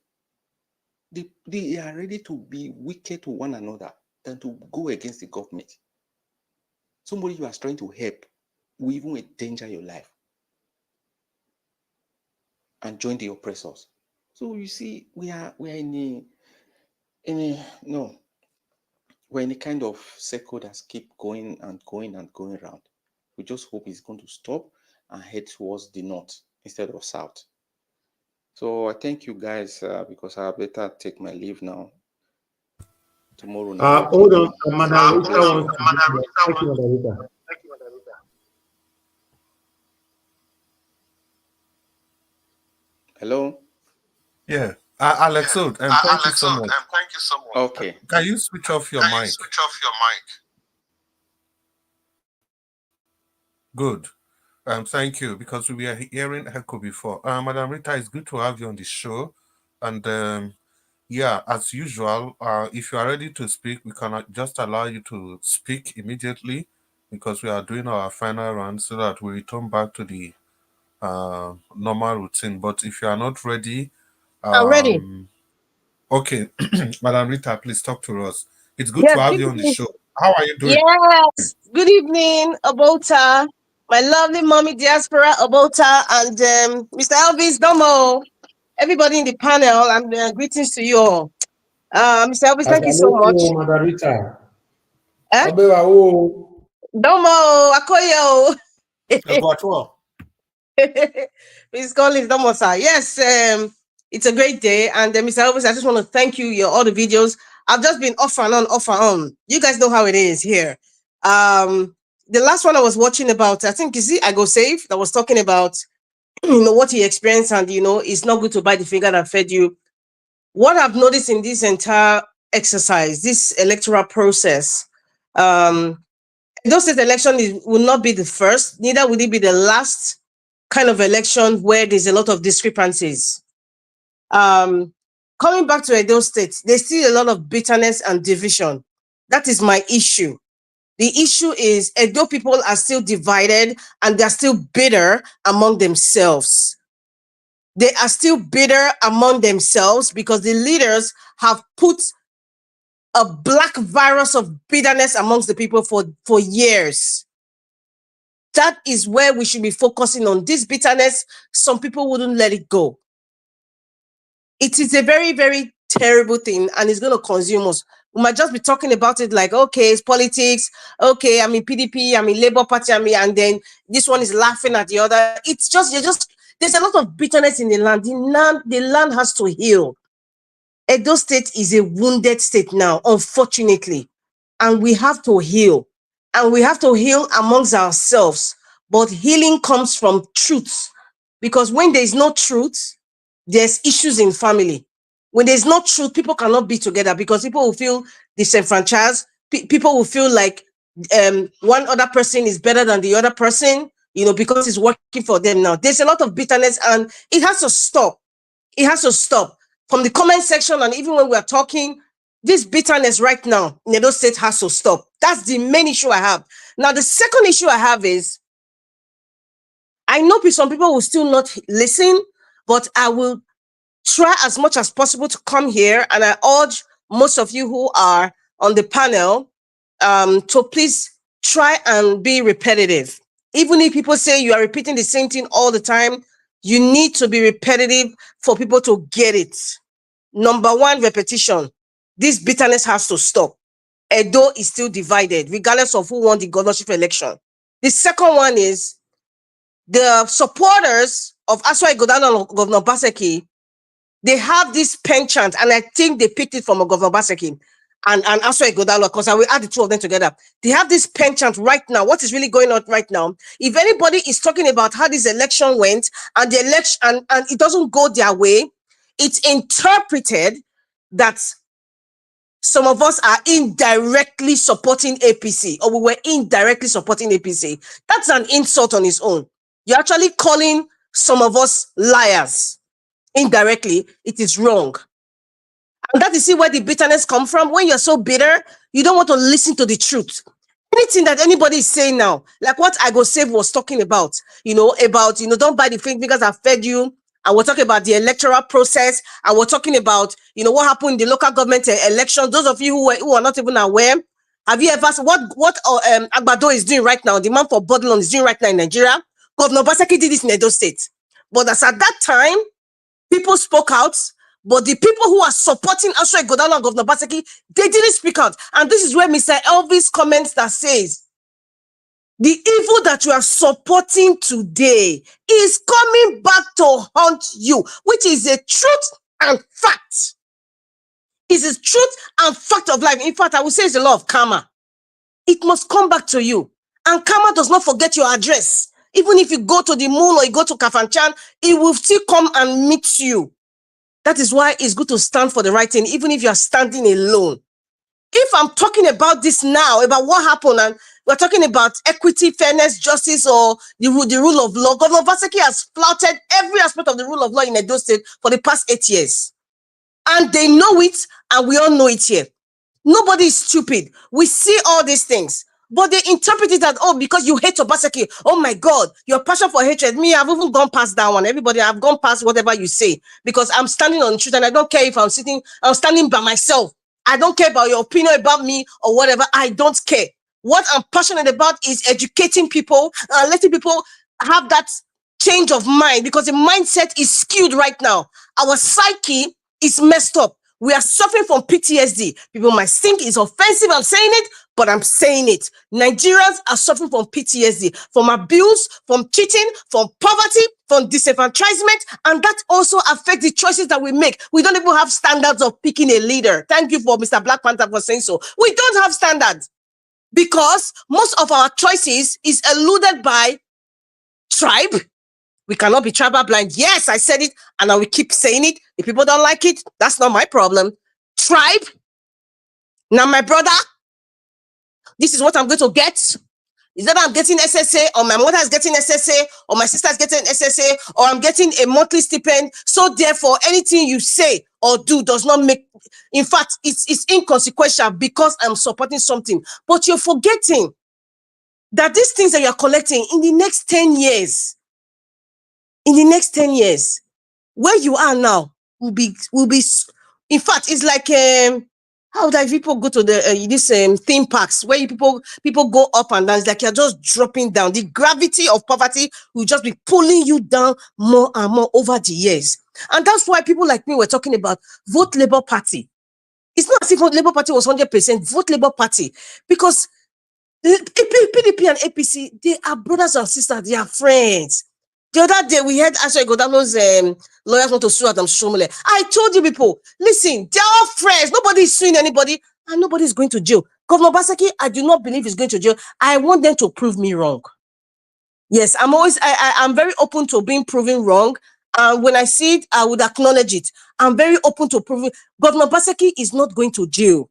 They are ready to be wicked to one another than to go against the government. Somebody you are trying to help will even endanger your life and join the oppressors. So you see, we're in a kind of circle that keep going and going and going around. We just hope it's going to stop and head towards the north instead of south. So I thank you guys because I better take my leave now. Tomorrow. Hold on, Madam Rita. Hello? Yeah. Alex Oud, thank you so much. Thank you so much. Okay. Can you switch off your mic? Good. Thank you, because we were hearing echo before. Madam Rita, it's good to have you on the show. And yeah, as usual, if you are ready to speak, we cannot just allow you to speak immediately because we are doing our final round so that we return back to the normal routine. But if you are not ready, I'm ready. okay, Madam Rita, please talk to us. It's good Yes, to have good you on the evening. show. How are you doing? Yes, good evening, Obota, my lovely mommy diaspora, Obota, and Mr. Elvis Domo, everybody in the panel, and greetings to you all. Mr. Elvis, thank you so much. Margarita. Eh? Domo, Akoyo. Please call it Domo, sir. Yes, it's a great day, and Mr. Elvis, I just want to thank you. All the videos. I've just been off and on. You guys know how it is here. The last one I was watching about, I think, is it I Go Safe, that was talking about, what he experienced, and, it's not good to bite the finger that fed you. What I've noticed in this entire exercise, this electoral process, Edo State election will not be the first, neither will it be the last kind of election where there's a lot of discrepancies. Coming back to Edo State, there's still a lot of bitterness and division. That is my issue. The issue is Edo people are still divided and they're still bitter among themselves. They are still bitter among themselves because the leaders have put a black virus of bitterness amongst the people for years. That is where we should be focusing on. This bitterness, some people wouldn't let it go. It is a very, very terrible thing, and it's going to consume us. We might just be talking about it like, okay, it's politics. Okay, I'm in PDP, I'm in Labour Party, and then this one is laughing at the other. It's just, there's a lot of bitterness in the land. The land has to heal. Edo State is a wounded state now, unfortunately, and we have to heal. And we have to heal amongst ourselves. But healing comes from truth, because when there is no truth, there's issues in family. When there's no truth, people cannot be together because people will feel disenfranchised. People will feel like one other person is better than the other person, because it's working for them now. There's a lot of bitterness, and it has to stop. It has to stop. From the comment section, and even when we are talking, this bitterness right now in Edo State has to stop. That's the main issue I have. Now, the second issue I have is, I know some people will still not listen, but I will try as much as possible to come here, and I urge most of you who are on the panel to please try and be repetitive. Even if people say you are repeating the same thing all the time, you need to be repetitive for people to get it. Number one, repetition. This bitterness has to stop. Edo is still divided, regardless of who won the governorship election. The second one is the supporters of Aswa Ighodalo and Governor Obaseki. They have this penchant, and I think they picked it from Governor Obaseki and Aswa Ighodalo, because I will add the two of them together. They have this penchant right now. What is really going on right now? If anybody is talking about how this election went and the election and it doesn't go their way, it's interpreted that some of us are indirectly supporting APC, or we were indirectly supporting APC. That's an insult on its own. You're actually calling some of us liars indirectly. It is wrong. And that is where the bitterness comes from. When you're so bitter, you don't want to listen to the truth. Anything that anybody is saying now, like what I Go Save was talking about, don't buy the fingers that fed you. And we're talking about the electoral process. And we're talking about, what happened in the local government election. Those of you who are not even aware, have you ever seen what Agbado is doing right now? The man for Bodlon is doing right now in Nigeria. Governor Obaseki did this in Edo State. But as at that time, people spoke out. But the people who are supporting Aswa Ighodalo and Governor Obaseki, they didn't speak out. And this is where Mr. Elvis comments that says, the evil that you are supporting today is coming back to haunt you, which is a truth and fact. It's a truth and fact of life. In fact, I would say it's a law of karma. It must come back to you. And karma does not forget your address. Even if you go to the moon or you go to Kafanchan, it will still come and meet you. That is why it's good to stand for the right thing, even if you are standing alone. If I'm talking about this now, about what happened, and we're talking about equity, fairness, justice, or the rule of law, Governor Obaseki has flouted every aspect of the rule of law in Edo State for the past 8 years. And they know it, and we all know it here. Nobody is stupid. We see all these things. But they interpret it as, oh, because you hate Obaseki. Oh my God, your passion for hatred. Me, I've even gone past that one. Everybody, I've gone past whatever you say. Because I'm standing on the truth, and I don't care if I'm standing by myself. I don't care about your opinion about me or whatever. I don't care. What I'm passionate about is educating people, letting people have that change of mind, because the mindset is skewed right now. Our psyche is messed up. We are suffering from PTSD. People might think it's offensive, I'm saying it, but I'm saying it. Nigerians are suffering from PTSD, from abuse, from cheating, from poverty, from disenfranchisement, and that also affects the choices that we make. We don't even have standards of picking a leader. Thank you for Mr. Black Panther for saying so. We don't have standards because most of our choices is eluded by tribe. We cannot be tribal blind. Yes, I said it, and I will keep saying it. If people don't like it, that's not my problem. Tribe. Now, my brother, this is what I'm going to get. Is that I'm getting SSA, or my mother is getting SSA, or my sister is getting SSA, or I'm getting a monthly stipend. So therefore, anything you say or do does not make, in fact, it's inconsequential because I'm supporting something. But you're forgetting that these things that you're collecting in the next 10 years, where you are now will be, in fact, it's like, how do people go to the theme parks where people go up and down? It's like you're just dropping down. The gravity of poverty will just be pulling you down more and more over the years. And that's why people like me were talking about vote Labour Party. It's not as if Labour Party was 100%, vote Labour Party, because PDP and APC, they are brothers and sisters, they are friends. The other day, we heard Asha Godano's lawyers want to sue Adam Shomole. I told you people, listen, they're all friends. Nobody is suing anybody, and nobody is going to jail. Governor Obaseki, I do not believe he's going to jail. I want them to prove me wrong. Yes, I'm very open to being proven wrong. And when I see it, I would acknowledge it. I'm very open to proving. Governor Obaseki is not going to jail.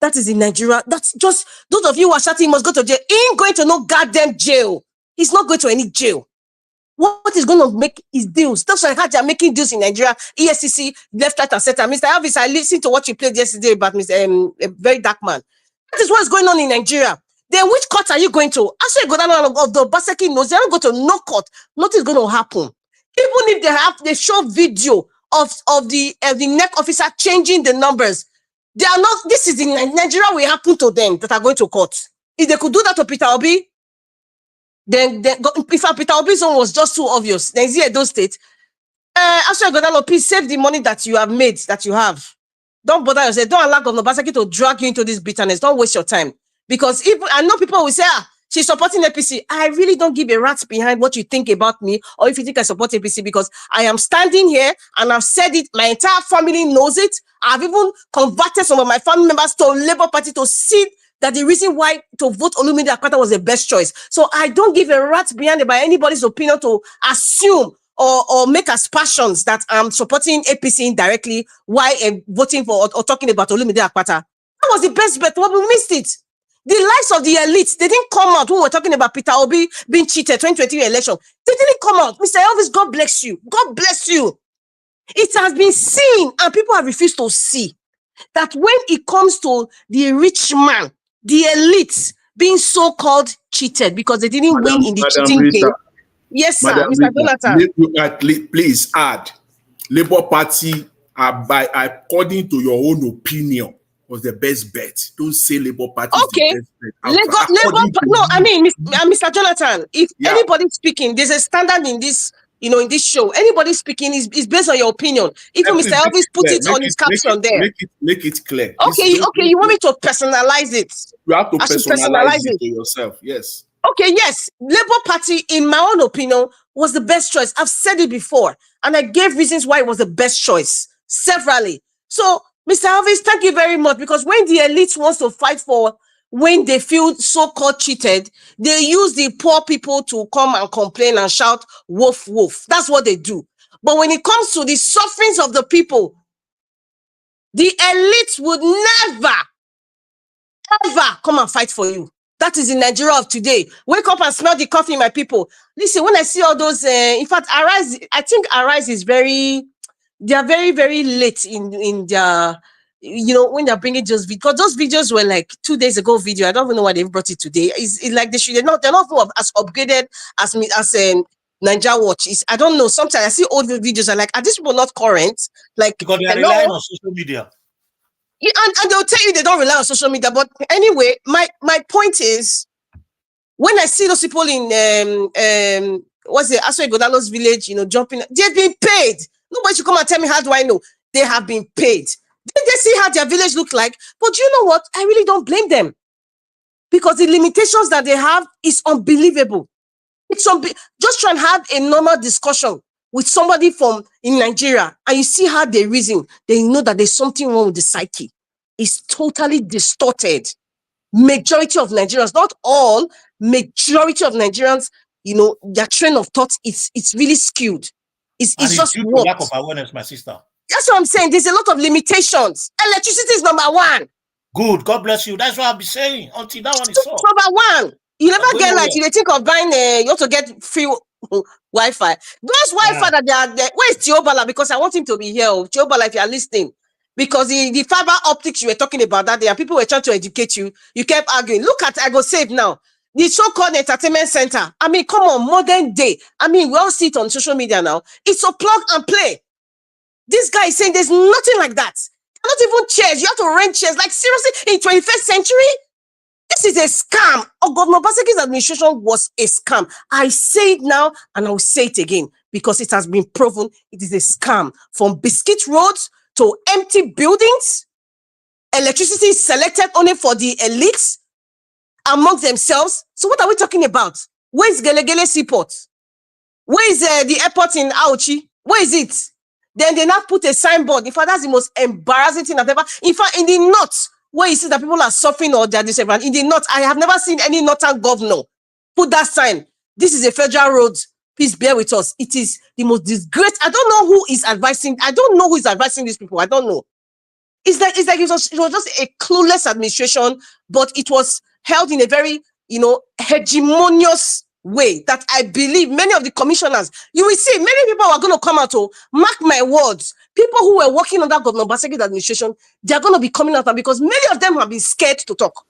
That is in Nigeria. That's just, those of you who are shouting he must go to jail. He ain't going to no goddamn jail. He's not going to any jail. What is going to make his deals? That's why they are making deals in Nigeria. ESCC, left, right, and center. Mr. Elvis, I listened to what you played yesterday about Mr. A very dark man. That is what's going on in Nigeria. Then which court are you going to? As you go down of the Obaseki knows, they don't go to no court. Nothing is going to happen. Even if they show video of the NEC officer changing the numbers, they are not. This is in Nigeria. Will happen to them that are going to court. If they could do that to Peter Obi, then if Peter Obi's one was just too obvious, then is Edo State. Actually, Godalo, please save the money that you have made, that you have. Don't bother yourself. Don't allow Governor Obaseki to drag you into this bitterness. Don't waste your time. Because I know people will say, she's supporting APC. I really don't give a rat's behind what you think about me, or if you think I support APC, because I am standing here and I've said it. My entire family knows it. I've even converted some of my family members to Labour Party to see that the reason why to vote Olumide Akpata was the best choice. So I don't give a rat's behind about anybody's opinion to assume or make aspersions that I'm supporting APC indirectly while voting for or talking about Olumide Akpata. That was the best bet, but we missed it. The likes of the elites, they didn't come out when we're talking about Peter Obi being cheated 2023 election. They didn't come out. Mr. Elvis, God bless you. God bless you. It has been seen, and people have refused to see, that when it comes to the rich man, the elites being so-called cheated because they didn't win in the cheating game. Yes, sir, Mr. Jonathan. Please add, Labour Party, according to your own opinion, was the best bet. Don't say Labour Party is the best bet. Mr. Jonathan, if anybody speaking, there's a standard in this, in this show. Anybody speaking is based on your opinion. Even Mr. Elvis put it on his caption there. Make it clear. Okay, you want me to personalize it? You have to personalize it to yourself. Yes. Okay, yes. Labour Party, in my own opinion, was the best choice. I've said it before, and I gave reasons why it was the best choice severally. So, Mr. Elvis, thank you very much, because when the elite wants to fight for when they feel so-called cheated, they use the poor people to come and complain and shout, woof, woof. That's what they do. But when it comes to the sufferings of the people, the elites would never, ever come and fight for you. That is in Nigeria of today. Wake up and smell the coffee, my people. Listen, when I see all those, in fact, Arise, I think Arise is very, they are very, very late in their, you know, when they're bringing those videos, because those videos were like 2 days ago video. I don't even know why they've brought it today. It's like they're not as upgraded as Nigeria Watch is. I don't know. Sometimes I see old videos and like, are these people not current? Like, because they are hello? relying on social media. Yeah, and they'll tell you they don't rely on social media. But anyway, my point is, when I see those people in what's the Aswe Godalo's village, you know, jumping, they've been paid. Nobody should come and tell me, how do I know? They have been paid. Did they see how their village look like? But you know what? I really don't blame them, because the limitations that they have is unbelievable. It's just try and have a normal discussion with somebody from in Nigeria, and you see how they reason, then you know that there's something wrong with the psyche. It's totally distorted. Majority of Nigerians, not all, majority of Nigerians, you know, their train of thought it's really skewed. It's just due to what? lack of awareness, my sister. That's what I'm saying. There's a lot of limitations. Electricity is number one. Good. God bless you. That's what I'll be saying until that one is solved. Number one. You never get like, you think of buying you want to get free Wi-Fi. Those Wi-Fi that they are there. Where's Tiobala? Because I want him to be here. Tiobala, if you are listening. Because the fiber optics you were talking about that day, and people were trying to educate you, you kept arguing. Look at I go save now. The so-called entertainment center. I mean, come on, modern day. I mean, we all see it on social media now. It's a plug and play. This guy is saying there's nothing like that. Not even chairs. You have to rent chairs. Like, seriously, in 21st century? This is a scam. Governor Obasanjo's administration was a scam. I say it now and I will say it again because it has been proven it is a scam. From biscuit roads to empty buildings, electricity is selected only for the elites amongst themselves. So what are we talking about? Where is Gelegele Seaport? Where is the airport in Auchi? Where is it? Then they now put a signboard. In fact, that's the most embarrassing thing I've ever. In fact, in the north, where you see that people are suffering or they're disabled, in the north, I have never seen any northern governor put that sign. This is a federal road. Please bear with us. It is the most disgrace. I don't know who is advising. I don't know who is advising these people. I don't know. It's like it was just a clueless administration, but it was held in a very, you know, hegemonious way that I believe many of the commissioners, you will see many people are going to come out to mark my words. People who were working under Governor Obasanjo's administration, they're going to be coming out because many of them have been scared to talk.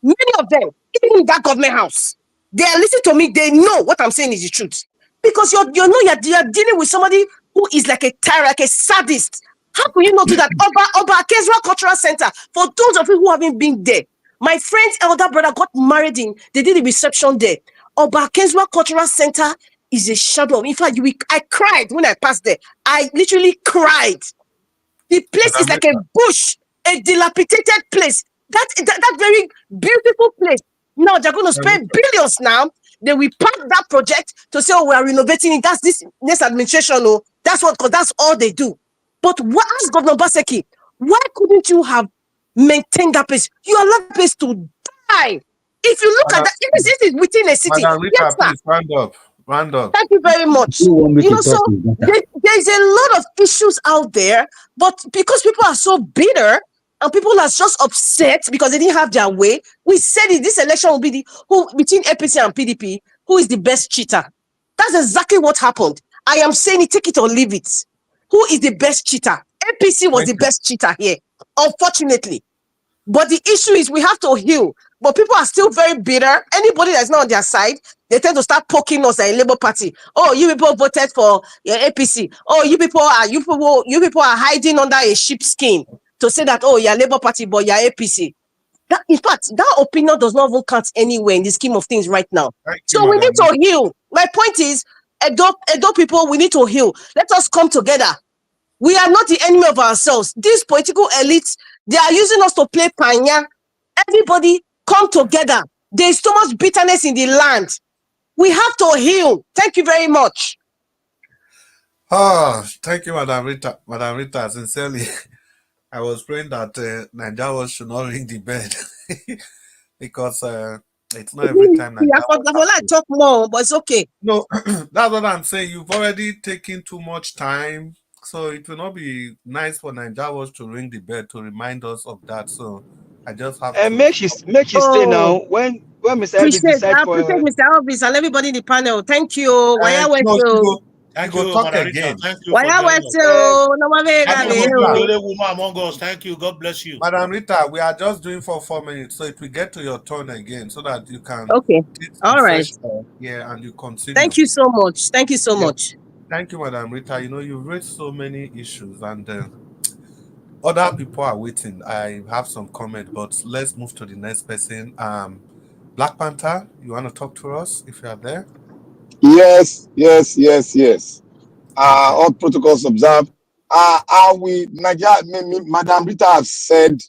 Many of them, even in that government house, they are listening to me. They know what I'm saying is the truth. Because you're dealing with somebody who is like a tyrant, like a sadist. How can you not do that? Oba Akezwa Cultural Center, for those of you who haven't been there, my friend's elder brother got married they did a reception there. Oba Akezwa Cultural Center is a shadow. In fact, I cried when I passed there. I literally cried. The place is like a bush, a dilapidated place. That very beautiful place. Now they're going to spend billions now. They will park that project to say, oh, we are renovating it. That's this next administration. Oh, because that's all they do. But what ask Governor Obaseki, why couldn't you have maintained that place? You allowed that place to die. If you look at that, this is within a city. Madam Rita, yes, sir. please round up. Thank you very much. You know, so there's a lot of issues out there, but because people are so bitter and people are just upset because they didn't have their way, we said it, this election will be between APC and PDP, who is the best cheater. That's exactly what happened. I am saying it, take it or leave it. Who is the best cheater? APC was the best cheater here, unfortunately. But the issue is we have to heal. But people are still very bitter. Anybody that's not on their side, they tend to start poking us at a Labour Party. Oh, you people voted for your APC. Oh, you people are hiding under a sheepskin to say that, oh, you're Labour Party, but you're APC. In fact, that opinion does not even count anywhere in the scheme of things right now. So we need to heal. My point is, Edo people, we need to heal. Let us come together. We are not the enemy of ourselves. These political elites, they are using us to play panya. Everybody come together. There is so much bitterness in the land. We have to heal. Thank you very much. Oh, thank you, Madam Rita. Madam Rita, sincerely, I was praying that Nigeria should not ring the bell. because it's not every time that I forgot talk more, but it's okay. No, that's what I'm saying. You've already taken too much time, so it will not be nice for Nigerians to ring the bell to remind us of that. So I just have to make you stay now. When Mr. Elvis decide for appreciate Mr. Elvis and everybody in the panel. Thank you. Why no, Thank you you, talk Margarita. again. Thank you Why for I joining went us. to Thank you for being the only woman among us. Thank you. God bless you. Madam Rita, we are just doing for 4 minutes, so it will get to your turn again, so that you can Okay. take All right. fresh air, yeah, and you continue. Thank you so much. Thank you so much. Thank you, Madam Rita. You know, you've raised so many issues, and other people are waiting. I have some comment, but let's move to the next person. Black Panther, you want to talk to us if you are there? Yes. All protocols observed. Madam Rita has said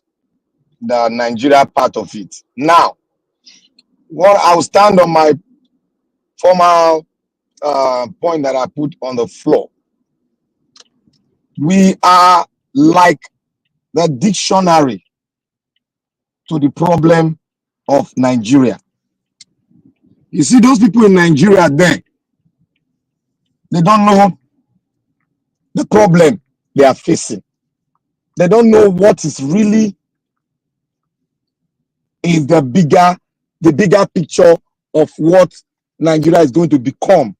the Nigeria part of it. Now, I will stand on my formal point that I put on the floor. We are like the dictionary to the problem of Nigeria. You see, those people in Nigeria there, they don't know the problem they are facing. They don't know what is really is the bigger picture of what Nigeria is going to become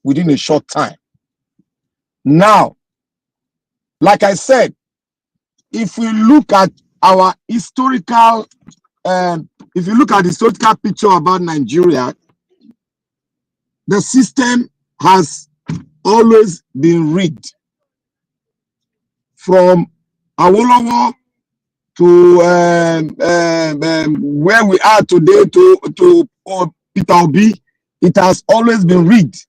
within a short time. Now, like I said, if we look at our historical, if you look at the historical picture about Nigeria, the system has always been rigged. From Awolowo to where we are today to Peter Obi, it has always been rigged.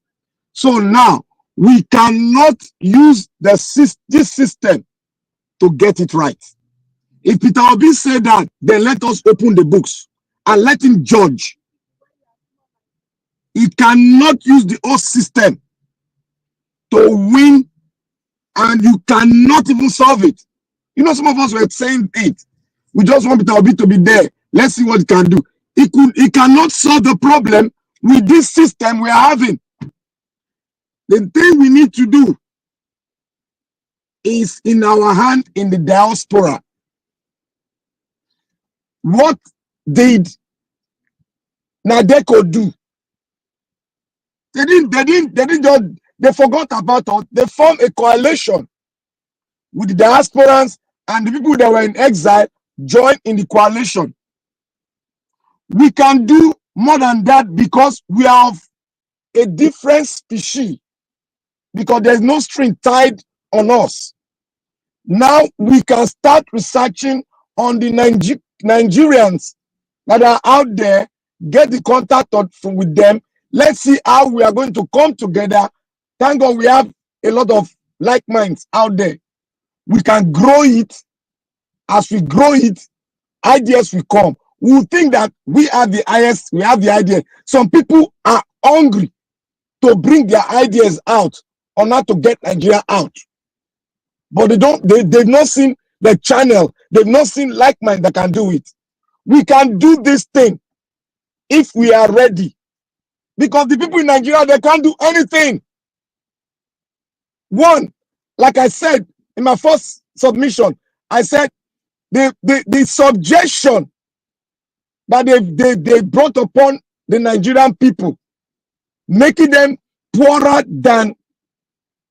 So now we cannot use this system to get it right. If Peter Obi said that, then let us open the books and let him judge. He cannot use the old system to win, and you cannot even solve it. You know, some of us were saying it. We just want Peter Obi to be there. Let's see what he can do. He cannot solve the problem with this system we are having. The thing we need to do is in our hand in the diaspora. What did Nadeko do? They forgot about us. They formed a coalition with the diasporans, and the people that were in exile joined in the coalition. We can do more than that because we are of a different species, because there's no string tied on us. Now we can start researching on the Nigerians that are out there, get the contact with them. Let's see how we are going to come together. Thank God we have a lot of like minds out there. We can grow it. As we grow it, ideas will come. We will think that we have the highest, we have the idea. Some people are hungry to bring their ideas out on how to get Nigeria out. But they've not seen the channel. They've not seen like mind that can do it. We can do this thing if we are ready. Because the people in Nigeria, they can't do anything. One, like I said in my first submission, I said the subjection that they brought upon the Nigerian people, making them poorer than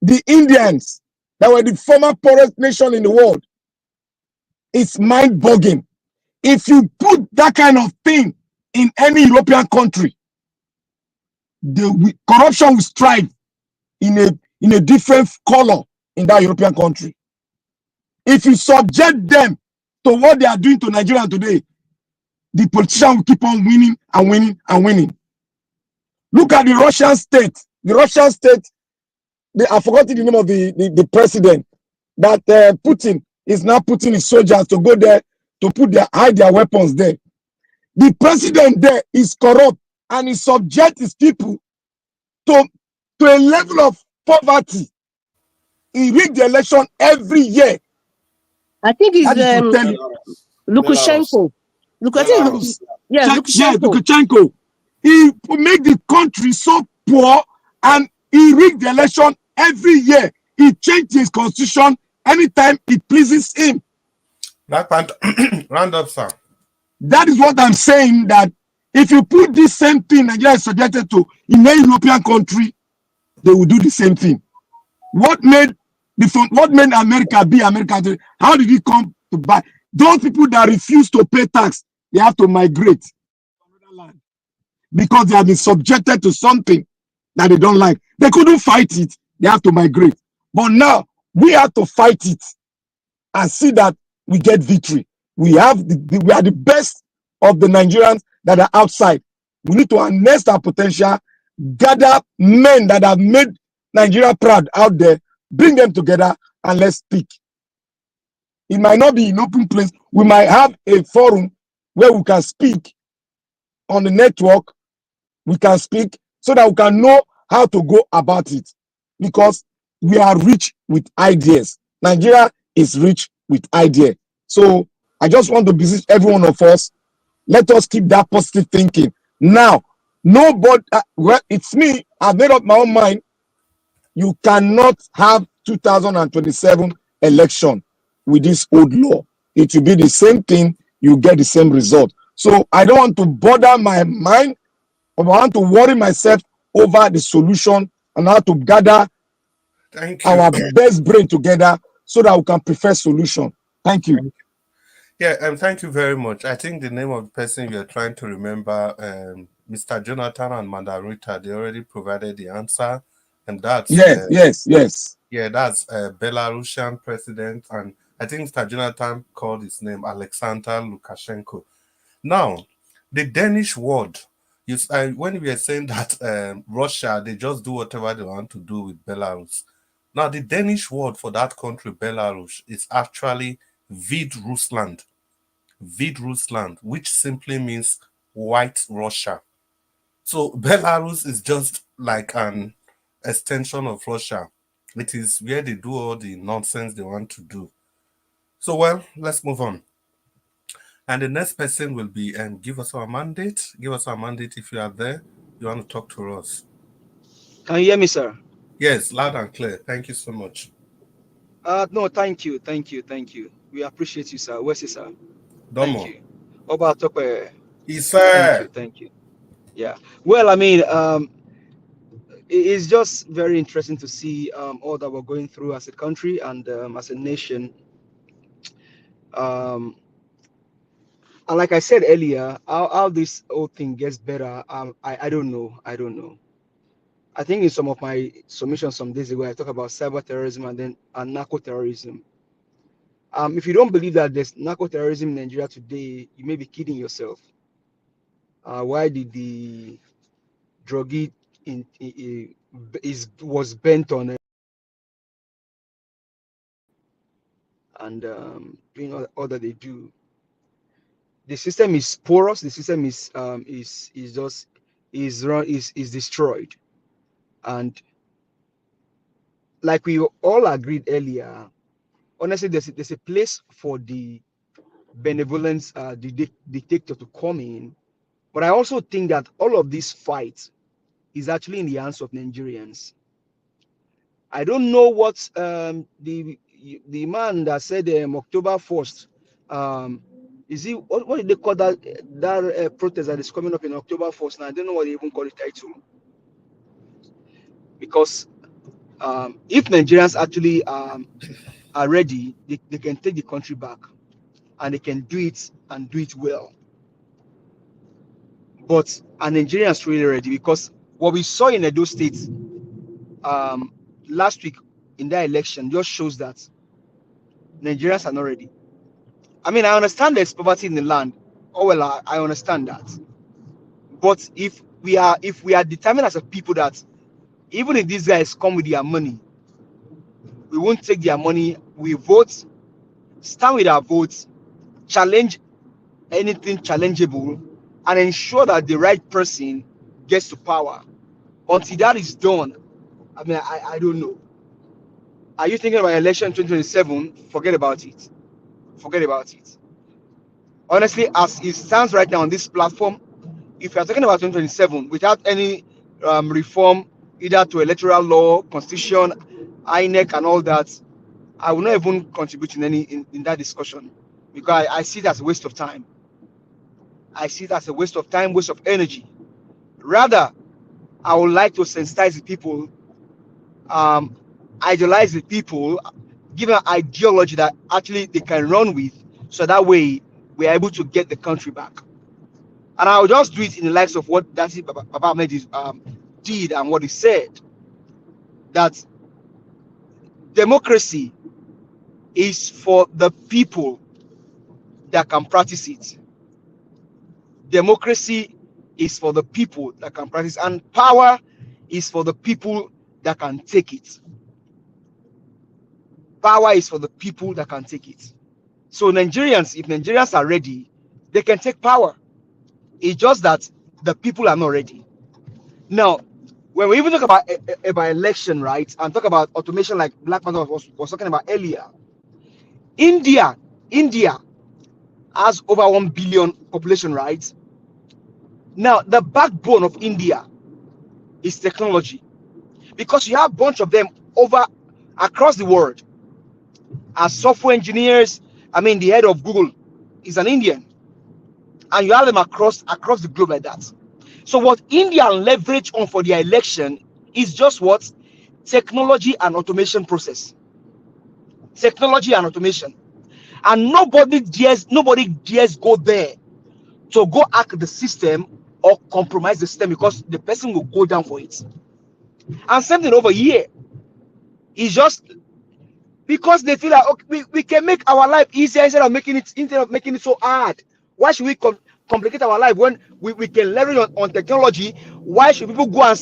the Indians that were the former poorest nation in the world. It's mind-boggling. If you put that kind of thing in any European country, the corruption will strive in a different color in that European country. If you subject them to what they are doing to Nigeria today, the politician will keep on winning and winning and winning. Look at the Russian state. The Russian state, I forgot the name of the president, that Putin is now putting his soldiers to go there to hide their weapons there. The president there is corrupt, and he subjects his people to a level of poverty. He rigged the election every year. I think it's Lukashenko. Lukashenko. Yeah, Lukashenko. He make the country so poor, and he rigged the election every year. He changed his constitution anytime it pleases him. Black Panther, round up, sir. That is what I'm saying, that if you put this same thing Nigeria is subjected to in a European country, they will do the same thing. What made America be America? How did it come to buy? Those people that refuse to pay tax, they have to migrate to another land because they have been subjected to something that they don't like. They couldn't fight it. They have to migrate. But now we have to fight it and see that we get victory. We are the best of the Nigerians that are outside. We need to harness our potential, gather men that have made Nigeria proud out there, bring them together, and let's speak. It might not be an open place. We might have a forum where we can speak on the network. We can speak so that we can know how to go about it, because we are rich with ideas. Nigeria is rich with ideas. So I just want to beseech every one of us, let us keep that positive thinking. Now, nobody, well, it's me, I've made up my own mind. You cannot have 2027 election with this old law. It will be the same thing, you get the same result. So I don't want to bother my mind, but I want to worry myself over the solution and how to gather our best brain together so that we can prefer solution. Thank you. Yeah, thank you very much. I think the name of the person you're trying to remember, Mr. Jonathan and Madam Rita, they already provided the answer, and that's yes. Yeah, that's Belarusian president, and I think Mr. Jonathan called his name Alexander Lukashenko. Now, the Danish word, when we are saying that Russia, they just do whatever they want to do with Belarus. Now, the Danish word for that country, Belarus, is actually Hviderusland, which simply means white Russia. So Belarus is just like an extension of Russia. It is where they do all the nonsense they want to do. So, well, let's move on. And the next person will be, give us our mandate. Give us our mandate if you are there. You want to talk to us. Can you hear me, sir? Yes, loud and clear. Thank you so much. No, thank you. We appreciate you, sir. Where's it, sir? Domo. Thank you. Oba Tope. Yes, sir. Thank you. Yeah. Well, I mean, it's just very interesting to see all that we're going through as a country and as a nation. And like I said earlier, how this whole thing gets better, I don't know. I think in some of my submissions some days ago, I talked about cyber terrorism and narco terrorism. If you don't believe that there's narco terrorism in Nigeria today, you may be kidding yourself. Why did the druggie was bent on and doing all that they do? The system is porous. The system is destroyed, and like we all agreed earlier, honestly, there's a place for the benevolence, the dictator to come in, but I also think that all of this fight is actually in the hands of Nigerians. I don't know what the man that said October 1st. Is he what did they call that protest that is coming up in October 1st? Now I don't know what they even call it title. Because if Nigerians actually are ready, they can take the country back, and they can do it and do it well. But are Nigerians really ready? Because what we saw in Edo State last week in that election just shows that Nigerians are not ready. I mean, I understand there's poverty in the land. Oh well, I understand that. But if we are determined as a people that even if these guys come with their money, we won't take their money. We vote, stand with our votes, challenge anything challengeable, and ensure that the right person gets to power. Until that is done, I mean, I don't know. Are you thinking about election 2027? Forget about it. Honestly, as it stands right now on this platform, if you are talking about 2027 without any reform, either to electoral law, constitution, INEC, and all that, I will not even contribute in in that discussion, because I see it as a waste of time. I see it as a waste of time, waste of energy. Rather, I would like to sensitize the people, idealize the people, give an ideology that actually they can run with, so that way we are able to get the country back. And I'll just do it in the likes of what Dasi Baba Ahmed did and what he said, that democracy is for the people that can practice it. Democracy is for the people that can practice, and power is for the people that can take it. Power is for the people that can take it. So Nigerians, if Nigerians are ready, they can take power. It's just that the people are not ready. Now, when we even talk about election, right, and talk about automation like Black Panther was talking about earlier, India has over 1 billion population, right? Now, the backbone of India is technology, because you have a bunch of them across the world as software engineers. I mean, the head of Google is an Indian, and you have them across the globe like that. So what India leverage on for their election is just what? Technology and automation process. Technology and automation. And nobody dares go there to go hack the system or compromise the system, because the person will go down for it. And same thing over here. It's just because they feel like, okay, we can make our life easier instead of making it so hard. Why should we complicate our life when we can leverage on technology? Why should people go and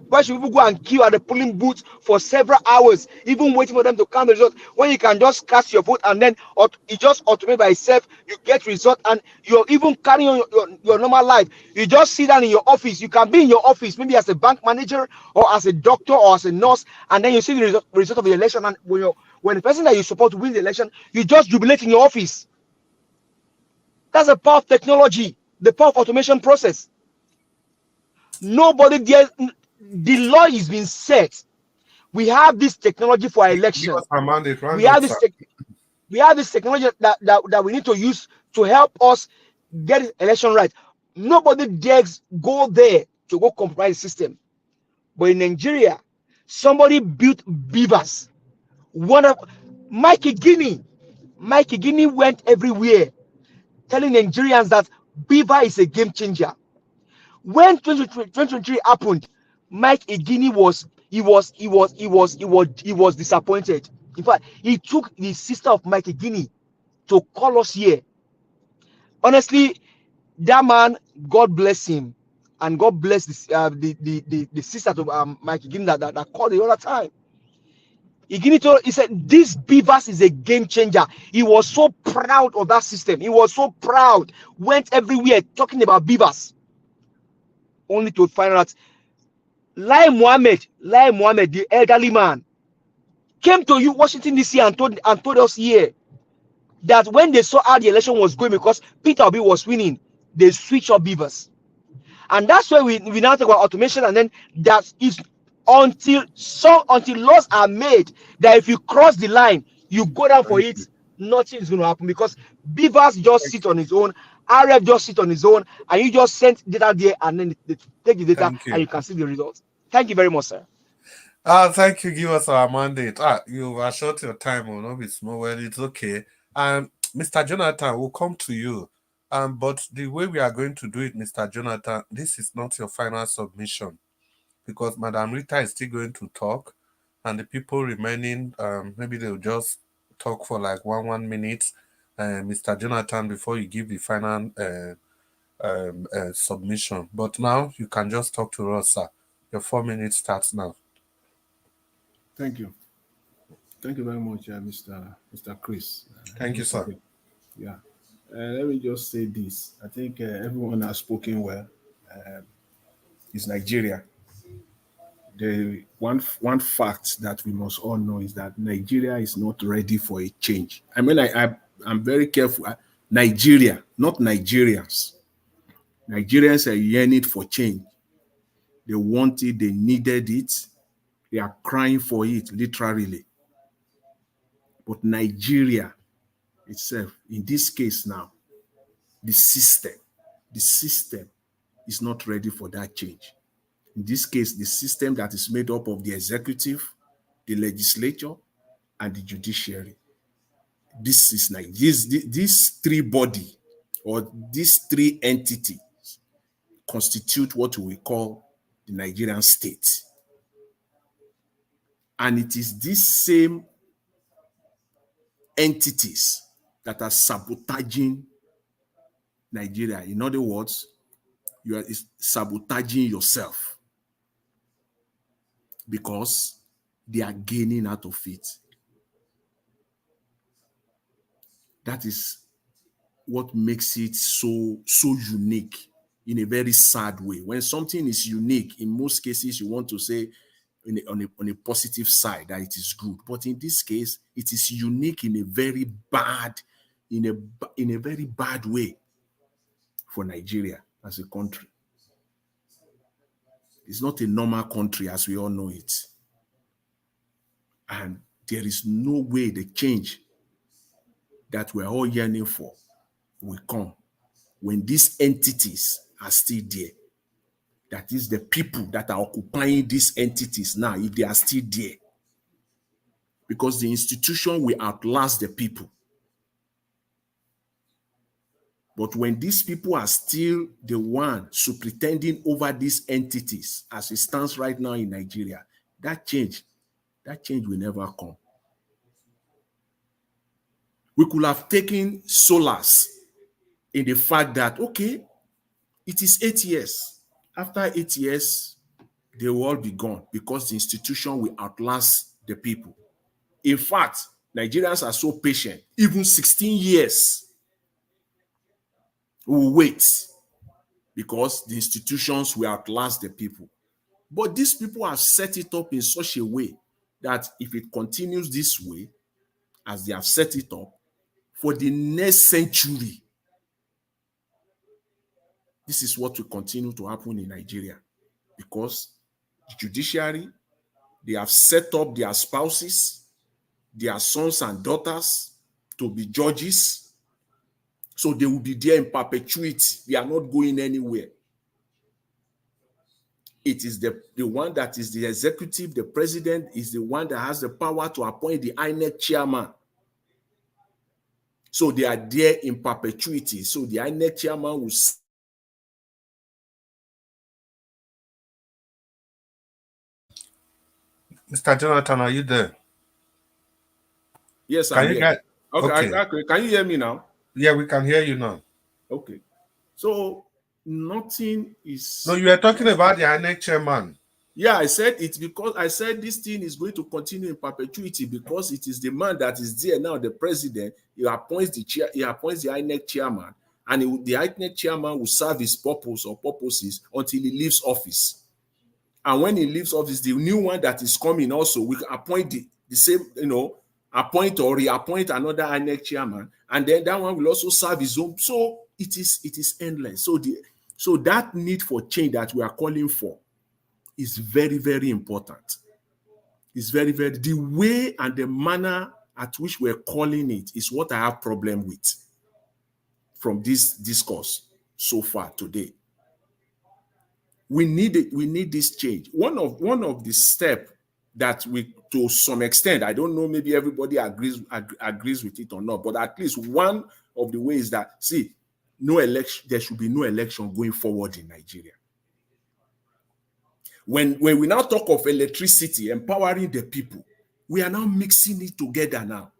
why should people go and queue at the polling booth for several hours, even waiting for them to count the results, when you can just cast your vote and then it just automates by itself? You get result, and you're even carrying on your normal life. You just sit down in your office. You can be in your office maybe as a bank manager or as a doctor or as a nurse, and then you see the result of the election, and when the person that you support wins the election, you just jubilate in your office. That's the power of technology, the power of automation process. Nobody there, the law is being set. We have this technology for our election. We have this technology that we need to use to help us get the election right. Nobody dares go there to go compromise the system. But in Nigeria, somebody built beavers. Mikey Guinea went everywhere telling Nigerians that beaver is a game changer. When 2023 happened, Mike Egini was disappointed. In fact, he took the sister of Mike Egini to call us here. Honestly, that man, God bless him, and God bless the sister of Mike Egini that called the other time. He said, this beavers is a game changer. He was so proud of that system. He was so proud. Went everywhere talking about beavers. Only to find out Lai Mohammed, the elderly man, came to Washington DC and told us here that when they saw how the election was going, because Peter Obi was winning, they switched up beavers. And that's why we now talk about automation, and then that is until laws are made that if you cross the line, you go down for it, nothing is going to happen, because beavers just sit on his own, RF just sit on his own, and you just send data there, and then they take the data and you can see the results. Thank you very much, sir. Thank you. Give us our mandate. You are short your time, or not be small. Well, it's okay. Mr. Jonathan, we'll come to you. But the way we are going to do it, Mr. Jonathan, this is not your final submission, because Madam Rita is still going to talk, and the people remaining, maybe they'll just talk for like one minute, Mr. Jonathan, before you give the final submission. But now you can just talk to us, sir. Your 4 minutes starts now. Thank you. Thank you very much, Mr. Chris. Thank you, sir. Yeah. Let me just say this. I think everyone has spoken well. It's Nigeria. The one fact that we must all know is that Nigeria is not ready for a change. I mean, I'm very careful. Nigeria, not Nigerians. Nigerians are yearning for change. They want it, they needed it, they are crying for it, literally. But Nigeria itself, in this case now, the system is not ready for that change. In this case, the system that is made up of the executive, the legislature, and the judiciary. This is like these three body or these three entities constitute what we call the Nigerian state. And it is these same entities that are sabotaging Nigeria. In other words, you are sabotaging yourself because they are gaining out of it. That is what makes it so unique in a very sad way. When something is unique, in most cases, you want to say on a positive side that it is good. But in this case, it is unique in a very bad, in a very bad way for Nigeria as a country. It's not a normal country as we all know it. And there is no way the change that we're all yearning for will come when these entities are still there. That is the people that are occupying these entities now, if they are still there. Because the institution will outlast the people. But when these people are still the one superintending over these entities, as it stands right now in Nigeria, that change will never come. We could have taken solace in the fact that, okay, it is 8 years. After 8 years, they will all be gone because the institution will outlast the people. In fact, Nigerians are so patient. Even 16 years will wait because the institutions will outlast the people. But these people have set it up in such a way that if it continues this way, as they have set it up, for the next century, this is what will continue to happen in Nigeria because the judiciary, they have set up their spouses, their sons and daughters to be judges. So they will be there in perpetuity. They are not going anywhere. It is the one that is the executive, the president is the one that has the power to appoint the INEC chairman. So they are there in perpetuity. So the INEC chairman will. Mr. Jonathan, are you there? Yes, I'm here. Okay. Can you hear me now? Yeah, we can hear you now. Okay. So nothing is. No, you are talking about the INEC chairman. Yeah, I said it's because I said this thing is going to continue in perpetuity because it is the man that is there now, the president. He appoints the chair. He appoints the INEC chairman, and the INEC chairman will serve his purpose or purposes until he leaves office. And when he leaves office, the new one that is coming also will appoint the same, appoint or reappoint another INEC chairman, and then that one will also serve his own. So it is endless. So that need for change that we are calling for is very, very important. It's very, very, the way and the manner at which we're calling it is what I have problem with from this discourse so far today. We need it. We need this change. One of the steps that we, to some extent, I don't know, maybe everybody agrees with it or not, but at least one of the ways that, see, no election, there should be no election going forward in Nigeria. When we now talk of electricity, empowering the people, we are now mixing it together now.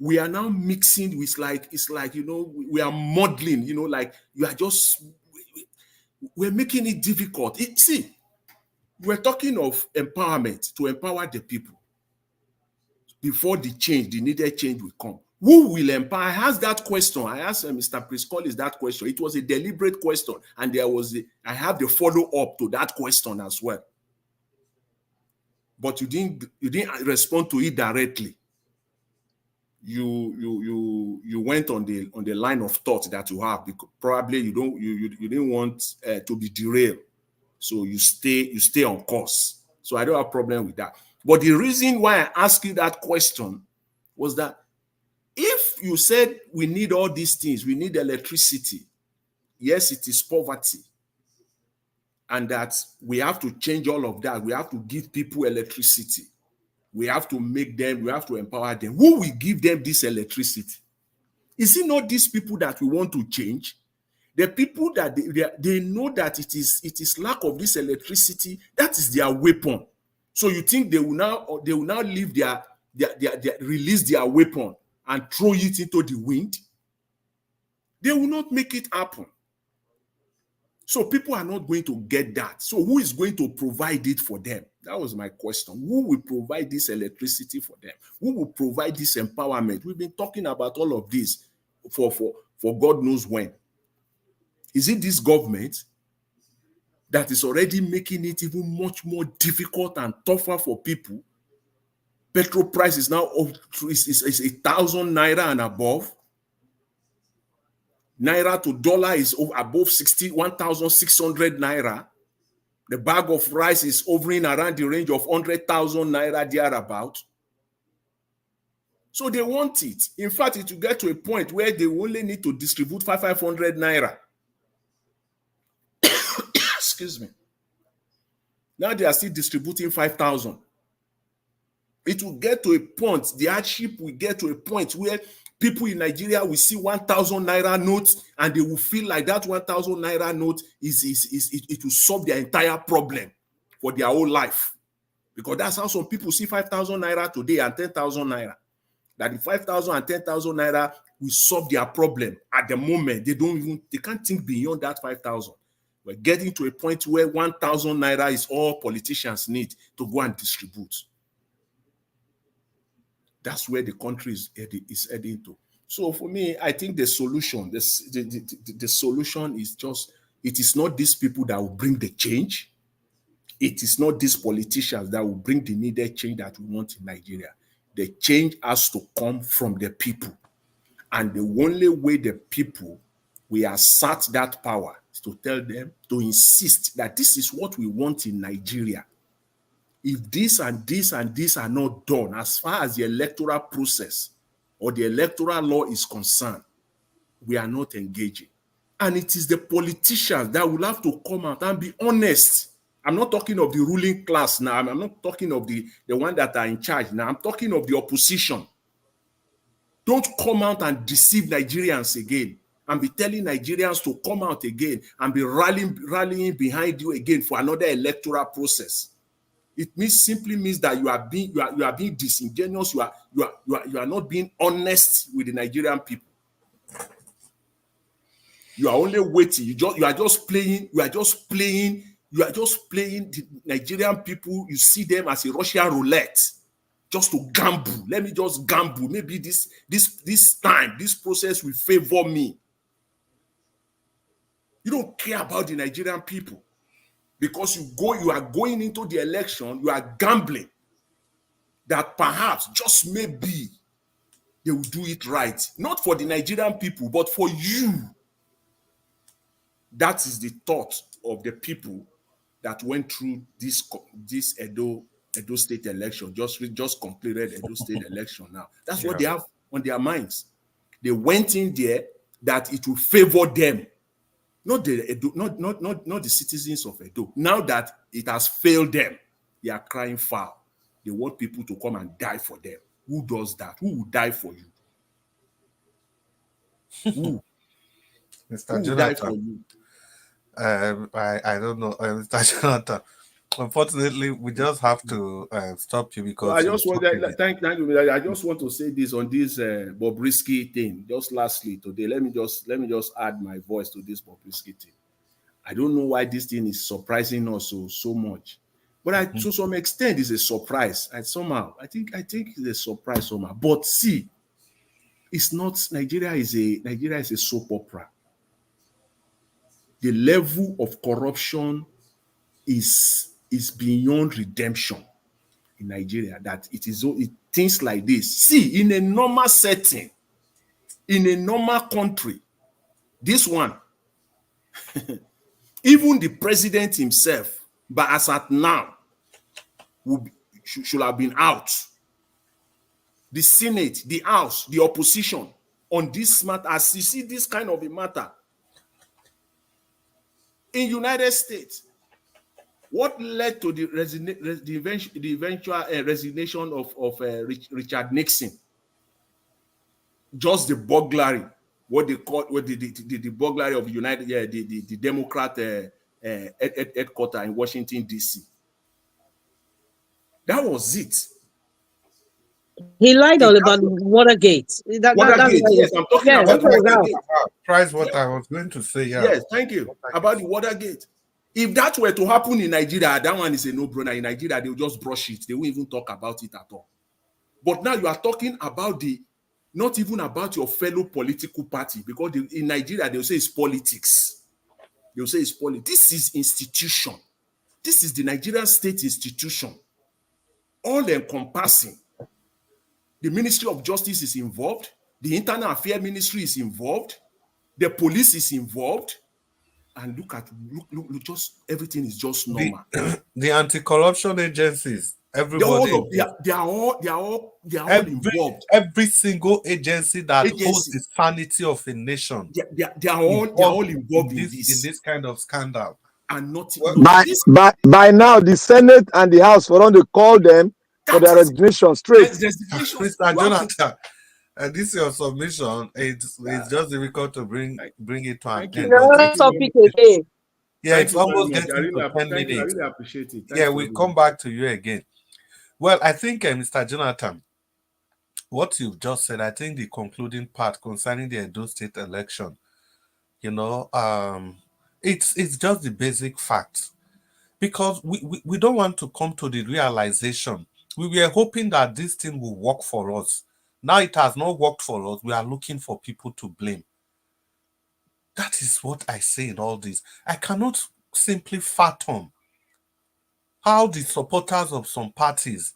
We are now mixing with it's like, we are modeling, like you are just, we're making it difficult. See, we're talking of empowerment, to empower the people. Before the change, the needed change will come. Who will empower? I asked that question. I asked Mr. Priscollis that question. It was a deliberate question, and I have the follow-up to that question as well. But you didn't respond to it directly. you went on the line of thought that you have, because probably you didn't want to be derailed, so you stay on course. So I don't have a problem with that. But the reason why I asked you that question was that if you said we need all these things, we need electricity, yes, it is poverty, and that we have to change all of that. We have to give people electricity. We have to make them, we have to empower them. Who will give them this electricity? Is it not these people that we want to change? The people that they know that it is lack of this electricity, that is their weapon. So you think they will now leave their release their weapon and throw it into the wind? They will not make it happen. So people are not going to get that. So who is going to provide it for them? That was my question. Who will provide this electricity for them? Who will provide this empowerment? We've been talking about all of this for God knows when. Is it this government that is already making it even much more difficult and tougher for people? Petrol price is now is 1,000 naira and above. Naira to dollar is above 1,600 naira. The bag of rice is hovering around the range of 100,000 naira thereabout. So they want it. In fact, it will get to a point where they only need to distribute 500 naira. Excuse me. Now they are still distributing 5,000. It will get to a point, the hardship will get to a point where people in Nigeria will see 1,000 naira notes and they will feel like that 1,000 naira note it will solve their entire problem for their whole life. Because that's how some people see 5,000 naira today and 10,000 naira. That the 5,000 and 10,000 naira will solve their problem at the moment. They can't think beyond that 5,000. We're getting to a point where 1,000 naira is all politicians need to go and distribute. That's where the country is heading to. So for me, I think the solution, the solution is just, it is not these people that will bring the change. It is not these politicians that will bring the needed change that we want in Nigeria. The change has to come from the people. And the only way the people will assert that power is to tell them, to insist that this is what we want in Nigeria. If this and this and this are not done, as far as the electoral process or the electoral law is concerned, we are not engaging. And it is the politicians that will have to come out and be honest. I'm not talking of the ruling class now. I'm not talking of the one that are in charge now. I'm talking of the opposition. Don't come out and deceive Nigerians again and be telling Nigerians to come out again and be rallying behind you again for another electoral process. It simply means that you are being disingenuous. You are not being honest with the Nigerian people. You are only waiting. You are just playing the Nigerian people. You see them as a Russian roulette, just to gamble. Let me just gamble. Maybe this time, this process will favor me. You don't care about the Nigerian people. Because you are going into the election, you are gambling that perhaps, just maybe, they will do it right. Not for the Nigerian people, but for you. That is the thought of the people that went through this Edo State election, just completed Edo State election now. That's what they have on their minds. They went in there that it will favor them. Not the citizens of Edo. Now that it has failed them, they are crying foul. They want people to come and die for them. Who does that? Who will die for you? Who? Mr. Who will die for you? I don't know, Mr. Jonathan. Unfortunately, we just have to stop you because I just want thank you. I just want to say this on this Bobrisky thing. Just lastly today, let me just add my voice to this Bobrisky thing. I don't know why this thing is surprising us so much, but to some extent, it's a surprise. I think it's a surprise somehow. But see, it's not. Nigeria is a soap opera. The level of corruption is beyond redemption. in Nigeria that things like this. See, in a normal setting, in a normal country, this one, even the president himself, but as at now, should have been out. The Senate, the House, the opposition on this matter, as you see this kind of a matter. In United States, what led to the eventual resignation of Richard Nixon? Just the burglary, what they call the burglary of the Democrat headquarters in Washington, D.C. That was it. He lied all about Watergate. Watergate, yes, I'm talking about Watergate. Price, what I was going to say, yeah. Yes, thank you. About the Watergate. If that were to happen in Nigeria, that one is a no-brainer. In Nigeria, they'll just brush it. They won't even talk about it at all. But now you are talking about not even about your fellow political party, because in Nigeria, they'll say it's politics. They'll say it's politics. This is institution. This is the Nigerian state institution. All-encompassing. The Ministry of Justice is involved. The Internal Affairs Ministry is involved. The police is involved. And look, just everything is just normal. The anti-corruption agencies, everybody. They are all involved. Every single agency that holds the sanity of a nation. They are all involved in this kind of scandal. And not by now, the Senate and the House for to call them for their resignation straight. Mr. Jonathan, and this is your submission. It's just difficult to bring it to an end. Yeah, it's almost getting to 10 minutes. I really appreciate it. Yeah, we'll come back to you again. Well, I think, Mr. Jonathan, what you've just said, I think the concluding part concerning the Edo State election, it's just the basic facts. Because we don't want to come to the realization. We were hoping that this thing will work for us. Now it has not worked for us. We are looking for people to blame. That is what I say in all this. I cannot simply fathom how the supporters of some parties,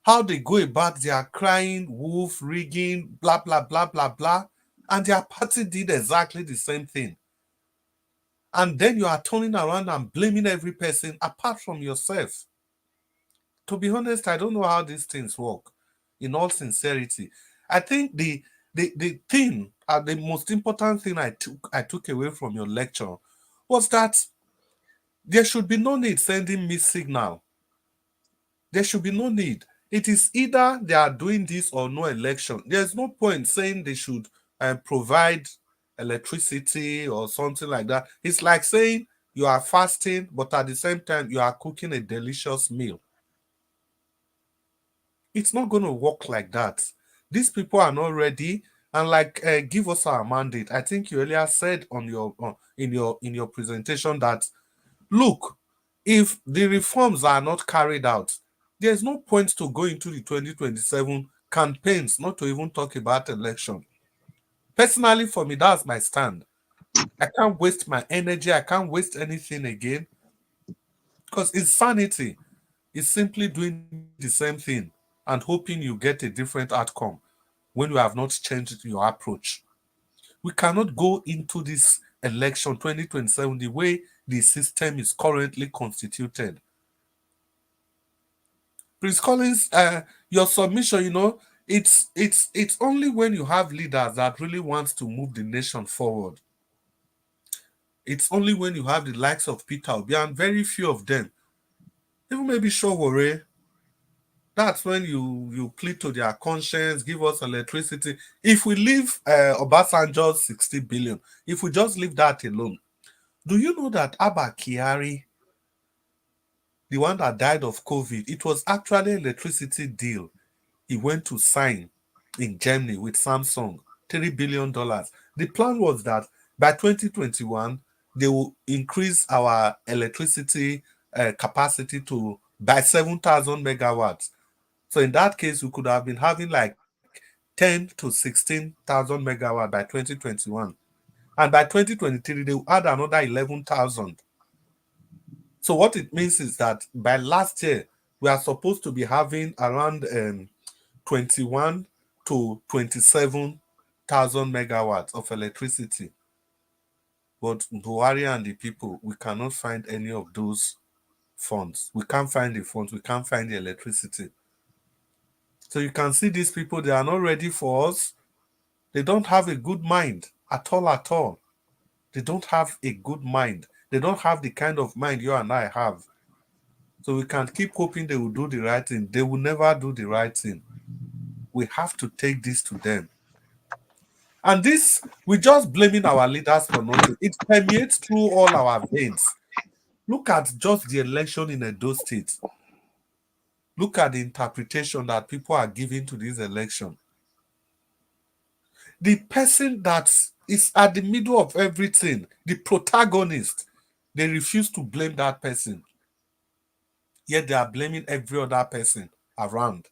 how they go about their crying, wolf, rigging, blah, blah, blah, blah, blah, and their party did exactly the same thing. And then you are turning around and blaming every person apart from yourself. To be honest, I don't know how these things work. In all sincerity, I think the thing, the most important thing I took away from your lecture was that there should be no need sending mixed signal. There should be no need. It is either they are doing this or no election. There's no point saying they should provide electricity or something like that. It's like saying you are fasting, but at the same time you are cooking a delicious meal. It's not going to work like that. These people are not ready, and give us our mandate. I think you earlier said in your presentation that, look, if the reforms are not carried out, there's no point to go into the 2027 campaigns, not to even talk about election. Personally, for me, that's my stand. I can't waste my energy. I can't waste anything again, because insanity is simply doing the same thing and hoping you get a different outcome when you have not changed your approach. We cannot go into this election 2027 the way the system is currently constituted. Prince Collins, your submission, it's only when you have leaders that really want to move the nation forward. It's only when you have the likes of Peter Obi, and very few of them, even maybe Showore, that's when you plead to their conscience, give us electricity. If we leave Obasanjo's 60 billion, if we just leave that alone, do you know that Abba Kyari, the one that died of COVID, it was actually an electricity deal he went to sign in Germany with Samsung, $3 billion. The plan was that by 2021, they will increase our electricity capacity by 7,000 megawatts. So in that case, we could have been having like 10 to 16,000 megawatts by 2021. And by 2023, they will add another 11,000. So what it means is that by last year, We are supposed to be having around 21 to 27,000 megawatts of electricity. But Buhari and the people, we cannot find any of those funds. We can't find the funds. We can't find the electricity. So you can see these people, they are not ready for us. They don't have a good mind at all, at all. They don't have a good mind. They don't have the kind of mind you and I have. So we can't keep hoping they will do the right thing. They will never do the right thing. We have to take this to them. And this, we're just blaming our leaders for nothing. It permeates through all our veins. Look at just the election in Edo State. Look at the interpretation that people are giving to this election. The person that is at the middle of everything, the protagonist, they refuse to blame that person. Yet they are blaming every other person around.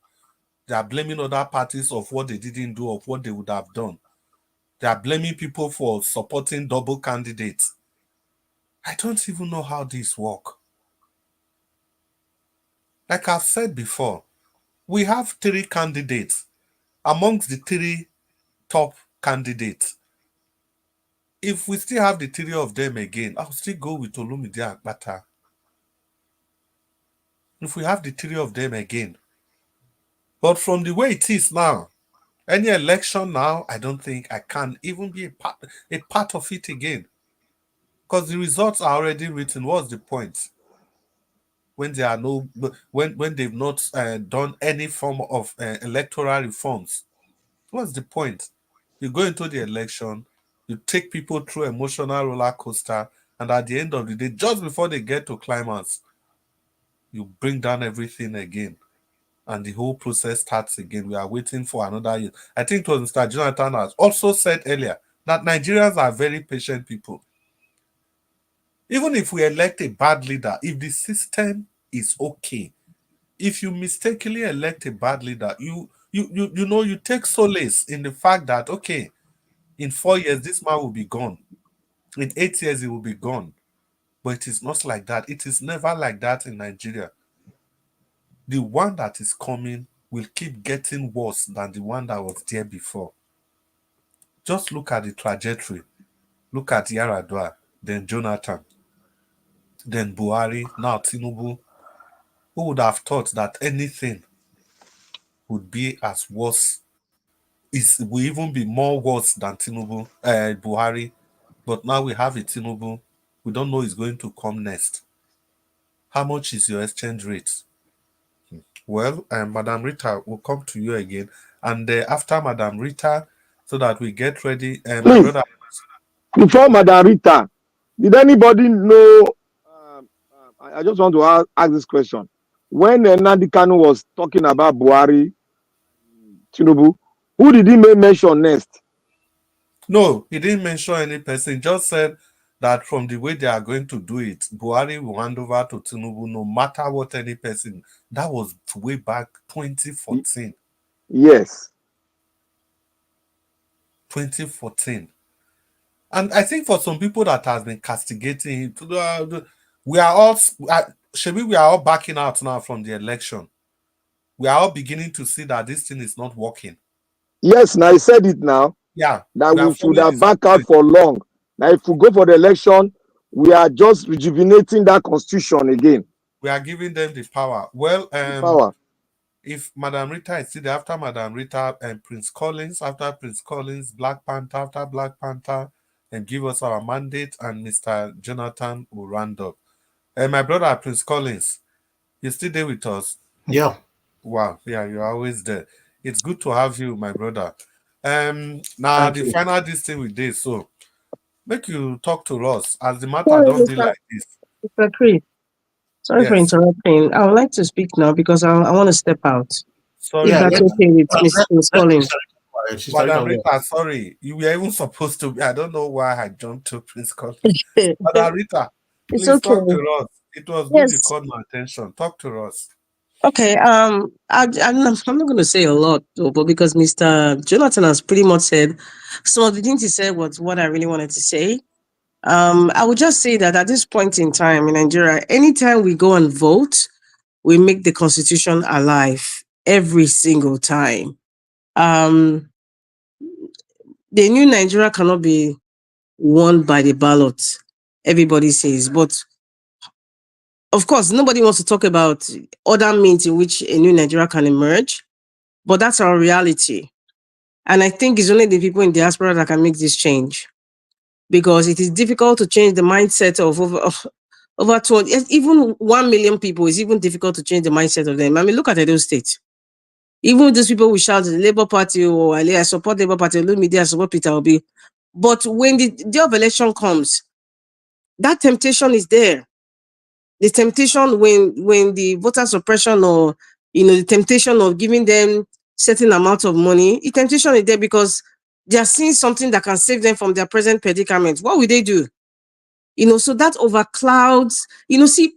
They are blaming other parties of what they didn't do, of what they would have done. They are blaming people for supporting double candidates. I don't even know how this works. Like I've said before, we have 3 candidates. Amongst the 3 top candidates, if we still have the 3 of them again, I'll still go with Olumide Akpata. If we have the 3 of them again. But from the way it is now, any election now, I don't think I can even be a part of it again. Because the results are already written. What's the point? When there are no, when they've not done any form of electoral reforms, what's the point? You go into the election, you take people through emotional roller coaster, and at the end of the day, just before they get to climax, you bring down everything again, and the whole process starts again. We are waiting for another year. I think it was Mr. Jonathan has also said earlier that Nigerians are very patient people. Even if we elect a bad leader, if the system is okay, if you mistakenly elect a bad leader, you take solace in the fact that, okay, in 4 years, this man will be gone. In 8 years, he will be gone. But it is not like that. It is never like that in Nigeria. The one that is coming will keep getting worse than the one that was there before. Just look at the trajectory. Look at Yaradua, then Jonathan, then Buhari, now Tinubu. Who would have thought that anything would be as worse, will even be more worse than Tinubu, Buhari? But now we have a Tinubu. We don't know who's going to come next. How much is your exchange rate? Well, Madam Rita will come to you again. And after Madam Rita, so that we get ready, my Please, brother. before Madam Rita, did anybody know? I just want to ask this question. When Nnamdi Kanu was talking about Buhari, Tinubu, who did he mention next? No, he didn't mention any person. He just said that from the way they are going to do it, Buhari will hand over to Tinubu no matter what any person. That was way back 2014. Yes. 2014. And I think for some people that has been castigating, we are all, we are all backing out now from the election. We are all beginning to see that this thing is not working. Yes, now I said it now. Yeah. That we should have backed out for long. Now, if we go for the election, we are just rejuvenating that constitution again. We are giving them the power. Well, power. If Madam Rita is still after Madam Rita and Prince Collins, after Prince Collins, Black Panther, after Black Panther, and give us our mandate, and Mr. Jonathan will round up. And my brother Prince Collins, you still there with us? Yeah. Wow, yeah, you're always there. It's good to have you, my brother. Now Thank the you. final this thing with this, so make you talk to us as the matter Sorry, don't be Mr. like this. Mr. Chris. Sorry for Yes. interrupting. I would like to speak now because I want to step out. Sorry, If that's okay with Ms. Collins. Madam Rita, sorry, you were even supposed to be. I don't know why I jumped to Prince Collins. Madam Rita, It's please okay. talk to us. It was good you Yes. called my attention. Talk to us. Okay. I'm not going to say a lot, though, but because Mr. Jonathan has pretty much said some of the things he said was what I really wanted to say. I would just say that at this point in time in Nigeria, anytime we go and vote, we make the Constitution alive every single time. The new Nigeria cannot be won by the ballot, everybody says. But of course, nobody wants to talk about other means in which a new Nigeria can emerge. But that's our reality. And I think it's only the people in diaspora that can make this change. Because it is difficult to change the mindset of over 20, even 1 million people. Is even difficult to change the mindset of them. I mean, look at Edo State. Even those people who shout the Labour Party, or I support Labour Party, I support Peter Obi. But when the day of election comes, that temptation is there. The temptation when the voter suppression, or the temptation of giving them certain amount of money, the temptation is there because they are seeing something that can save them from their present predicament. What will they do? So that overclouds. See,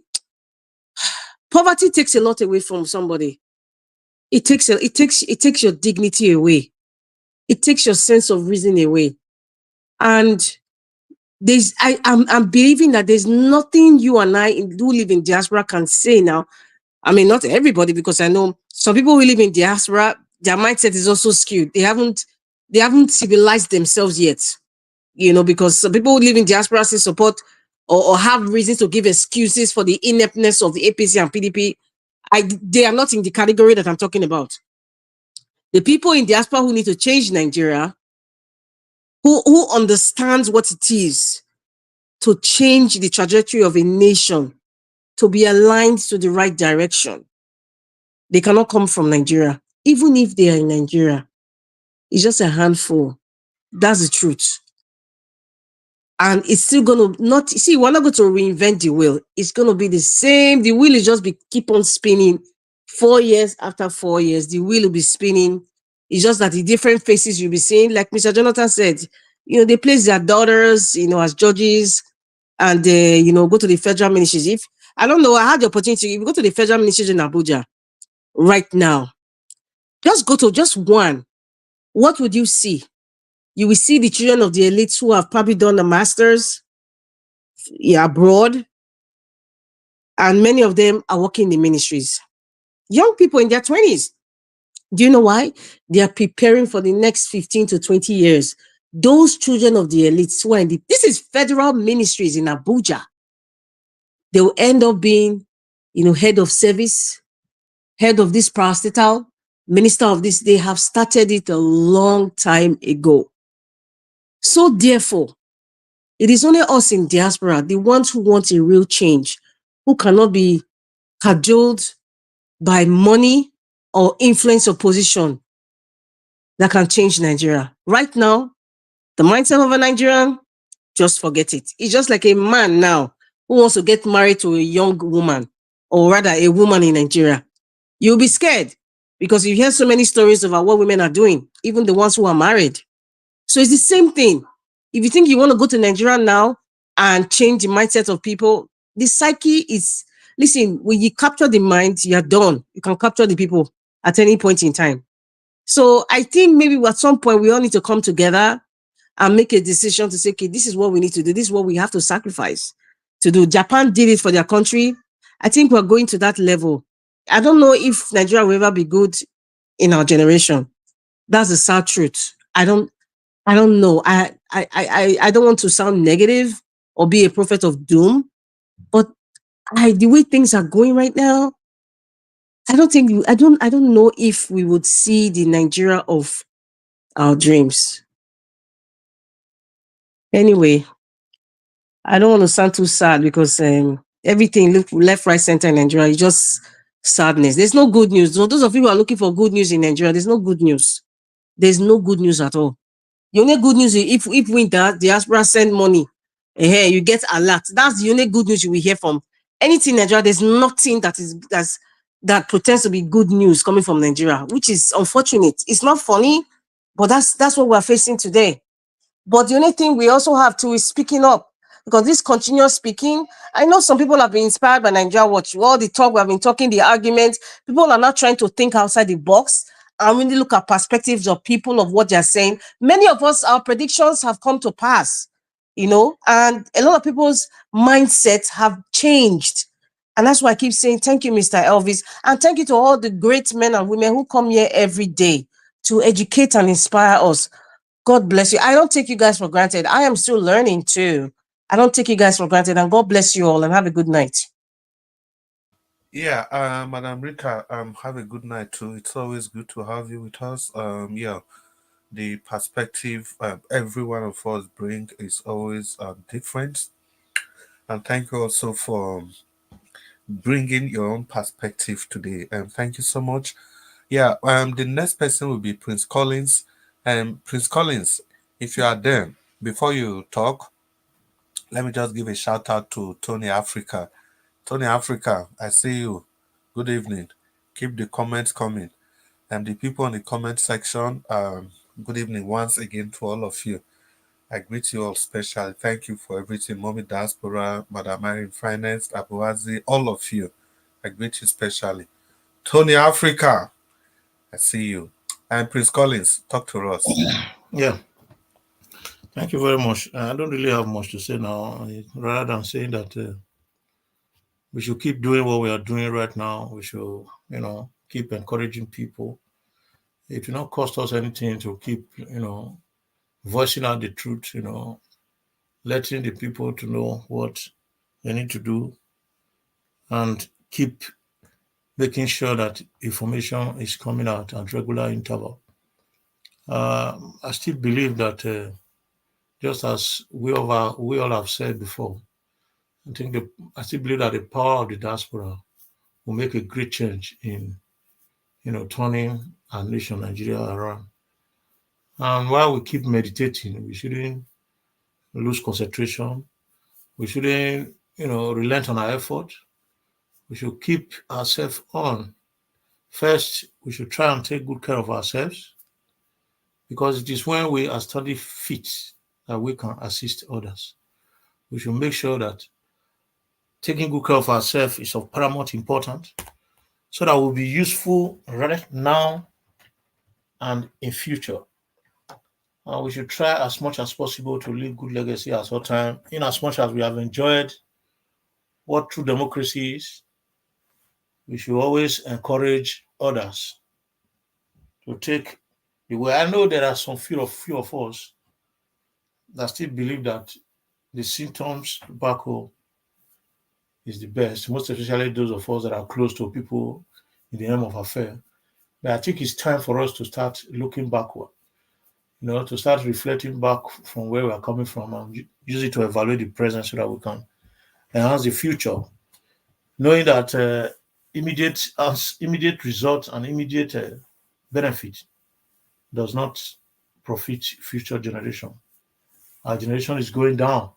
poverty takes a lot away from somebody. It takes your dignity away. It takes your sense of reason away. And I'm believing that there's nothing you and I who live in diaspora can say now. I mean, not everybody, because I know some people who live in diaspora, their mindset is also skewed. They haven't civilized themselves yet. Because some people who live in diaspora still support or have reasons to give excuses for the ineptness of the APC and PDP. They are not in the category that I'm talking about. The people in diaspora who need to change Nigeria, who understands what it is to change the trajectory of a nation, to be aligned to the right direction. They cannot come from Nigeria. Even if they are in Nigeria, it's just a handful. That's the truth. And it's still going to we're not going to reinvent the wheel. It's going to be the same. The wheel is just keep on spinning. 4 years after 4 years, the wheel will be spinning. It's just that the different faces you'll be seeing, like Mr. Jonathan said, they place their daughters, as judges, and go to the federal ministries. If I don't know, I had the opportunity. If you go to the federal ministries in Abuja right now, just go to just one. What would you see? You will see the children of the elites who have probably done the masters abroad, and many of them are working in the ministries. Young people in their 20s. Do you know why? They are preparing for the next 15 to 20 years. Those children of the elites who are this is federal ministries in Abuja. They will end up being, head of service, head of this parastatal, minister of this. They have started it a long time ago. So therefore, it is only us in diaspora, the ones who want a real change, who cannot be cajoled by money or influence or position, that can change Nigeria. Right now, the mindset of a Nigerian, just forget it. It's just like a man now who wants to get married to a young woman, or rather a woman in Nigeria. You'll be scared because you hear so many stories about what women are doing, even the ones who are married. So it's the same thing. If you think you want to go to Nigeria now and change the mindset of people, the psyche is, listen, when you capture the mind, you're done. You can capture the people at any point in time. So I think maybe at some point we all need to come together and make a decision to say, okay, this is what we need to do. This is what we have to sacrifice to do. Japan did it for their country. I think we're going to that level. I don't know if Nigeria will ever be good in our generation. That's the sad truth. I don't know. I don't want to sound negative or be a prophet of doom, but the way things are going right now, I don't know if we would see the Nigeria of our dreams. Anyway, I don't want to sound too sad because everything left, right, center in Nigeria is just sadness. There's no good news. So those of you who are looking for good news in Nigeria, there's no good news. There's no good news at all. The only good news is if winter, diaspora send money, you get alert. That's the only good news you will hear from anything in Nigeria. There's nothing that pretends to be good news coming from Nigeria, which is unfortunate. It's not funny, but that's what we're facing today. But the only thing we also have to is speaking up, because this continuous speaking, I know some people have been inspired by Nigeria Watch. All the talk we have been talking, the arguments, people are not trying to think outside the box and really look at perspectives of people of what they're saying. Many of us, our predictions have come to pass, and a lot of people's mindsets have changed. And that's why I keep saying thank you, Mr. Elvis. And thank you to all the great men and women who come here every day to educate and inspire us. God bless you. I don't take you guys for granted. I am still learning too. I don't take you guys for granted. And God bless you all and have a good night. Yeah, Madam Rita, have a good night too. It's always good to have you with us. Yeah, the perspective every one of us bring is always different. And thank you also for bringing your own perspective today. And thank you so much. Yeah, the next person will be Prince Collins. Prince Collins, if you are there, before you talk, let me just give a shout out to Tony Africa. Tony Africa, I see you. Good evening. Keep the comments coming. And the people in the comment section, good evening once again to all of you. I greet you all specially. Thank you for everything. Mommy Diaspora, Madam Irene Finance, Abuazi, all of you. I greet you specially. Tony Africa, I see you. And Prince Collins, talk to us. Yeah. Thank you very much. I don't really have much to say now, rather than saying that we should keep doing what we are doing right now. We should, keep encouraging people. It will not cost us anything to keep, voicing out the truth, letting the people to know what they need to do and keep making sure that information is coming out at regular interval. I still believe that just as we all have said before, I still believe that the power of the diaspora will make a great change in, turning our nation, Nigeria, around. And while we keep meditating, we shouldn't lose concentration. We shouldn't, relent on our effort. We should keep ourselves on. First, we should try and take good care of ourselves, because it is when we are study fit that we can assist others. We should make sure that taking good care of ourselves is of paramount importance, so that we'll be useful right now and in future. And we should try as much as possible to leave good legacy at all time, in as much as we have enjoyed what true democracy is. We should always encourage others to take the way. I know there are some few of us that still believe that the symptoms tobacco is the best, most especially those of us that are close to people in the name of affair. But I think it's time for us to start looking backward, to start reflecting back from where we are coming from and use it to evaluate the present so that we can enhance the future, knowing that immediate results and immediate benefit does not profit future generation. Our generation is going down.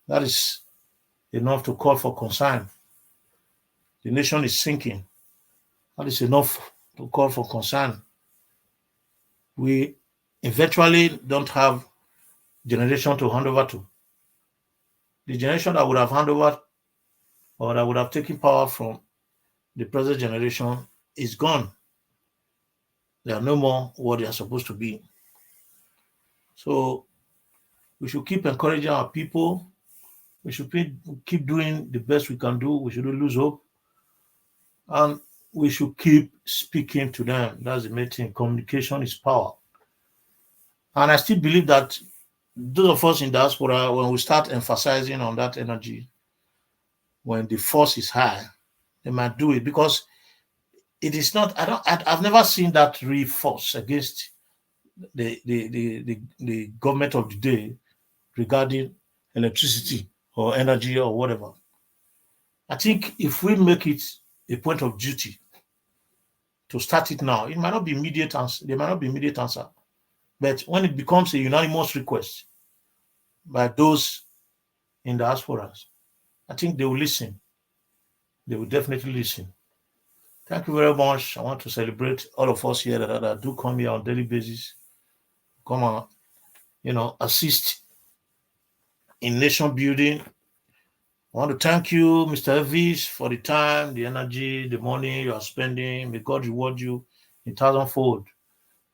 That is enough to call for concern. The nation is sinking. That is enough to call for concern. We eventually don't have generation to hand over to. The generation that would have handed over or that would have taken power from the present generation is gone. They are no more what they are supposed to be. So we should keep encouraging our people. We should keep doing the best we can do. We shouldn't lose hope. And we should keep speaking to them. That's the main thing. Communication is power. And I still believe that those of us in diaspora, when we start emphasizing on that energy, when the force is high, they might do it, because it is not, I've never seen that real force against the government of the day regarding electricity or energy or whatever. I think if we make it a point of duty to start it now, it might not be immediate answer. There might not be immediate answer, but when it becomes a unanimous request by those in the diasporas, I think they will listen. They will definitely listen. Thank you very much. I want to celebrate all of us here that do come here on a daily basis, come on, assist in nation building. I want to thank you, Mr. Elvis, for the time, the energy, the money you are spending. May God reward you in thousandfold.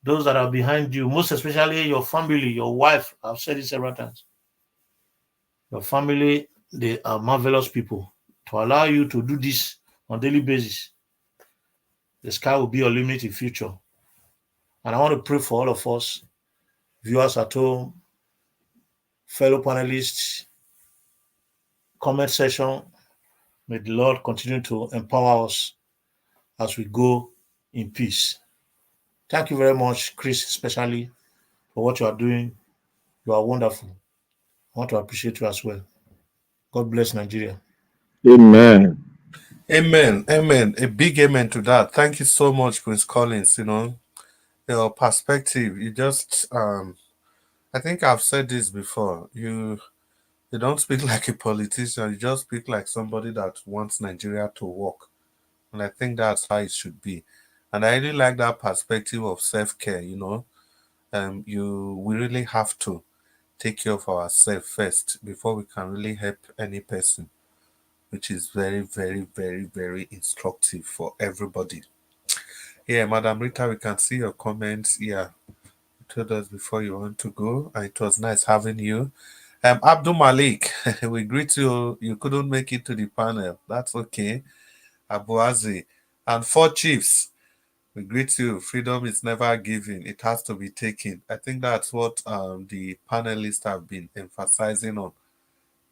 Those that are behind you, most especially your family, your wife, I've said it several times. Your family, they are marvelous people. to allow you to do this on a daily basis. The sky will be your limit in future. And I want to pray for all of us, viewers at home, fellow panelists, comment section. May the Lord continue to empower us as we go in peace. Thank you very much, Chris, especially for what you are doing. You are wonderful. I want to appreciate you as well. God bless Nigeria. Amen. Amen. Amen. A big amen to that. Thank you so much, Prince Collins. Your perspective, you just I think I've said this before. You don't speak like a politician, you just speak like somebody that wants Nigeria to work. And I think that's how it should be. And I really like that perspective of self-care, we really have to take care of ourselves first before we can really help any person, which is very, very, very, very instructive for everybody. Yeah, Madam Rita, we can see your comments. Yeah, you told us before you want to go, and it was nice having you. Abdul Malik, we greet you. You couldn't make it to the panel. That's okay. Abuazi and 4 chiefs. We greet you. Freedom is never given. It has to be taken. I think that's what the panelists have been emphasizing on.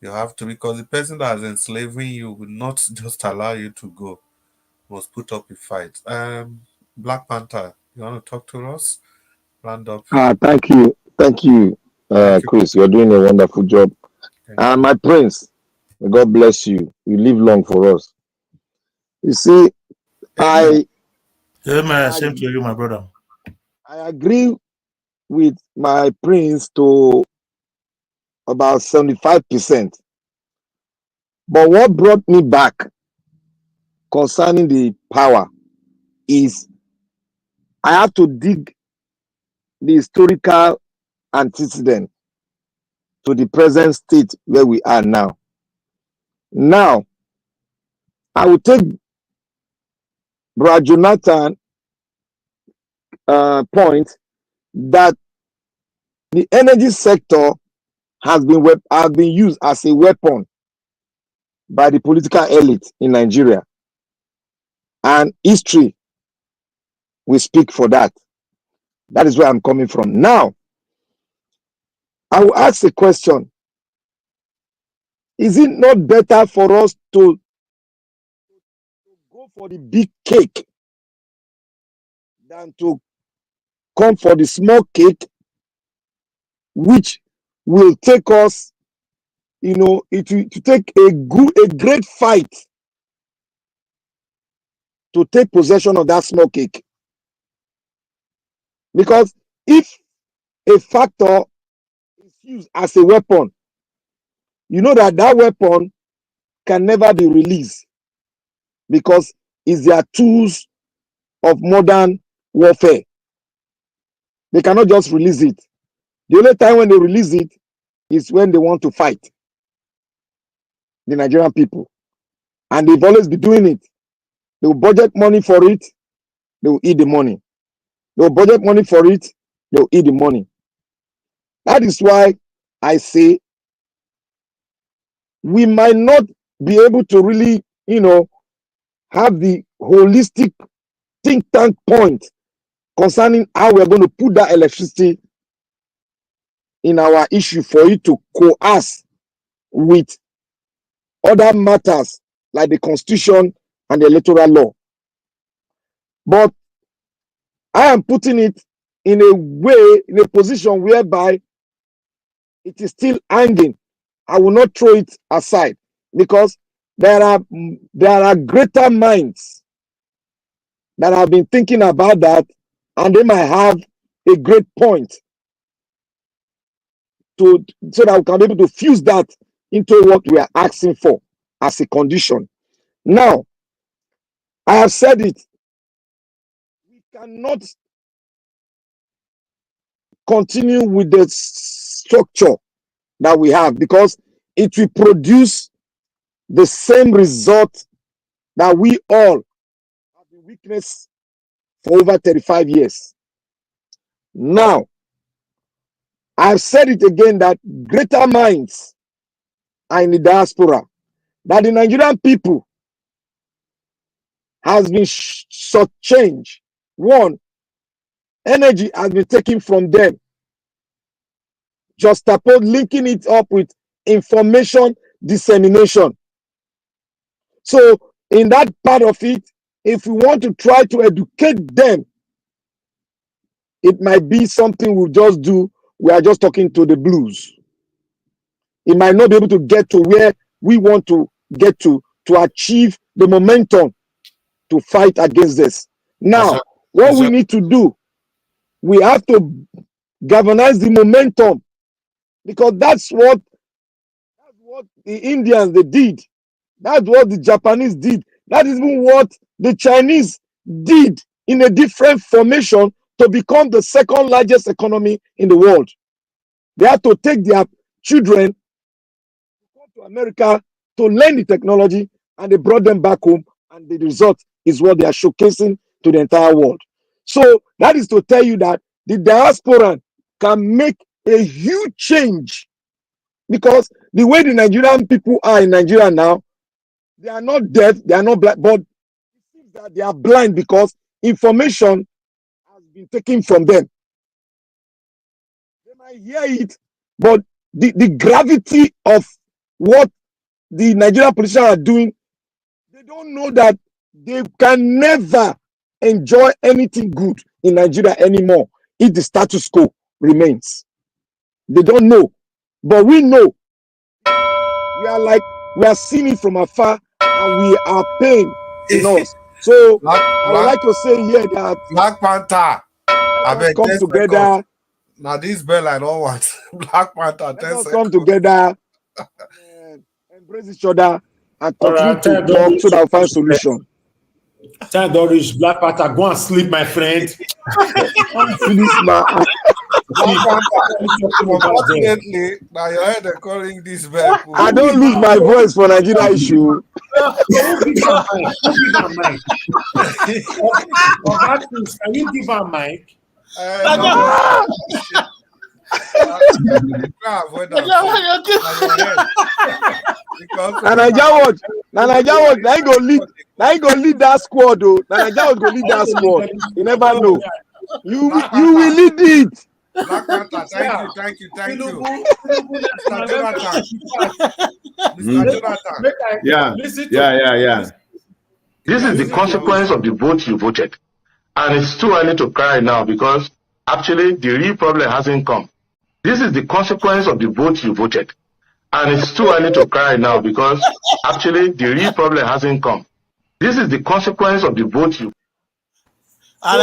You have to, because the person that is enslaving you will not just allow you to go. Must put up a fight. Black Panther, you want to talk to us? Round up. Thank you. Thank you, Chris. You're doing a wonderful job. And my prince, may God bless you. You live long for us. You see, Amen. Same to you, my brother. I agree with my prince to about 75%. But what brought me back concerning the power is I have to dig the historical antecedent to the present state where we are now. Now, I will take Brother Jonathan point that the energy sector has been used as a weapon by the political elite in Nigeria, and history will speak for that. That is where I'm coming from. Now, I will ask a question. Is it not better for us to go for the big cake than to come for the small cake, which will take us, it will take a great fight to take possession of that small cake? Because if a factor is used as a weapon, you know that weapon can never be released, because it's their tools of modern warfare. They cannot just release it. The only time when they release it is when they want to fight the Nigerian people. And they've always been doing it. They will budget money for it, they will eat the money. They will budget money for it, they will eat the money. That is why I say we might not be able to really, have the holistic think tank point concerning how we're going to put that electricity in our issue for it to coerce with other matters like the constitution and the electoral law. But I am putting it in a position whereby it is still hanging. I will not throw it aside, because there are greater minds that have been thinking about that, and they might have a great point so that we can be able to fuse that into what we are asking for as a condition. Now, I have said it. We cannot continue with the structure that we have, because it will produce the same result that we all have been witness for over 35 years. Now, I've said it again that greater minds are in the diaspora. that the Nigerian people has been shortchanged. One, energy has been taken from them. Just linking it up with information dissemination. So in that part of it, if we want to try to educate them, it might be something we'll just do. We are just talking to the blues. It might not be able to get to where we want to get to achieve the momentum to fight against this. Now, what we need to do, we have to galvanize the momentum, because that's what the Indians they did. That's what the Japanese did. That is even what the Chinese did in a different formation to become the second largest economy in the world. They had to take their children to America to learn the technology, and they brought them back home, and the result is what they are showcasing to the entire world. So that is to tell you that the diaspora can make a huge change, because the way the Nigerian people are in Nigeria now, they are not deaf, they are not blind, but it seems that they are blind because information has been taken from them. They might hear it, but the gravity of what the Nigerian politicians are doing, they don't know that they can never enjoy anything good in Nigeria anymore if the status quo remains. They don't know, but we know. We are seeing it from afar, and we are paying in us. So I would like to say here that Black Panther, I beg, come together. Now this bell I don't want. Black Panther, Let us come together, embrace each other, and continue to talk so that we find solution. Time don't reach. Black Panther, go and sleep, my friend. Unfortunately, now your head are calling this bell. I don't lose my voice for Nigeria issue. Can you give her mic? Naija now you go lead that squad though. Naija go lead that squad. You never know. You will lead it. Black Panther, thank you. Mr. Jonathan. Yeah. This is the consequence of the vote you voted. And it's too early to cry now, because actually the real problem hasn't come. This is the consequence of the vote you voted. And it's too early to cry now, because actually the real problem hasn't come. This is the consequence of the vote you. So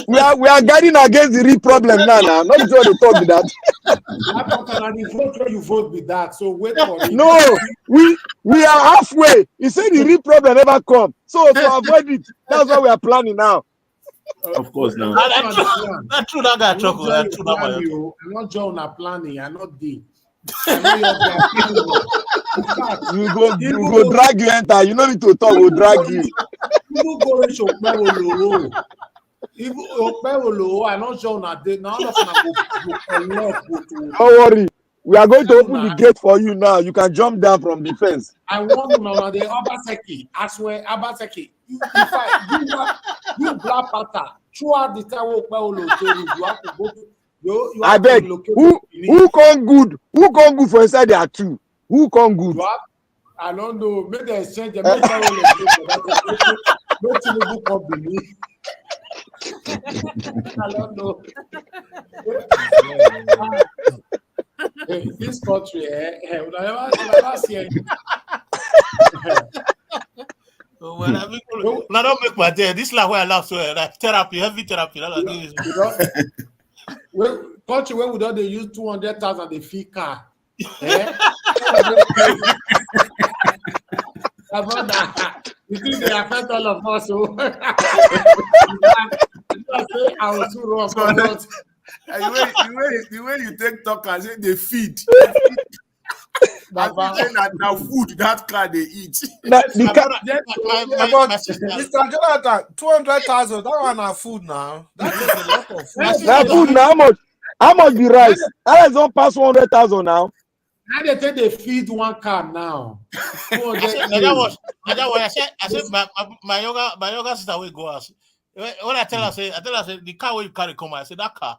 we are guiding against the real problem now. Not sure they talk with that. You vote with that. So wait for it. No, we are halfway. You say the real problem never come. So to avoid it, that's what we are planning now. Of course, now. That's true. That guy trouble. That's true. I'm not John planning. I'm not deep. You go drag you enter. You no need to talk. We'll drag you. People go reach Okpewolo. Even Okpewolo, I'm not sure now. None of them don't worry. We are going to open the gate for you now. You can jump down from the fence. I want to know the Obaseki. I swear, Obaseki. You Black Panther. Throughout the time Okpewolo told you have to go to. I beg. Who come good? Who come good for inside there two? Who come good? I don't know. Maybe they exchange them. I don't know. This country, we never see any. Now don't make my day. This is like where I love therapy, heavy therapy. Country where we don't they use 200,000 they fee car. You think they affect all of us? So I was too wrong. The way you take talk and say they feed. Now food that car they eat. Mr. Jonathan, 200,000. That one are food now. That is a lot of food. That food now. How much the rice? That is don't pass 100,000 now. Now they take they feed one car now. I said, my younger sister will go out. When I tell her, say the car will you carry come. I said that car.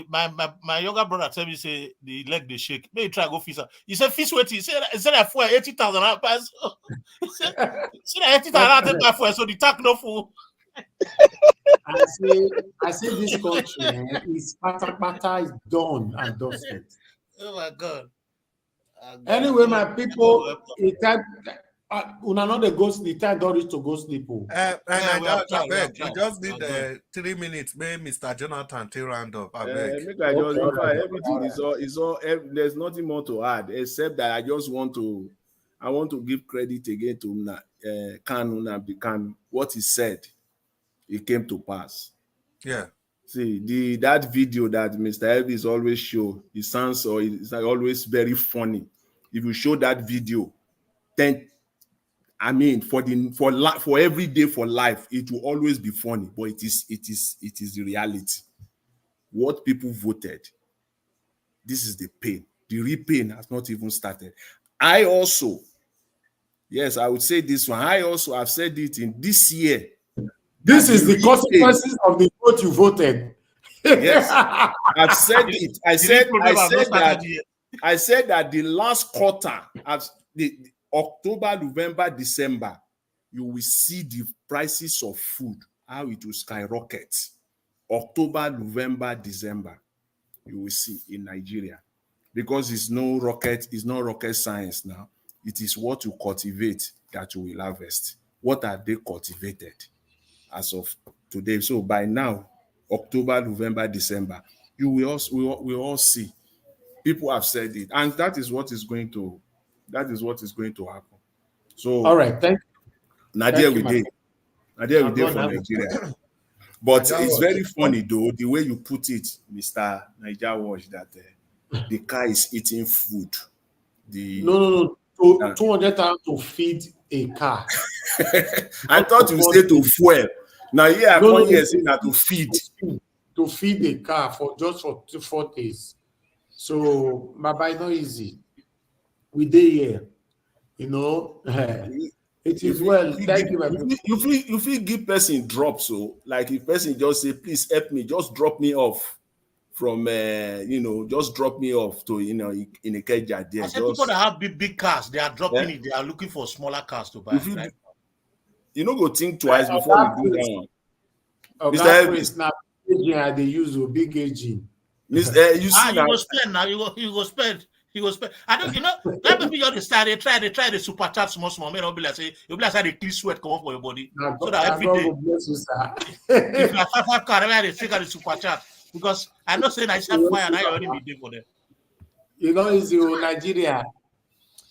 My younger brother tell me say the leg they shake. Maybe try go fix her. He said fix what he said that for 80,000 pounds. He said 80,000 pounds for so the tank no full. I say this country is pata is done and dusted. Oh my God. Anyway, my people, it's time. Una know the ghost. The time don't reach to go sleep. We just need 3 minutes. May Mr. Jonathan take round up. Everything is all. There's nothing more to add except that I just want to give credit again to Kanu. What he said, it came to pass. Yeah. See, that video that Mr. Elvis always show, it sounds or it's always very funny. If you show that video, then I mean for every day for life, it will always be funny, but it is the reality. What people voted, this is the pain. The real pain has not even started. I also, yes, I would say this one. I also have said it in this year. This is the consequences of the vote you voted. Yes, I've said it. I said that the last quarter of the October, November, December, you will see the prices of food, how it will skyrocket. October, November, December, you will see in Nigeria. Because it's no rocket science now. It is what you cultivate that you will harvest. What are they cultivated as of today? So by now, October, November, December, you will all see. People have said it, and that is what is going to happen. So all right, thank you. Nadia we did from Nigeria. But it's very funny though, the way you put it, Mr. Niger Watch, that the car is eating food. No. 200,000 to feed a car. I thought you said to fuel. Now saying that to feed. To feed a car for 4 days. So Baba, it's not easy. We did here. You know. It is well. Thank you. You feel give person drop, so like if person just say, please help me, just drop me off from just drop me off to in a cage there. I said people that have big cars, they are dropping it, they are looking for smaller cars to buy. You know, go think twice before you do that one. Mr. Elvis, now they use a big engine. You go spend now. You go spend. I don't, that people just they try the super chat small. May not be like say the clean sweat come off for your body. So that every day, if you have 5 cars, they take out the super chat because I know saying I have fire and I already be there for them. You know, it's Nigeria.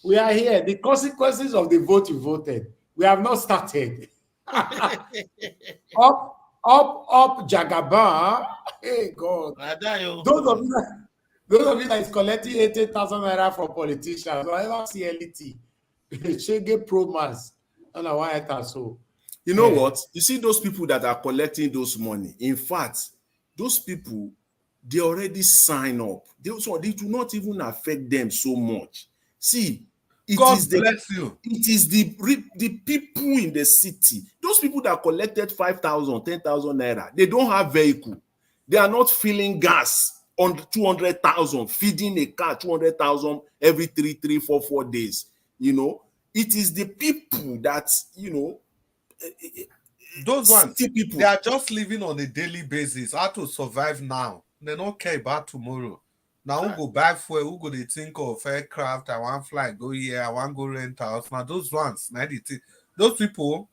We are here. The consequences of the vote you voted. We have not started. Up, Jagaba. Hey, God. Those of you that is collecting 80,000 naira from politicians, or ever CLT, Shege Promas, and a so. You know what? You see those people that are collecting those money. In fact, those people, they already sign up. They do not even affect them so much. See, bless you. It is the people in the city. Those people that collected 5,000, 10,000 naira, they don't have vehicle. They are not filling gas on 200,000, feeding a car 200,000 every 3, 4 days. You know, it is the people that, those ones, people. They are just living on a daily basis. How to survive now. They don't care about tomorrow. Now who go buy fuel, who go they think of aircraft, I want fly, go here, I want go rent house. Now those ones, those people.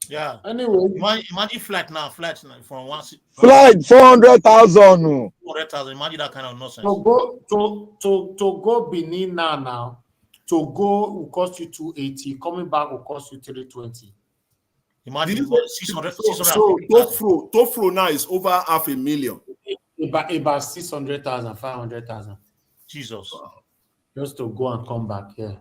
Yeah. Anyway, imagine flight now from one flight 400,000. 400,000. Imagine that kind of nonsense. To go Benin now. To go will cost you 280. Coming back will cost you 320. Imagine 600. So Tofro now is over 500,000. About 600,000, 500,000. Jesus. Just to go and come back here.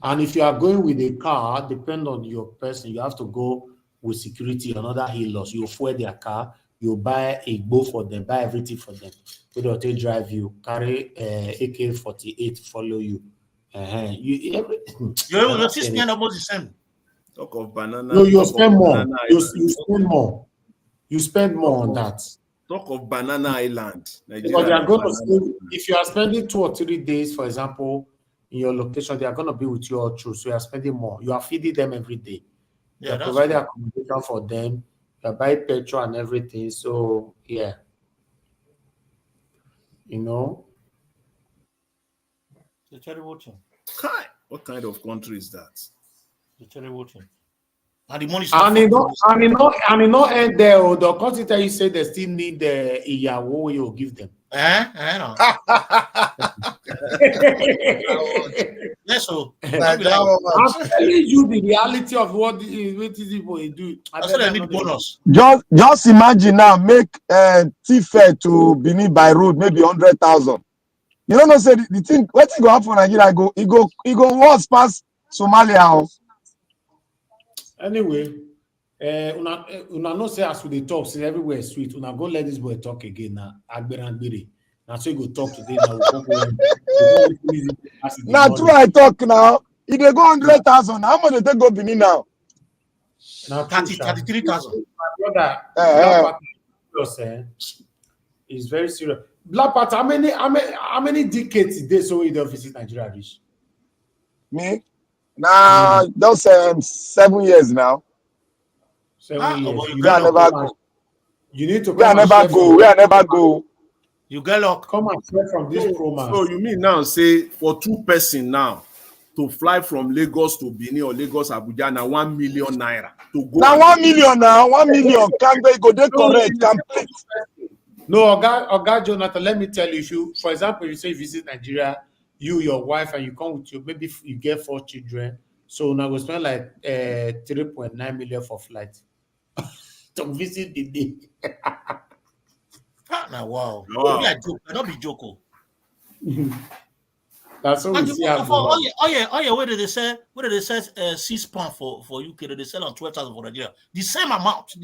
And if you are going with a car, depend on your person, you have to go with security and other healers. You fuel their car, you buy a bow for them, buy everything for them. So they'll drive you, carry AK-48, follow you. You everything. Your system almost the same. Talk of banana. No, you spend more. You spend more. You spend more on that. Talk of Banana Island. Because they are going to stay, if you are spending 2 or 3 days, for example, in your location, they are going to be with you all through. So you are spending more. You are feeding them every day. You are providing accommodation for them. You are buying petrol and everything. So, yeah. You know. It's a terrible thing. What kind of country is that? It's a terrible thing. And the money and it not end there. The constitution you say they still need the Iyawo you give them. No. Yes, so I'm telling you the reality of what these people do. I said I need bonus. Just imagine now, make thief to Benin by road, maybe 100,000. You don't know, say the thing. What thing go happen for Nigeria? It go worse past Somalia. Anyway, una no say as we dey talk, say everywhere sweet. Una go let this boy talk again now. Agberangbere. Now so you go talk today. Now true I talk now. If they go 100,000, how much they take go Benin now? Now 33,000. My brother, is very serious. Black Panther, how many decades did they so you don't visit Nigeria reach? Me? Nah, those 7 years now. 7 years. You never go. You need to come. We are never go. You get luck. Come and share from this program. So you mean now say for 2 person now to fly from Lagos to Benin or Lagos Abuja now 1 million naira to go. Now 1 million now 1 million can they go there correct complete. No, Oga Jonathan, let me tell you, if you, for example, you say visit Nigeria, you, your wife, and you come with your, maybe you get 4 children, so now we spend like 3.9 million for flight to visit the day. Now, wow. I don't be joking. That's what we see. Where did they say 6 pounds for UK? They sell on 12,000 for Nigeria. The same amount.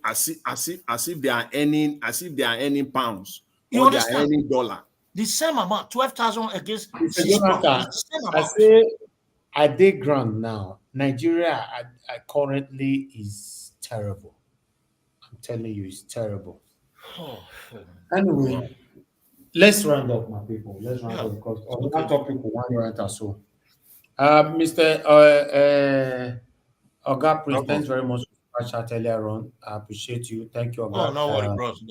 As if they are earning pounds you or understand? they are earning dollar. The same amount, 12,000 against 6 Jonathan, pounds. I say at the ground now, Nigeria currently is terrible. I'm telling you, it's terrible. Anyway, let's round up, my people. Let's round up because other topic will want to enter so. Mr. Oga, please, thanks very much for the chat earlier on. I appreciate you. Thank you, Oga. Oh, no worry, bros.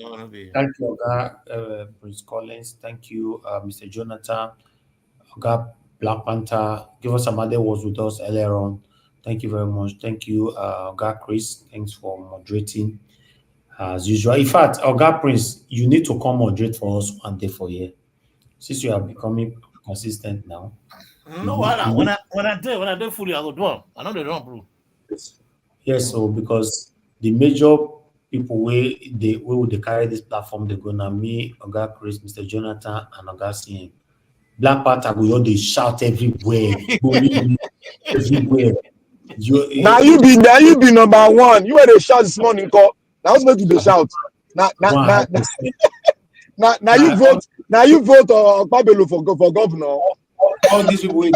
Thank you, Oga, Prince Collins. Thank you, Mr. Jonathan. Oga Black Panther. Give us some other words with us earlier on. Thank you very much. Thank you, Oga Chris. Thanks for moderating. As usual. In fact, Oga Prince, you need to come moderate for us one day for year. Since you are becoming consistent now. No, when I do fully, I go do them. I know they don't, bro. Yes, so because the major people where they carry this platform, they're gonna me, Oga Chris, Mr. Jonathan, and Oga CM. Black Panther go they shout everywhere. Everywhere. Now you be number one. You were the shout this morning, call. Now what's supposed to be shout? Now you vote Pabelo for governor. All these people who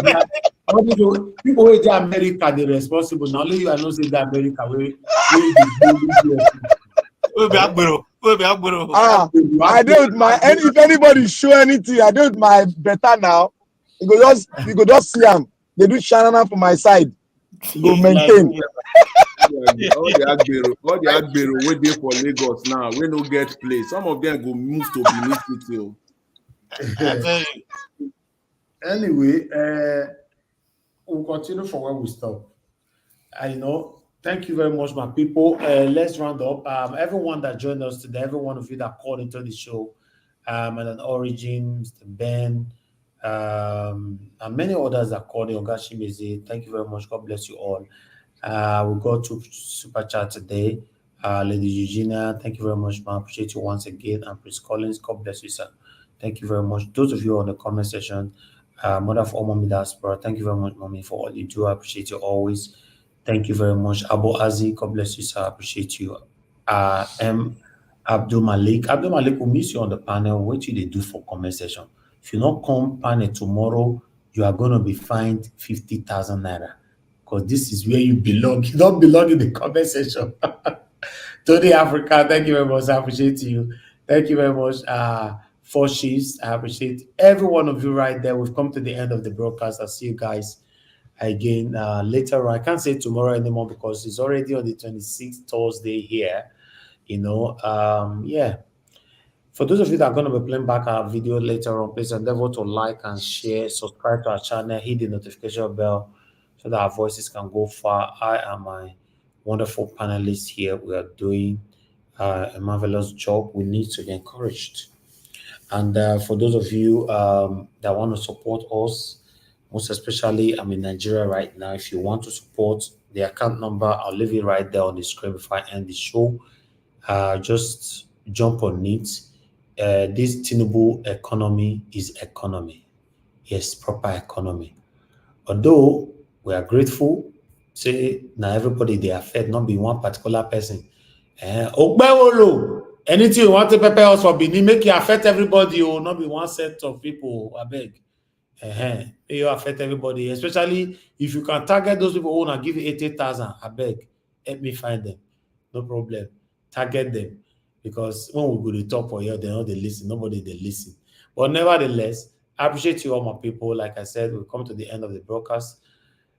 are America, they're responsible. Now only you are not saying that America I do with my if anybody show anything, I do with my better now. You go just see them. They do shanana for my side. You go maintain. All the Agbero waiting for Lagos now. We no get place. Some of them go move to Benin City. Anyway, we'll continue from where we stop. Thank you very much, my people. Let's round up. Everyone that joined us today, every one of you that called into the show, and an Origin, Mr. Ben, and many others that called in, Ogashimeze. Thank you very much. God bless you all. We'll go to Super Chat today. Lady Eugenia, thank you very much, man. Appreciate you once again. And Prince Collins, God bless you, sir. Thank you very much. Those of you on the comment section, Mother for all Mommy Diaspora, thank you very much, Mommy, for all you do. I appreciate you always. Thank you very much. Abu Azi, God bless you, sir. I appreciate you. M. Abdul Malik. Abdul Malik will miss you on the panel. What you they do for comment session? If you not come panel tomorrow, you are going to be fined 50,000 naira. Because this is where you belong. You don't belong in the comment section. Tony Africa, thank you very much. I appreciate you. Thank you very much. Four Chiefs, I appreciate every one of you right there. We've come to the end of the broadcast. I'll see you guys again later on. I can't say tomorrow anymore because it's already on the 26th Thursday here. You know, yeah. For those of you that are going to be playing back our video later on, please endeavor to like and share, subscribe to our channel, hit the notification bell so that our voices can go far. I am my wonderful panelists here. We are doing a marvelous job. We need to be encouraged. And for those of you that want to support us, most especially I'm in Nigeria right now. If you want to support, the account number, I'll leave it right there on the screen before I end the show. Just jump on it. This Tinubu economy is economy. Yes, proper economy. Although we are grateful, say now everybody they are fed, not be one particular person. Anything you want to prepare us for Benin, make it affect everybody, or not be one set of people. I beg. You affect everybody, especially if you can target those people who want to give you 80,000. I beg, help me find them. No problem. Target them. Because when we go to talk for you, they know they listen. Nobody they listen. But nevertheless, I appreciate you all my people. Like I said, we'll come to the end of the broadcast.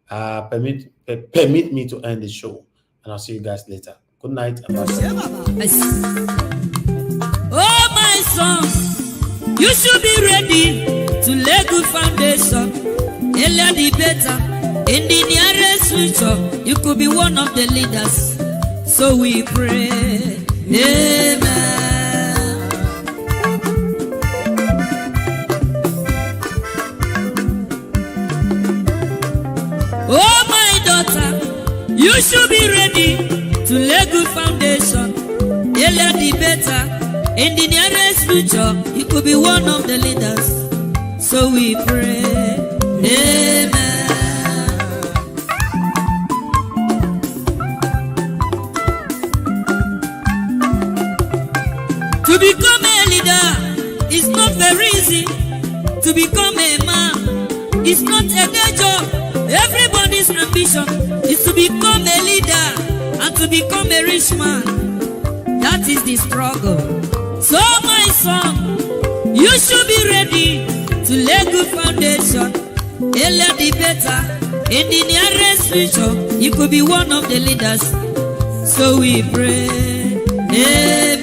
Permit me to end the show. And I'll see you guys later. Good night and bye. Oh my son, you should be ready to lay good foundation. Earlier the better. In the nearest future, you could be one of the leaders. So we pray. Amen. Oh my daughter, you should be ready to lay good foundation. Earlier the better. In the nearest future, you could be one of the leaders. So we pray. Amen. To become a leader is not very easy. To become a man is not a day job. Everybody's ambition is to become a leader and to become a rich man. That is the struggle. So my son, you should be ready to lay good foundation. Earlier the better. In the nearest future, you could be one of the leaders. So we pray. Amen.